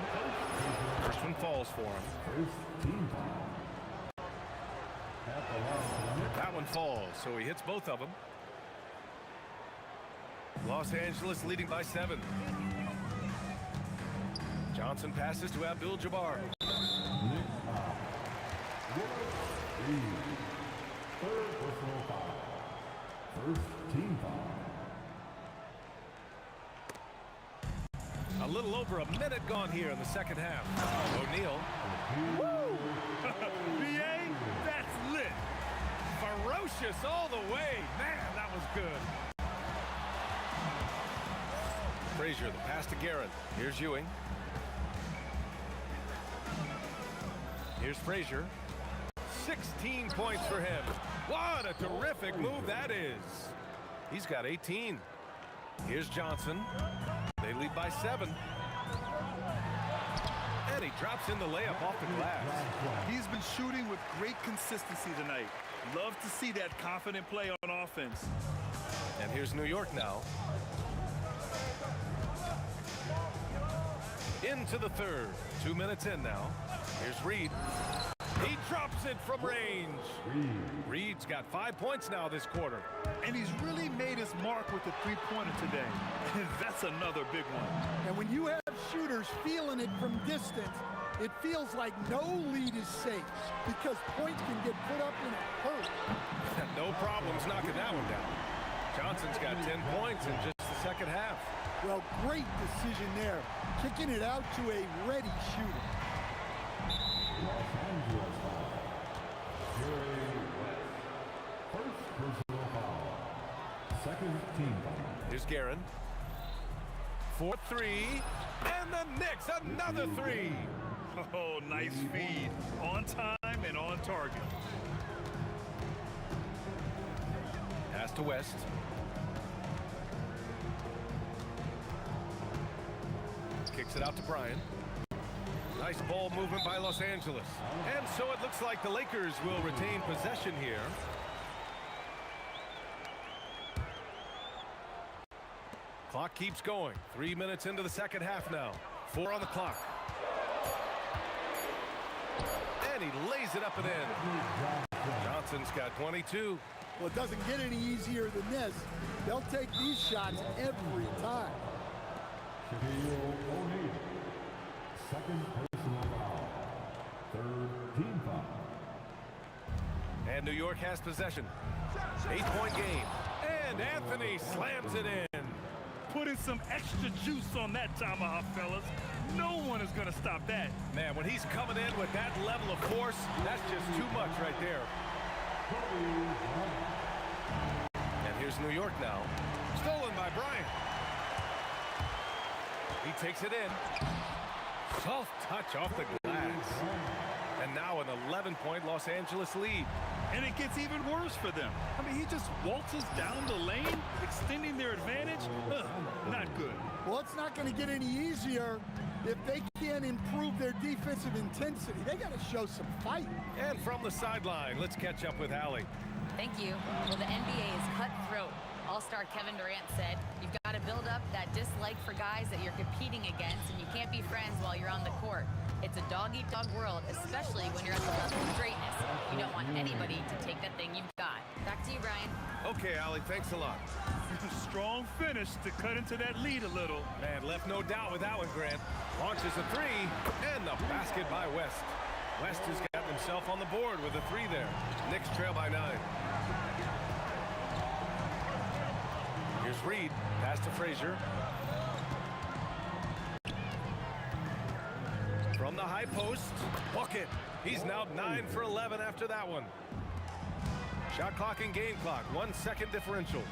First one falls for him. That one falls, so he hits both of them. Los Angeles leading by 7. Johnson passes to Abdul-Jabbar. First team foul. A little over a minute gone here in the second half. O'Neal. Woo! BA, that's lit. Ferocious all the way. Man, that was good. Frazier, the pass to Guerin. Here's Ewing. Here's Frazier. 16 points for him. What a terrific move that is. He's got 18. Here's Johnson. They lead by 7. And he drops in the layup off the glass. He's been shooting with great consistency tonight. Love to see that confident play on offense. And here's New York now. into the third. 2 minutes in now. Here's Reed. He drops it from range. Reed's got 5 points now this quarter. And he's really made his mark with the three-pointer today. And that's another big one. And when you have shooters feeling it from distance, it feels like no lead is safe because points can get put up in a hurry. No problems knocking that one down. Johnson's got 10 points in just the second half. Well, great decision there, kicking it out to a ready shooter. First personal foul. Second team foul. Here's Guerin. 4-3. And the Knicks, another three. Oh, nice feed. On time and on target. Pass to West. Kicks it out to Bryan. Nice ball movement by Los Angeles. And so it looks like the Lakers will retain possession here. Clock keeps going. 3 minutes into the second half now. 4 on the clock. And he lays it up and in. Johnson's got 22. Well, it doesn't get any easier than this. They'll take these shots every time. Shaquille O'Neal. Second personal foul. Third team foul. And New York has possession. 8-point game. And Anthony slams it in. Putting some extra juice on that tomahawk, fellas. No one is going to stop that. Man, when he's coming in with that level of force, that's just too much right there. And here's New York now. Stolen by Bryan. He takes it in. Soft touch off the glass. And now an 11-point Los Angeles lead. And it gets even worse for them. I mean, he just waltzes down the lane, extending their advantage. Not good. Well, it's not going to get any easier if they can't improve their defensive intensity. They got to show some fight. And from the sideline, let's catch up with Allie. Thank you. Well, the NBA is cutthroat. All-star Kevin Durant said, you've got to build up that dislike for guys that you're competing against, and you can't be friends while you're on the court. It's a dog-eat-dog world, especially when you're at the level of greatness. You don't want anybody to take that thing you've got. Back to you, Brian. Okay, Allie, thanks a lot. Strong finish to cut into that lead a little. Man, left no doubt with that one, Grant. Launches a three, and the basket by West. West has got himself on the board with a three there. Knicks trail by 9. Here's Reed. Pass to Frazier. From the high post. Bucket. He's now 9 for 11 after that one. Shot clock and game clock. 1 second differential.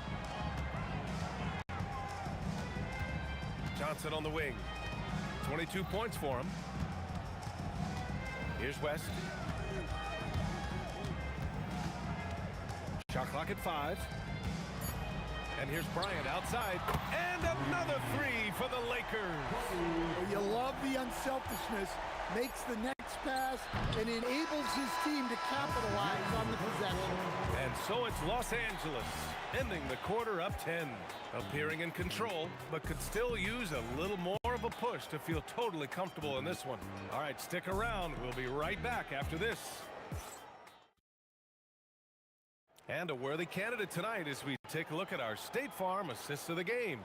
Johnson on the wing. 22 points for him. Here's West. Shot clock at 5. And here's Bryan outside. And another three for the Lakers. Well, you love the unselfishness. Makes the next pass and enables his team to capitalize on the possession. And so it's Los Angeles, ending the quarter up 10. Appearing in control, but could still use a little more of a push to feel totally comfortable in this one. All right, stick around. We'll be right back after this. And a worthy candidate tonight as we take a look at our State Farm assists of the game.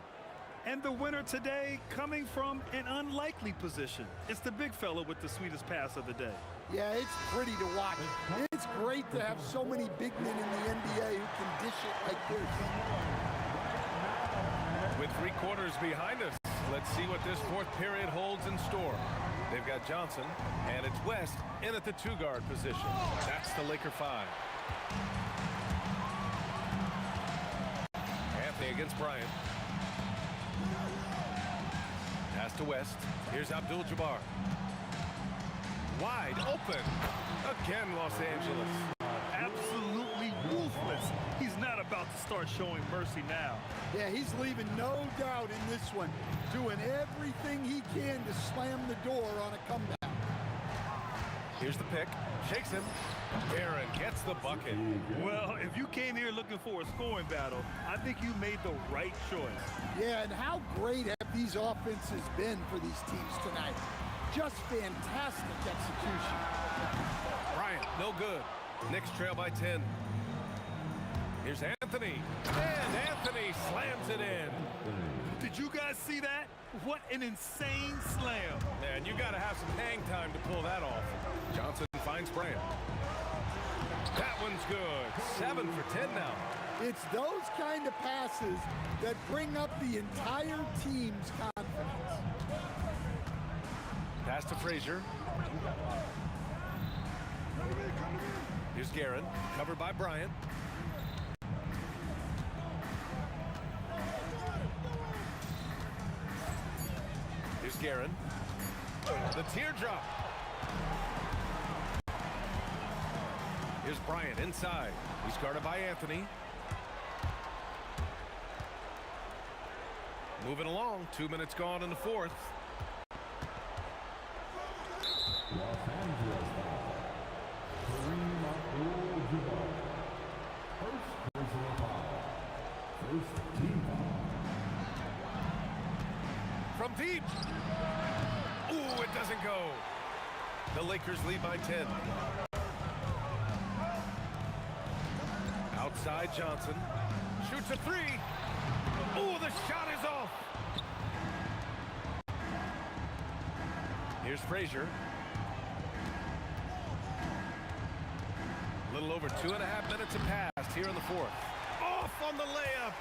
And the winner today coming from an unlikely position. It's the big fella with the sweetest pass of the day. Yeah, it's pretty to watch. It's great to have so many big men in the NBA who can dish it like this. With 3 quarters behind us, let's see what this fourth period holds in store. They've got Johnson, and it's West in at the 2-guard position. That's the Laker 5. Anthony against Bryan. Pass to West. Here's Abdul-Jabbar. Wide open. Again, Los Angeles. Absolutely ruthless. He's not about to start showing mercy now. Yeah, he's leaving no doubt in this one. Doing everything he can to slam the door on a comeback. Here's the pick. Shakes him. Aaron gets the bucket. Well, if you came here looking for a scoring battle, I think you made the right choice. Yeah, and how great have these offenses been for these teams tonight? Just fantastic execution. Bryant, no good. Knicks trail by 10. Here's Anthony. And Anthony slams it in. Did you guys see that? What an insane slam. Man, you got to have some hang time to pull that off. Johnson finds Bryant. That one's good. 7 for 10 now. It's those kind of passes that bring up the entire team's confidence. Pass to Frazier. Here's Guerin, covered by Bryant. Here's Guerin. The teardrop. Here's Bryant inside. He's guarded by Anthony. Moving along. 2 minutes gone in the fourth. Los Angeles foul. Kareem Abdul-Jabbar. First personal foul. First team foul. From deep. Ooh, it doesn't go. The Lakers lead by 10. Outside Johnson. Shoots a three. Ooh, the shot is off. Here's Frazier. A little over 2.5 minutes have passed here in the fourth. Off on the layup.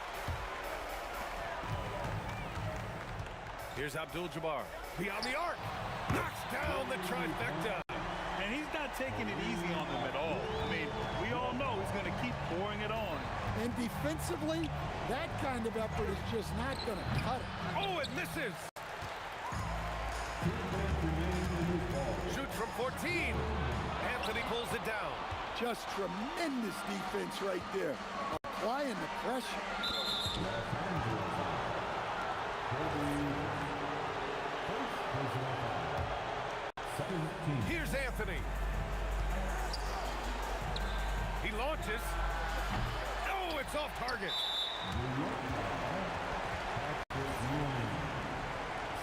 Here's Abdul-Jabbar. Beyond the arc. Knocks down the trifecta. And he's not taking it easy on them at all. I mean, we all know he's going to keep pouring it on. And defensively, that kind of effort is just not going to cut it. Oh, it misses. Shoots from 14. Anthony pulls it down. Just tremendous defense right there. Applying the pressure. Here's Anthony. He launches. Oh, it's off target.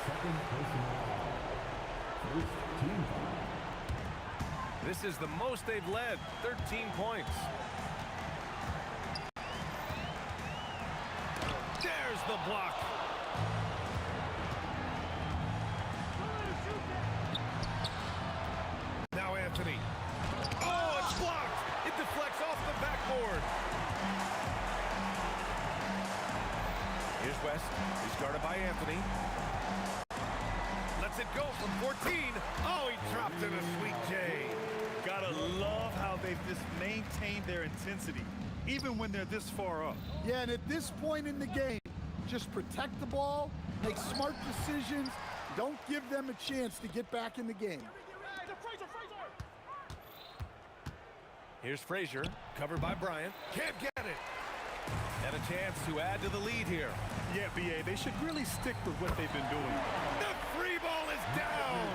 Second personal foul. First team foul. This is the most they've led, 13 points. There's the block. Now Anthony. Oh, it's blocked. It deflects off the backboard. Here's West. He's guarded by Anthony. Lets it go from 14. Oh, he dropped in a sweet J. Gotta love how they've just maintained their intensity, even when they're this far up. Yeah, and at this point in the game, just protect the ball, make smart decisions, don't give them a chance to get back in the game. Here's Frazier, covered by Bryant. Can't get it. And a chance to add to the lead here. Yeah, BA, they should really stick with what they've been doing. The free ball is down.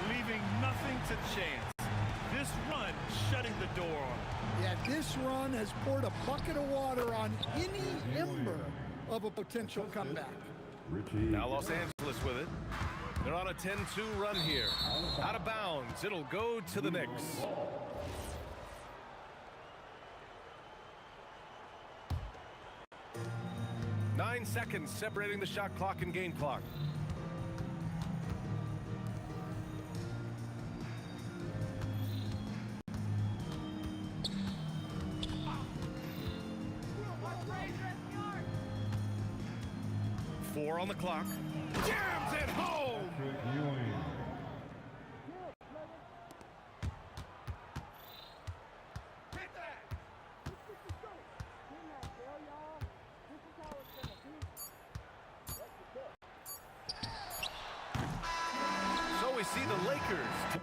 Leaving nothing to chance. This run shutting the door on them. Yeah, this run has poured a bucket of water on any ember of a potential comeback. Now Los Angeles with it. They're on a 10-2 run here. Out of bounds. It'll go to the Knicks. Nine seconds separating the shot clock and game clock. Four on the clock. Jams it home! So we see the Lakers.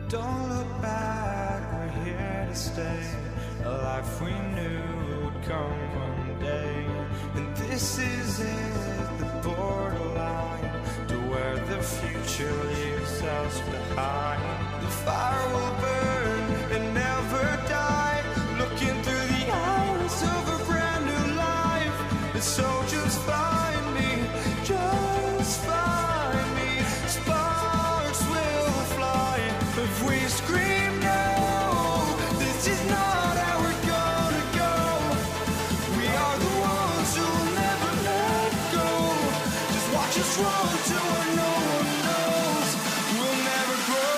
Don't look back, we're here to stay. A life we knew would come one day. And this is it, the borderline to where the future leaves us behind. The fire will burn and never die, looking through the eyes of a brand new life. And so just find me, just find me. Sparks will fly if we scream no. This is not our us wrong to where no one knows. We'll never grow.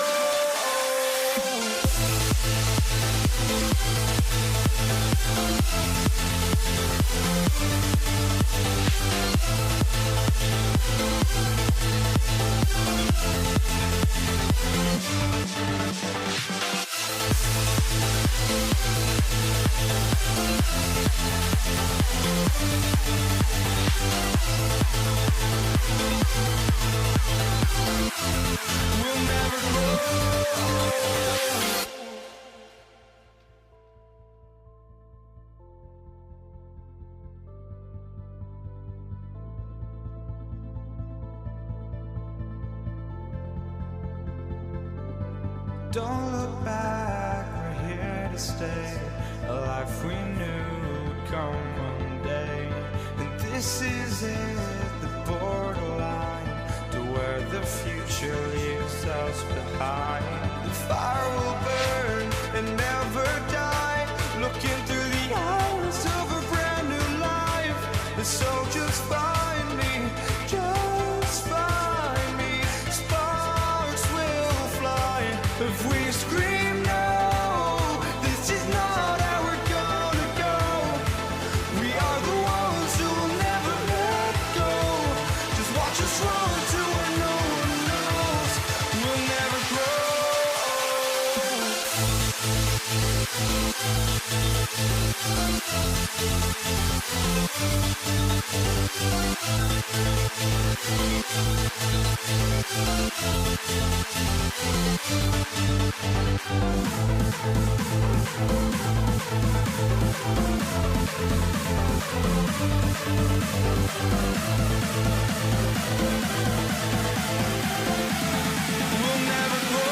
We'll never grow. Don't look back, we're here to stay. A life we knew would come one day. And this is it, the borderline to where the future leaves us behind. The fire will burn and never die, looking through the eyes of a brand new life. And so just find me, just find me. Sparks will fly if we scream no. This is not how we're gonna go. We are the ones who will never let go. Just watch us run to where no one knows. We'll never grow. We'll never grow.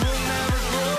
We'll never grow.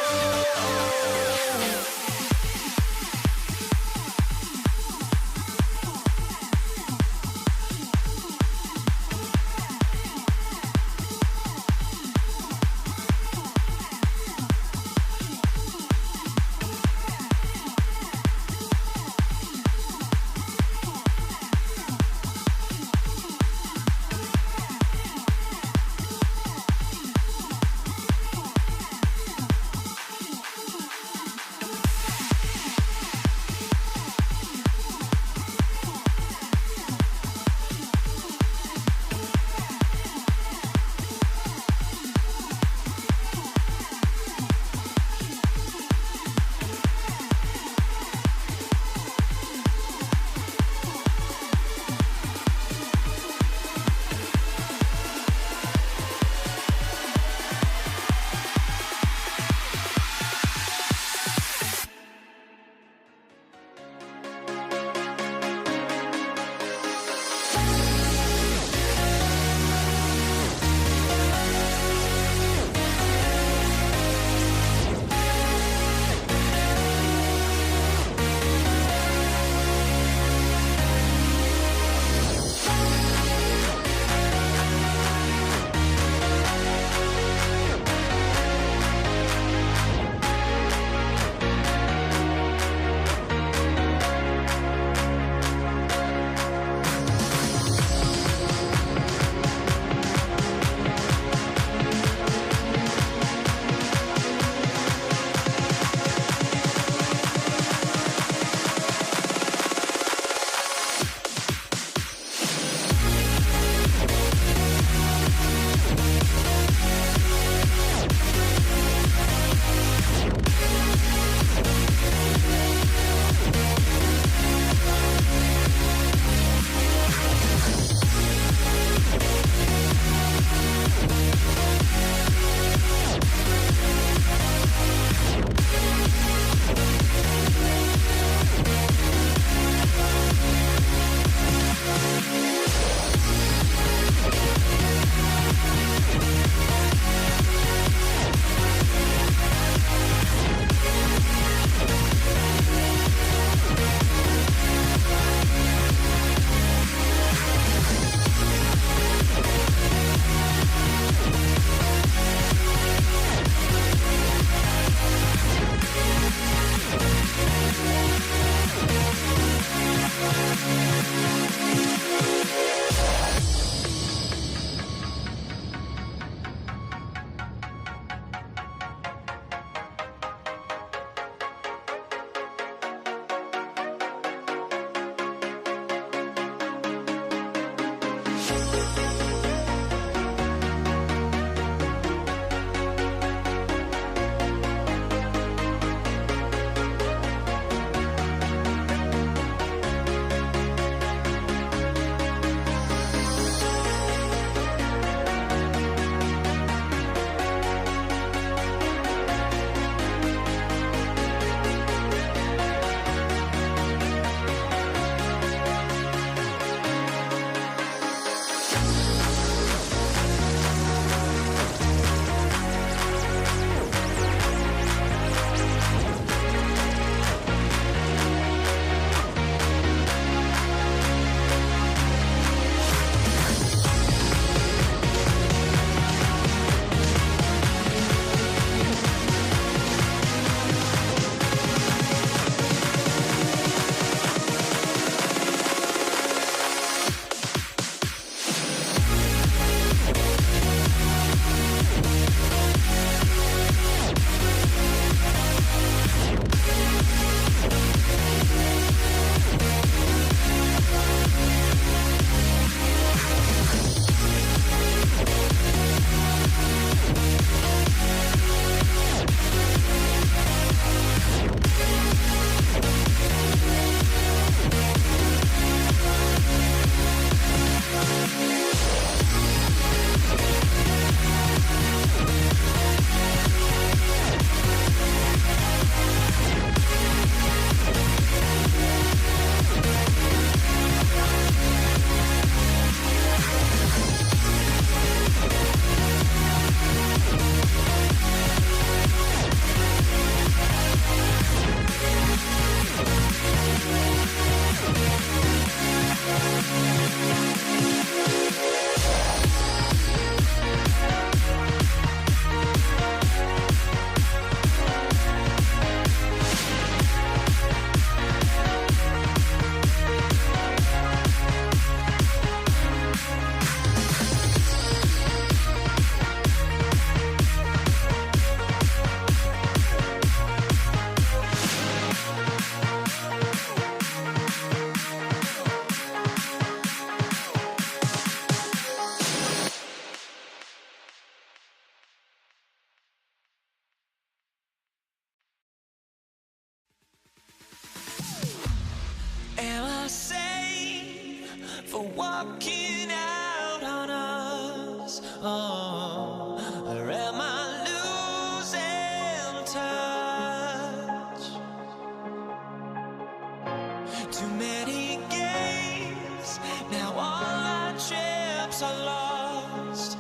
many games. Now all our chips are lost.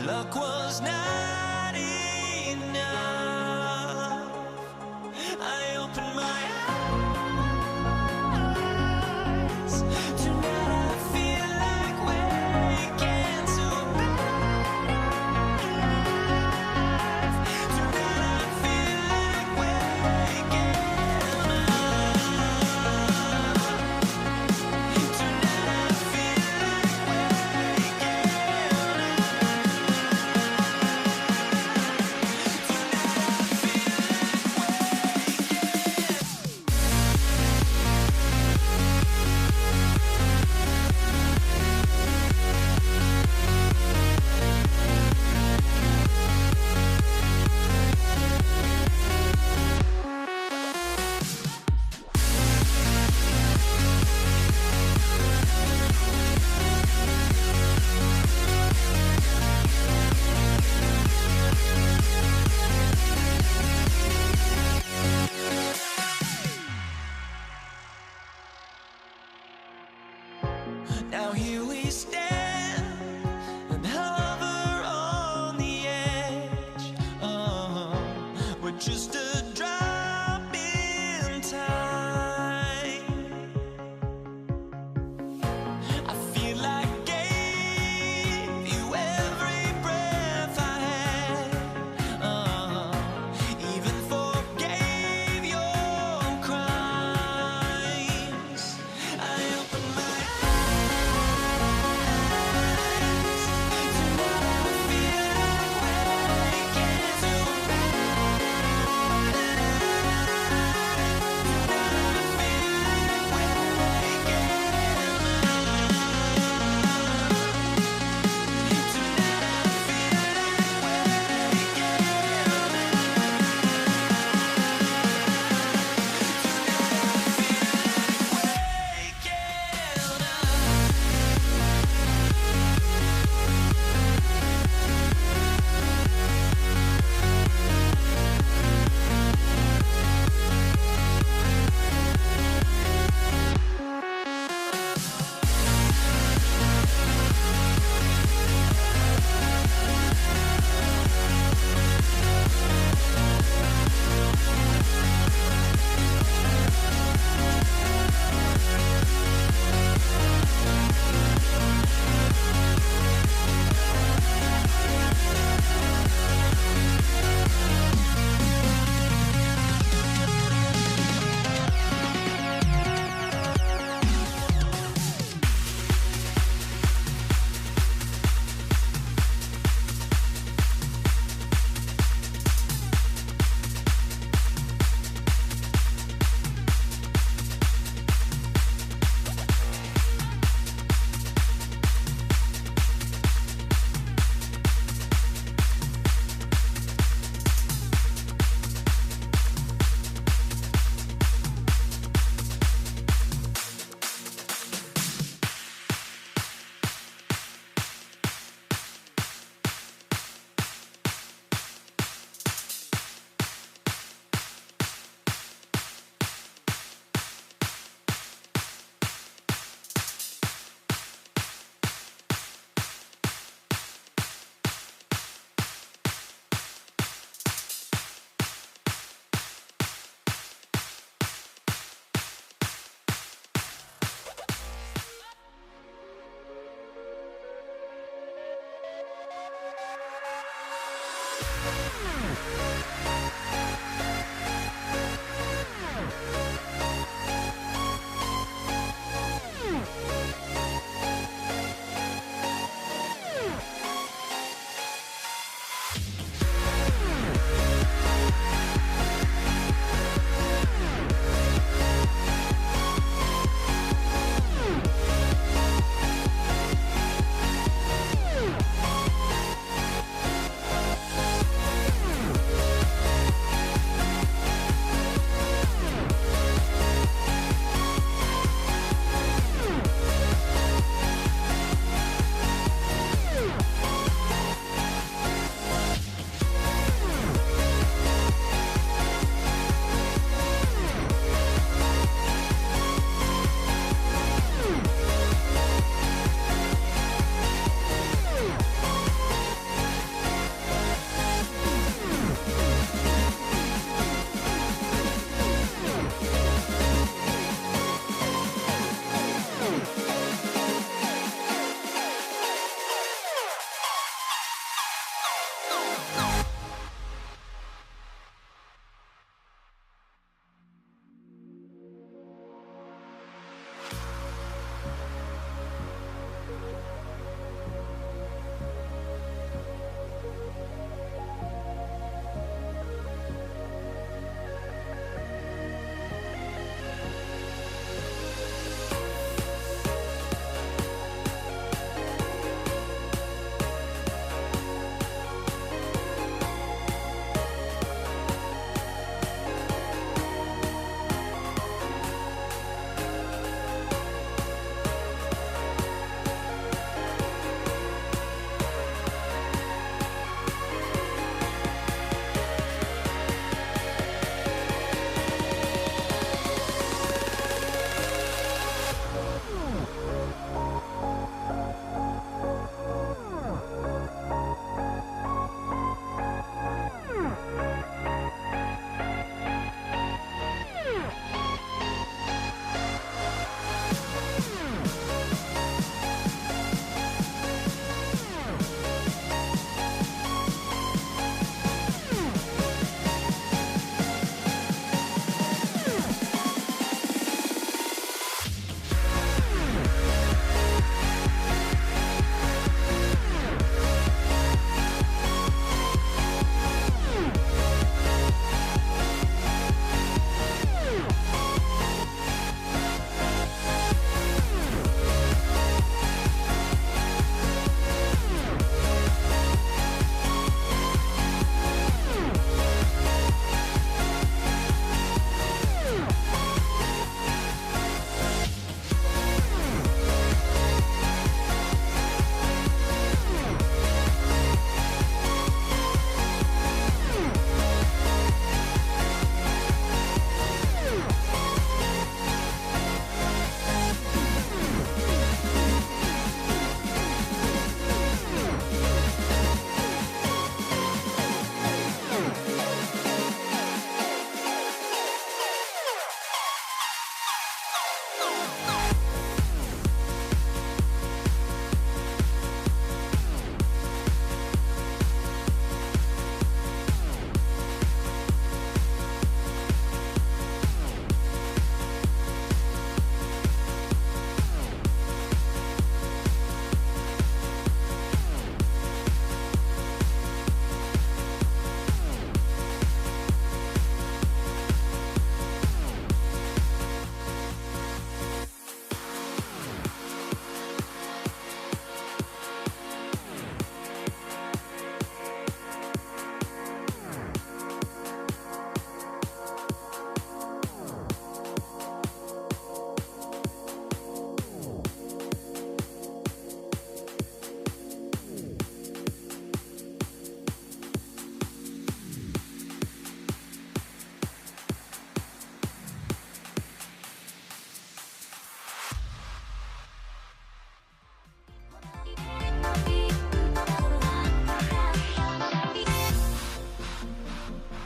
Luck was not enough. I opened my eyes. Tonight I feel like waking to life. Tonight I feel like waking up. Tonight I feel like waking up.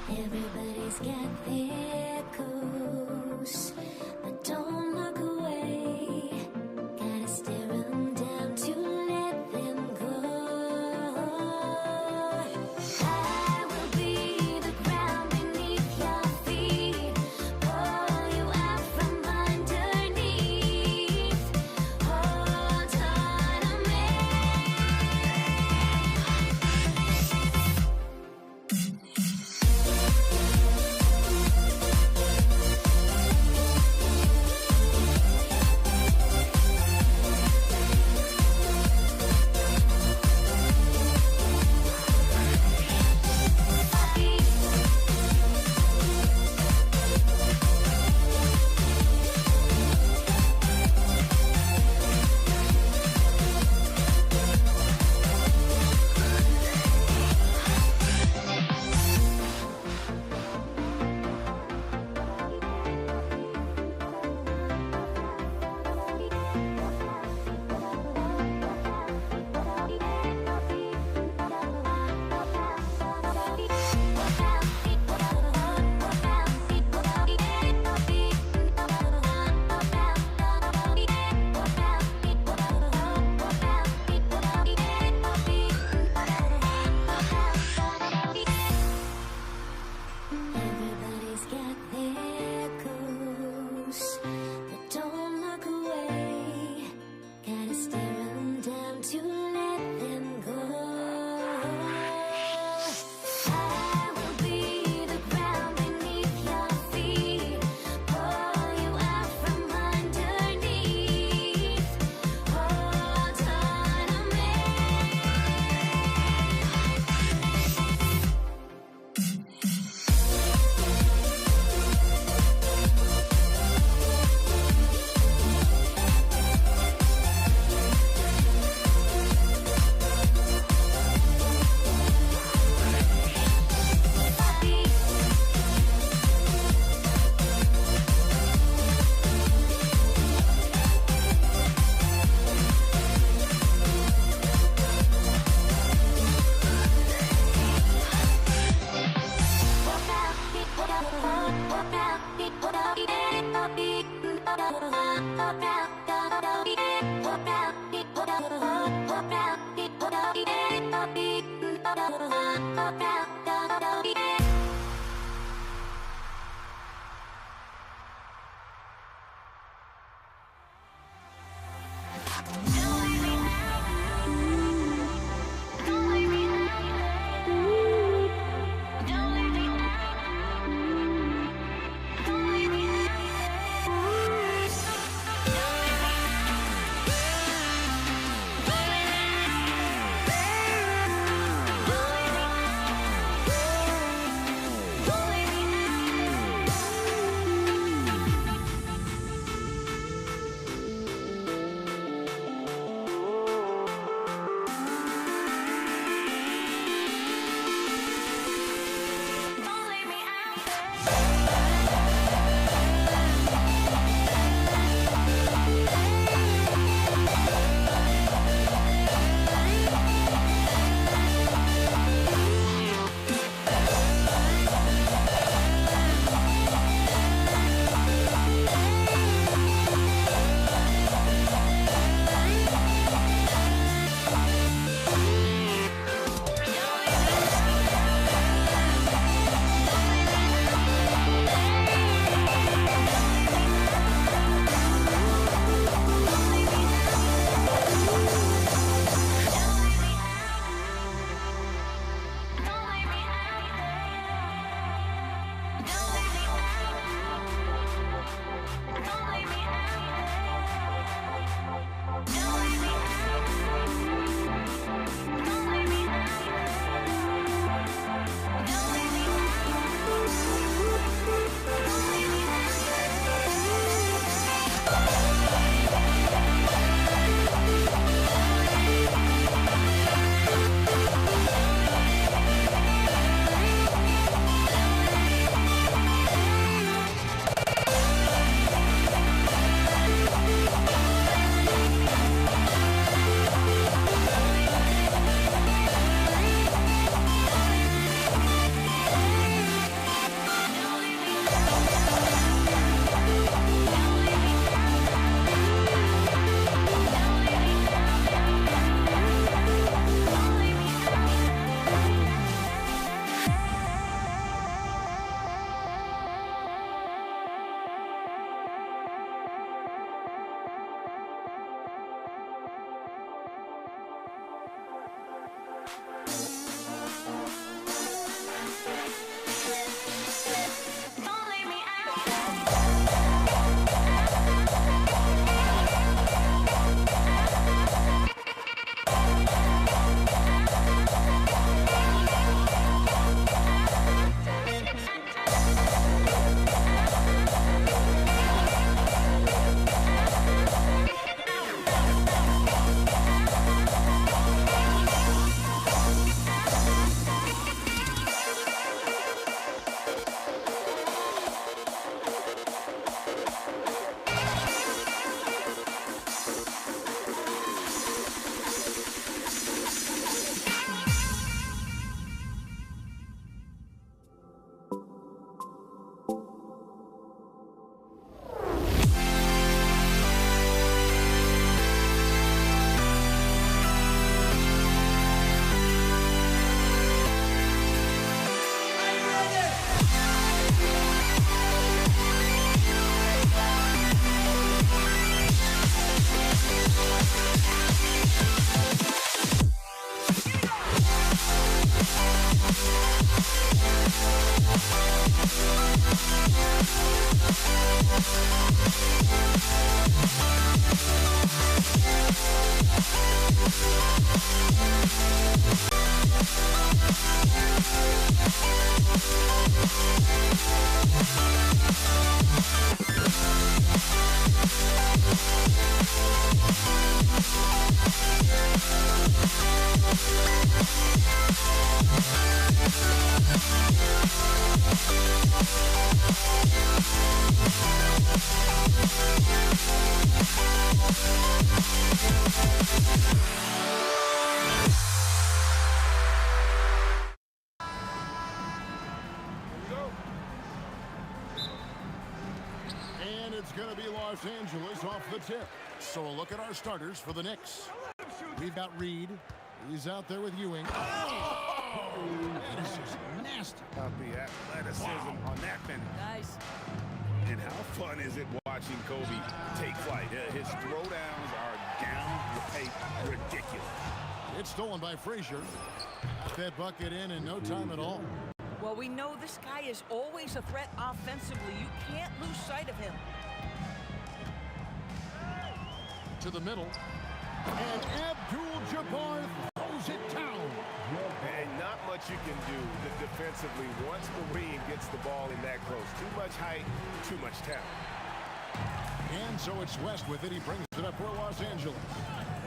Everybody's got their goals, but don't look away. Gotta stare 'em down to let them go. I will be the ground beneath your feet, pull you out from underneath. Hold on to me. Everybody's got their goals, but don't look away. Gotta stare 'em down to let them go. I will be the ground beneath your feet, pull you out from underneath. Hold on to me. the tip. So a look at our starters for the Knicks. We've got Reed. He's out there with Ewing. Oh! That is just nasty. About the athleticism on that finish. Nice. And how fun is it watching Kobe take flight? His throwdowns are downright ridiculous. It's stolen by Frazier. Got that bucket in no time at all. Well, we know this guy is always a threat offensively. You can't lose sight of him. To the middle. And Abdul-Jabbar throws it down. And not much you can do defensively once Marine gets the ball in that close. Too much height, too much talent. And so it's West with it. He brings it up for Los Angeles.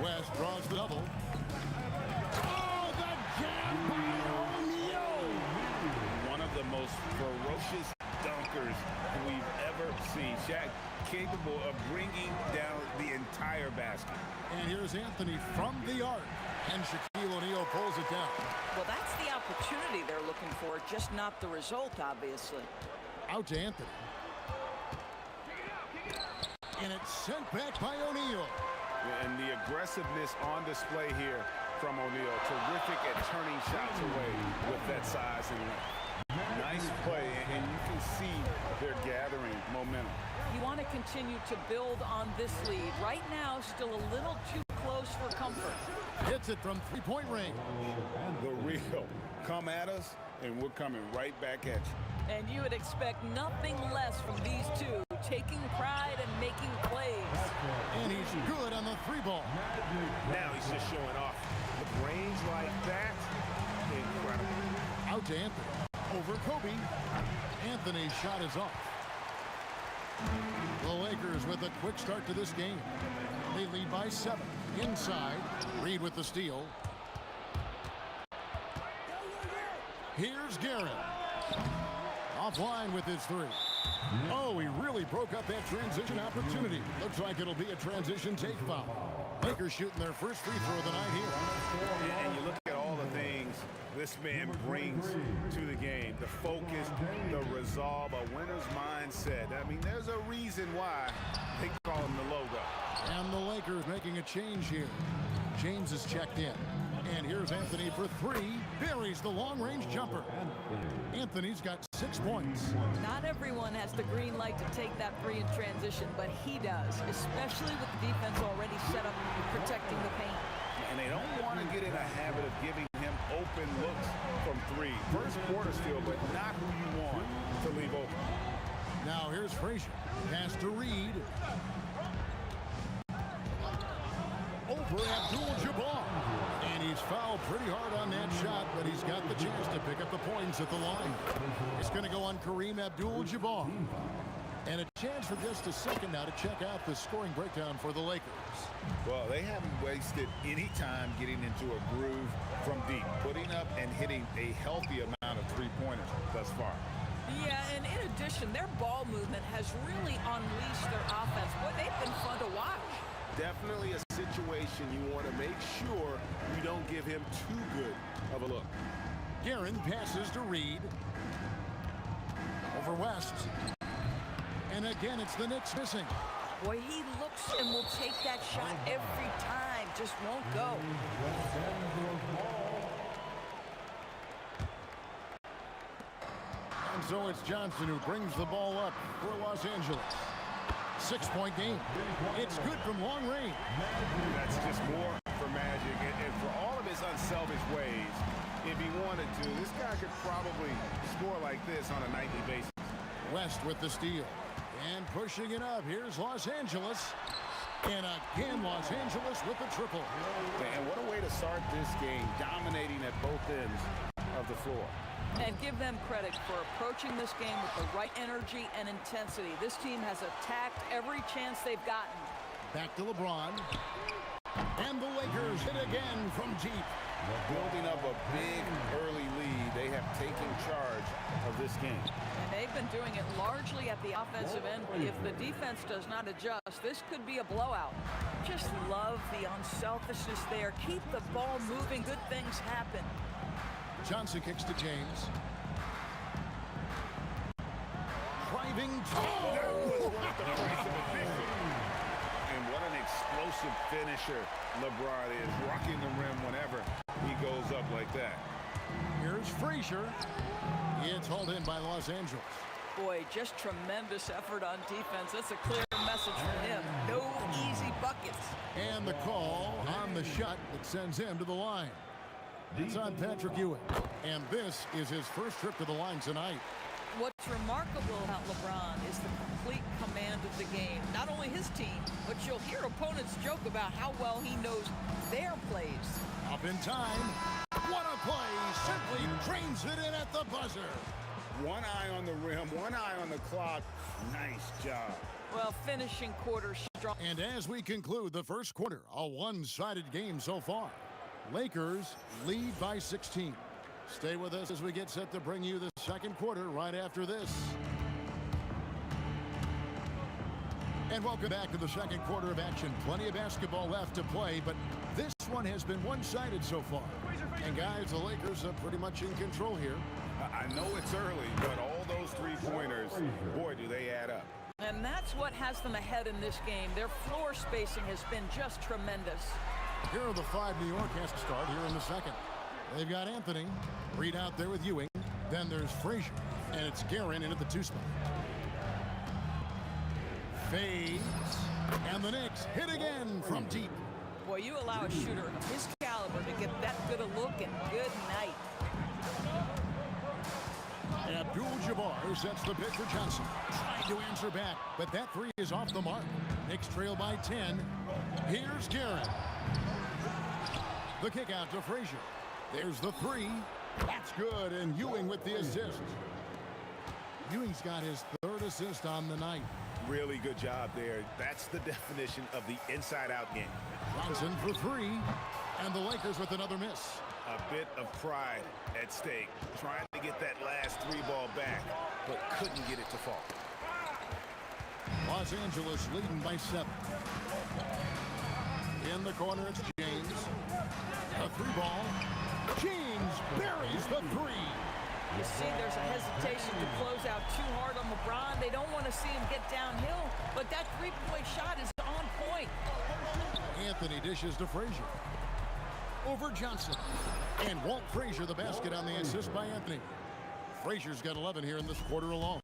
West draws the double. Oh, the jam by O'Neal! One of the most ferocious dunkers we've ever seen. Shaq capable of bringing down the entire basket. And here's Anthony from the arc. And Shaquille O'Neal pulls it down. Well, that's the opportunity they're looking for, just not the result, obviously. Out to Anthony. And it's sent back by O'Neal. And the aggressiveness on display here from O'Neal. Terrific at turning shots away with that size and length. Nice play, and you can see they're gathering momentum. You want to continue to build on this lead. Right now, still a little too close for comfort. Hits it from three-point range. The real. Come at us, and we're coming right back at you. And you would expect nothing less from these two, taking pride and making plays. And he's good on the three ball. Now he's just showing off. With range like that, incredible. Out to Anthony. Over Kobe. Anthony's shot is off. The Lakers with a quick start to this game. They lead by 7. Inside, Reed with the steal. Here's Garrett. Offline with his three. Oh, he really broke up that transition opportunity. Looks like it'll be a transition take foul. Lakers shooting their first free throw of the night here. And you look at all the things this man brings to the game. The focus, the resolve, a winner's mindset. I mean, there's a reason why they call him the logo. And the Lakers making a change here. James is checked in. And here's Anthony for three. Buries the long-range jumper. Anthony's got 6 points. Not everyone has the green light to take that three in transition, but he does, especially with the defense already set up protecting the paint. And they don't want to get in a habit of giving him open looks from three. First quarter steal, but not who you want to leave open. Now here's Frazier. Pass to Reed. Over Abdul-Jabbar. And he's fouled pretty hard on that shot, but he's got the chance to pick up the points at the line. It's going to go on Kareem Abdul-Jabbar. And a chance for just a second now to check out the scoring breakdown for the Lakers. Well, they haven't wasted any time getting into a groove from deep, putting up and hitting a healthy amount of three-pointers thus far. Yeah, and in addition, their ball movement has really unleashed their offense. Boy, they've been fun to watch. Definitely a situation you want to make sure you don't give him too good of a look. Guerin passes to Reed. Over West. And again, it's the Knicks missing. Boy, he looks and will take that shot every time. Just won't go. And so it's Johnson who brings the ball up for Los Angeles. 6-point game. It's good from long range. That's just more for Magic. And for all of his unselfish ways, if he wanted to, this guy could probably score like this on a nightly basis. West with the steal. And pushing it up. Here's Los Angeles. And again, Los Angeles with the triple. And what a way to start this game, dominating at both ends of the floor. And give them credit for approaching this game with the right energy and intensity. This team has attacked every chance they've gotten. Back to LeBron. And the Lakers hit again from deep. Building up a big early lead, they have taken charge of this game. And they've been doing it largely at the offensive end. If the defense does not adjust, this could be a blowout. Just love the unselfishness there. Keep the ball moving. Good things happen. Johnson kicks to James. Driving. That was worth the price of admission. And explosive finisher LeBron is, rocking the rim whenever he goes up like that. Here's Frazier. It's hauled in by Los Angeles. Boy, just tremendous effort on defense. That's a clear message from him. No easy buckets. And the call on the shot that sends him to the line. It's on Patrick Ewing. And this is his first trip to the line tonight. What's remarkable about LeBron is the complete command of the game. Not only his team, but you'll hear opponents joke about how well he knows their plays. Up in time. What a play. Simply drains it in at the buzzer. One eye on the rim, one eye on the clock. Nice job. Well, finishing quarter strong. And as we conclude the first quarter, a one-sided game so far. Lakers lead by 16. Stay with us as we get set to bring you the second quarter right after this. And welcome back to the second quarter of action. Plenty of basketball left to play, but this one has been one-sided so far. And guys, the Lakers are pretty much in control here. I know it's early, but all those three-pointers, boy, do they add up. And that's what has them ahead in this game. Their floor spacing has been just tremendous. Here are the five New York has to start here in the second. They've got Anthony, Reed out there with Ewing. Then there's Frazier, and it's Guerin in at the two spot. Fades, and the Knicks hit again from deep. Boy, you allow a shooter of his caliber to get that good a look, and good night. Abdul-Jabbar sets the pitch for Johnson. Trying to answer back, but that three is off the mark. Knicks trail by 10. Here's Guerin. The kick out to Frazier. There's the three. That's good, and Ewing with the assist. Ewing's got his third assist on the night. Really good job there. That's the definition of the inside-out game. Johnson for three, and the Lakers with another miss. A bit of pride at stake, trying to get that last three ball back, but couldn't get it to fall. Los Angeles leading by 7. In the corner, it's James. A three ball. James buries the three. You see, there's a hesitation to close out too hard on LeBron. They don't want to see him get downhill, but that three-point shot is on point. Anthony dishes to Frazier. Over Johnson. And Walt Frazier the basket on the assist by Anthony. Frazier's got 11 here in this quarter alone.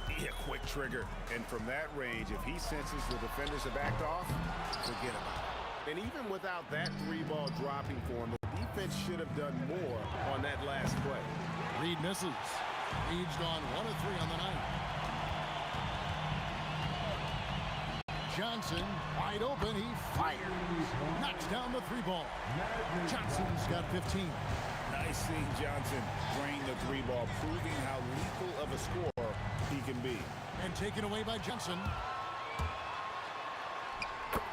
Yeah, quick trigger. And from that range, if he senses the defenders have backed off, forget about it. And even without that three ball dropping for him, the defense should have done more on that last play. Reed misses. Reed's gone 1 of 3 on the night. Johnson, wide open, he fires. Knocks down the three ball. Johnson's got 15. Nice seeing Johnson drain the three ball, proving how lethal of a scorer he can be. And taken away by Johnson.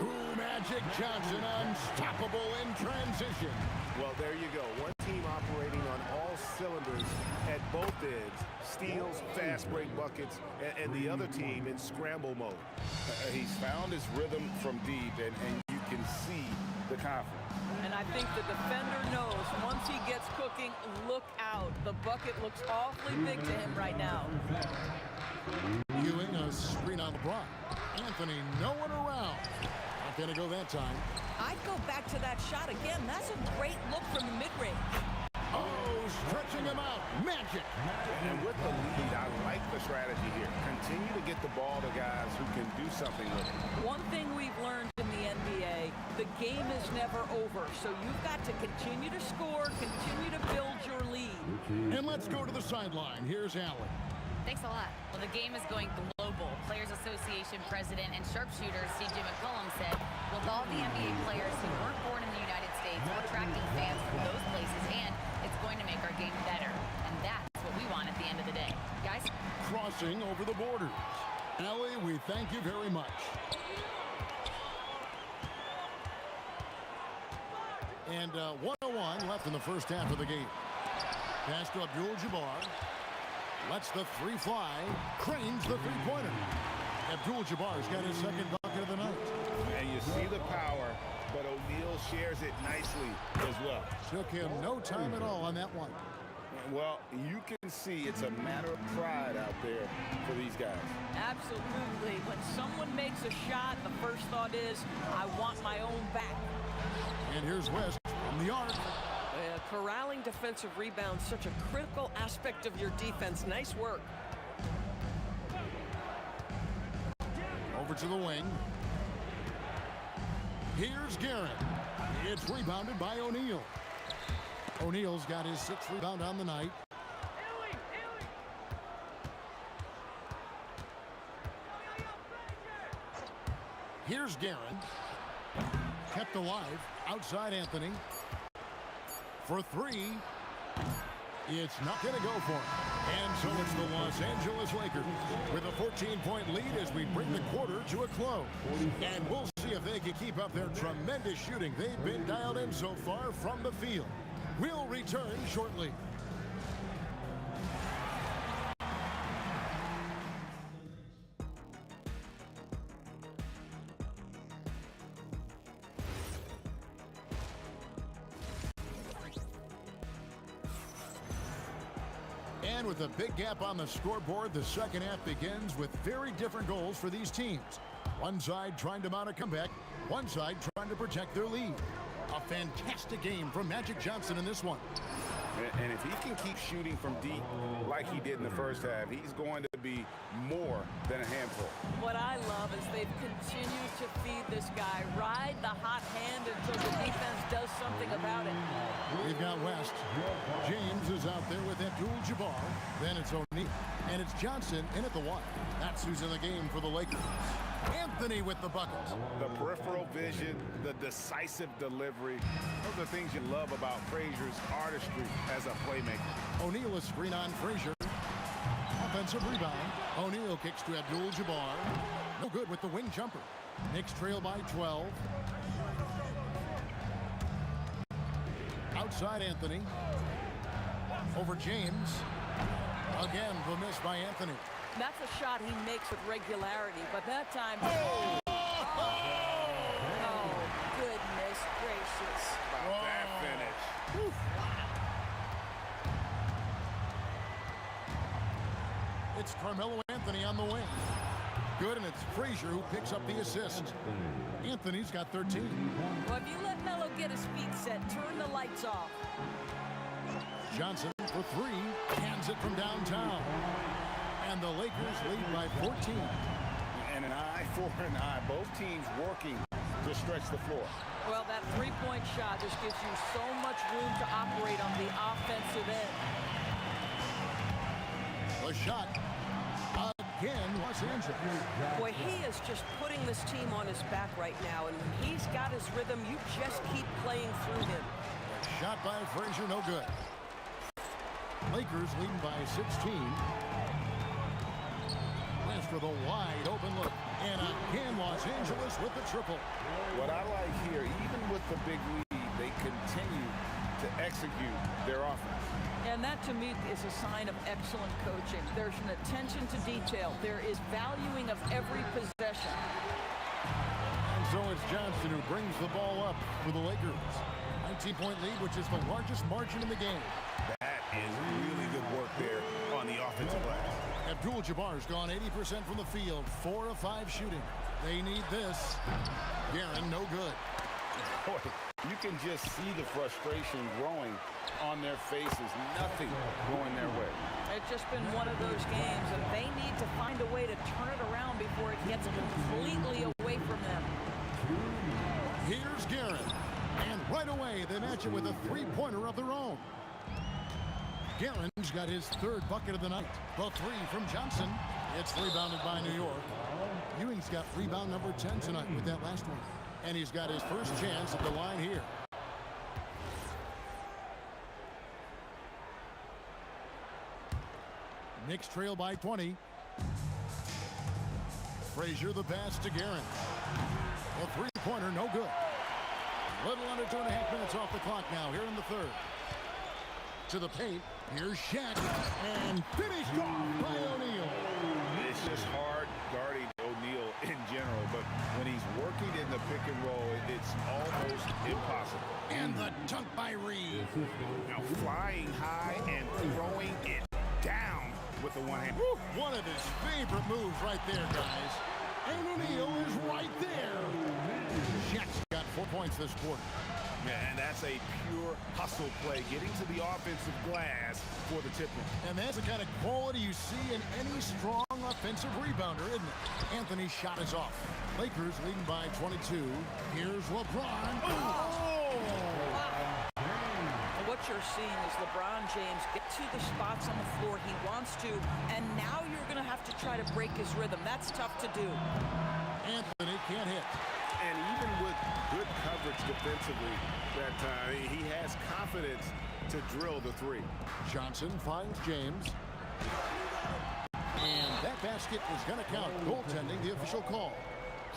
Ooh, Magic Johnson, unstoppable in transition. Well, there you go. One team operating on all cylinders at both ends. Steals, fast break buckets, and the other team in scramble mode. He's found his rhythm from deep, and you can see the confidence. And I think the defender knows once he gets cooking, look out. The bucket looks awfully big to him right now. Ewing, a screen on LeBron. Anthony, no one around. Not going to go that time. I'd go back to that shot again. That's a great look from the mid-range. Oh, stretching him out. Magic. And with the lead, I like the strategy here. Continue to get the ball to guys who can do something with it. One thing we've learned in the NBA, the game is never over. So you've got to continue to score, continue to build your lead. And let's go to the sideline. Here's Allen. Thanks a lot. Well, the game is going global. Players Association President and sharpshooter C.J. McCollum said, with all the NBA players who weren't born in the United States, we're attracting fans from those places, and it's going to make our game better. And that's what we want at the end of the day. Guys? Crossing over the borders. Ellie, we thank you very much. And 1:01 left in the first half of the game. Pass to Abdul-Jabbar. Lets the three fly. Cranes the three-pointer. Abdul-Jabbar's got his second bucket of the night. And you see the power, but O'Neal shares it nicely as well. Took him no time at all on that one. Well, you can see it's a matter of pride out there for these guys. Absolutely. When someone makes a shot, the first thought is, I want my own back. And here's West from the arc. Corralling defensive rebounds, such a critical aspect of your defense. Nice work. Over to the wing. Here's Garrett. It's rebounded by O'Neal. O'Neal's got his 6th rebound on the night. Here's Garrett. Kept alive. Outside Anthony. For 3. It's not going to go for him. And so it's the Los Angeles Lakers with a 14-point lead as we bring the quarter to a close. And we'll see if they can keep up their tremendous shooting they've been dialed in so far from the field. We'll return shortly. And with a big gap on the scoreboard, the second half begins with very different goals for these teams. One side trying to mount a comeback, one side trying to protect their lead. A fantastic game from Magic Johnson in this one. And if he can keep shooting from deep like he did in the first half, he's going to be more than a handful. What I love is they've continued to feed this guy. Ride the hot hand until the defense does something about it. We've got West. James is out there with Abdul-Jabbar. Then it's O'Neal. And it's Johnson in at the one. That's who's in the game for the Lakers. Anthony with the buckets. The peripheral vision, the decisive delivery. Those are things you love about Frazier's artistry as a playmaker. O'Neal a screen on Frazier. Offensive rebound. O'Neal kicks to Abdul-Jabbar. No good with the wing jumper. Knicks trail by 12. Outside Anthony. Over James. Again, the miss by Anthony. That's a shot he makes with regularity, but that time... Oh, goodness gracious. About that finish. Whew. It's Carmelo Anthony on the wing. Good, and it's Frazier who picks up the assist. Anthony's got 13. Well, if you let Melo get his feet set, turn the lights off. Johnson for 3, hands it from downtown. And the Lakers lead by 14. And an eye for an eye. Both teams working to stretch the floor. Well, that three-point shot just gives you so much room to operate on the offensive end. The shot. Again, Los Angeles. Boy, he is just putting this team on his back right now, and when he's got his rhythm, you just keep playing through him. Shot by Frazier, no good. Lakers leading by 16. West with a wide open look. And again, Los Angeles with the triple. What I like here, even with the big lead, they continue to execute their offense. And that, to me, is a sign of excellent coaching. There's an attention to detail. There is valuing of every possession. And so it's Johnson who brings the ball up for the Lakers. 19-point lead, which is the largest margin in the game. That is really good work there on the offensive glass. Abdul-Jabbar's gone 80% from the field, 4 of 5 shooting. They need this. Guerin, no good. Boy, you can just see the frustration growing on their faces. Nothing going their way. It's just been one of those games, and they need to find a way to turn it around before it gets completely away from them. Here's Guerin. And right away, they match it with a three-pointer of their own. Guerin's got his 3rd bucket of the night. The 3 from Johnson. It's rebounded by New York. Ewing's got rebound number 10 tonight with that last one. And he's got his first chance at the line here. Knicks trail by 20. Frazier the pass to Guerin. A three-pointer, no good. Little under 2.5 minutes off the clock now here in the 3rd. To the paint, here's Shaq, and finished off by O'Neal. It's just hard guarding O'Neal in general, but when he's working in the pick and roll, it's almost impossible. And the dunk by Reed. Now flying high and throwing it down with the one hand. One of his favorite moves right there, guys. And O'Neal is right there. Shaq's got 4 points this quarter. Yeah, and that's a pure hustle play, getting to the offensive glass for the tip-in. And that's the kind of quality you see in any strong offensive rebounder, isn't it? Anthony's shot is off. Lakers leading by 22. Here's LeBron. What you're seeing is LeBron James get to the spots on the floor he wants to, and now you're going to have to try to break his rhythm. That's tough to do. Anthony can't hit. And even with good coverage defensively that time, he has confidence to drill the three. Johnson finds James. And that basket is going to count. Goaltending, the official call.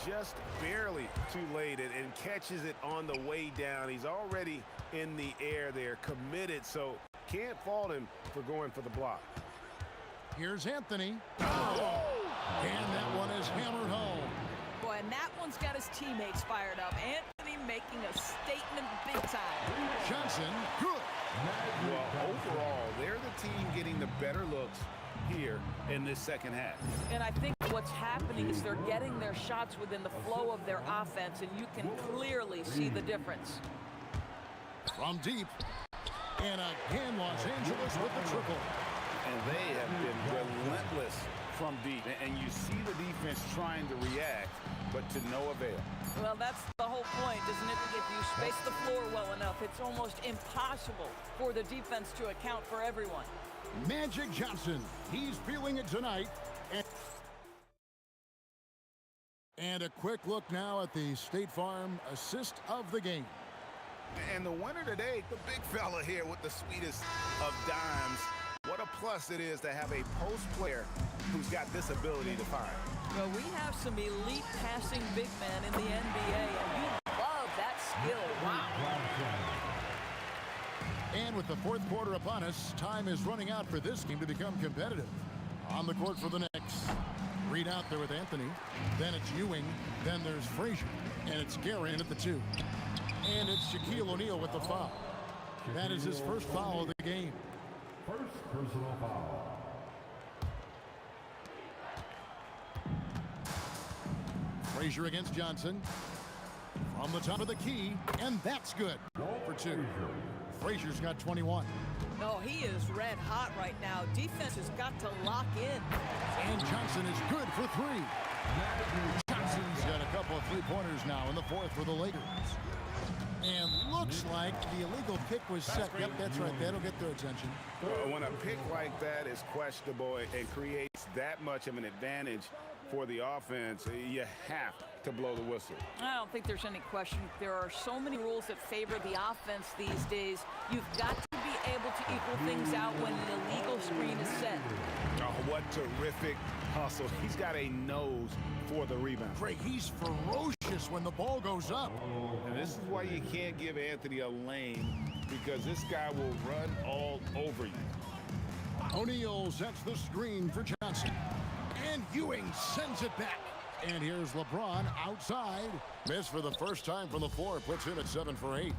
Just barely too late and catches it on the way down. He's already in the air there, committed, so can't fault him for going for the block. Here's Anthony. Oh! And that one is hammered home. Boy, and that one's got his teammates fired up. Anthony making a statement big time. Johnson, good. Well, overall, they're the team getting the better looks here in this second half. And I think what's happening is they're getting their shots within the flow of their offense, and you can clearly see the difference. From deep. And again, Los Angeles with the triple. And they have been relentless from deep. And you see the defense trying to react, but to no avail. Well, that's the whole point, isn't it? If you space the floor well enough, it's almost impossible for the defense to account for everyone. Magic Johnson, he's feeling it tonight. And a quick look now at the State Farm assist of the game. And the winner today, the big fella here with the sweetest of dimes. What a plus it is to have a post player who's got this ability to fire. Well, we have some elite passing big men in the NBA, and you love that skill. Wow. And with the fourth quarter upon us, time is running out for this game to become competitive. On the court for the Knicks. Reed out there with Anthony. Then it's Ewing. Then there's Frazier. And it's Guerin at the 2. And it's Shaquille O'Neal with the foul. That is his first foul of the game. First personal foul. Frazier against Johnson. From the top of the key. And that's good. For 2. Frazier's got 21. No, he is red hot right now. Defense has got to lock in. And Johnson is good for 3. Johnson's got a couple of three-pointers now in the fourth for the Lakers. And looks like the illegal pick was set. Yep, that's right. That'll get their attention. When a pick like that is questionable and creates that much of an advantage for the offense, you have to blow the whistle. I don't think there's any question. There are so many rules that favor the offense these days. You've got to be able to equal things out when an illegal screen is set. Oh, what terrific hustle. He's got a nose for the rebound. Craig, he's ferocious when the ball goes up. And this is why you can't give Anthony a lane, because this guy will run all over you. O'Neal sets the screen for Johnson. And Ewing sends it back. And here's LeBron outside. Missed for the first time from the floor. Puts him at 7 for 8.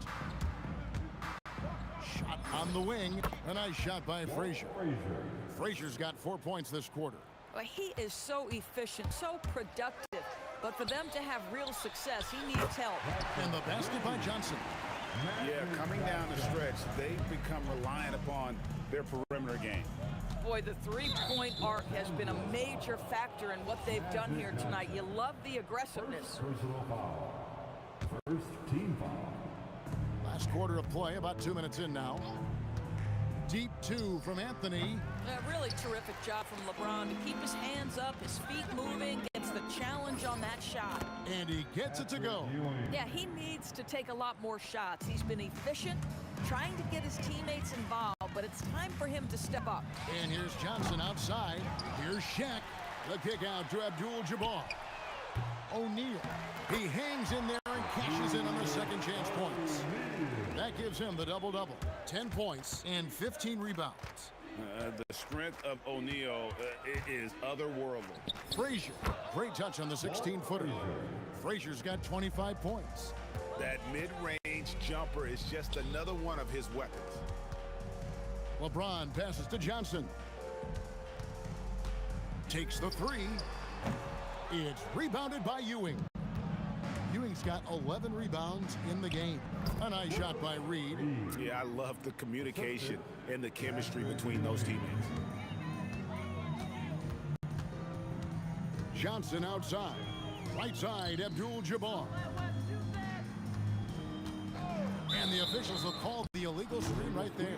Shot on the wing. A nice shot by Frazier. Frazier's got 4 points this quarter. Well, he is so efficient, so productive. But for them to have real success, he needs help. And the basket by Johnson. Yeah, coming down the stretch, they've become reliant upon their perimeter game. Boy, the three-point arc has been a major factor in what they've done here tonight. You love the aggressiveness. Personal foul. First team foul. Last quarter of play, about 2 minutes in now. Deep 2 from Anthony. A really terrific job from LeBron to keep his hands up, his feet moving, gets the challenge on that shot. And he gets it to go. Yeah, he needs to take a lot more shots. He's been efficient, trying to get his teammates involved, but it's time for him to step up. And here's Johnson outside. Here's Shaq. The kick out to Abdul-Jabbar. O'Neal. He hangs in there and cashes in on the second chance points. That gives him the double-double. 10 points and 15 rebounds. The strength of O'Neal is otherworldly. Frazier. Great touch on the 16-footer. Frazier's got 25 points. That mid-range mid-range jumper is just another one of his weapons. LeBron passes to Johnson. Takes the three. It's rebounded by Ewing. Ewing's got 11 rebounds in the game. A nice shot by Reed. Yeah, I love the communication and the chemistry between those teammates. Johnson outside. Right side, Abdul-Jabbar. And the officials will call the illegal screen right there.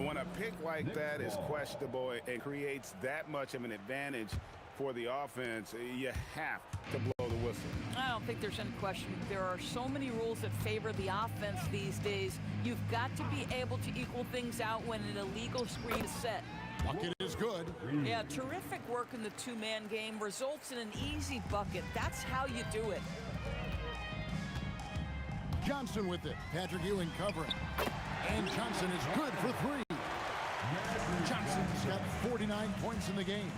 When a pick like that is questionable and creates that much of an advantage for the offense, you have to blow the whistle. I don't think there's any question. There are so many rules that favor the offense these days. You've got to be able to equal things out when an illegal screen is set. Bucket is good. Yeah, terrific work in the two-man game results in an easy bucket. That's how you do it. Johnson with it. Patrick Ewing covering. And Johnson is good for three. Johnson's got 49 points in the game.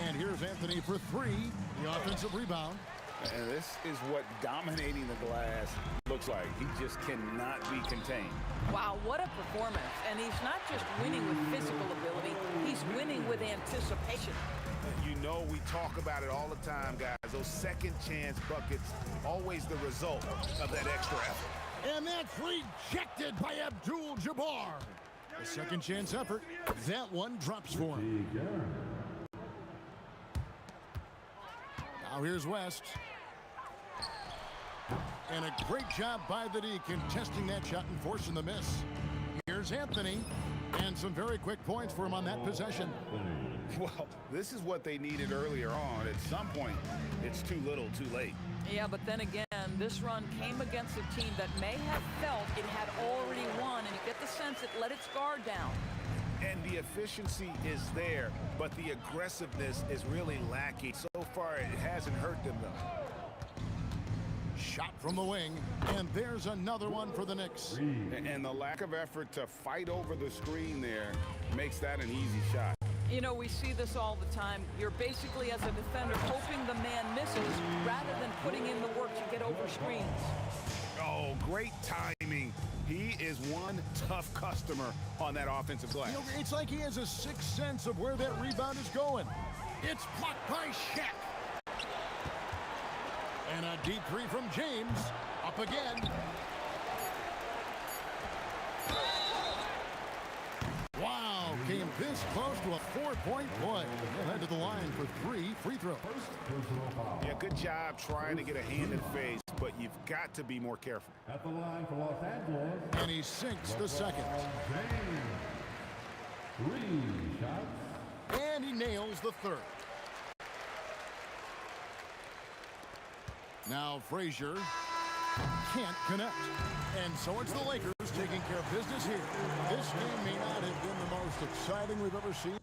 And here's Anthony for three. The offensive rebound. And this is what dominating the glass looks like. He just cannot be contained. Wow, what a performance. And he's not just winning with physical ability, he's winning with anticipation. You know, we talk about it all the time, guys. Those second chance buckets, always the result of that extra effort. And that's rejected by Abdul-Jabbar. A second chance effort. That one drops for him. Now here's West. And a great job by the D contesting that shot and forcing the miss. Here's Anthony. And some very quick points for him on that possession. Well, this is what they needed earlier on. At some point, it's too little, too late. Yeah, but then again, this run came against a team that may have felt it had already won, and you get the sense it let its guard down. And the efficiency is there, but the aggressiveness is really lacking. So far, it hasn't hurt them, though. Shot from the wing, and there's another one for the Knicks. And the lack of effort to fight over the screen there makes that an easy shot. You know, we see this all the time. You're basically, as a defender, hoping the man misses rather than putting in the work to get over screens. Oh, great timing. He is one tough customer on that offensive glass. You know, it's like he has a sixth sense of where that rebound is going. It's blocked by Shaq. And a deep three from James. Up again. Wow, came this close to a four-point play. He'll head to the line for 3 free throws. Yeah, good job trying to get a hand in the face, but you've got to be more careful. At the line for Los Angeles. And he sinks the second. James. 3 shots. And he nails the third. Now Frazier can't connect. And so it's the Lakers taking care of business here. This game may not have been the most exciting we've ever seen.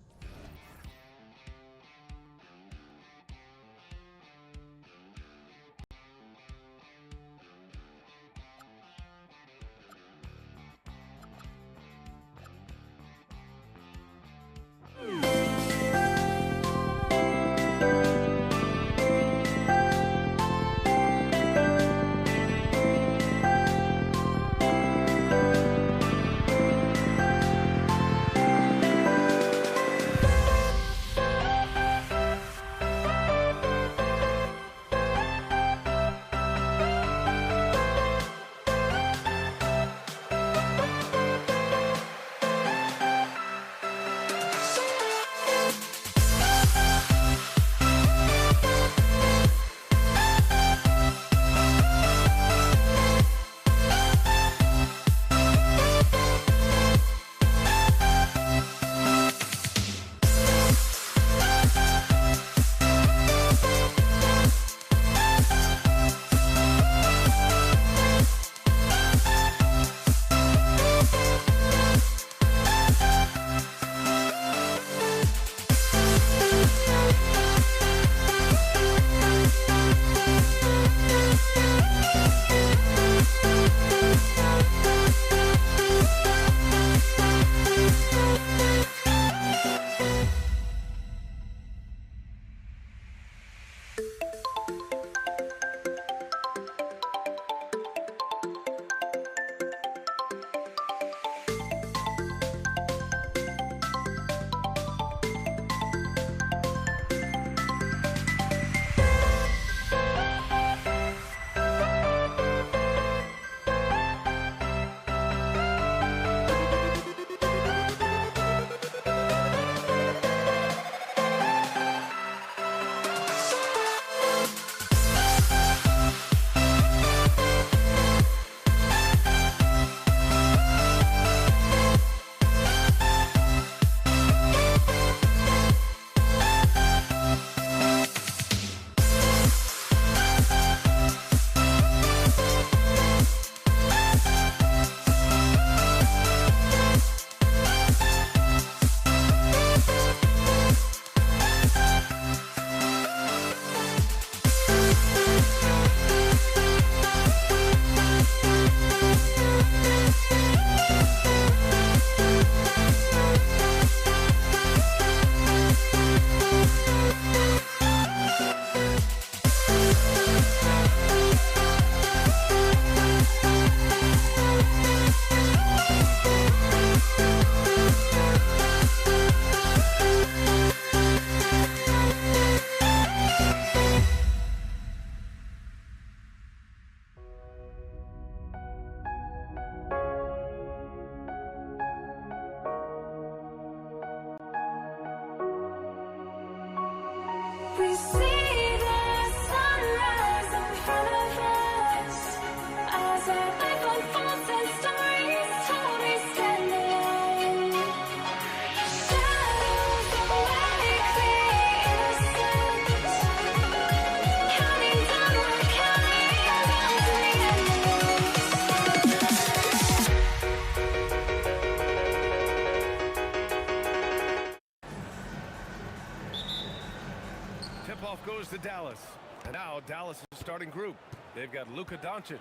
to Dallas. And now Dallas' starting group. They've got Luka Doncic.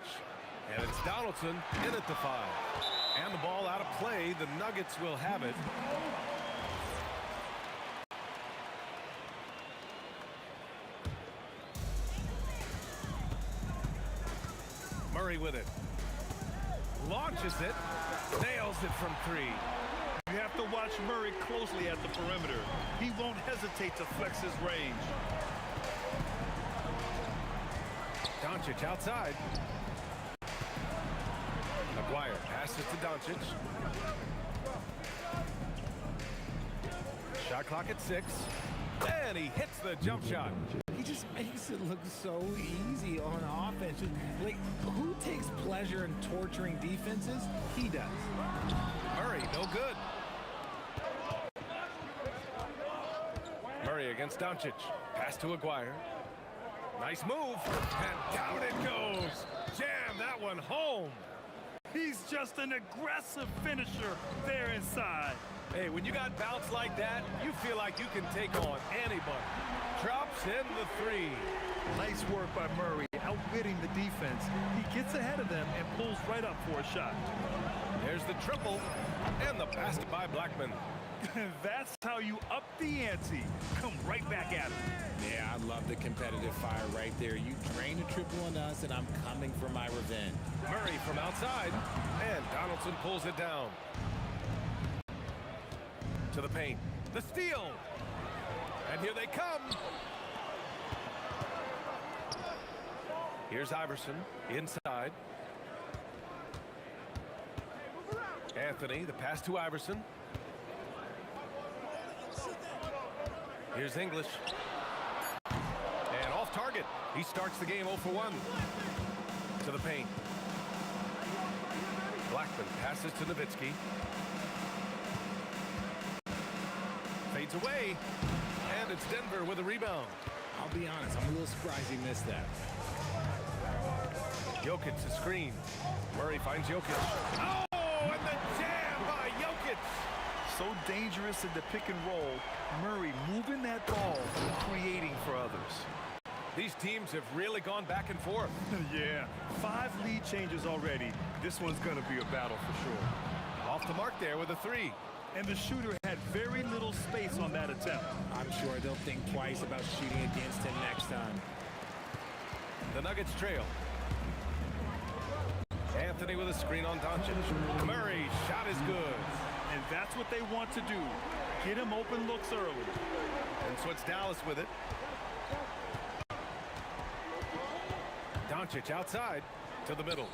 And it's Donaldson in at the 5. And the ball out of play. The Nuggets will have it. Murray with it. Launches it. Nails it from 3. You have to watch Murray closely at the perimeter. He won't hesitate to flex his range. Doncic outside. McGuire passes to Doncic. Shot clock at 6. And he hits the jump shot. He just makes it look so easy on offense. Like, who takes pleasure in torturing defenses? He does. Murray, no good. Murray against Doncic. Pass to Aguirre. Nice move. And down it goes. Jam that one home. He's just an aggressive finisher there inside. Hey, when you got bounce like that, you feel like you can take on anybody. Drops in the 3. Nice work by Murray, outwitting the defense. He gets ahead of them and pulls right up for a shot. There's the triple and the basket by Blackman. That's how you up the ante. Come right back at him. Yeah, I love the competitive fire right there. You drain a triple on us, and I'm coming for my revenge. Murray from outside, and Donaldson pulls it down. To the paint. The steal. And here they come. Here's Iverson inside. Anthony, the pass to Iverson. Here's English. And off target. He starts the game 0 for 1. To the paint. Blackman passes to Nowitzki. Fades away. And it's Denver with a rebound. I'll be honest, I'm a little surprised he missed that. Jokic to screen. Murray finds Jokic. Oh, and the jam by Jokic. So dangerous in the pick and roll. Murray moving that ball, creating for others. These teams have really gone back and forth. Yeah, 5 lead changes already. This one's going to be a battle for sure. Off the mark there with a 3. And the shooter had very little space on that attempt. I'm sure they'll think twice about shooting against him next time. The Nuggets trail. Anthony with a screen on Doncic. Murray, shot is good. And that's what they want to do. Get him open looks early. And so it's Dallas with it. Doncic outside to the middle.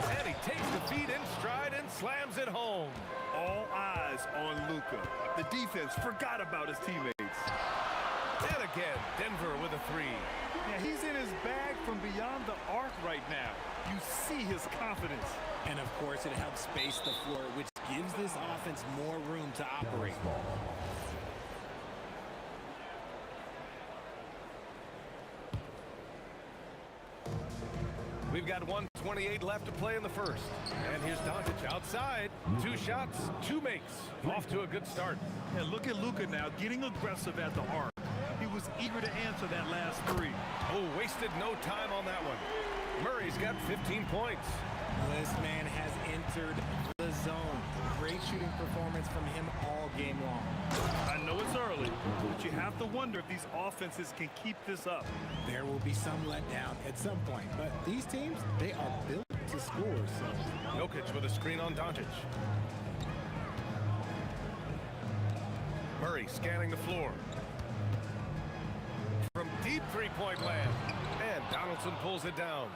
And he takes the feed in stride and slams it home. All eyes on Luka. The defense forgot about his teammates. And again, Denver with a 3. Yeah, he's in his bag from beyond the arc right now. You see his confidence. And of course, it helps space the floor, which gives this offense more room to operate. We've got 1:28 left to play in the first. And here's Doncic outside. 2 shots, 2 makes. Off to a good start. And look at Luka now getting aggressive at the arc. He was eager to answer that last 3. Oh, wasted no time on that one. Murray's got 15 points. This man has entered the zone. Great shooting performance from him all game long. I know it's early, but you have to wonder if these offenses can keep this up. There will be some letdown at some point, but these teams, they are built to score. So Jokic with a screen on Doncic. Murray scanning the floor. From deep 3-point land. And Donaldson pulls it down.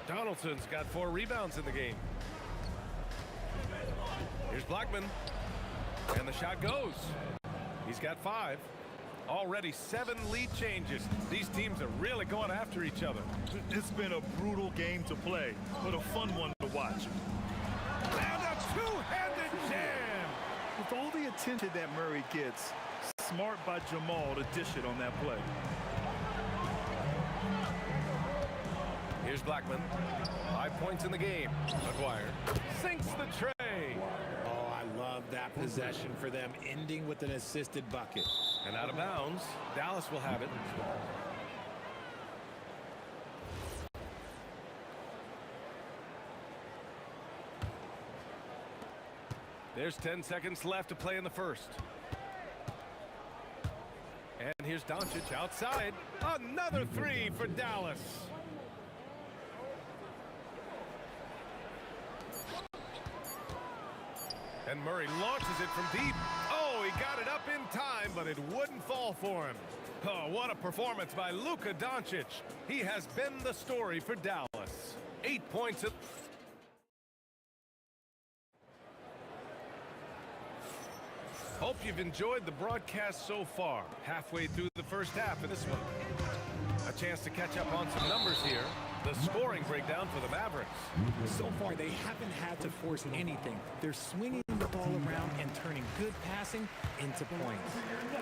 Donaldson's got 4 rebounds in the game. Here's Blackman. And the shot goes. He's got 5. Already 7 lead changes. These teams are really going after each other. It's been a brutal game to play, but a fun one to watch. And a 2-handed jam! With all the attention that Murray gets, smart by Jamal to dish it on that play. Here's Blackman. 5 points in the game. McGuire sinks the tray. Oh, I love that possession for them, ending with an assisted bucket. And out of bounds, Dallas will have it. There's 10 seconds left to play in the first. And here's Doncic outside. Another three for Dallas. And Murray launches it from deep. Oh, he got it up in time, but it wouldn't fall for him. Oh, what a performance by Luka Doncic. He has been the story for Dallas. 8 points. Hope you've enjoyed the broadcast so far. Halfway through the first half of this one. A chance to catch up on some numbers here. The scoring breakdown for the Mavericks. So far, they haven't had to force anything. They're swinging the ball around and turning good passing into points.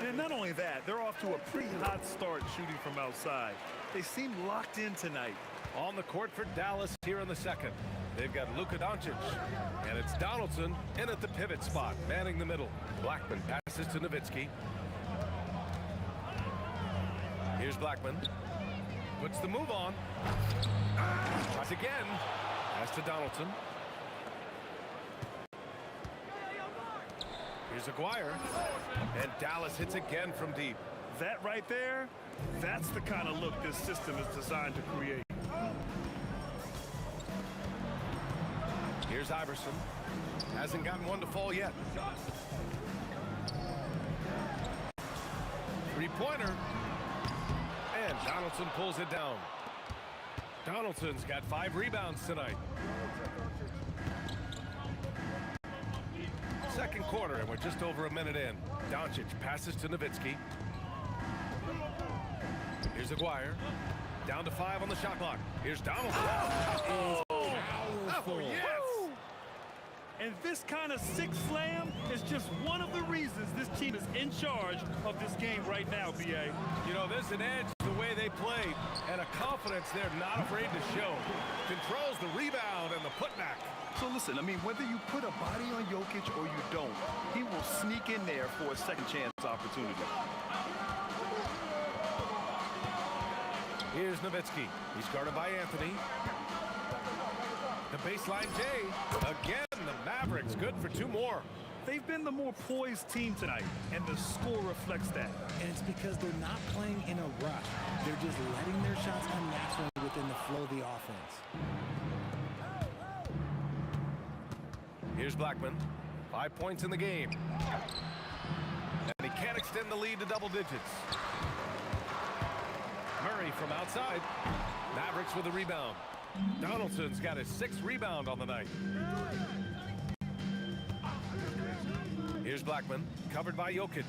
And not only that, they're off to a pretty hot start shooting from outside. They seem locked in tonight. On the court for Dallas here in the second. They've got Luka Doncic. And it's Donaldson in at the pivot spot, manning the middle. Blackman passes to Nowitzki. Here's Blackman. Puts the move on. Tries again. Pass to Donaldson. Here's Aguirre. And Dallas hits again from deep. That right there, that's the kind of look this system is designed to create. Here's Iverson. Hasn't gotten one to fall yet. Three-pointer. And Donaldson pulls it down. Donaldson's got 5 rebounds tonight. Second quarter, and we're just over a minute in. Doncic passes to Nowitzki. Here's Aguirre. Down to 5 on the shot clock. Here's Donaldson. Oh, yes! And this kind of sick slam is just one of the reasons this team is in charge of this game right now, B.A. You know, there's an edge to the way they play and a confidence they're not afraid to show. Controls the rebound and the putback. So listen, I mean, whether you put a body on Jokic or you don't, he will sneak in there for a second chance opportunity. Here's Nowitzki. He's guarded by Anthony. The baseline J. Again, the Mavericks good for 2 more. They've been the more poised team tonight, and the score reflects that. And it's because they're not playing in a rush. They're just letting their shots come naturally within the flow of the offense. Here's Blackman. 5 points in the game. And he can't extend the lead to double digits. Murray from outside. Mavericks with a rebound. Donaldson's got his 6th rebound on the night. Here's Blackman, covered by Jokic.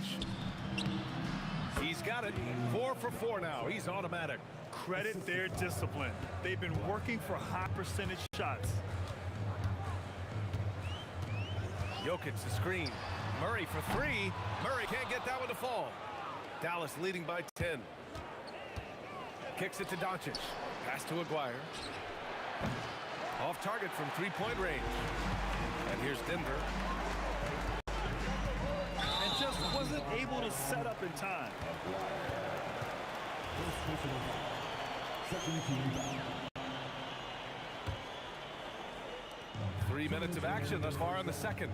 He's got it. 4 for 4 now. He's automatic. Credit their discipline. They've been working for high percentage shots. Jokic the screen. Murray for 3. Murray can't get that one to fall. Dallas leading by 10. Kicks it to Doncic. Pass to Aguirre. Off target from 3-point range. And here's Denver. And just wasn't able to set up in time. 3 minutes of action thus far in the second.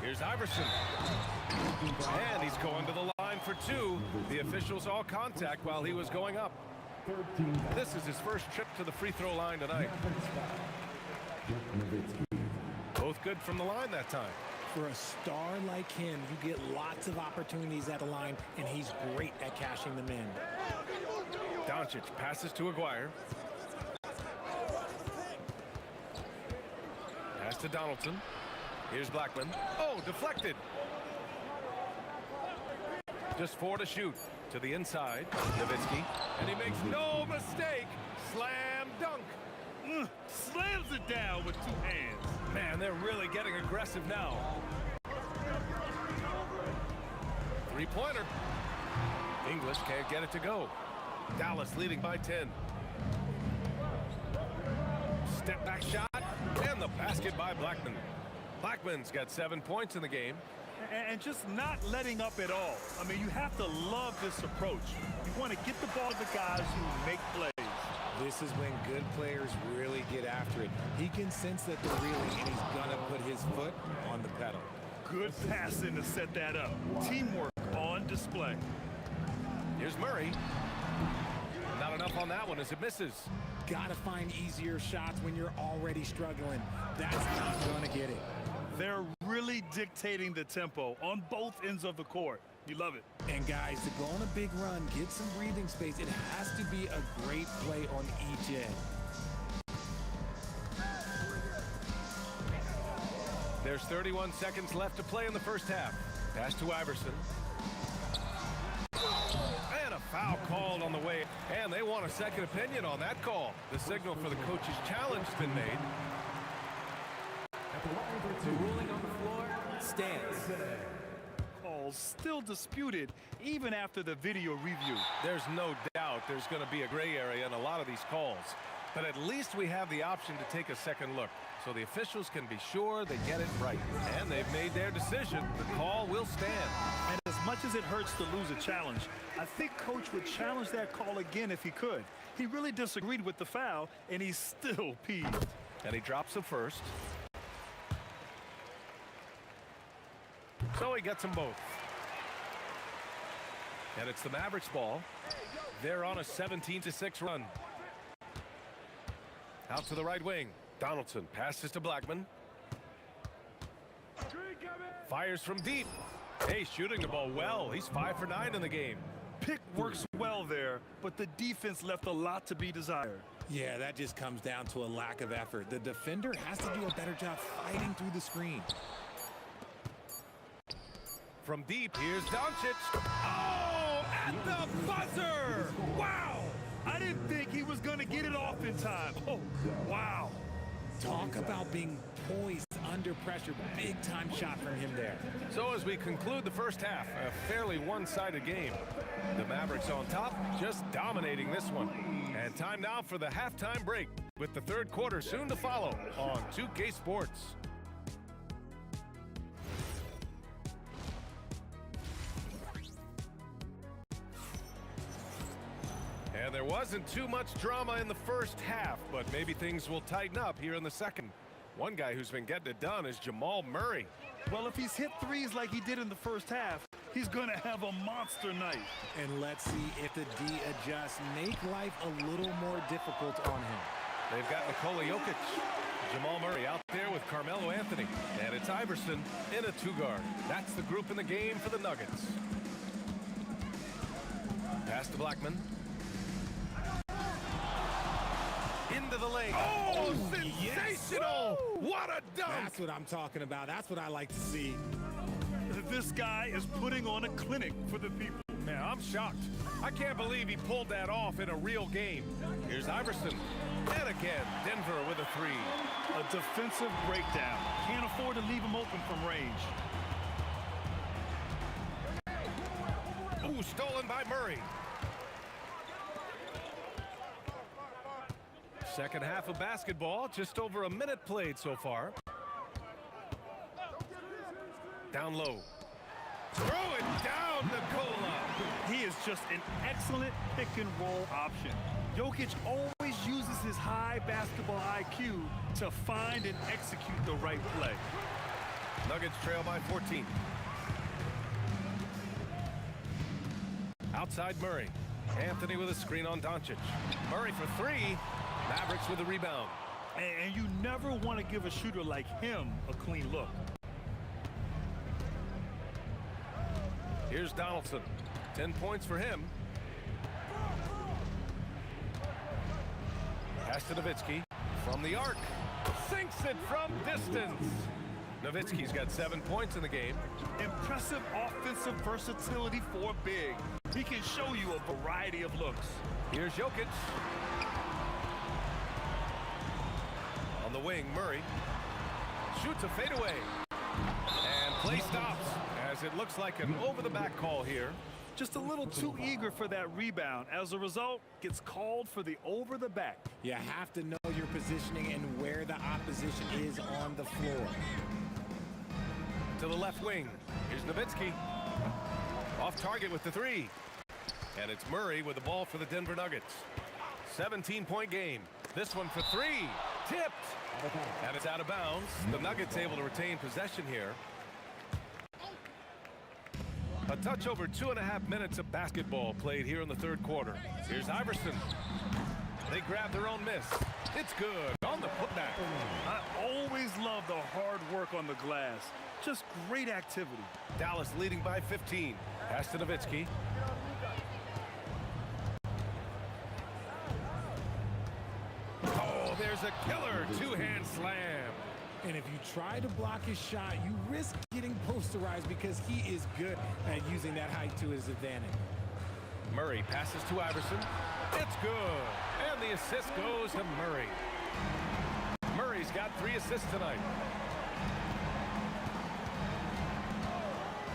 Here's Iverson. And he's going to the line for 2. The officials all contact while he was going up. This is his first trip to the free throw line tonight. Both good from the line that time. For a star like him, you get lots of opportunities at the line, and he's great at cashing them in. Doncic passes to Aguirre. Pass to Donaldson. Here's Blackman. Oh, deflected. Just 4 to shoot. To the inside, Nowitzki. And he makes no mistake. Slam dunk. Slams it down with 2 hands. Man, they're really getting aggressive now. 3-pointer. English can't get it to go. Dallas leading by 10. Step back shot. And the basket by Blackman. Blackman's got 7 points in the game. And just not letting up at all. I mean, you have to love this approach. You want to get the ball to the guys who make plays. This is when good players really get after it. He can sense that they're reeling, and he's gonna put his foot on the pedal. Good passing to set that up. Teamwork on display. Here's Murray. Not enough on that one as it misses. Gotta find easier shots when you're already struggling. That's not gonna get it. They're really dictating the tempo on both ends of the court. You love it. And guys, to go on a big run, get some breathing space, it has to be a great play on each end. There's 31 seconds left to play in the first half. Pass to Iverson. And a foul called on the way. And they want a second opinion on that call. The signal for the coach's challenge has been made. The ruling on the floor stands. Calls still disputed even after the video review. There's no doubt there's going to be a gray area in a lot of these calls. But at least we have the option to take a second look, so the officials can be sure they get it right. And they've made their decision. The call will stand. And as much as it hurts to lose a challenge, I think Coach would challenge that call again if he could. He really disagreed with the foul, and he's still peeved. And he drops the first. So he gets them both. And it's the Mavericks ball. They're on a 17-6 run. Out to the right wing. Donaldson passes to Blackman. Fires from deep. Hey, shooting the ball well. He's 5 for 9 in the game. Pick works well there, but the defense left a lot to be desired. Yeah, that just comes down to a lack of effort. The defender has to do a better job fighting through the screen. From deep, here's Doncic. Oh, at the buzzer! Wow! I didn't think he was going to get it off in time. Oh, wow. Talk about being poised under pressure. Big time shot from him there. So as we conclude the first half, a fairly one-sided game. The Mavericks on top, just dominating this one. And time now for the halftime break, with the third quarter soon to follow on 2K Sports. And there wasn't too much drama in the first half, but maybe things will tighten up here in the second. One guy who's been getting it done is Jamal Murray. Well, if he's hit threes like he did in the first half, he's going to have a monster night. And let's see if the D adjusts, make life a little more difficult on him. They've got Nikola Jokic. Jamal Murray out there with Carmelo Anthony. And it's Iverson in a two-guard. That's the group in the game for the Nuggets. Pass to Blackman. Into the lane. Oh, sensational! Yes. What a dunk! That's what I'm talking about. That's what I like to see. This guy is putting on a clinic for the people. Man, I'm shocked. I can't believe he pulled that off in a real game. Here's Iverson. And again, Denver with a three. A defensive breakdown. Can't afford to leave him open from range. Ooh, stolen by Murray. Second half of basketball, just over a minute played so far. Down low. Throw it down, Nikola. He is just an excellent pick-and-roll option. Jokic always uses his high basketball IQ to find and execute the right play. Nuggets trail by 14. Outside Murray. Anthony with a screen on Doncic. Murray for three. Mavericks with a rebound. And you never want to give a shooter like him a clean look. Here's Donaldson. 10 points for him. Pass to Nowitzki. From the arc. Sinks it from distance. Nowitzki's got 7 points in the game. Impressive offensive versatility for big. He can show you a variety of looks. Here's Jokic. On the wing, Murray shoots a fadeaway. And play stops as it looks like an over-the-back call here. Just a little too eager for that rebound. As a result, gets called for the over-the-back. You have to know your positioning and where the opposition is on the floor. To the left wing. Here's Nowitzki. Off target with the three. And it's Murray with the ball for the Denver Nuggets. 17-point game. This one for three. Tipped. And it's out of bounds. The Nuggets able to retain possession here. A touch over 2.5 minutes of basketball played here in the third quarter. Here's Iverson. They grab their own miss. It's good on the putback. I always love the hard work on the glass. Just great activity. Dallas leading by 15. Pass to Nowitzki. Oh, there's a killer two-hand slam. And if you try to block his shot, you risk getting posterized because he is good at using that height to his advantage. Murray passes to Iverson. It's good. And the assist goes to Murray. Murray's got 3 assists tonight.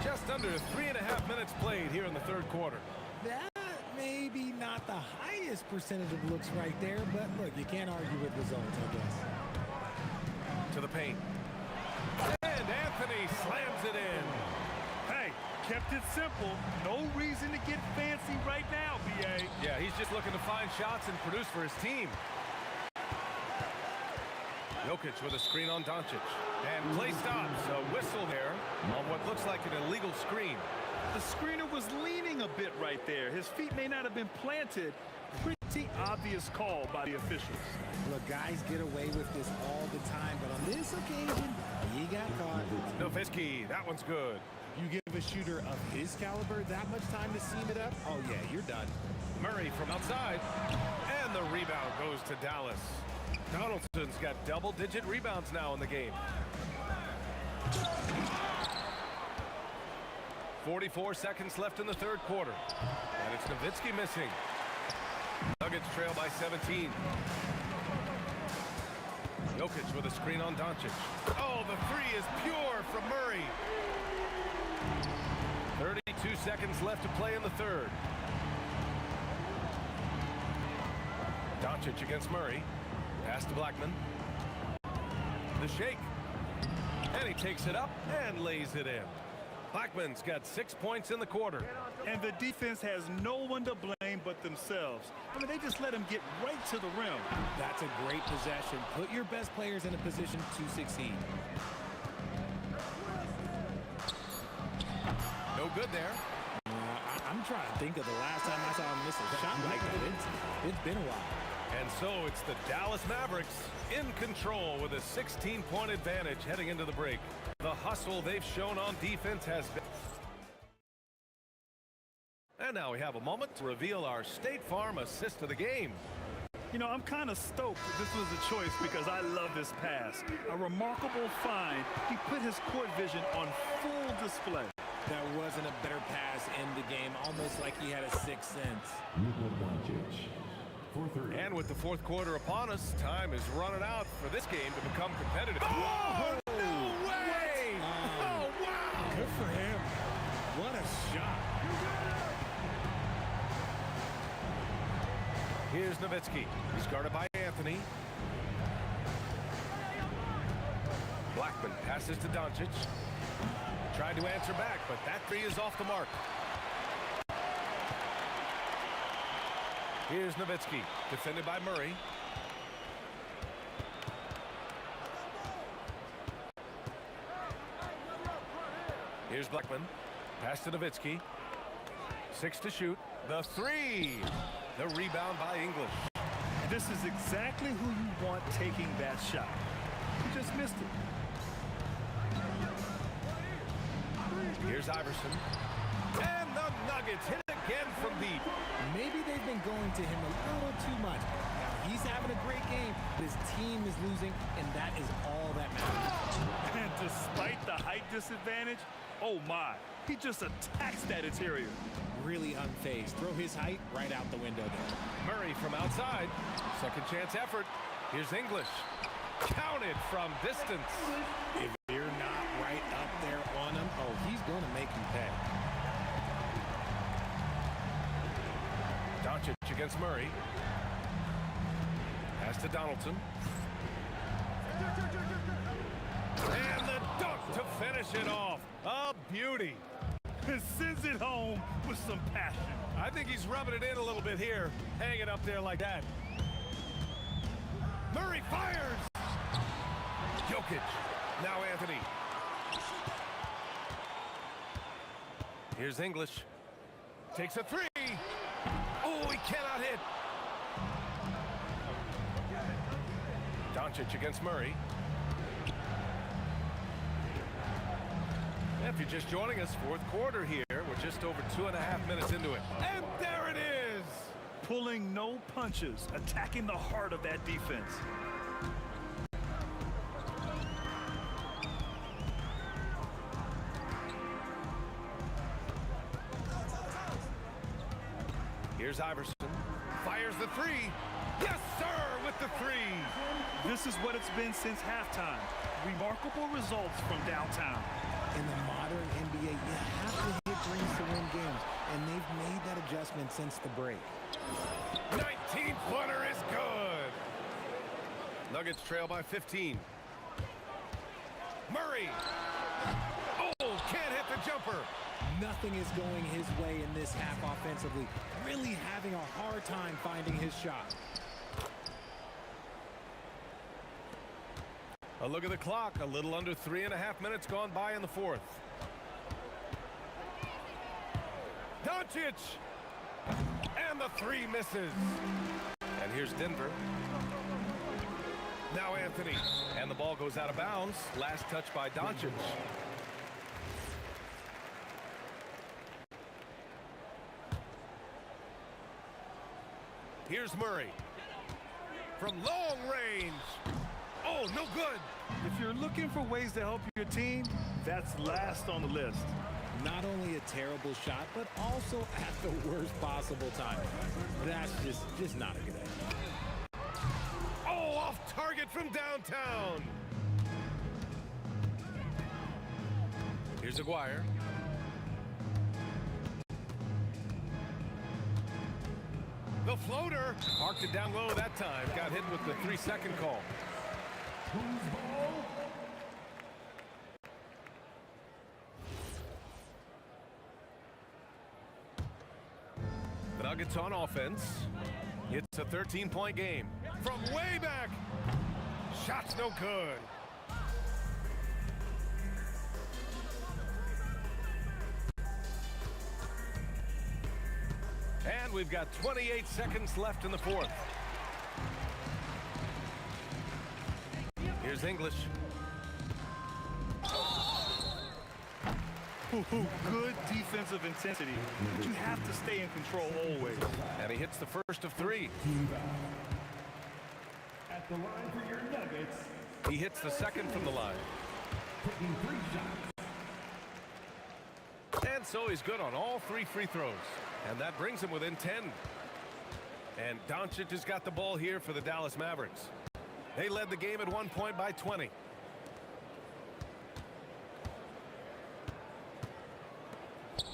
Just under 3.5 minutes played here in the third quarter. That may be not the highest percentage of looks right there, but look, you can't argue with results, I guess. To the paint. And Anthony slams it in. Hey, kept it simple. No reason to get fancy right now, B.A. Yeah, he's just looking to find shots and produce for his team. Jokic with a screen on Doncic. And play stops. A whistle there on what looks like an illegal screen. The screener was leaning a bit right there. His feet may not have been planted. Pretty obvious call by the officials. Look, guys get away with this all the time, but on this occasion, he got caught. Nowitzki, that one's good. You give a shooter of his caliber that much time to seam it up? Oh, yeah, you're done. Murray from outside. And the rebound goes to Dallas. Donaldson's got double-digit rebounds now in the game. 44 seconds left in the third quarter. And it's Nowitzki missing. Nuggets trail by 17. Jokic with a screen on Doncic. Oh, the three is pure from Murray. 32 seconds left to play in the third. Doncic against Murray. Pass to Blackman. The shake. And he takes it up and lays it in. Blackman's got 6 points in the quarter. And the defense has no one to blame but themselves. I mean, they just let him get right to the rim. That's a great possession. Put your best players in a position to succeed. No good there. I'm trying to think of the last time I saw him miss a shot like that. It's been a while. And so it's the Dallas Mavericks in control with a 16-point advantage heading into the break. The hustle they've shown on defense has been... And now we have a moment to reveal our State Farm assist of the game. You know, I'm kind of stoked this was a choice because I love this pass. A remarkable find. He put his court vision on full display. That wasn't a better pass in the game, almost like he had a sixth sense. And with the fourth quarter upon us, time is running out for this game to become competitive. Oh, no way! Oh, wow! Good for him. What a shot. Here's Nowitzki. He's guarded by Anthony. Blackman passes to Doncic. Tried to answer back, but that three is off the mark. Here's Nowitzki, defended by Murray. Here's Blackman. Pass to Nowitzki. 6 to shoot. The three. The rebound by English. This is exactly who you want taking that shot. He just missed it. Here's Iverson. And the Nuggets hit again from deep. Maybe they've been going to him a little too much. Now, he's having a great game, but his team is losing, and that is all that matters. And despite the height disadvantage, oh my, he just attacks that interior. Really unfazed. Throw his height right out the window there. Murray from outside. Second chance effort. Here's English. Counted from distance. If you're not right up there on him, oh, he's going to make you pay. Doncic against Murray. Pass to Donaldson. And the dunk to finish it off. A beauty. and sends it home with some passion. I think he's rubbing it in a little bit here, hanging up there like that. Murray fires! Jokic. Now Anthony. Here's English. Takes a three. Oh, he cannot hit. Doncic against Murray. If you're just joining us, fourth quarter here. We're just over 2.5 minutes into it. And there it is! Pulling no punches, attacking the heart of that defense. Here's Iverson. Fires the three. Yes, sir, with the three. This is what it's been since halftime. Remarkable results from downtown. In the modern NBA, you have to hit threes to win games, and they've made that adjustment since the break. 19-footer is good. Nuggets trail by 15. Murray. Oh, can't hit the jumper. Nothing is going his way in this half offensively. Really having a hard time finding his shot. A look at the clock. A little under 3.5 minutes gone by in the fourth. Doncic. And the three misses. And here's Denver. Now Anthony. And the ball goes out of bounds. Last touch by Doncic. Here's Murray. From long range. Oh, no good. If you're looking for ways to help your team, that's last on the list. Not only a terrible shot, but also at the worst possible time. That's just not a good idea. Oh, off target from downtown. Here's Aguirre. The floater. Parked it down low that time. Got hit with the 3-second call. The Nuggets on offense. It's a 13-point game. From way back. Shot's no good. And we've got 28 seconds left in the fourth. Here's English. Good defensive intensity, but you have to stay in control always. And he hits the first of three. At the line for your Nuggets. He hits the second from the line. Taking 3 shots. And so he's good on all 3 free throws. And that brings him within 10. And Doncic has got the ball here for the Dallas Mavericks. They led the game at one point by 20.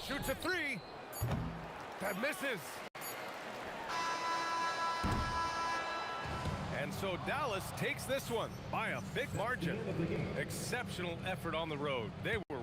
Shoots a 3. That misses. And so Dallas takes this one by a big margin. Exceptional effort on the road. They were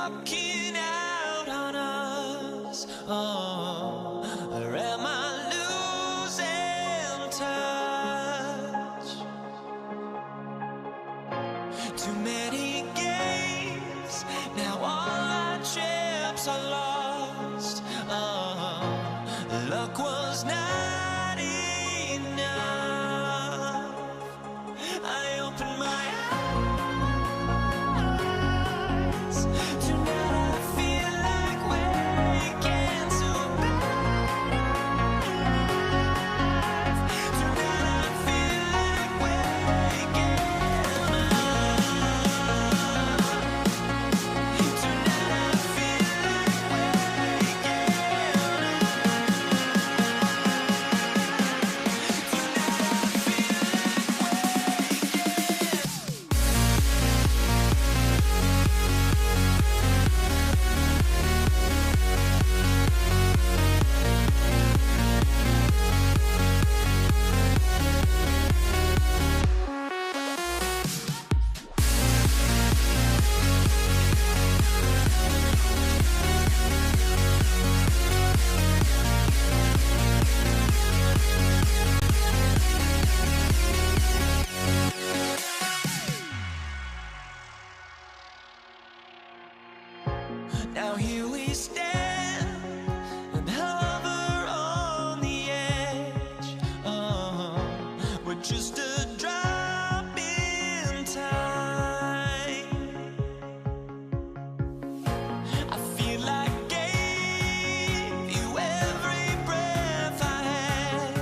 walking out on us? Oh, or am I losing touch? Too many games, now all our chips are lost. Oh, luck was not enough. I opened my eyes. Tonight I feel like waking to a better life. Tonight I feel like waking up. Tonight I feel like waking Now here we stand and hover on the edge. Oh, we're just a drop in time. I feel like I gave you every breath I had.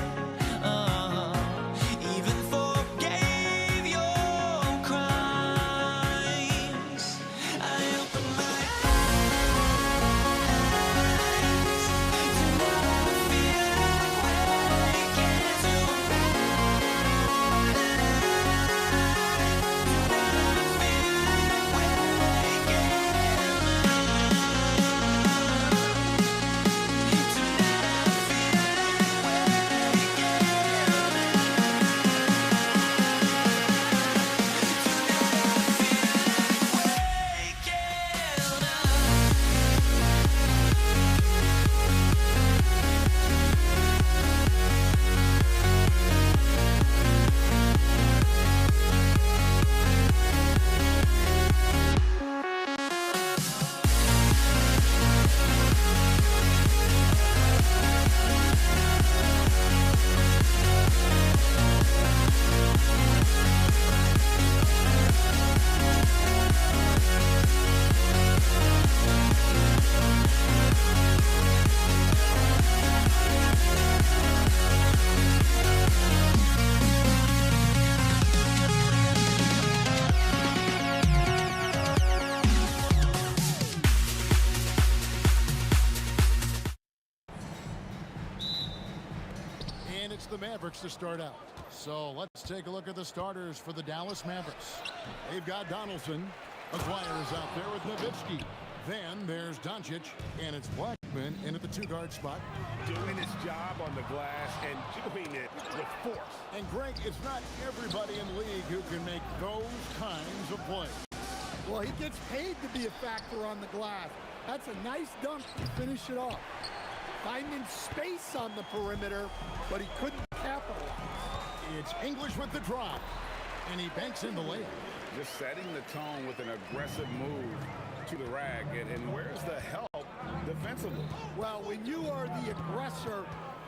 Even forgave your crimes. I opened my And it's the Mavericks to start out. So let's take a look at the starters for the Dallas Mavericks. They've got Donaldson. Aguirre's out there with Nowitzki. Then there's Doncic, and it's Blackman in at the two-guard spot. Doing his job on the glass and doing it with force. And Greg, it's not everybody in the league who can make those kinds of plays. Well, he gets paid to be a factor on the glass. That's a nice dunk to finish it off. Finding space on the perimeter, but he couldn't capitalize. It's English with the drive, and he banks in the layup. Just setting the tone with an aggressive move to the rack. And where's the help defensively? Well, when you are the aggressor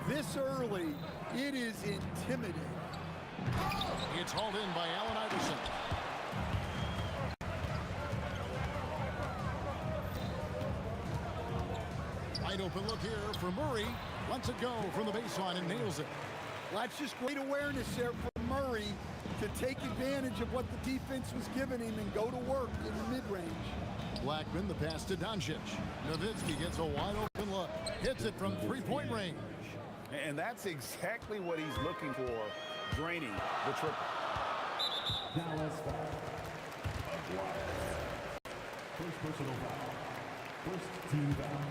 this early, it is intimidating. It's hauled in by Allen Iverson. Wide open look here for Murray. Lets it go from the baseline and nails it. Well, that's just great awareness there for Murray to take advantage of what the defense was giving him and go to work in the mid-range. Blackman, the pass to Doncic. Nowitzki gets a wide open look. Hits it from three-point range. And that's exactly what he's looking for, draining the triple. Dallas foul. First personal foul. First team foul.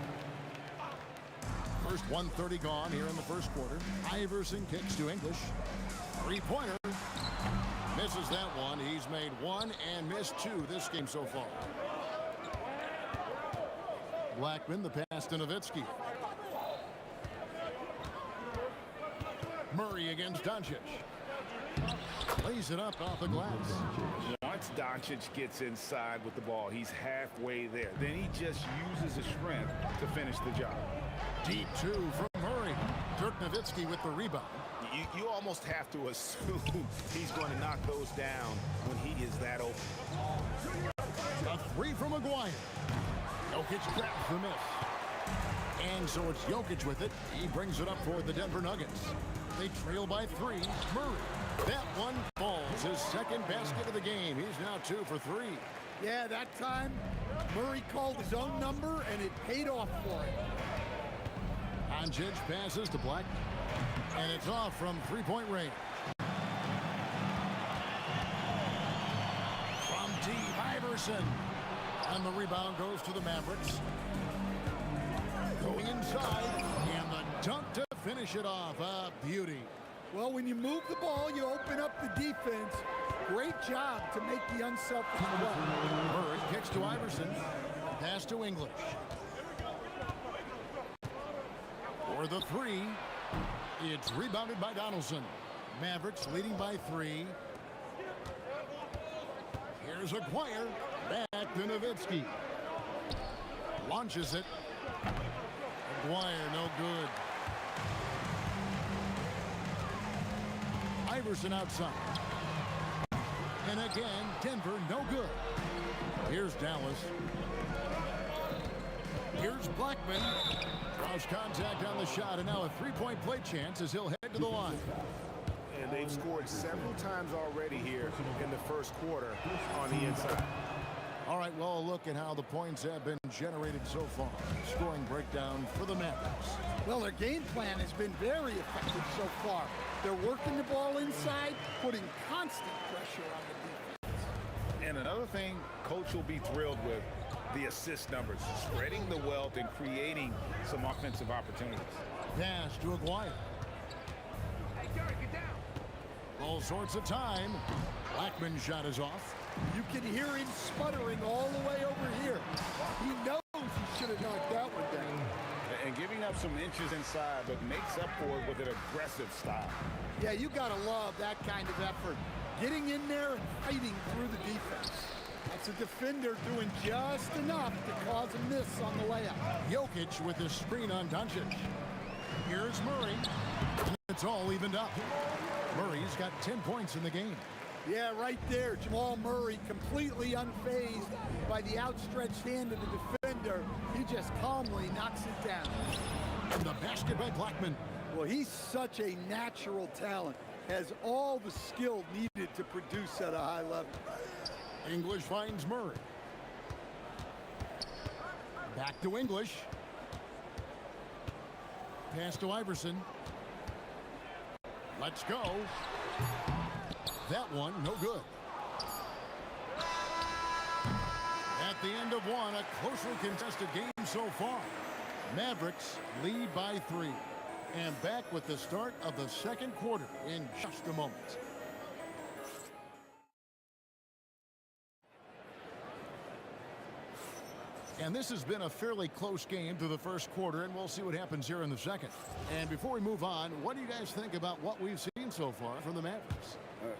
First 1:30 gone here in the first quarter. Iverson kicks to English. Three-pointer. Misses that one. He's made one and missed two this game so far. Blackman, the pass to Nowitzki. Murray against Doncic. Lays it up off the glass. Once Doncic gets inside with the ball, he's halfway there. Then he just uses his strength to finish the job. Deep two from Murray. Dirk Nowitzki with the rebound. You almost have to assume he's going to knock those down when he is that open. A three from Maguire. Jokic grabs the miss. And so it's Jokic with it. He brings it up for the Denver Nuggets. They trail by 3. Murray. That one falls. His second basket of the game. He's now 2 for 3. Yeah, that time Murray called his own number, and it paid off for him. Doncic passes to Black. And it's off from three-point range. From deep, Iverson. And the rebound goes to the Mavericks. Going inside. And the dunk to finish it off. A beauty. Well, when you move the ball, you open up the defense. Great job to make the unselfish run. Murray kicks to Iverson. Pass to English. For the 3. It's rebounded by Donaldson. Mavericks leading by 3. Here's Aguirre. Back to Nowitzki. Launches it. Aguirre, no good. Iverson outside. And again, Denver, no good. Here's Dallas. Here's Blackman. Draws contact on the shot, and now a three-point play chance as he'll head to the line. And they've scored several times already here in the first quarter on the inside. All right, well, a look at how the points have been generated so far. Scoring breakdown for the Mavericks. Well, their game plan has been very effective so far. They're working the ball inside, putting constant pressure on the defense. And another thing Coach will be thrilled with, the assist numbers, spreading the wealth and creating some offensive opportunities. Pass to Aguirre. All sorts of time. Blackman's shot is off. You can hear him sputtering all the way over here. He knows he should have knocked that one down. And giving up some inches inside, but makes up for it with an aggressive style. Yeah, you got to love that kind of effort. Getting in there and fighting through the defense. That's a defender doing just enough to cause a miss on the layup. Jokic with the screen on Doncic. Here's Murray. It's all evened up. Murray's got 10 points in the game. Yeah, right there. Jamal Murray completely unfazed by the outstretched hand of the defender. He just calmly knocks it down. And the basket by Blackman. Well, he's such a natural talent. Has all the skill needed to produce at a high level. English finds Murray. Back to English. Pass to Iverson. Let's go. That one, no good. At the end of one, a closely contested game so far. Mavericks lead by 3. And back with the start of the second quarter in just a moment. And this has been a fairly close game through the first quarter, and we'll see what happens here in the second. And before we move on, what do you guys think about what we've seen so far from the Mavericks?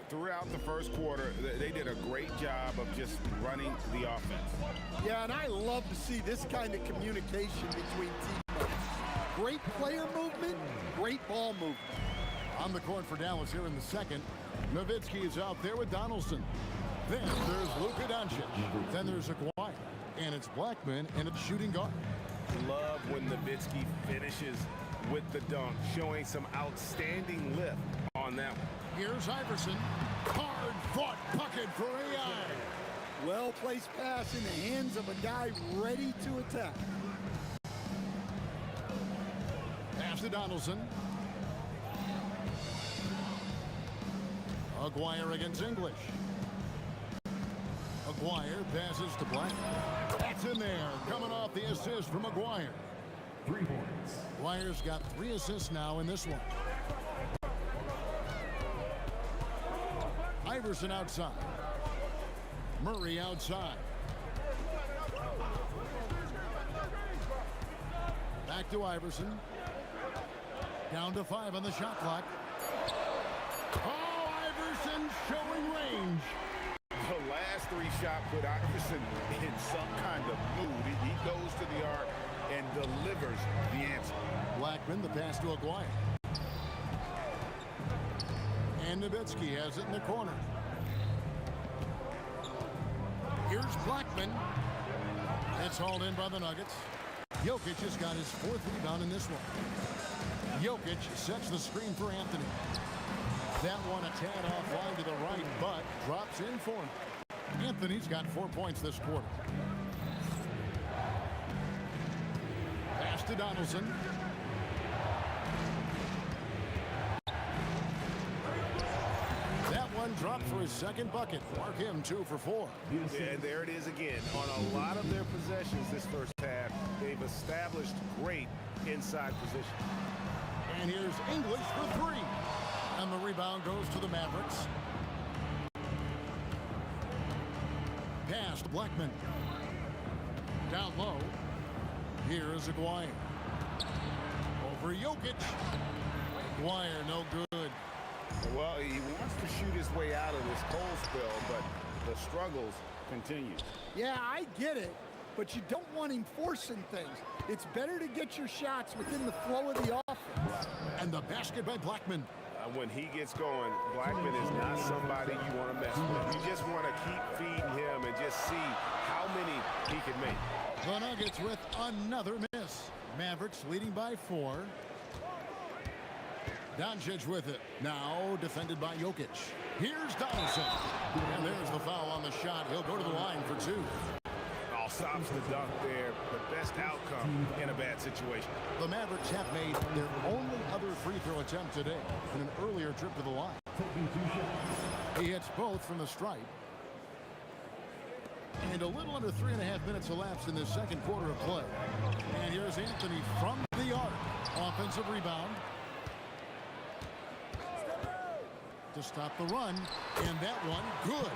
Throughout the first quarter, they did a great job of just running the offense. Yeah, and I love to see this kind of communication between teammates. Great player movement, great ball movement. On the court for Dallas here in the second. Nowitzki is out there with Donaldson. Then there's Luka Doncic. Then there's Aguirre. And it's Blackman, and it's shooting guard. Love when Nowitzki finishes with the dunk, showing some outstanding lift on that one. Here's Iverson. Hard-fought bucket for AI. Well-placed pass in the hands of a guy ready to attack. Pass to Donaldson. Aguirre against English. Aguirre passes to Black. That's in there. Coming off the assist from Aguirre. 3 points. Aguirre's got 3 assists now in this one. Iverson outside. Murray outside. Back to Iverson. Down to 5 on the shot clock. Oh, Iverson showing range. The last 3 shots put Iverson in some kind of mood. He goes to the arc and delivers the answer. Blackman, the pass to Aguirre. And Nowitzki has it in the corner. Here's Blackman. It's hauled in by the Nuggets. Jokic has got his 4th rebound in this one. Jokic sets the screen for Anthony. That one a tad offline to the right, but drops in for him. Anthony's got 4 points this quarter. Pass to Donaldson. That one dropped for his 2nd bucket. Mark him 2 for 4. And there it is again. On a lot of their possessions this first half, they've established great inside position. And here's English for 3. And the rebound goes to the Mavericks. Pass to Blackman. Down low. Here is Aguirre. Over Jokic. Aguirre, no good. Well, he wants to shoot his way out of this cold spell, but the struggles continue. Yeah, I get it, but you don't want him forcing things. It's better to get your shots within the flow of the offense. And the basket by Blackman. When he gets going, Blackman is not somebody you want to mess with. You just want to keep feeding him and just see how many he can make. The Nuggets with another miss. Mavericks leading by 4. Doncic with it. Now defended by Jokic. Here's Donaldson. And there's the foul on the shot. He'll go to the line for 2. All stops the dunk there. The best outcome in a bad situation. The Mavericks have made their only other free throw attempt today in an earlier trip to the line. He hits both from the stripe. And a little under 3.5 minutes elapsed in the 2nd quarter of play. And here's Anthony from the arc. Offensive rebound. To stop the run. And that one, good.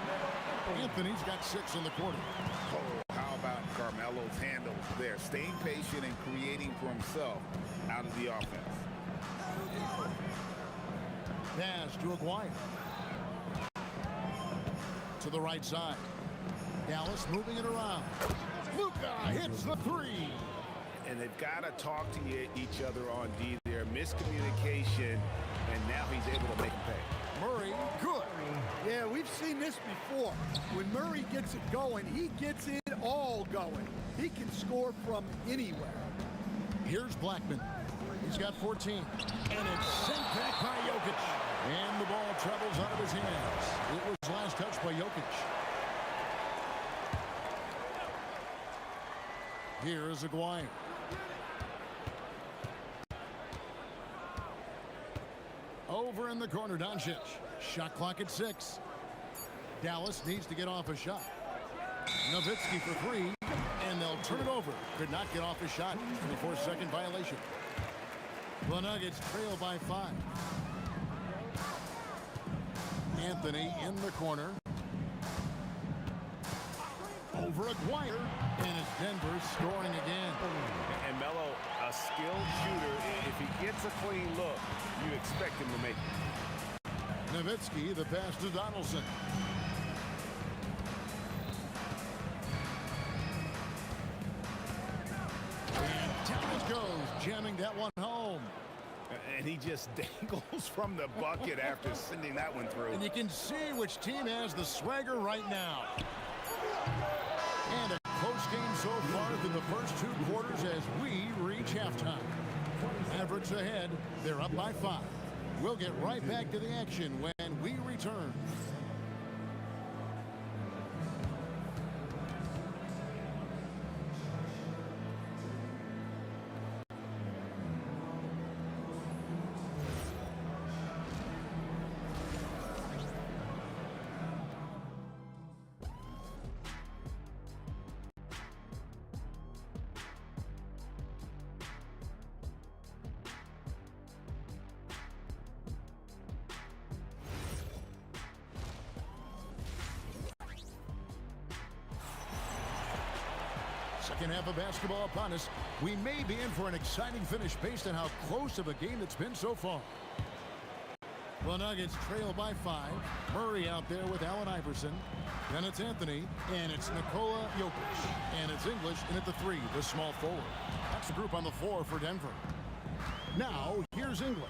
Anthony's got 6 in the quarter. Oh, how about Carmelo's handles there? Staying patient and creating for himself out of the offense. Pass to Aguirre. To the right side. Dallas moving it around. Luka hits the 3. And they've got to talk to each other on D there. Miscommunication, and now he's able to make him pay. Murray, good. Yeah, we've seen this before. When Murray gets it going, he gets it all going. He can score from anywhere. Here's Blackman. He's got 14. And it's sent back by Jokic. And the ball travels out of his hands. It was last touched by Jokic. Here is Aguirre. Over in the corner, Doncic. Shot clock at 6. Dallas needs to get off a shot. Nowitzki for 3, and they'll turn it over. Could not get off a shot. 24-second violation. The Nuggets trail by 5. Anthony in the corner. Over Aguirre, and it's Denver scoring again. And Melo, a skilled shooter. If he gets a clean look, you expect him to make it. Nowitzki, the pass to Donaldson. And down it goes, jamming that one home. And he just dangles from the bucket after sending that one through. And you can see which team has the swagger right now. And a close game so far through the first 2 quarters as we reach halftime. Mavericks ahead. They're up by 5. We'll get right back to the action when we return. Second half of basketball upon us. We may be in for an exciting finish based on how close of a game it's been so far. The Nuggets trail by 5. Murray out there with Allen Iverson. Then it's Anthony, and it's Nikola Jokic. And it's English in at the 3, the small forward. That's the group on the floor for Denver. Now, here's English.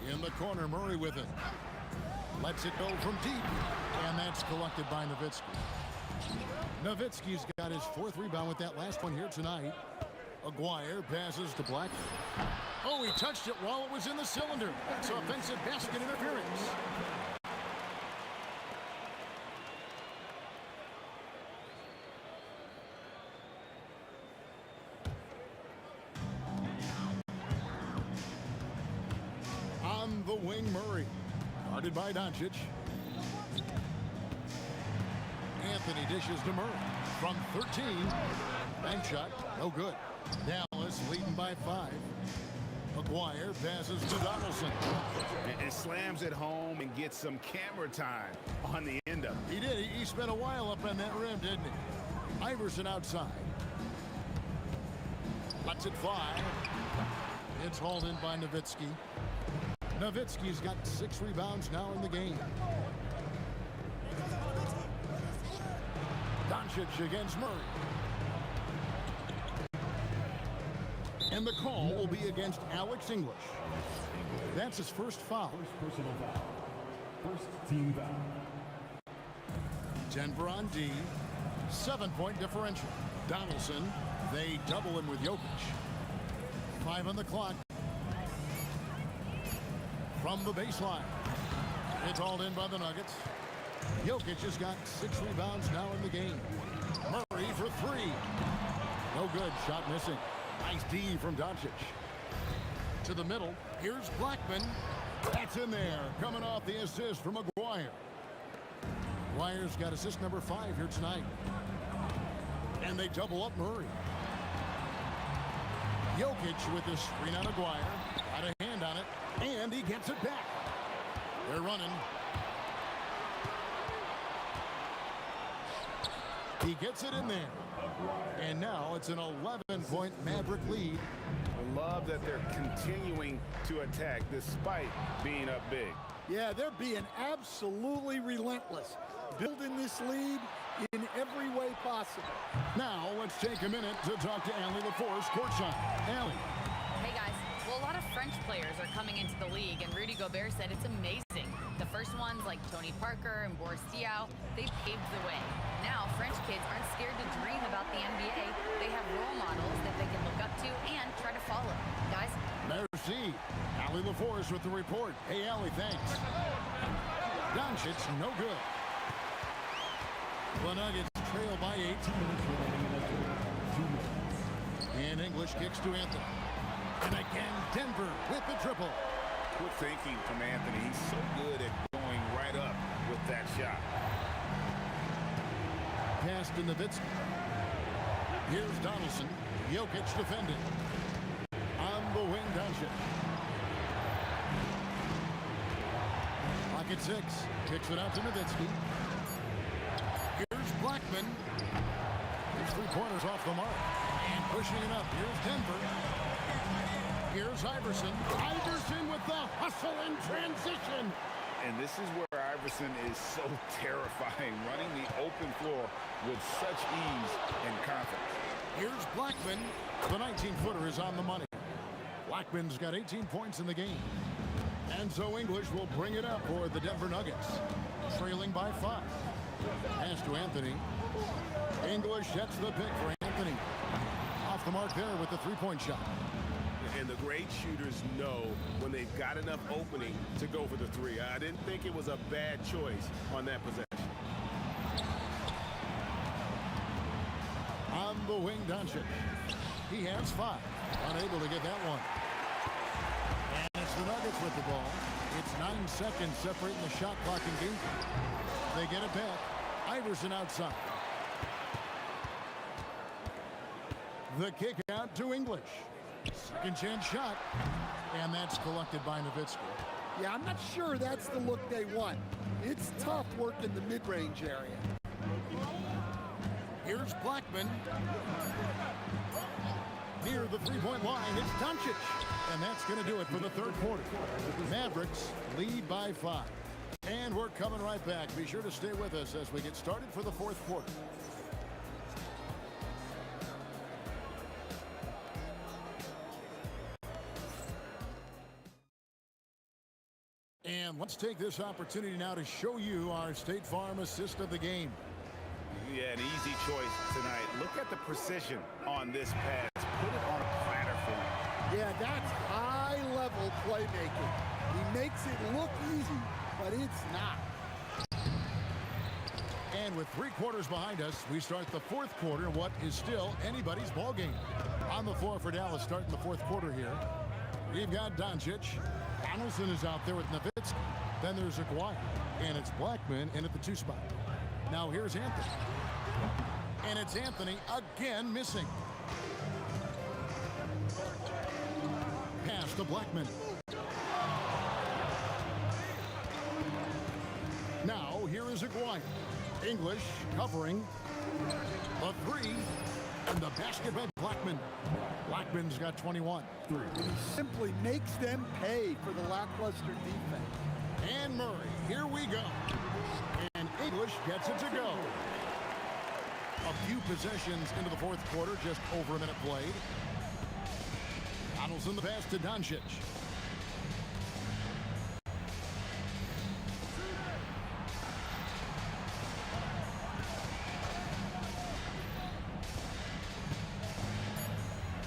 In the corner, Murray with it. Lets it go from deep. And that's collected by Nowitzki. Nowitzki's got his 4th rebound with that last one here tonight. Aguirre passes to Black. Oh, he touched it while it was in the cylinder. That's offensive basket interference. On the wing, Murray. Guarded by Doncic. Anthony dishes to Murray. From 13. Bank shot. No good. Dallas leading by 5. Aguirre passes to Donaldson. And slams it home and gets some camera time on the end of it. He did. He spent a while up on that rim, didn't he? Iverson outside. Lets it fly. It's hauled in by Nowitzki. Nowitzki's got 6 rebounds now in the game. Doncic against Murray. And the call will be against Alex English. That's his first foul. First personal foul. First team foul. Denver on D. 7-point differential. Donaldson. They double him with Jokic. 5 on the clock. From the baseline. It's hauled in by the Nuggets. Jokic has got 6 rebounds now in the game. Murray for 3. No good. Shot missing. Nice D from Doncic. To the middle. Here's Blackman. That's in there. Coming off the assist from Aguirre. Aguirre's got assist number 5 here tonight. And they double up Murray. Jokic with his screen on Aguirre. Got a hand on it. And he gets it back. They're running. He gets it in there. And now it's an 11-point Maverick lead. I love that they're continuing to attack despite being up big. Yeah, they're being absolutely relentless. Building this lead in every way possible. Now let's take a minute to talk to Allie LaForce courtside. Allie. Hey guys, well, a lot of French players are coming into the league, and Rudy Gobert said it's amazing. The first ones like Tony Parker and Boris Diaw, they paved the way. Now French kids aren't scared to dream about the NBA. They have role models that they can look up to and try to follow. Guys? Merci. Allie LaForce with the report. Hey, Allie, thanks. Doncic, no good. The Nuggets trail by 8. And English kicks to Anthony. And again, Denver with the triple. Good thinking from Anthony. He's so good at going right up with that shot. Pass to Nowitzki. Here's Donaldson. Jokic defending. On the wing, Doncic. Pocket 6. Kicks it out to Nowitzki. Here's Blackman. His 3-pointers off the mark. And pushing it up. Here's Denver. Here's Iverson. Iverson with the hustle in transition. And this is where Iverson is so terrifying, running the open floor with such ease and confidence. Here's Blackman. The 19-footer is on the money. Blackman's got 18 points in the game. And so English will bring it up for the Denver Nuggets, trailing by 5. Pass to Anthony. English sets the pick for Anthony. Off the mark there with the 3-point shot. And the great shooters know when they've got enough opening to go for the 3. I didn't think it was a bad choice on that possession. On the wing, Doncic. He has 5. Unable to get that one. And it's the Nuggets with the ball. It's 9 seconds separating the shot clock and game. They get it back. Iverson outside. The kick out to English. Second chance shot. And that's collected by Nowitzki. Yeah, I'm not sure that's the look they want. It's tough working the mid-range area. Here's Blackman. Near the three-point line, it's Doncic. And that's going to do it for the third quarter. Mavericks lead by 5. And we're coming right back. Be sure to stay with us as we get started for the fourth quarter. And let's take this opportunity now to show you our State Farm assist of the game. Yeah, an easy choice tonight. Look at the precision on this pass. Put it on a platter for him. Yeah, that's high-level playmaking. He makes it look easy, but it's not. And with 3 quarters behind us, we start the fourth quarter in what is still anybody's ball game. On the floor for Dallas starting the fourth quarter here. We've got Doncic. Donaldson is out there with Nowitzki. Then there's Aguirre. And it's Blackman in at the 2 spot. Now here's Anthony. And it's Anthony again missing. Pass to Blackman. Now here is Aguirre. English covering. The 3. And the basket by Blackman. Blackman's got 21. He simply makes them pay for the lackluster defense. And Murray, here we go. And English gets it to go. A few possessions into the fourth quarter, just over a minute played. Donaldson the pass to Doncic.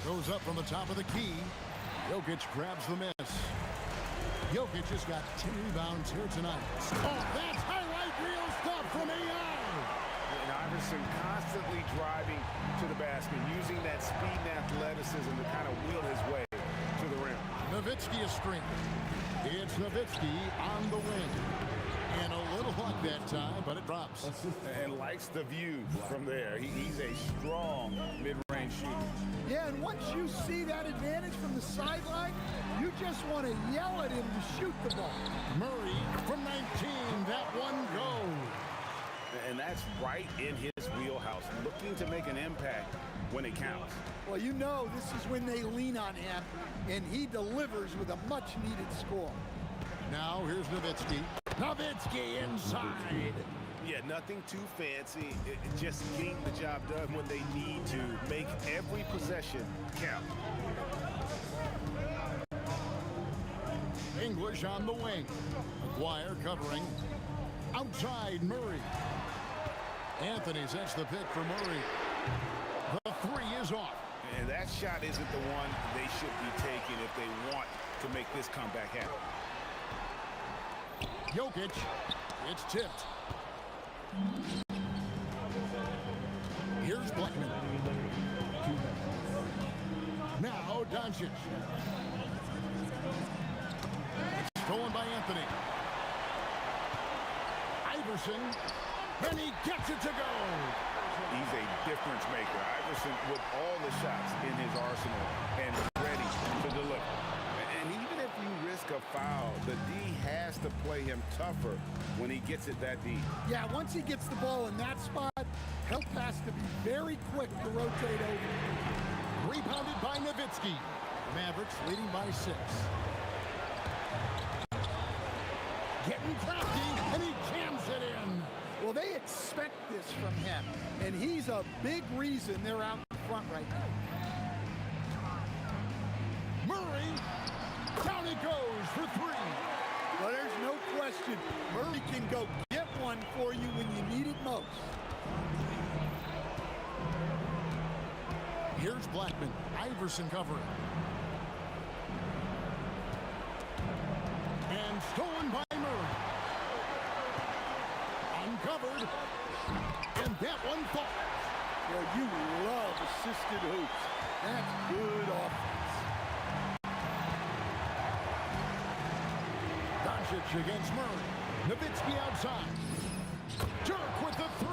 Goes up from the top of the key. Jokic grabs the miss. Jokic has got 10 rebounds here tonight. Oh, that's highlight reel stuff from AI. And Iverson constantly driving to the basket, using that speed and athleticism to kind of wheel his way to the rim. Nowitzki is screened. It's Nowitzki on the wing. And a little luck that time, but it drops. And likes the view from there. He's a strong mid-range shooter. Yeah, and once you see that advantage from the sideline, you just want to yell at him to shoot the ball. Murray from 19, that one goes. And that's right in his wheelhouse, looking to make an impact when it counts. Well, you know this is when they lean on him, and he delivers with a much-needed score. Now here's Nowitzki. Nowitzki inside. Yeah, nothing too fancy. Just getting the job done when they need to. Make every possession count. English on the wing. Aguirre covering. Outside Murray. Anthony sets the pick for Murray. The 3 is off. And that shot isn't the one they should be taking if they want to make this comeback happen. Jokic. It's tipped. Here's Blackman. Now Doncic. It's stolen by Anthony. Iverson. And he gets it to go. He's a difference maker. Iverson with all the shots in his arsenal and ready to deliver. And even if you risk a foul, the D has to play him tougher when he gets it that deep. Yeah, once he gets the ball in that spot, Help has to be very quick to rotate over. Rebounded by Nowitzki. Mavericks leading by 6. Getting crafty, and he jams it in. Well, they expect this from him, and he's a big reason they're out in front right now. Murray, down he goes for 3. Well, there's no question. Murray can go get one for you when you need it most. Here's Blackman. Iverson covering. And stolen by Murray. Uncovered. And that one falls. Well, you love assisted hoops. That's good offense. Doncic against Murray. Nowitzki outside. Dirk with the 3.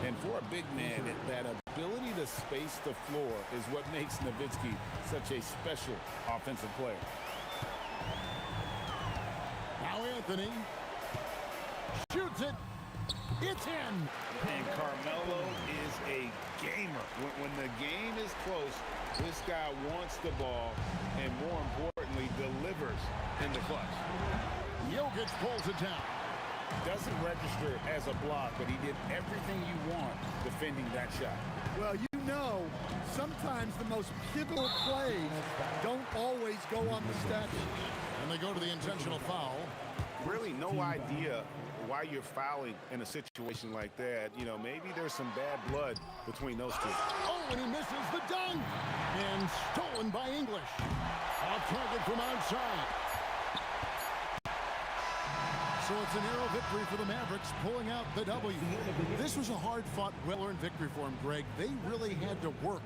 And for a big man, that ability to space the floor is what makes Nowitzki such a special offensive player. Now Anthony shoots it. It's in. And Carmelo is a gamer. When the game is close, this guy wants the ball and, more importantly, delivers in the clutch. Jokic pulls it down. Doesn't register as a block, but he did everything you want defending that shot. Well, you know, sometimes the most pivotal plays don't always go on the stat sheet. And they go to the intentional foul. Really no idea why you're fouling in a situation like that. You know, maybe there's some bad blood between those two. Oh, and he misses the dunk. And stolen by English. Off target from outside. So it's an arrow victory for the Mavericks, pulling out the W. This was a hard-fought, well-earned victory for them, Greg. They really had to work.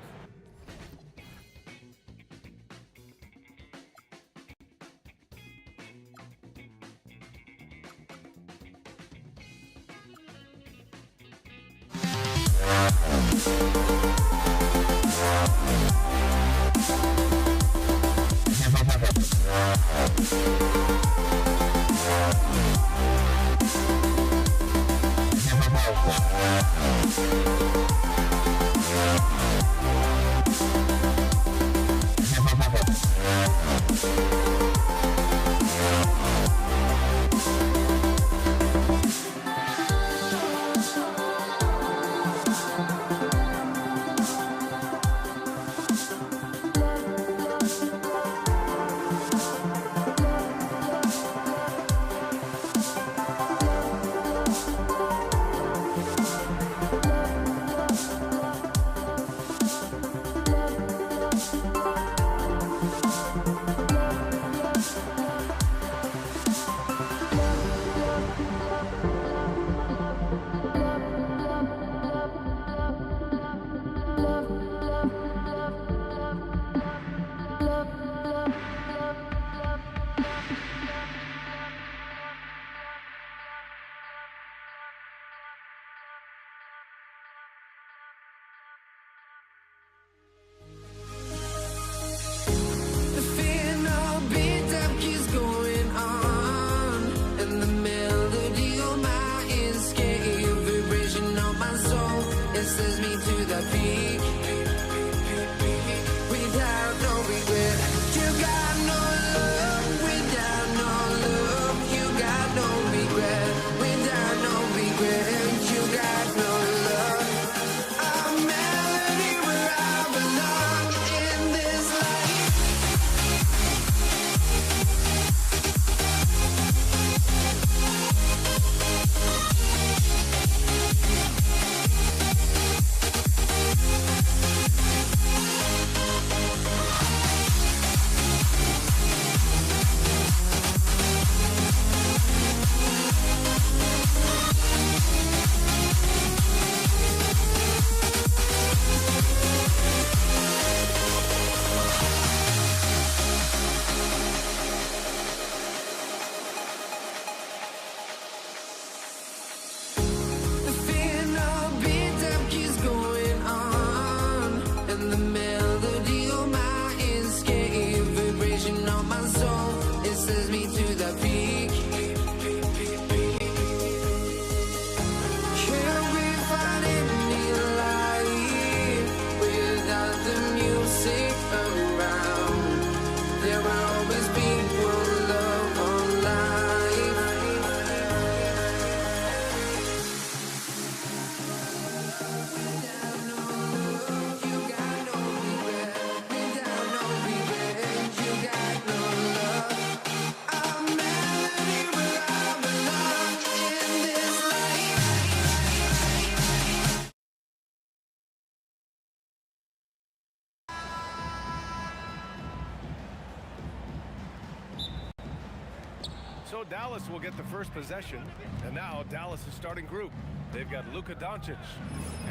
So Dallas will get the first possession, and now Dallas' starting group. They've got Luka Doncic,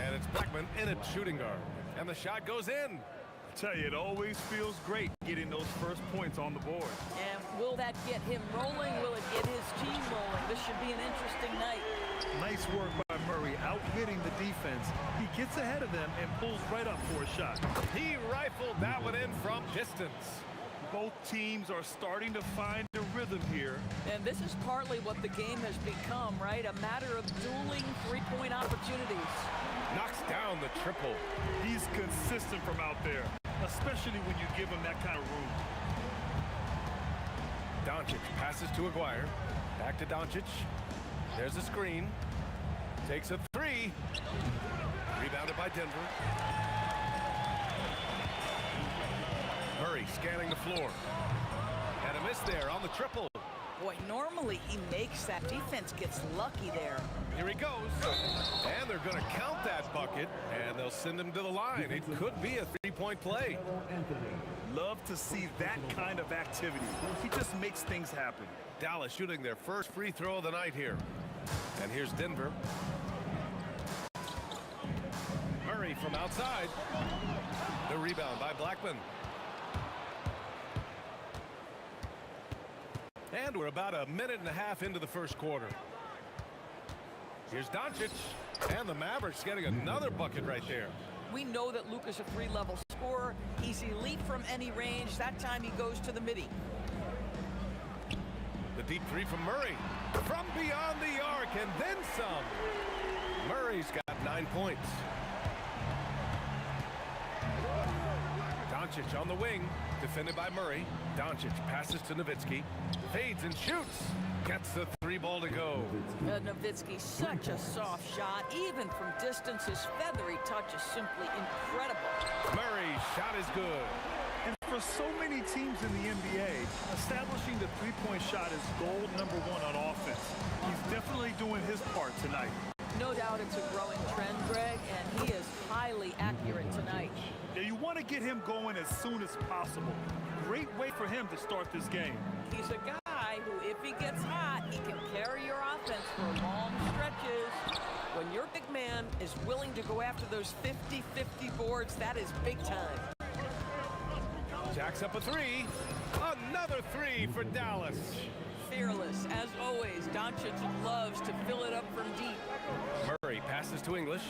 and it's Beckman in at shooting guard, and the shot goes in. I tell you, it always feels great getting those first points on the board. And will that get him rolling? Will it get his team rolling? This should be an interesting night. Nice work by Murray, outwitting the defense. He gets ahead of them and pulls right up for a shot. He rifled that one in from distance. Both teams are starting to find a rhythm here. And this is partly what the game has become, right? A matter of dueling three-point opportunities. Knocks down the triple. He's consistent from out there, especially when you give him that kind of room. Doncic passes to Aguirre. Back to Doncic. There's a screen. Takes a three. Rebounded by Denver. Murray scanning the floor. And a miss there on the triple. Boy, normally he makes that. Defense gets lucky there. Here he goes. And they're going to count that bucket, and they'll send him to the line. It could be a three-point play. Love to see that kind of activity. He just makes things happen. Dallas shooting their first free throw of the night here. And here's Denver. Murray from outside. The rebound by Blackman. And we're about a minute and a half into the first quarter. Here's Doncic. And the Mavericks getting another bucket right there. We know that Luka's a three-level scorer. He's elite from any range. That time he goes to the midi. The deep three from Murray. From beyond the arc and then some. Murray's got 9 points. Doncic on the wing. Defended by Murray. Doncic passes to Nowitzki. Fades and shoots. Gets the three ball to go. Nowitzki, such a soft shot. Even from distance, his feathery touch is simply incredible. Murray's shot is good. And for so many teams in the NBA, establishing the three-point shot is goal number one on offense. He's definitely doing his part tonight. No doubt it's a growing trend, Greg, and he is highly accurate tonight. Yeah, you want to get him going as soon as possible. Great way for him to start this game. He's a guy who, if he gets hot, he can carry your offense for long stretches. When your big man is willing to go after those 50-50 boards, that is big time. Jacks up a three. Another three for Dallas. Fearless, as always. Doncic loves to fill it up from deep. Murray passes to English.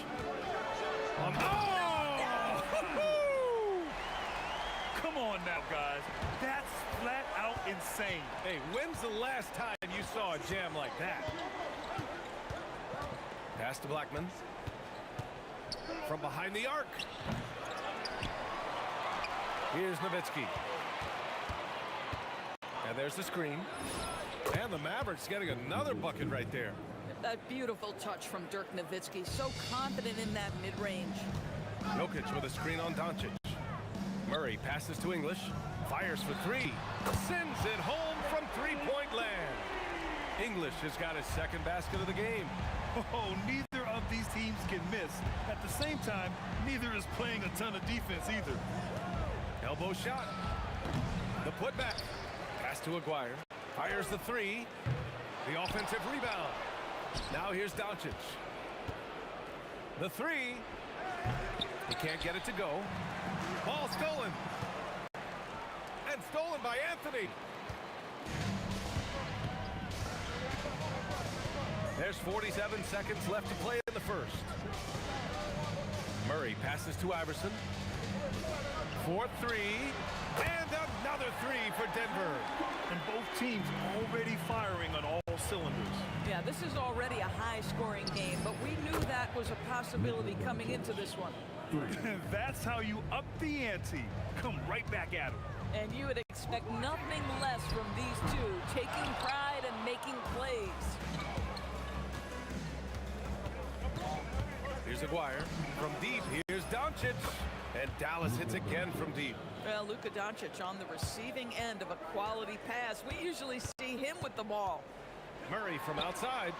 Come on now, guys. That's flat out insane. Hey, when's the last time you saw a jam like that? Pass to Blackman. From behind the arc. Here's Nowitzki. And there's the screen. And the Mavericks getting another bucket right there. That beautiful touch from Dirk Nowitzki. So confident in that mid-range. Jokic with a screen on Doncic. Murray passes to English. Fires for three. Sends it home from three-point land. English has got his second basket of the game. Oh, neither of these teams can miss. At the same time, neither is playing a ton of defense either. Elbow shot. The putback. Pass to Aguirre. Fires the three. The offensive rebound. Now here's Doncic. The three. He can't get it to go. Ball stolen. And stolen by Anthony. There's 47 seconds left to play in the first. Murray passes to Iverson. 4-3. And another three for Denver. And both teams already firing on all cylinders. Yeah, this is already a high-scoring game, but we knew that was a possibility coming into this one. That's how you up the ante. Come right back at him. And you would expect nothing less from these two, taking pride and making plays. Here's Aguirre. From deep, here's Doncic. And Dallas hits again from deep. Well, Luka Doncic on the receiving end of a quality pass. We usually see him with the ball. Murray from outside.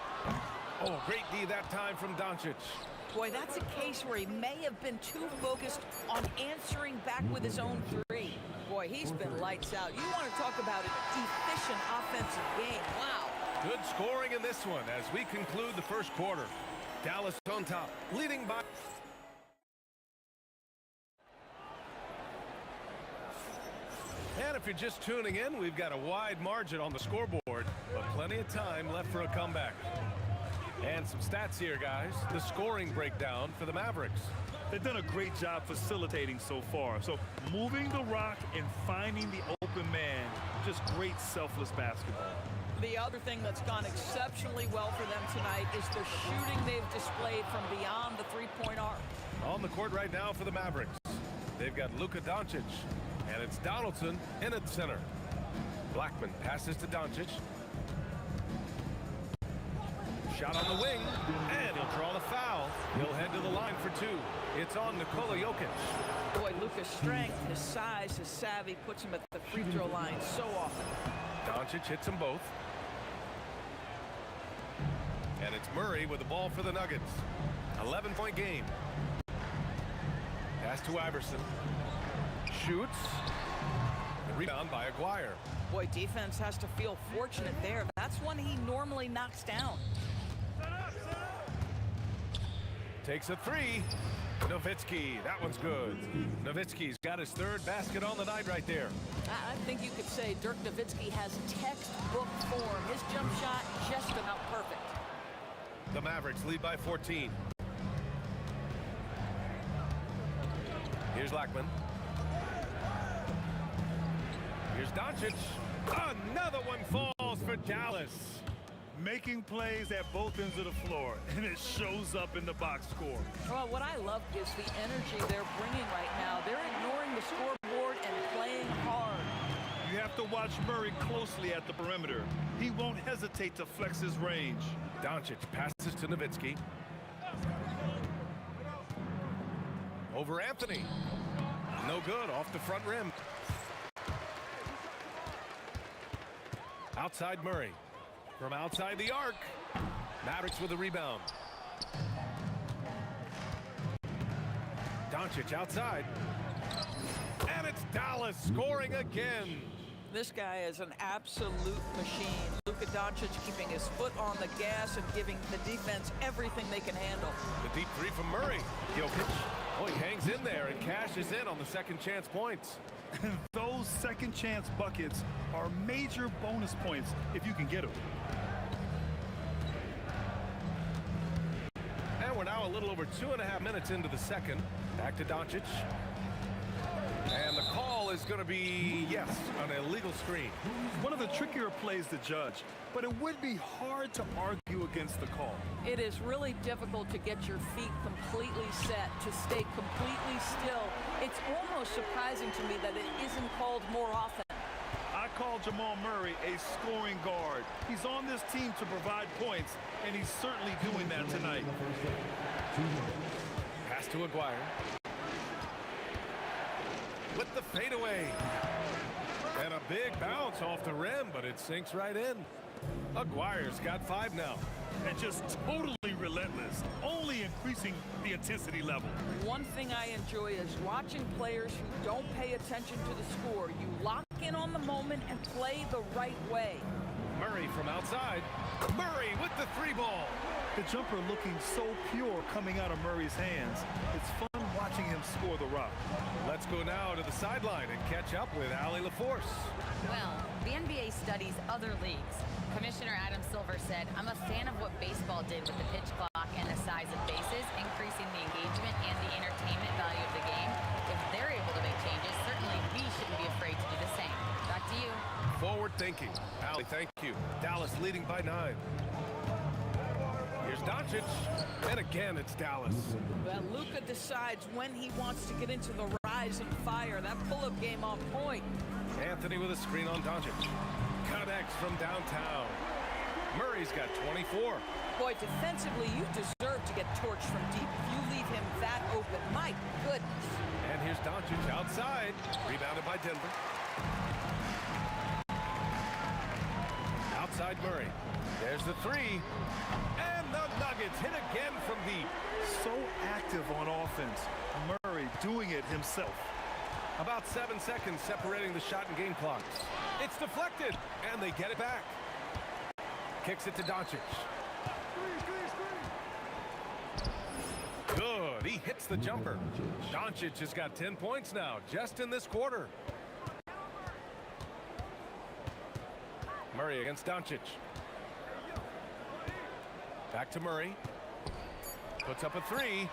Oh, great D that time from Doncic. Boy, that's a case where he may have been too focused on answering back with his own three. Boy, he's been lights out. You want to talk about an efficient offensive game. Wow. Good scoring in this one as we conclude the first quarter. Dallas on top, leading by... And if you're just tuning in, we've got a wide margin on the scoreboard, but plenty of time left for a comeback. And some stats here, guys. The scoring breakdown for the Mavericks. They've done a great job facilitating so far. So moving the rock and finding the open man just great selfless basketball. The other thing that's gone exceptionally well for them tonight is the shooting they've displayed from beyond the three-point arc. On the court right now for the Mavericks, they've got Luka Doncic, and it's Donaldson in at center. Blackman passes to Doncic. Shot on the wing, and he'll draw the foul. He'll head to the line for two. It's on Nikola Jokic. Boy, Luka's strength, his size, his savvy puts him at the free throw line so often. Doncic hits them both. And it's Murray with the ball for the Nuggets. 11-point game. Pass to Iverson. Shoots. The rebound by Aguirre. Boy, defense has to feel fortunate there. That's one he normally knocks down. Takes a three. Nowitzki, that one's good. Nowitzki's got his third basket on the night right there. I think you could say Dirk Nowitzki has textbook form. His jump shot just about perfect. The Mavericks lead by 14. Here's Lackman. Here's Doncic. Another one falls for Dallas. Making plays at both ends of the floor, and it shows up in the box score. Well, what I love is the energy they're bringing right now. They're ignoring the scoreboard and playing hard. You have to watch Murray closely at the perimeter. He won't hesitate to flex his range. Doncic passes to Nowitzki. Over Anthony. No good, off the front rim. Outside Murray. From outside the arc. Mavericks with a rebound. Doncic outside. And it's Dallas scoring again. This guy is an absolute machine. Luka Doncic keeping his foot on the gas and giving the defense everything they can handle. The deep three from Murray. Jokic. Oh, he hangs in there and cashes in on the second chance points. Those second chance buckets are major bonus points if you can get them. And we're now a little over 2.5 minutes into the second. Back to Doncic. And the call is going to be, yes, an illegal screen. One of the trickier plays to judge, but it would be hard to argue against the call. It is really difficult to get your feet completely set, to stay completely still. It's almost surprising to me that it isn't called more often. I call Jamal Murray a scoring guard. He's on this team to provide points, and he's certainly doing that tonight. Pass to Aguirre. With the fadeaway. And a big bounce off the rim, but it sinks right in. Aguirre's got 5 now. And just totally relentless, only increasing the intensity level. One thing I enjoy is watching players who don't pay attention to the score. You lock in on the moment and play the right way. Murray from outside. Murray with the 3-ball. The jumper looking so pure coming out of Murray's hands. It's fun watching him score the rock. Let's go now to the sideline and catch up with Allie LaForce. Well, the NBA studies other leagues. Commissioner Adam Silver said, "I'm a fan of what baseball did with the pitch clock and the size of bases, increasing the engagement and the entertainment value of the game. If they're able to make changes, certainly we shouldn't be afraid to do the same." Back to you. Forward thinking. Allie, thank you. Dallas leading by 9. Here's Doncic. And again, it's Dallas. Well, Luka decides when he wants to get into the rise and fire. That pull-up game on point. Anthony with a screen on Doncic. Connects from downtown. Murray's got 24. Boy, defensively, you deserve to get torched from deep. If you leave him that open, my goodness. And here's Doncic outside. Rebounded by Denver. Outside Murray. There's the 3. And the Nuggets hit again from deep. So active on offense. Murray doing it himself. About 7 seconds separating the shot and game clocks. It's deflected, and they get it back. Kicks it to Doncic. Good, he hits the jumper. Doncic has got 10 points now, just in this quarter. Murray against Doncic. Back to Murray. Puts up a 3.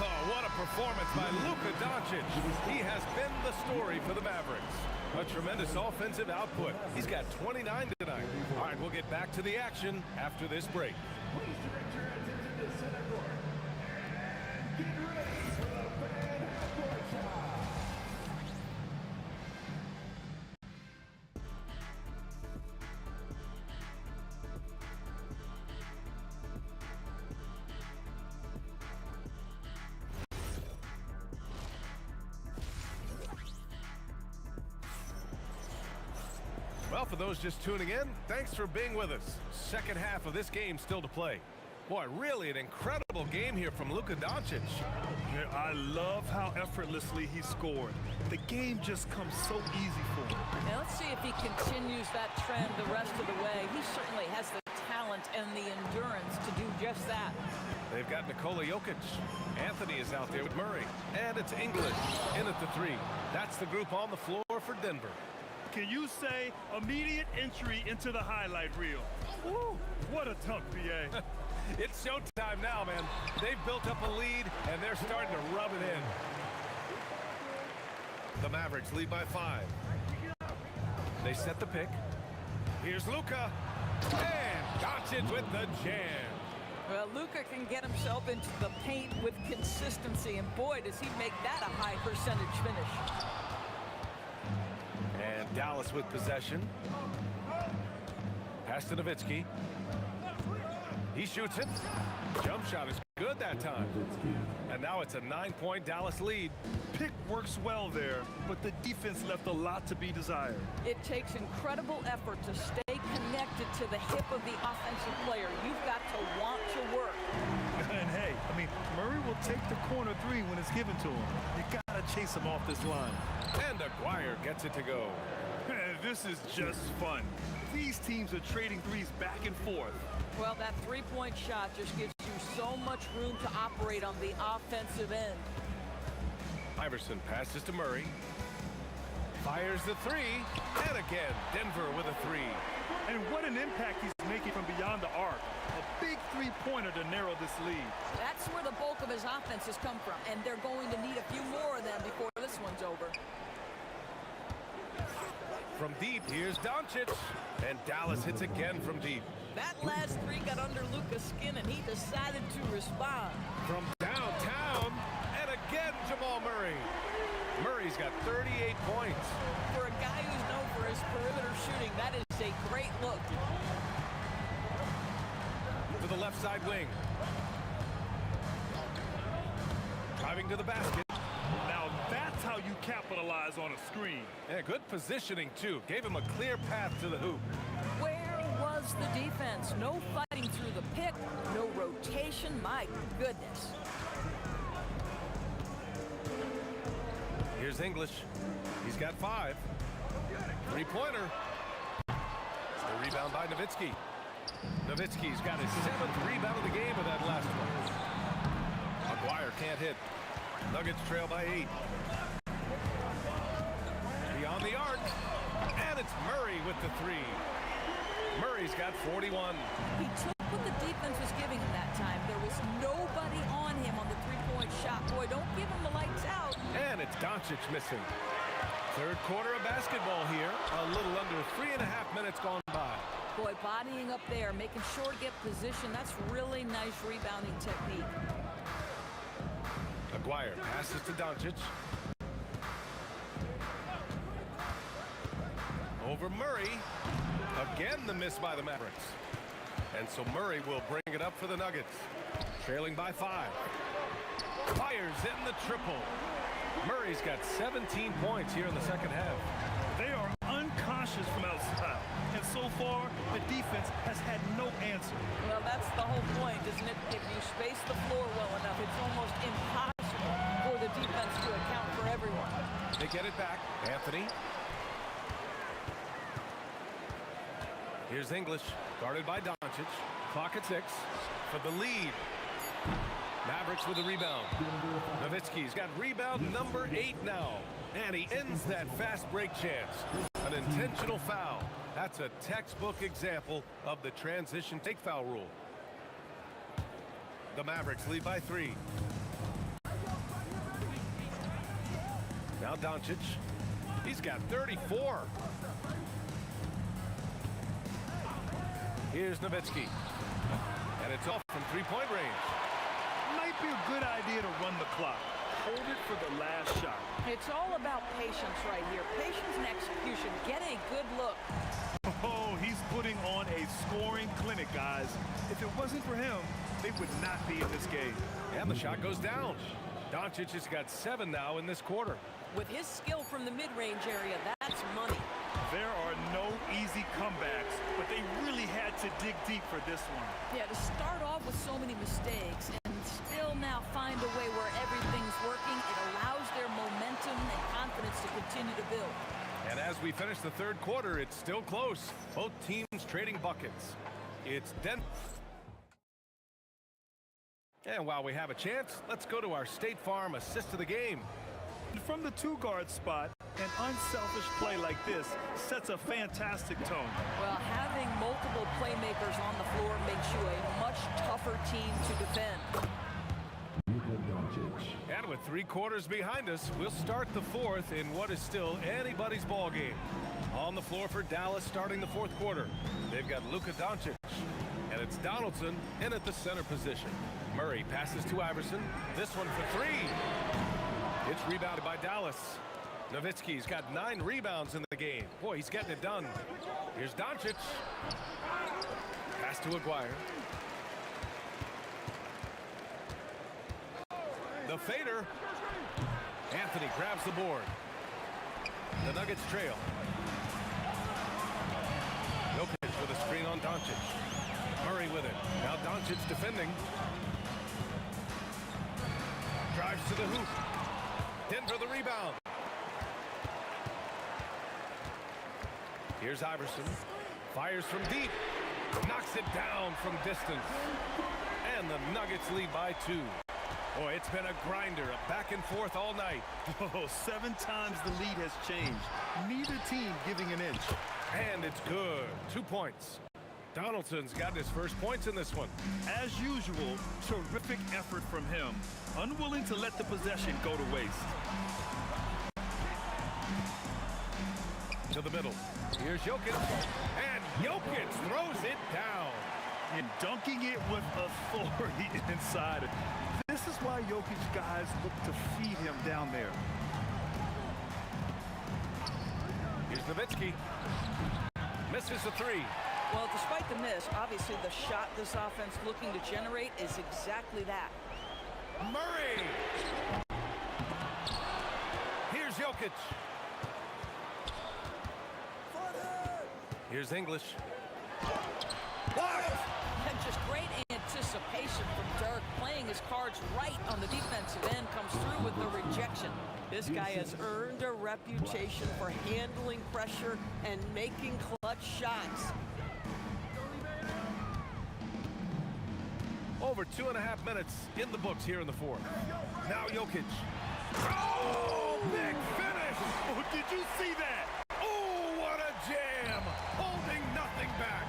Oh, what a performance by Luka Doncic. He has been the story for the Mavericks. A tremendous offensive output. He's got 29 tonight. All right, we'll get back to the action after this break. Please direct your attention to center court. And get ready for the fan half-court shot. Well, for those just tuning in, thanks for being with us. Second half of this game still to play. Boy, really an incredible game here from Luka Doncic. Yeah, I love how effortlessly he scored. The game just comes so easy for him. Now let's see if he continues that trend the rest of the way. He certainly has the talent and the endurance to do just that. They've got Nikola Jokic. Anthony is out there with Murray. And it's English in at the three. That's the group on the floor for Denver. Can you say immediate entry into the highlight reel? Woo, what a dunk, BA. It's showtime now, man. They've built up a lead, and they're starting to rub it in. The Mavericks lead by 5. They set the pick. Here's Luka. And Doncic with the jam. Well, Luka can get himself into the paint with consistency, and boy, does he make that a high percentage finish. And Dallas with possession. Pass to Nowitzki. He shoots it. Jump shot is good that time. And now it's a 9-point Dallas lead. Pick works well there, but the defense left a lot to be desired. It takes incredible effort to stay connected to the hip of the offensive player. You've got to want to work. And hey, I mean, Murray will take the corner three when it's given to him. You gotta chase him off this line. And Aguirre gets it to go. This is just fun. These teams are trading threes back and forth. Well, that three-point shot just gives you so much room to operate on the offensive end. Iverson passes to Murray. Fires the three. And again, Denver with a three. And what an impact he's making from beyond the arc. A big three-pointer to narrow this lead. That's where the bulk of his offense has come from, and they're going to need a few more of them before this one's over. From deep, here's Doncic. And Dallas hits again from deep. That last three got under Luka's skin, and he decided to respond. From downtown, and again Jamal Murray. Murray's got 38 points. For a guy who's known for his perimeter shooting, that is a great look. To the left side wing. Driving to the basket. Now that's how you capitalize on a screen. Yeah, good positioning, too. Gave him a clear path to the hoop. Where was the defense? No fighting through the pick, no rotation. My goodness. Here's English. He's got 5. Three-pointer. The rebound by Nowitzki. Nowitzki's got his 7th rebound of the game with that last one. Aguirre can't hit. Nuggets trail by 8. Beyond the arc. And it's Murray with the 3. Murray's got 41. He took what the defense was giving him that time. There was nobody on him on the three-point shot. Boy, don't give him the lights out. And it's Doncic missing. Third quarter of basketball here. A little under 3.5 minutes gone by. Boy, bodying up there, making sure to get position. That's really nice rebounding technique. Aguirre passes to Doncic. Over Murray. Again, the miss by the Mavericks. And so Murray will bring it up for the Nuggets. Trailing by 5. Fires in the triple. Murray's got 17 points here in the second half. They are unconscious from outside. And so far, the defense has had no answer. Well, that's the whole point, isn't it? If you space the floor well enough, it's almost impossible for the defense to account for everyone. They get it back. Anthony. Here's English, guarded by Doncic. Clock at 6 for the lead. Mavericks with a rebound. Nowitzki's got rebound number 8 now. And he ends that fast break chance. An intentional foul. That's a textbook example of the transition take foul rule. The Mavericks lead by 3. Now Doncic. He's got 34. Here's Nowitzki. And it's off from three-point range. Might be a good idea to run the clock. Hold it for the last shot. It's all about patience right here. Patience and execution. Get a good look. Oh, he's putting on a scoring clinic, guys. If it wasn't for him, they would not be in this game. And the shot goes down. Doncic has got 7 now in this quarter. With his skill from the mid-range area, that's money. There are no easy comebacks, but they really had to dig deep for this one. Yeah, to start off with so many mistakes and still now find a way where everything's working, it allows their momentum and confidence to continue to build. And as we finish the third quarter, it's still close. Both teams trading buckets. It's Denver. And while we have a chance, let's go to our State Farm assist of the game. From the two-guard spot, an unselfish play like this sets a fantastic tone. Well, having multiple playmakers on the floor makes you a much tougher team to defend. And with 3 quarters behind us, we'll start the fourth in what is still anybody's ball game. On the floor for Dallas starting the fourth quarter. They've got Luka Doncic, and it's Donaldson in at the center position. Murray passes to Iverson. This one for 3. It's rebounded by Dallas. Nowitzki's got 9 rebounds in the game. Boy, he's getting it done. Here's Doncic. Pass to Aguirre. The fader. Anthony grabs the board. The Nuggets trail. Jokic with a screen on Doncic. Murray with it. Now Doncic defending. Drives to the hoop. Denver the rebound. Here's Iverson. Fires from deep. Knocks it down from distance. And the Nuggets lead by 2. Boy, it's been a grinder, a back and forth all night. Oh, 7 times the lead has changed. Neither team giving an inch. And it's good. 2 points. Donaldson's got his first points in this one. As usual, terrific effort from him. Unwilling to let the possession go to waste. To the middle. Here's Jokic. And Jokic throws it down. And dunking it with authority inside. This is why Jokic guys look to feed him down there. Here's Nowitzki. Misses a 3. Well, despite the miss, obviously the shot this offense looking to generate is exactly that. Murray! Here's Jokic. Here's English. Blocked! And just great anticipation from Dirk, playing his cards right on the defensive end, comes through with the rejection. This guy has earned a reputation for handling pressure and making clutch shots. Over 2.5 minutes in the books here in the fourth. Now Jokic. Oh, big finish! Oh, did you see that? Oh, what a jam! Holding nothing back.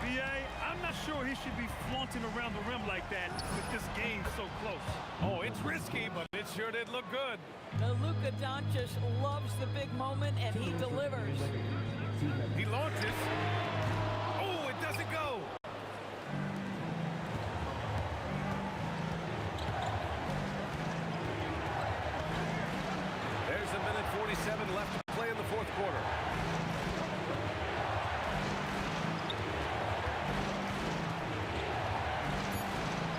B.A., I'm not sure he should be flaunting around the rim like that with this game so close. Oh, it's risky, but it sure did look good. Now, Luka Doncic loves the big moment, and he delivers. He launches. Oh, it doesn't go. There's a minute 47 left to play in the fourth quarter.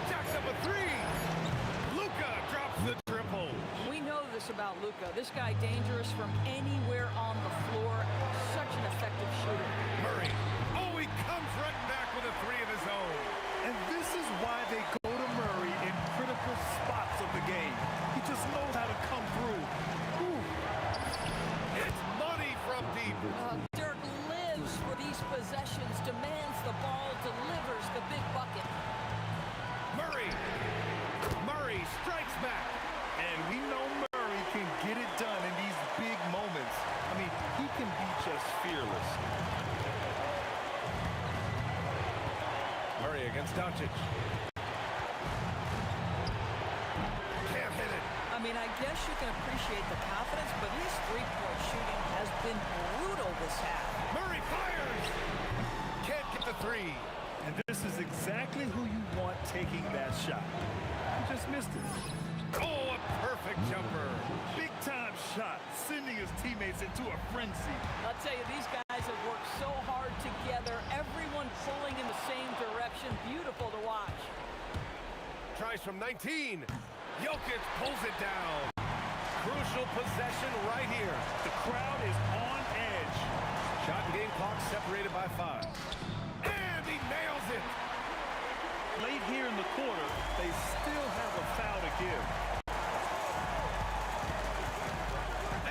Jacks up a 3. Luka drops the triple. We know this about Luka. This guy dangerous from anywhere on the floor. Such an effective shooter. Murray. Oh, he comes right back with a 3 of his own. And this is why they go to Murray in critical spots of the game. He just knows how to come through. Ooh. It's money from deep. Dirk lives for these possessions, demands the ball, delivers the big bucket. Murray. Murray strikes back. And we know Murray can get it done in these big moments. I mean, he can be just fearless. Murray against Doncic. Can't hit it. I mean, I guess you can appreciate the confidence, but his three-point shooting has been brutal this half. Murray fires! Can't get the three. And this is exactly who you want taking that shot. He just missed it. Oh, a perfect jumper. Big-time shot, sending his teammates into a frenzy. I'll tell you, these guys have worked so hard together, everyone pulling in the same direction. Beautiful to watch. Tries from 19. Jokic pulls it down. Crucial possession right here. The crowd is on edge. Shot and game clock separated by 5. And he nails it. Late here in the quarter, they still have a foul to give.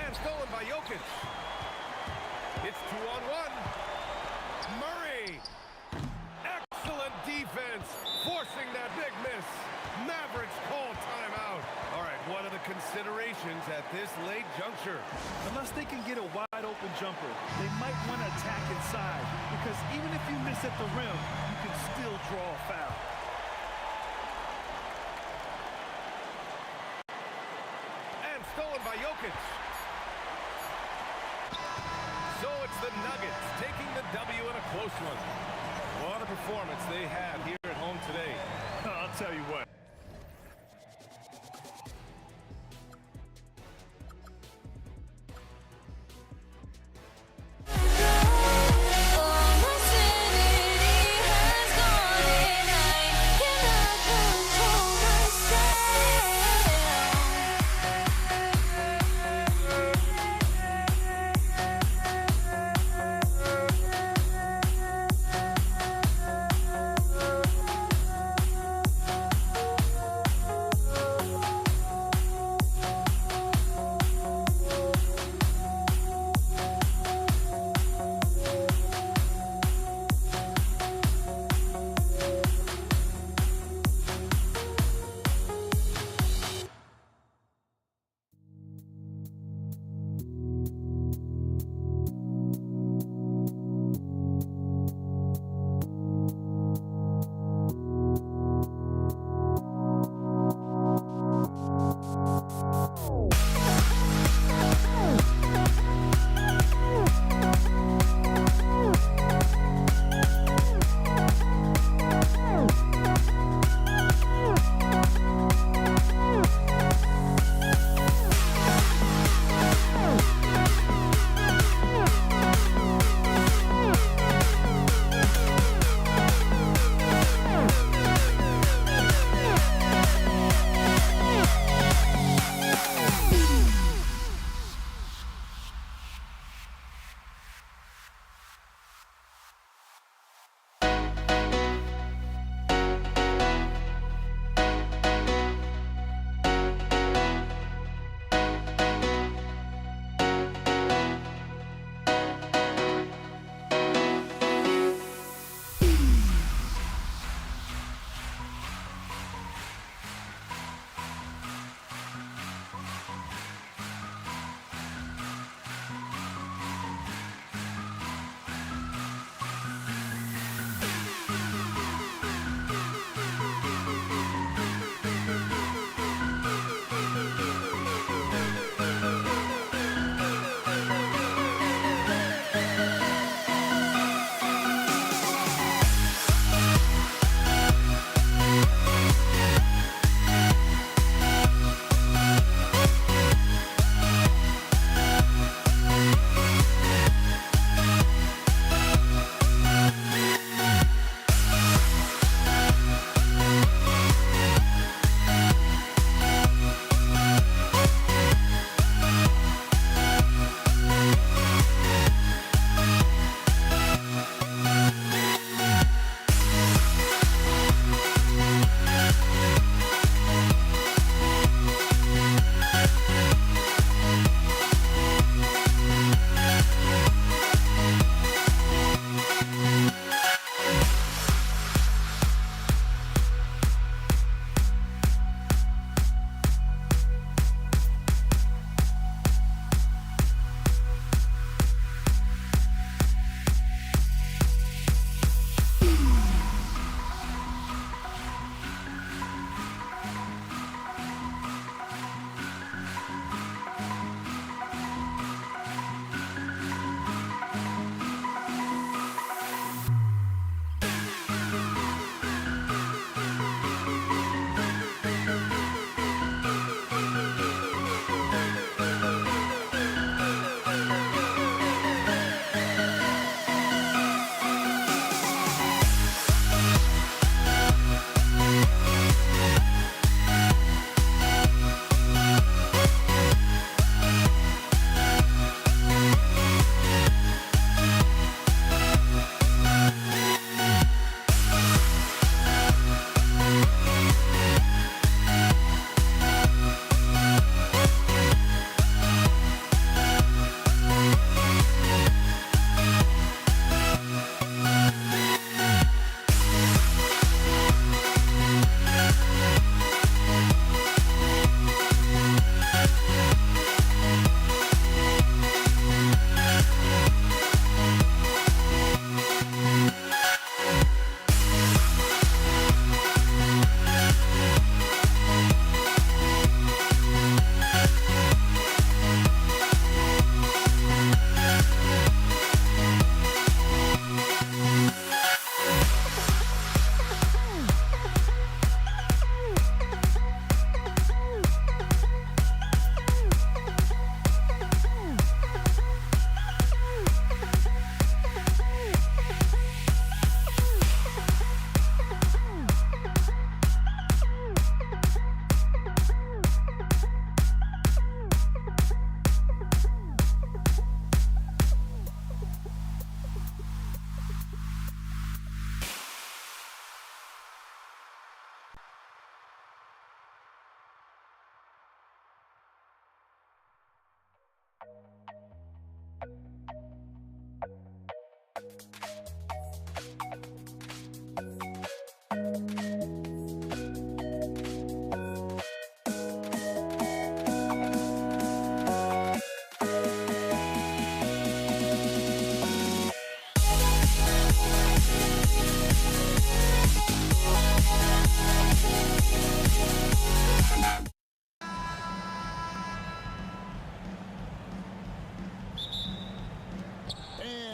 And stolen by Jokic. It's 2-on-1. Murray. Excellent defense. Forcing that big miss. Mavericks call timeout. All right, what are the considerations at this late juncture? Unless they can get a wide-open jumper, they might want to attack inside, because even if you miss at the rim, you can still draw a foul. And stolen by Jokic. So it's the Nuggets taking the W in a close one. What a performance they had here at home today. I'll tell you what.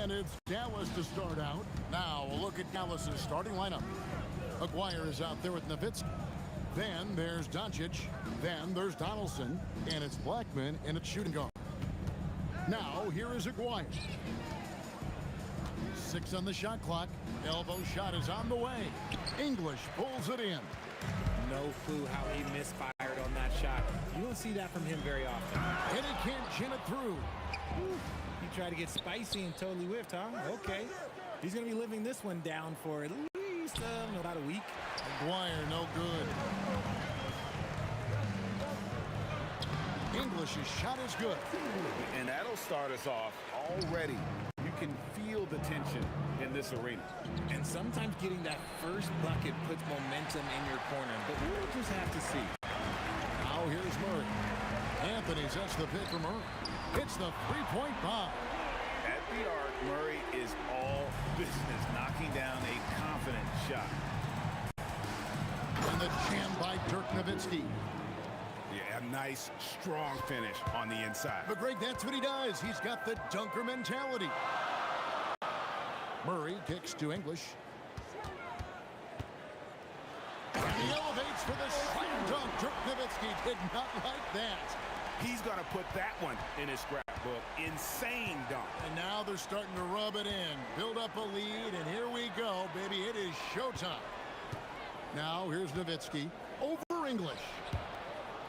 And it's Dallas to start out. Now a look at Dallas's starting lineup. Aguirre is out there with Nowitzki. Then there's Doncic. Then there's Donaldson. And it's Blackman and it's shooting guard. Now here is Aguirre. 6 on the shot clock. Elbow shot is on the way. English pulls it in. No clue how he misfired on that shot. You don't see that from him very often. And he can't chin it through. He tried to get spicy and totally whiffed, huh? Okay. He's going to be living this one down for at least about a week. Aguirre, no good. English's shot is good. And that'll start us off already. You can feel the tension in this arena. And sometimes getting that first bucket puts momentum in your corner, but we'll just have to see. Now here's Murray. Anthony sets the pick for Murray. It's the three-point bomb. At the arc, Murray is all business, knocking down a confident shot. And the jam by Dirk Nowitzki. Yeah, a nice, strong finish on the inside. But Greg, that's what he does. He's got the dunker mentality. Murray kicks to English. And he elevates for the slam dunk. Dirk Nowitzki did not like that. He's going to put that one in his scrapbook. Insane dunk. And now they're starting to rub it in. Build up a lead, and here we go, baby. It is showtime. Now here's Nowitzki over English.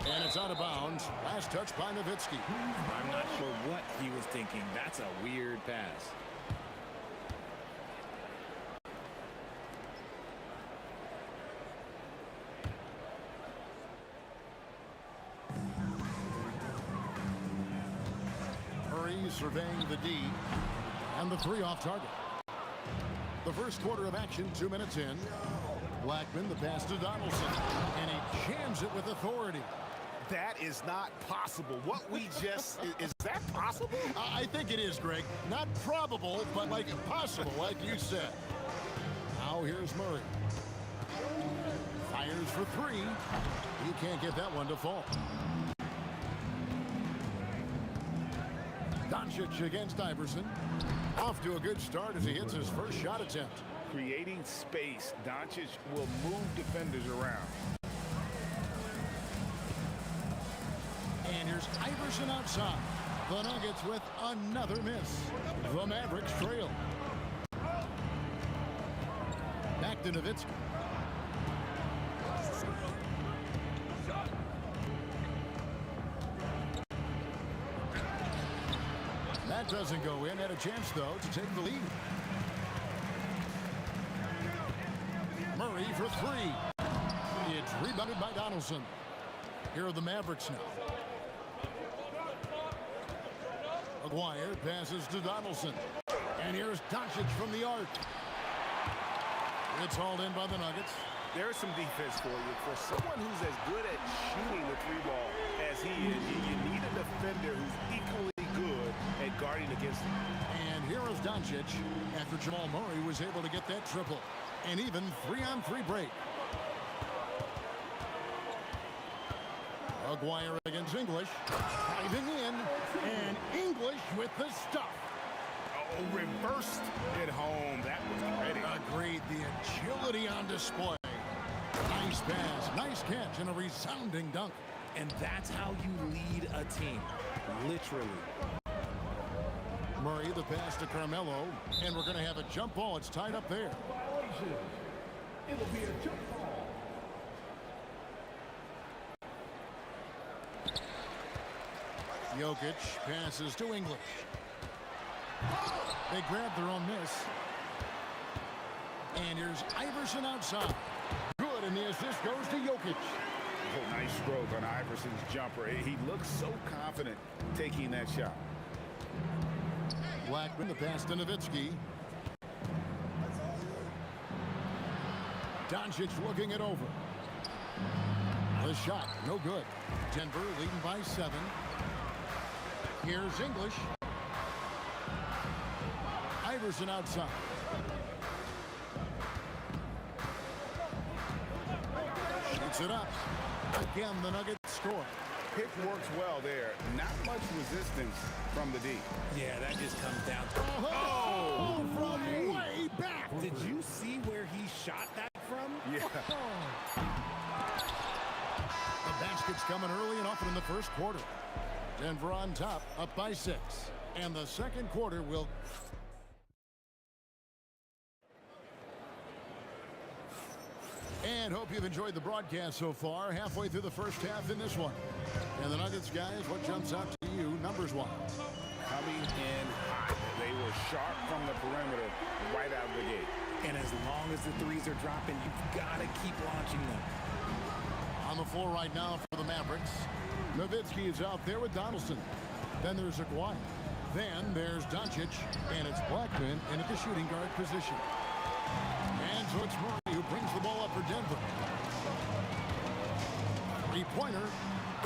And it's out of bounds. Last touch by Nowitzki. I'm not sure what he was thinking. That's a weird pass. Murray surveying the D. And the three off target. The first quarter of action, 2 minutes in. Blackman, the pass to Donaldson. And he jams it with authority. That is not possible. What we just... is that possible? I think it is, Greg. Not probable, but like possible, like you said. Now here's Murray. Fires for three. He can't get that one to fall. Doncic against Iverson. Off to a good start as he hits his first shot attempt. Creating space, Doncic will move defenders around. And here's Iverson outside. The Nuggets with another miss. The Mavericks trail. Back to Nowitzki. That doesn't go in. Had a chance, though, to take the lead. Murray for three. It's rebounded by Donaldson. Here are the Mavericks now. Aguirre passes to Donaldson. And here's Doncic from the arc. It's hauled in by the Nuggets. There's some defense for you. For someone who's as good at shooting the three ball as he is, you need a defender who's equally good at guarding against him. And here is Doncic after Jamal Murray was able to get that triple. And even 3-on-3 break. Aguirre against English. Diving in. And English with the stuff. Oh, reversed it home. That was ready. Agreed. The agility on display. Nice pass. Nice catch. And a resounding dunk. And that's how you lead a team. Literally. Murray, the pass to Carmelo. And we're going to have a jump ball. It's tied up there. It will be a jump ball. Jokic passes to English. They grab their own miss. And here's Iverson outside. Good, and the assist goes to Jokic. Oh, nice stroke on Iverson's jumper. He looks so confident taking that shot. Blackman, the pass to Nowitzki. Doncic looking it over. The shot, no good. Denver leading by 7. Here's English. Iverson outside. Shoots it up. Again, the Nuggets score. Pick works well there. Not much resistance from the D. Yeah, that just comes down to... Oh! coming early and often in the first quarter. Denver on top, up by 6. And the second quarter will... And hope you've enjoyed the broadcast so far. Halfway through the first half in this one. And the Nuggets, guys, what jumps out to you numbers-wise? Coming in hot. They were sharp from the perimeter right out of the gate. And as long as the threes are dropping, you've got to keep launching them. On the floor right now for the Mavericks. Nowitzki is out there with Donaldson. Then there's Aguayo. Then there's Doncic. And it's Blackman in at the shooting guard position. And so it's Murray who brings the ball up for Denver. Three-pointer.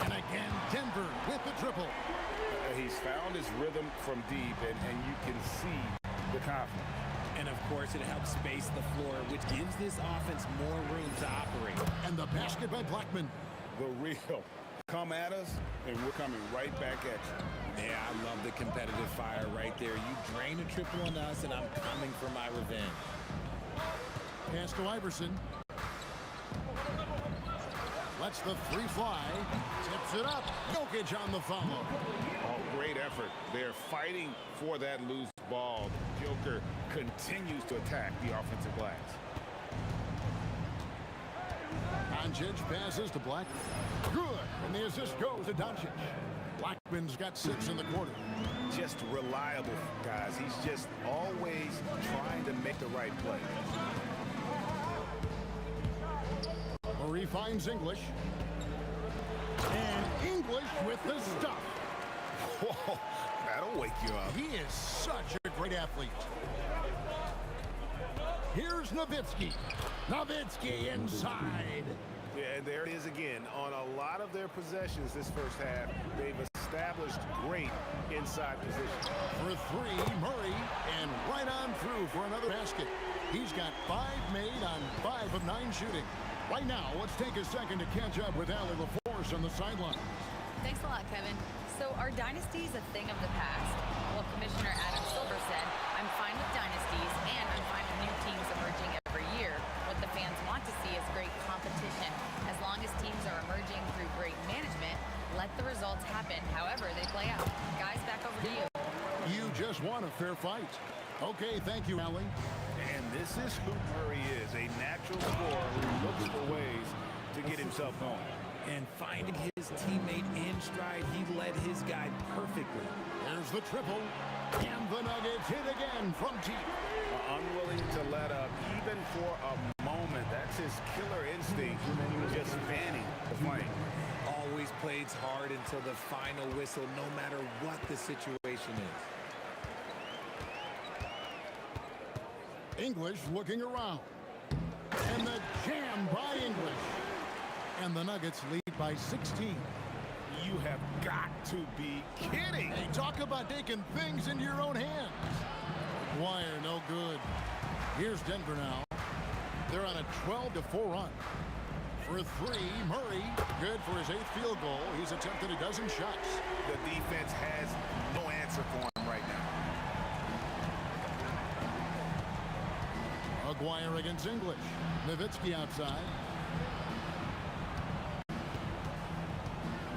And again, Denver with the triple. He's found his rhythm from deep, and you can see the confidence. And, of course, it helps space the floor, which gives this offense more room to operate. And the basket by Blackman. The real. Come at us, and we're coming right back at you. Yeah, I love the competitive fire right there. You drain a triple on us, and I'm coming for my revenge. Pass to Iverson. Lets the three fly. Tips it up. Jokic on the follow. Oh, great effort. They're fighting for that loose ball. Joker continues to attack the offensive glass. Doncic passes to Blackman. Good. And the assist goes to Doncic. Blackman's got 6 in the quarter. Just reliable, guys. He's just always trying to make the right play. Murray finds English. And English with the stuff. Whoa, that'll wake you up. He is such a great athlete. Here's Nowitzki. Nowitzki inside. Yeah, there it is again. On a lot of their possessions this first half, they've established great inside position. For 3, Murray, and right on through for another basket. He's got 5 made on 5 of 9 shooting. Right now, let's take a second to catch up with Allie LaForce on the sideline. Thanks a lot, Kevin. So are dynasties a thing of the past? Well, Commissioner Adam Silver said, I'm fine with dynasties and I'm fine with new teams emerging every year. What the fans want to see is great competition. As long as teams are emerging through great management, let the results happen however they play out. Guys, back over to you. You just won a fair fight. Okay, thank you, Allie. And this is who Murray is, a natural scorer who looks for ways to get himself going. And finding his teammate in stride, he led his guy perfectly. There's the triple. And the Nuggets hit again from deep. Unwilling to let up even for a moment. That's his killer instinct, just fanning the flame. Always plays hard until the final whistle, no matter what the situation is. English looking around. And the jam by English. And the Nuggets lead by 16. You have got to be kidding. Hey, talk about taking things into your own hands. Wire, no good. Here's Denver now. They're on a 12-4 run. For 3, Murray, good for his 8th field goal. He's attempted a dozen shots. The defense has no answer for him right now. Aguayo against English. Nowitzki outside.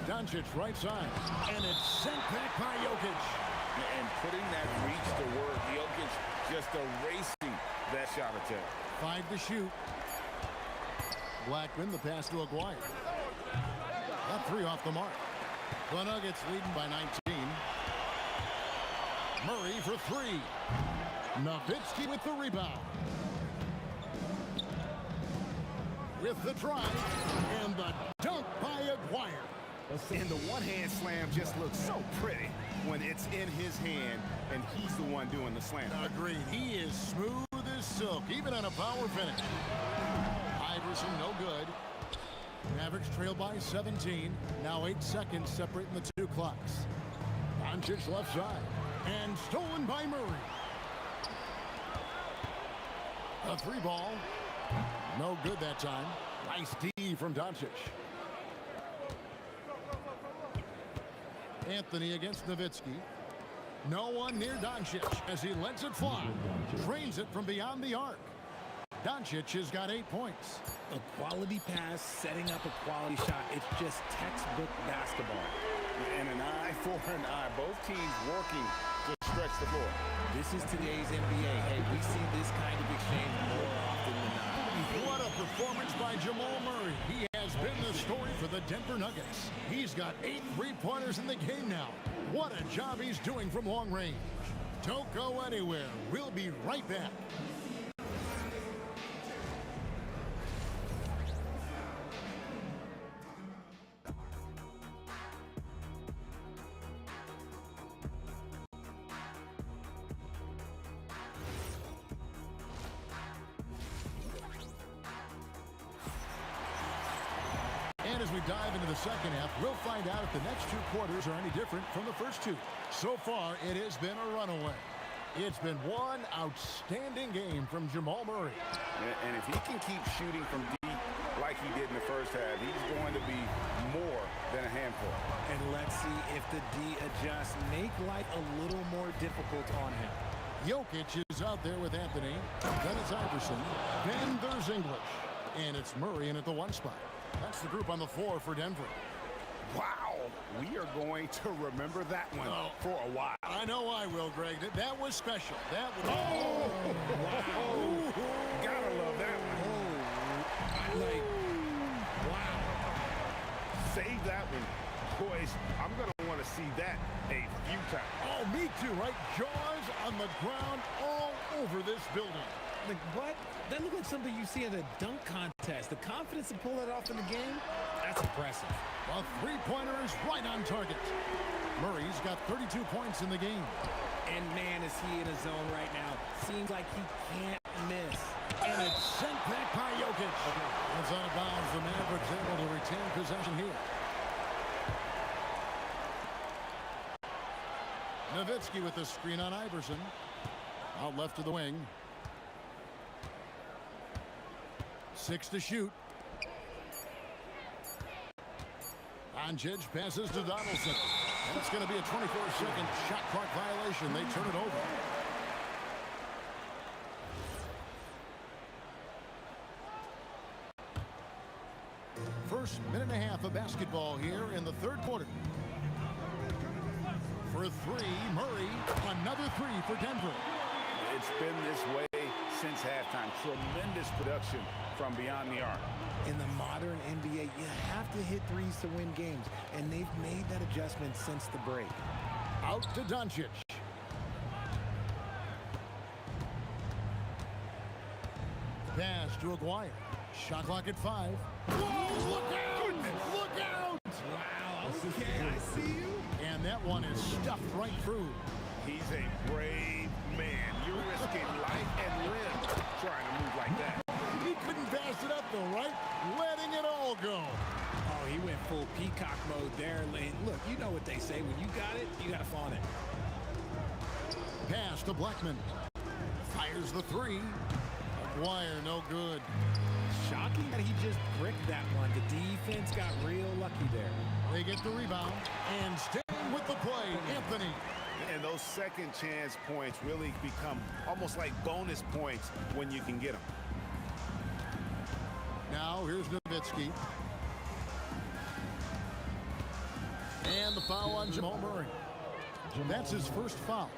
Doncic right side. And it's sent back by Jokic. And putting that reach to work. Jokic just erasing that shot attempt. 5 to shoot. Blackman, the pass to Aguayo. That 3 off the mark. The Nuggets leading by 19. Murray for 3. Nowitzki with the rebound. With the drive. And the dunk by Aguayo. And the one-hand slam just looks so pretty when it's in his hand and he's the one doing the slam. Agreed. He is smooth as silk, even on a power finish. Iverson, no good. Mavericks trail by 17. Now 8 seconds separating the 2 clocks. Doncic left side. And stolen by Murray. A 3 ball. No good that time. Nice D from Doncic. Anthony against Nowitzki. No one near Doncic as he lets it fly. Drains it from beyond the arc. Doncic has got 8 points. A quality pass, setting up a quality shot. It's just textbook basketball. And an eye for an eye. Both teams working to stretch the floor. This is today's NBA. Hey, we see this kind of exchange more often than not. What a performance by Jamal Murray. He has been the story for the Denver Nuggets. He's got 8 3-pointers in the game now. What a job he's doing from long range. Don't go anywhere. We'll be right back. And as we dive into the second half, we'll find out if the next 2 quarters are any different from the first 2. So far, it has been a runaway. It's been one outstanding game from Jamal Murray. And if he can keep shooting from deep like he did in the first half, he's going to be more than a handful. And let's see if the D adjusts, make life a little more difficult on him. Jokic is out there with Anthony. Then it's Iverson. Then there's English. And it's Murray in at the 1 spot. That's the group on the floor for Denver. Wow, we are going to remember that one for a while. I know I will, Greg. That was special. That was... Wow. Gotta love that one. Wow. Save that one. Boys, I'm going to want to see that a few times. Oh, me too, right? Jaws on the ground all over this building. Like, what? That looked like something you see at a dunk contest. The confidence to pull that off in the game, that's impressive. A 3-pointer is right on target. Murray's got 32 points in the game. And man, is he in a zone right now. Seems like he can't miss. And it's sent back by Jokic. It's out of bounds. The Mavericks able to retain possession here. Nowitzki with the screen on Iverson. Out left to the wing. 6 to shoot. Doncic passes to Donaldson. And it's going to be a 24-second shot clock violation. They turn it over. First minute and a half of basketball here in the third quarter. For 3, Murray. Another 3 for Denver. It's been this way since halftime. Tremendous production from beyond the arc. In the modern NBA, you have to hit threes to win games, and they've made that adjustment since the break. Out to Doncic. Pass to Aguirre. Shot clock at 5. Whoa, look out! Goodness. Look out! Wow, okay, I see you. And that one is stuffed right through. He's a brave man. You're risking life and limb trying to move like that. He couldn't pass it up though, right? Letting it all go. Oh, he went full peacock mode there, Lane. Look, you know what they say. When you got it, you got to flaunt it. Pass to Blackman. Fires the 3. Aguirre, no good. Shocking that he just bricked that one. The defense got real lucky there. They get the rebound. And staying with the play, Anthony. And those second chance points really become almost like bonus points when you can get them. Now here's Nowitzki. And the foul on Jamal Murray. That's his first foul.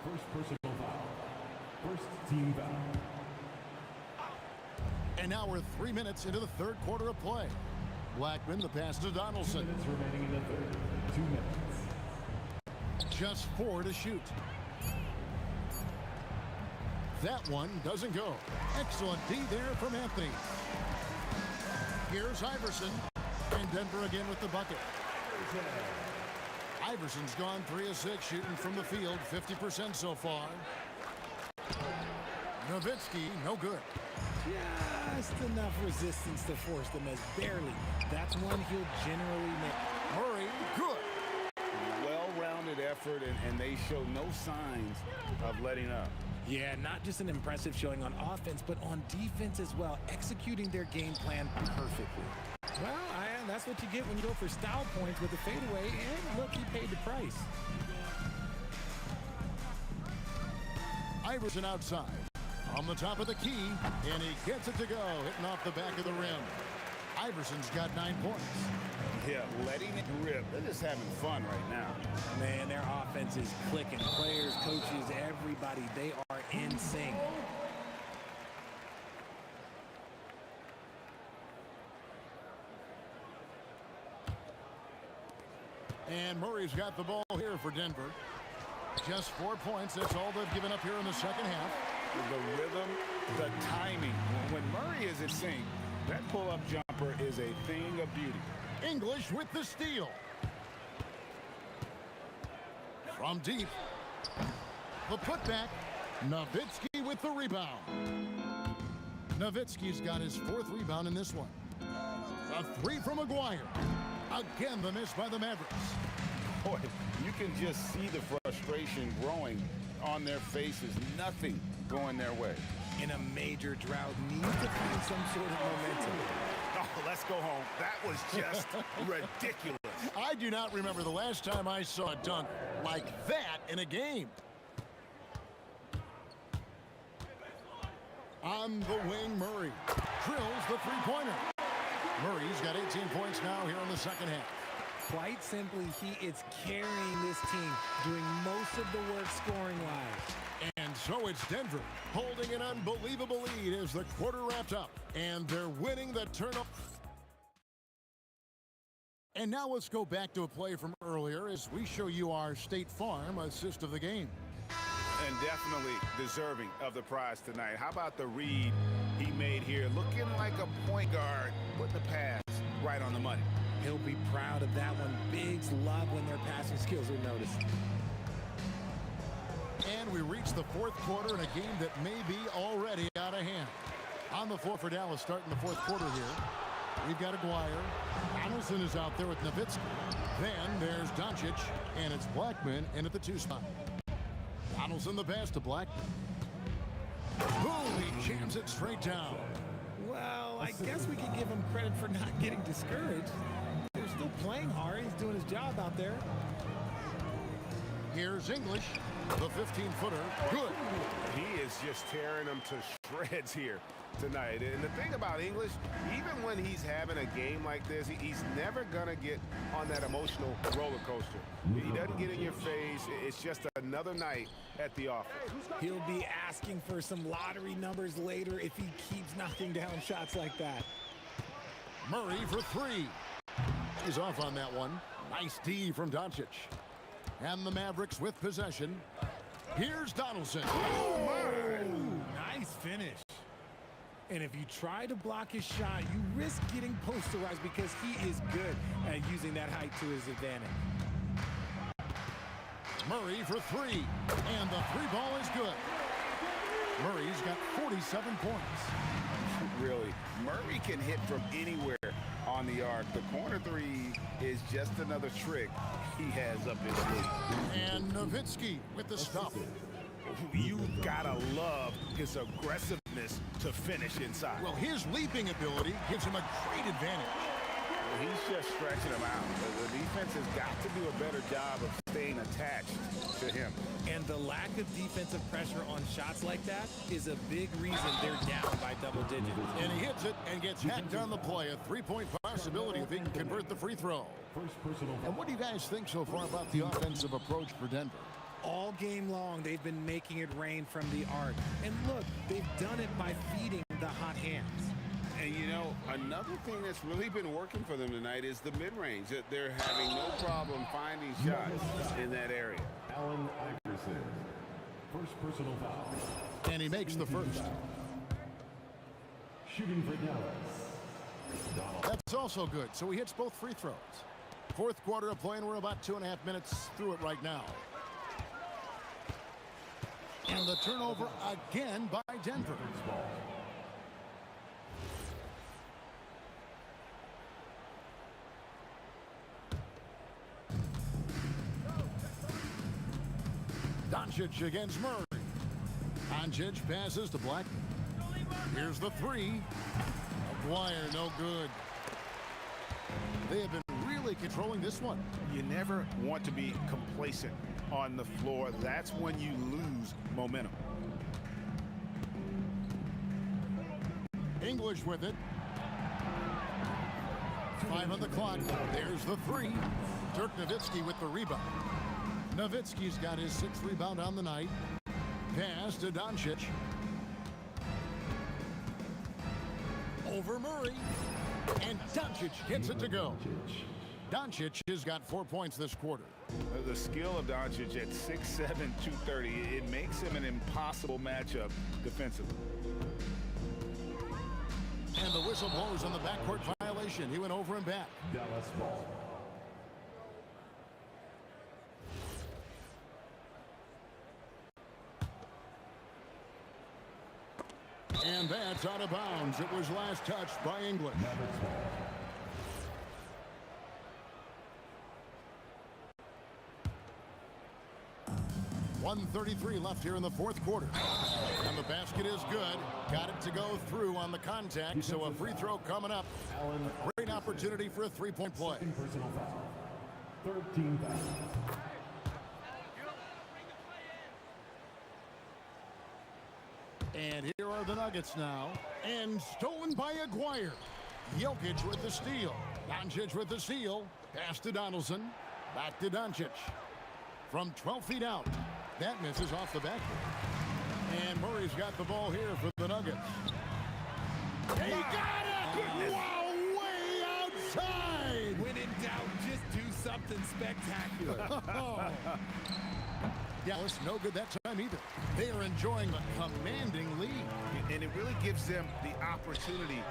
First personal foul. First team foul. And now we're 3 minutes into the third quarter of play. Blackman, the pass to Donaldson. 2 minutes remaining in the third. 2 minutes. Just 4 to shoot. That one doesn't go. Excellent D there from Anthony. Here's Iverson. And Denver again with the bucket. Iverson's gone 3 of 6 shooting from the field, 50% so far. Nowitzki, no good. Just enough resistance to force them as barely. That's one he'll generally make. Murray, good. Well-rounded effort, and they show no signs of letting up. Yeah, not just an impressive showing on offense, but on defense as well, executing their game plan perfectly. Well, that's what you get when you go for style points with the fadeaway, and look, he paid the price. Iverson outside. On the top of the key, and he gets it to go, hitting off the back of the rim. Iverson's got 9 points. Yeah, letting it rip. They're just having fun right now. Man, their offense is clicking. Players, coaches, everybody, they are in sync. And Murray's got the ball here for Denver. Just 4 points. That's all they've given up here in the second half. The rhythm, the timing. When Murray is in sync, that pull-up jumper is a thing of beauty. English with the steal. From deep. The putback. Nowitzki with the rebound. Nowitzki's got his 4th rebound in this one. A 3 from Maguire. Again, the miss by the Mavericks. Boy, you can just see the frustration growing on their faces. Nothing going their way. In a major drought, need to find some sort of momentum. Oh, let's go home. That was just ridiculous. I do not remember the last time I saw a dunk like that in a game. On the wing, Murray drills the three-pointer. Murray's got 18 points now here in the second half. Quite simply, he is carrying this team, doing most of the work scoring-wise. And so it's Denver holding an unbelievable lead as the quarter wrapped up. And they're winning the turnover. And now let's go back to a play from earlier as we show you our State Farm assist of the game. And definitely deserving of the prize tonight. How about the read he made here? Looking like a point guard, putting the pass right on the money. He'll be proud of that one. Bigs love when their passing skills are noticed. And we reach the 4th quarter in a game that may be already out of hand. On the floor for Dallas starting the 4th quarter here. We've got Aguirre. Donaldson is out there with Nowitzki. Then there's Doncic, and it's Blackman in at the 2 spot. Donaldson the pass to Blackman. Boom, he jams it straight down. Well, I guess we can give him credit for not getting discouraged. They're still playing hard. He's doing his job out there. Here's English, the 15-footer. Good. He is just tearing them to shreds here tonight. And the thing about English, even when he's having a game like this, he's never going to get on that emotional roller coaster. He doesn't get in your face. It's just another night at the office. He'll be asking for some lottery numbers later if he keeps knocking down shots like that. Murray for 3. He's off on that one. Nice D from Doncic. And the Mavericks with possession. Here's Donaldson. Oh, nice finish. And if you try to block his shot, you risk getting posterized because he is good at using that height to his advantage. Murray for 3. And the 3-ball is good. Murray's got 47 points. Really, Murray can hit from anywhere on the arc. The corner 3 is just another trick he has up his sleeve. And Nowitzki with the stop. You gotta love his aggressiveness to finish inside. Well, his leaping ability gives him a great advantage. Well, he's just stretching him out. The defense has got to do a better job of staying attached to him. And the lack of defensive pressure on shots like that is a big reason they're down by double digits. And he hits it and gets hacked on the play. A 3-point possibility if he can convert the free throw. And what do you guys think so far about the offensive approach for Denver? All game long, they've been making it rain from the arc. And look, they've done it by feeding the hot hands. And, you know, another thing that's really been working for them tonight is the mid-range. That they're having no problem finding shots in that area. Allen Iverson, first personal foul. And he makes the first. Shooting for Dallas, Donald. That's also good. So he hits both free throws. 4th quarter of play, and we're about 2.5 minutes through it right now. And the turnover again by Denver. Doncic against Murray. Doncic passes to Blackman. Here's the 3. Aguirre, no good. They have been really controlling this one. You never want to be complacent on the floor. That's when you lose momentum. English with it. 5 on the clock. There's the 3. Dirk Nowitzki with the rebound. Nowitzki's got his 6th rebound on the night. Pass to Doncic. Over Murray. And Doncic gets it to go. Doncic has got 4 points this quarter. The skill of Doncic at 6'7", 230, it makes him an impossible matchup defensively. And the whistle blows on the backcourt violation. He went over and back. Dallas ball. And that's out of bounds. It was last touched by English. 1:33 left here in the 4th quarter. And the basket is good. Got it to go through on the contact, so a free throw coming up. Great opportunity for a 3-point play. Personal foul. 13 foul. And here are the Nuggets now. And stolen by Aguirre. Jokic with the steal. Doncic with the steal. Pass to Donaldson. Back to Doncic. From 12 feet out. That misses off the backboard. And Murray's got the ball here for the Nuggets. He got it! Wow, way outside! When in doubt, just do something spectacular. Dallas no good that time either. They are enjoying a commanding lead. And it really gives them the opportunity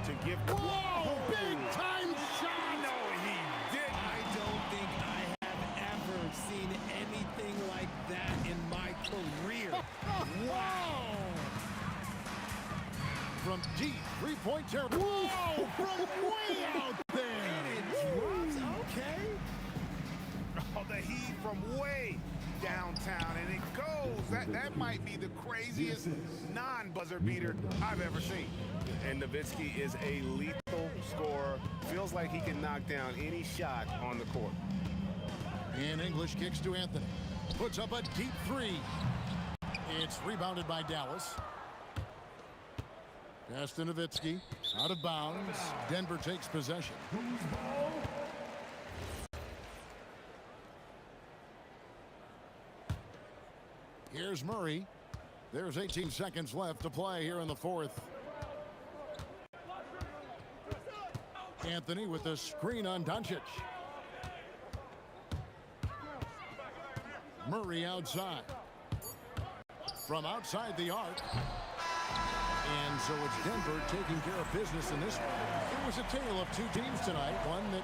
to give... Whoa! Big time shot! No, he didn't. I don't think I have ever seen anything like that in my career. Wow! From deep three-point territory. Whoa! From way out there! And it drops. Okay. Oh, the heat from way downtown, and it goes. That might be the craziest non-buzzer beater I've ever seen. And Nowitzki is a lethal scorer. Feels like he can knock down any shot on the court. And English kicks to Anthony. Puts up a deep 3. It's rebounded by Dallas. Pass to Nowitzki. Out of bounds. Denver takes possession. Here's Murray. There's 18 seconds left to play here in the 4th. Anthony with the screen on Doncic. Murray outside. From outside the arc. And so it's Denver taking care of business in this one. It was a tale of 2 teams tonight. One that